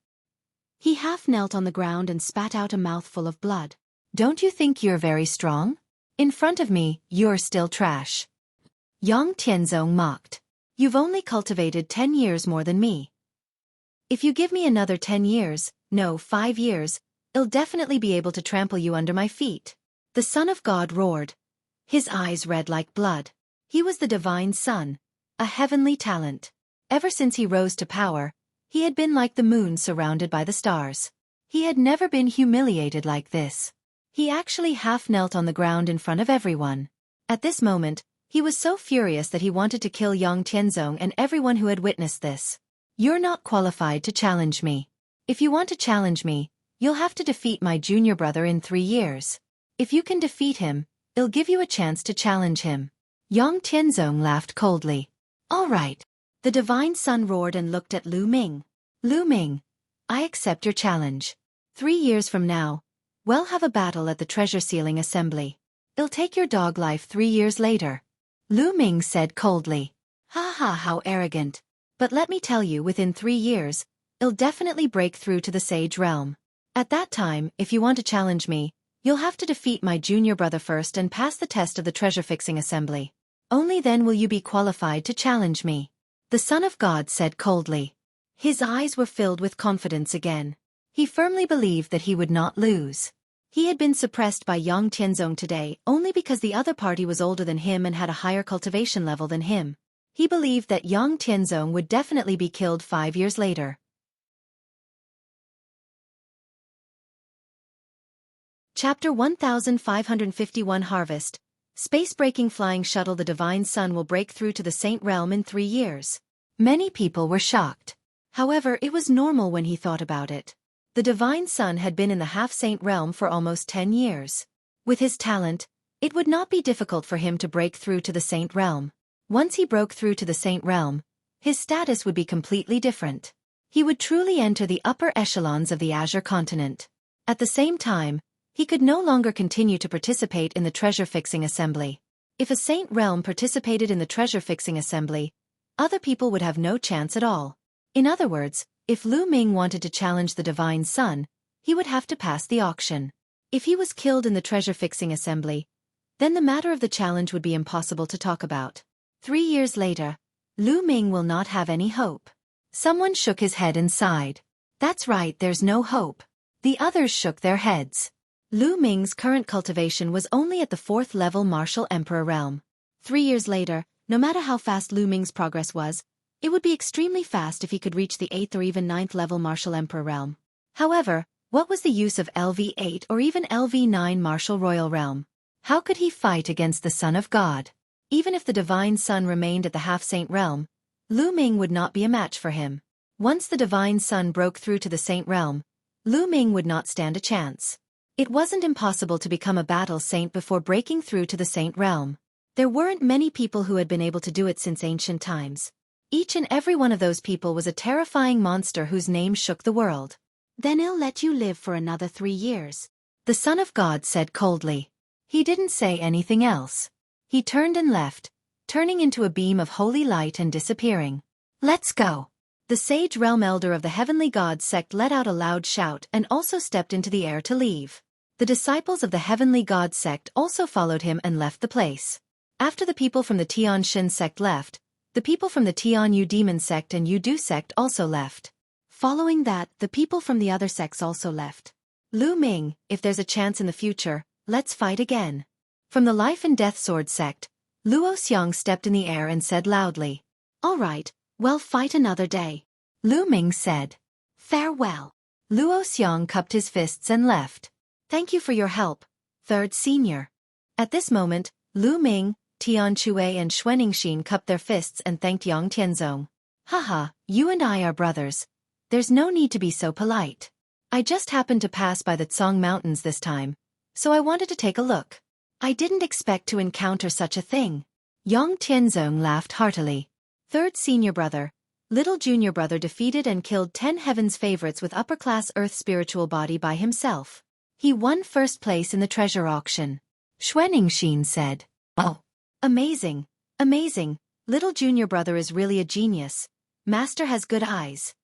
He half knelt on the ground and spat out a mouthful of blood. Don't you think you're very strong? In front of me, you're still trash. Yang Tianzong mocked. You've only cultivated 10 years more than me. If you give me another 10 years, no, 5 years, I'll definitely be able to trample you under my feet. The Son of God roared. His eyes red like blood. He was the divine son, a heavenly talent. Ever since he rose to power, he had been like the moon surrounded by the stars. He had never been humiliated like this. He actually half knelt on the ground in front of everyone. At this moment, he was so furious that he wanted to kill Yang Tianzong and everyone who had witnessed this. You're not qualified to challenge me. If you want to challenge me, you'll have to defeat my junior brother in 3 years. If you can defeat him, I'll give you a chance to challenge him. Yang Tianzong laughed coldly. All right. The divine son roared and looked at Lu Ming. Lu Ming, I accept your challenge. 3 years from now, we'll have a battle at the treasure sealing assembly. I'll take your dog life 3 years later. Lu Ming said coldly. Ha ha, how arrogant. But let me tell you, within 3 years, I'll definitely break through to the sage realm. At that time, if you want to challenge me, you'll have to defeat my junior brother first and pass the test of the treasure-fixing assembly. Only then will you be qualified to challenge me. The Son of God said coldly. His eyes were filled with confidence again. He firmly believed that he would not lose. He had been suppressed by Yang Tianzong today only because the other party was older than him and had a higher cultivation level than him. He believed that Yang Tianzong would definitely be killed 5 years later. Chapter 1551 Harvest. Space-breaking flying shuttle. The Divine Sun will break through to the Saint Realm in 3 years. Many people were shocked. However, it was normal when he thought about it. The Divine Sun had been in the half-saint realm for almost 10 years. With his talent, it would not be difficult for him to break through to the Saint Realm. Once he broke through to the Saint Realm, his status would be completely different. He would truly enter the upper echelons of the Azure continent. At the same time, he could no longer continue to participate in the treasure-fixing assembly. If a Saint Realm participated in the treasure-fixing assembly, other people would have no chance at all. In other words, if Lu Ming wanted to challenge the Divine Sun, he would have to pass the auction. If he was killed in the treasure-fixing assembly, then the matter of the challenge would be impossible to talk about. 3 years later, Lu Ming will not have any hope. Someone shook his head and sighed. That's right, there's no hope. The others shook their heads. Lu Ming's current cultivation was only at the 4th level Martial Emperor realm. 3 years later, no matter how fast Lu Ming's progress was, it would be extremely fast if he could reach the 8th or even 9th level Martial Emperor realm. However, what was the use of LV8 or even LV9 Martial Royal realm? How could he fight against the Son of God? Even if the Divine Sun remained at the half-saint realm, Lu Ming would not be a match for him. Once the Divine Sun broke through to the Saint realm, Lu Ming would not stand a chance. It wasn't impossible to become a battle saint before breaking through to the saint realm. There weren't many people who had been able to do it since ancient times. Each and every one of those people was a terrifying monster whose name shook the world. Then I'll let you live for another 3 years, the Son of God said coldly. He didn't say anything else. He turned and left, turning into a beam of holy light and disappearing. Let's go. The sage realm elder of the heavenly gods sect let out a loud shout and also stepped into the air to leave. The disciples of the heavenly god sect also followed him and left the place. After the people from the Tian Shin sect left, the people from the Tian Yu demon sect and Yu Du sect also left. Following that, the people from the other sects also left. Lu Ming, if there's a chance in the future, let's fight again. From the Life and Death Sword sect, Luo Xiang stepped in the air and said loudly. All right, we'll fight another day. Lu Ming said. Farewell. Luo Xiang cupped his fists and left. Thank you for your help, third senior. At this moment, Lu Ming, Tian Chue and Xueqi cupped their fists and thanked Yang Tianzong. Haha, you and I are brothers. There's no need to be so polite. I just happened to pass by the Tsong Mountains this time, so I wanted to take a look. I didn't expect to encounter such a thing. Yang Tianzong laughed heartily. Third senior brother, little junior brother defeated and killed 10 heaven's favorites with upper-class earth spiritual body by himself. He won first place in the treasure auction. Xueqi said. Oh. Amazing, amazing, little junior brother is really a genius. Master has good eyes.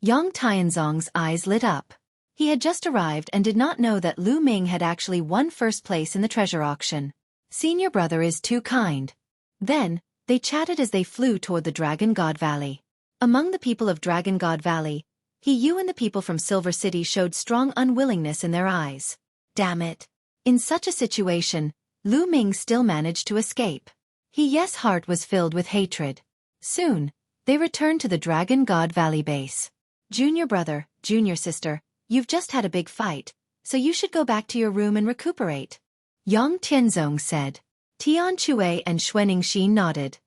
Yang Tianzong's eyes lit up. He had just arrived and did not know that Lu Ming had actually won first place in the treasure auction. Senior brother is too kind. Then, they chatted as they flew toward the Dragon God Valley. Among the people of Dragon God Valley, Yu and the people from Silver City showed strong unwillingness in their eyes. Damn it. In such a situation, Lu Ming still managed to escape. His heart was filled with hatred. Soon, they returned to the Dragon God Valley base. Junior brother, junior sister, you've just had a big fight, so you should go back to your room and recuperate. Yang Tianzong said. Tian Chue and Xueqi nodded.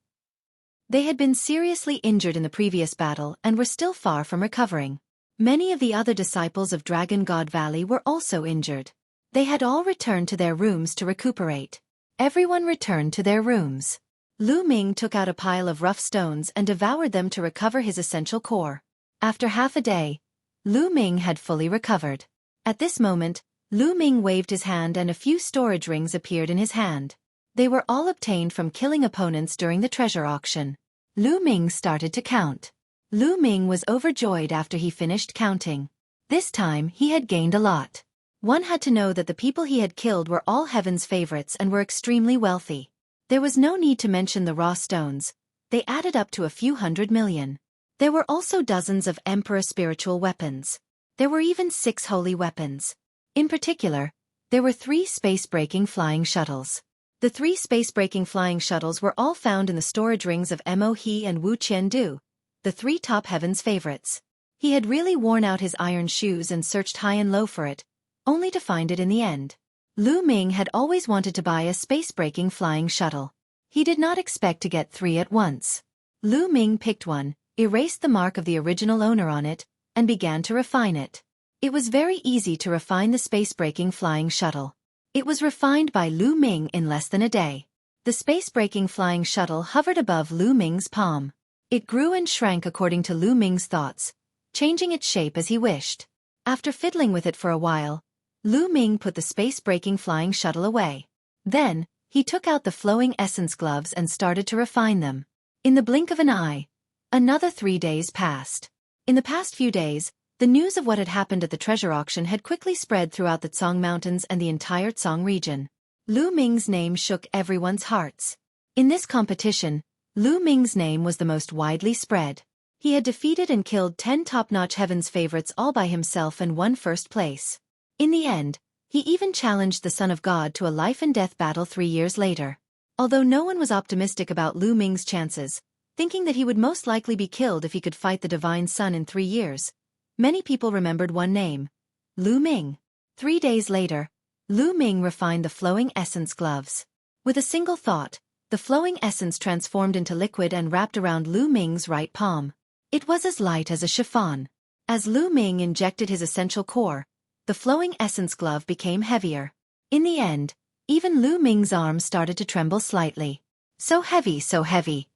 They had been seriously injured in the previous battle and were still far from recovering. Many of the other disciples of Dragon God Valley were also injured. They had all returned to their rooms to recuperate. Everyone returned to their rooms. Lu Ming took out a pile of rough stones and devoured them to recover his essential core. After half a day, Lu Ming had fully recovered. At this moment, Lu Ming waved his hand and a few storage rings appeared in his hand. They were all obtained from killing opponents during the treasure auction. Lu Ming started to count. Lu Ming was overjoyed after he finished counting. This time he had gained a lot. One had to know that the people he had killed were all heaven's favorites and were extremely wealthy. There was no need to mention the raw stones. They added up to a few 100 million. There were also dozens of emperor spiritual weapons. There were even 6 holy weapons. In particular, there were 3 space-breaking flying shuttles. The 3 space-breaking flying shuttles were all found in the storage rings of Mo He and Wu Qiandu, the 3 top heaven's favorites. He had really worn out his iron shoes and searched high and low for it, only to find it in the end. Lu Ming had always wanted to buy a space-breaking flying shuttle. He did not expect to get 3 at once. Lu Ming picked one, erased the mark of the original owner on it, and began to refine it. It was very easy to refine the space-breaking flying shuttle. It was refined by Lu Ming in less than a day. The space-breaking flying shuttle hovered above Lu Ming's palm. It grew and shrank according to Lu Ming's thoughts, changing its shape as he wished. After fiddling with it for a while, Lu Ming put the space-breaking flying shuttle away. Then, he took out the flowing essence gloves and started to refine them. In the blink of an eye, another 3 days passed. In the past few days, the news of what had happened at the treasure auction had quickly spread throughout the Tsong Mountains and the entire Tsong region. Lu Ming's name shook everyone's hearts. In this competition, Lu Ming's name was the most widely spread. He had defeated and killed 10 top-notch heaven's favorites all by himself and won first place. In the end, he even challenged the Son of God to a life-and-death battle 3 years later. Although no one was optimistic about Lu Ming's chances, thinking that he would most likely be killed if he could fight the Divine Sun in 3 years, many people remembered one name: Lu Ming. 3 days later, Lu Ming refined the flowing essence gloves. With a single thought, the flowing essence transformed into liquid and wrapped around Lu Ming's right palm. It was as light as a chiffon. As Lu Ming injected his essential core, the flowing essence glove became heavier. In the end, even Lu Ming's arms started to tremble slightly. So heavy, so heavy.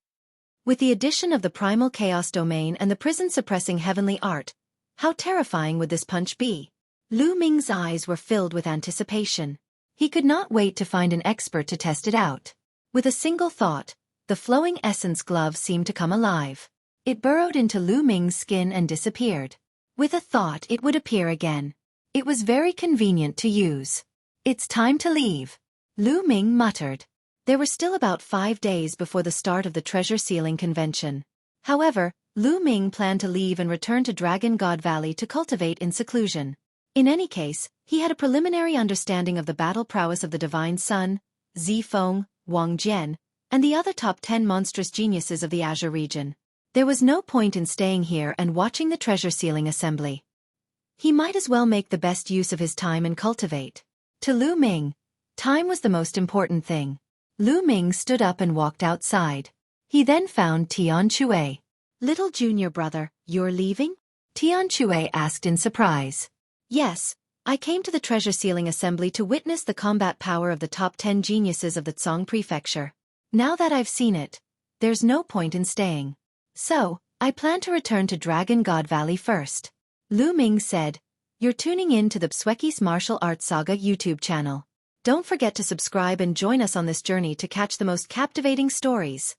With the addition of the primal chaos domain and the prison-suppressing heavenly art, how terrifying would this punch be? Lu Ming's eyes were filled with anticipation. He could not wait to find an expert to test it out. With a single thought, the flowing essence glove seemed to come alive. It burrowed into Lu Ming's skin and disappeared. With a thought, it would appear again. It was very convenient to use. It's time to leave, Lu Ming muttered. There were still about 5 days before the start of the treasure sealing convention. However, Lu Ming planned to leave and return to Dragon God Valley to cultivate in seclusion. In any case, he had a preliminary understanding of the battle prowess of the Divine Sun, Zifeng, Wang Jian, and the other top 10 monstrous geniuses of the Azure region. There was no point in staying here and watching the treasure sealing assembly. He might as well make the best use of his time and cultivate. To Lu Ming, time was the most important thing. Lu Ming stood up and walked outside. He then found Tian Xue. Little junior brother, you're leaving? Tian Xue asked in surprise. Yes, I came to the treasure sealing assembly to witness the combat power of the top 10 geniuses of the Tsong Prefecture. Now that I've seen it, there's no point in staying. So, I plan to return to Dragon God Valley first. Lu Ming said, "You're tuning in to the Xueqi's Martial Arts Saga YouTube channel. Don't forget to subscribe and join us on this journey to catch the most captivating stories."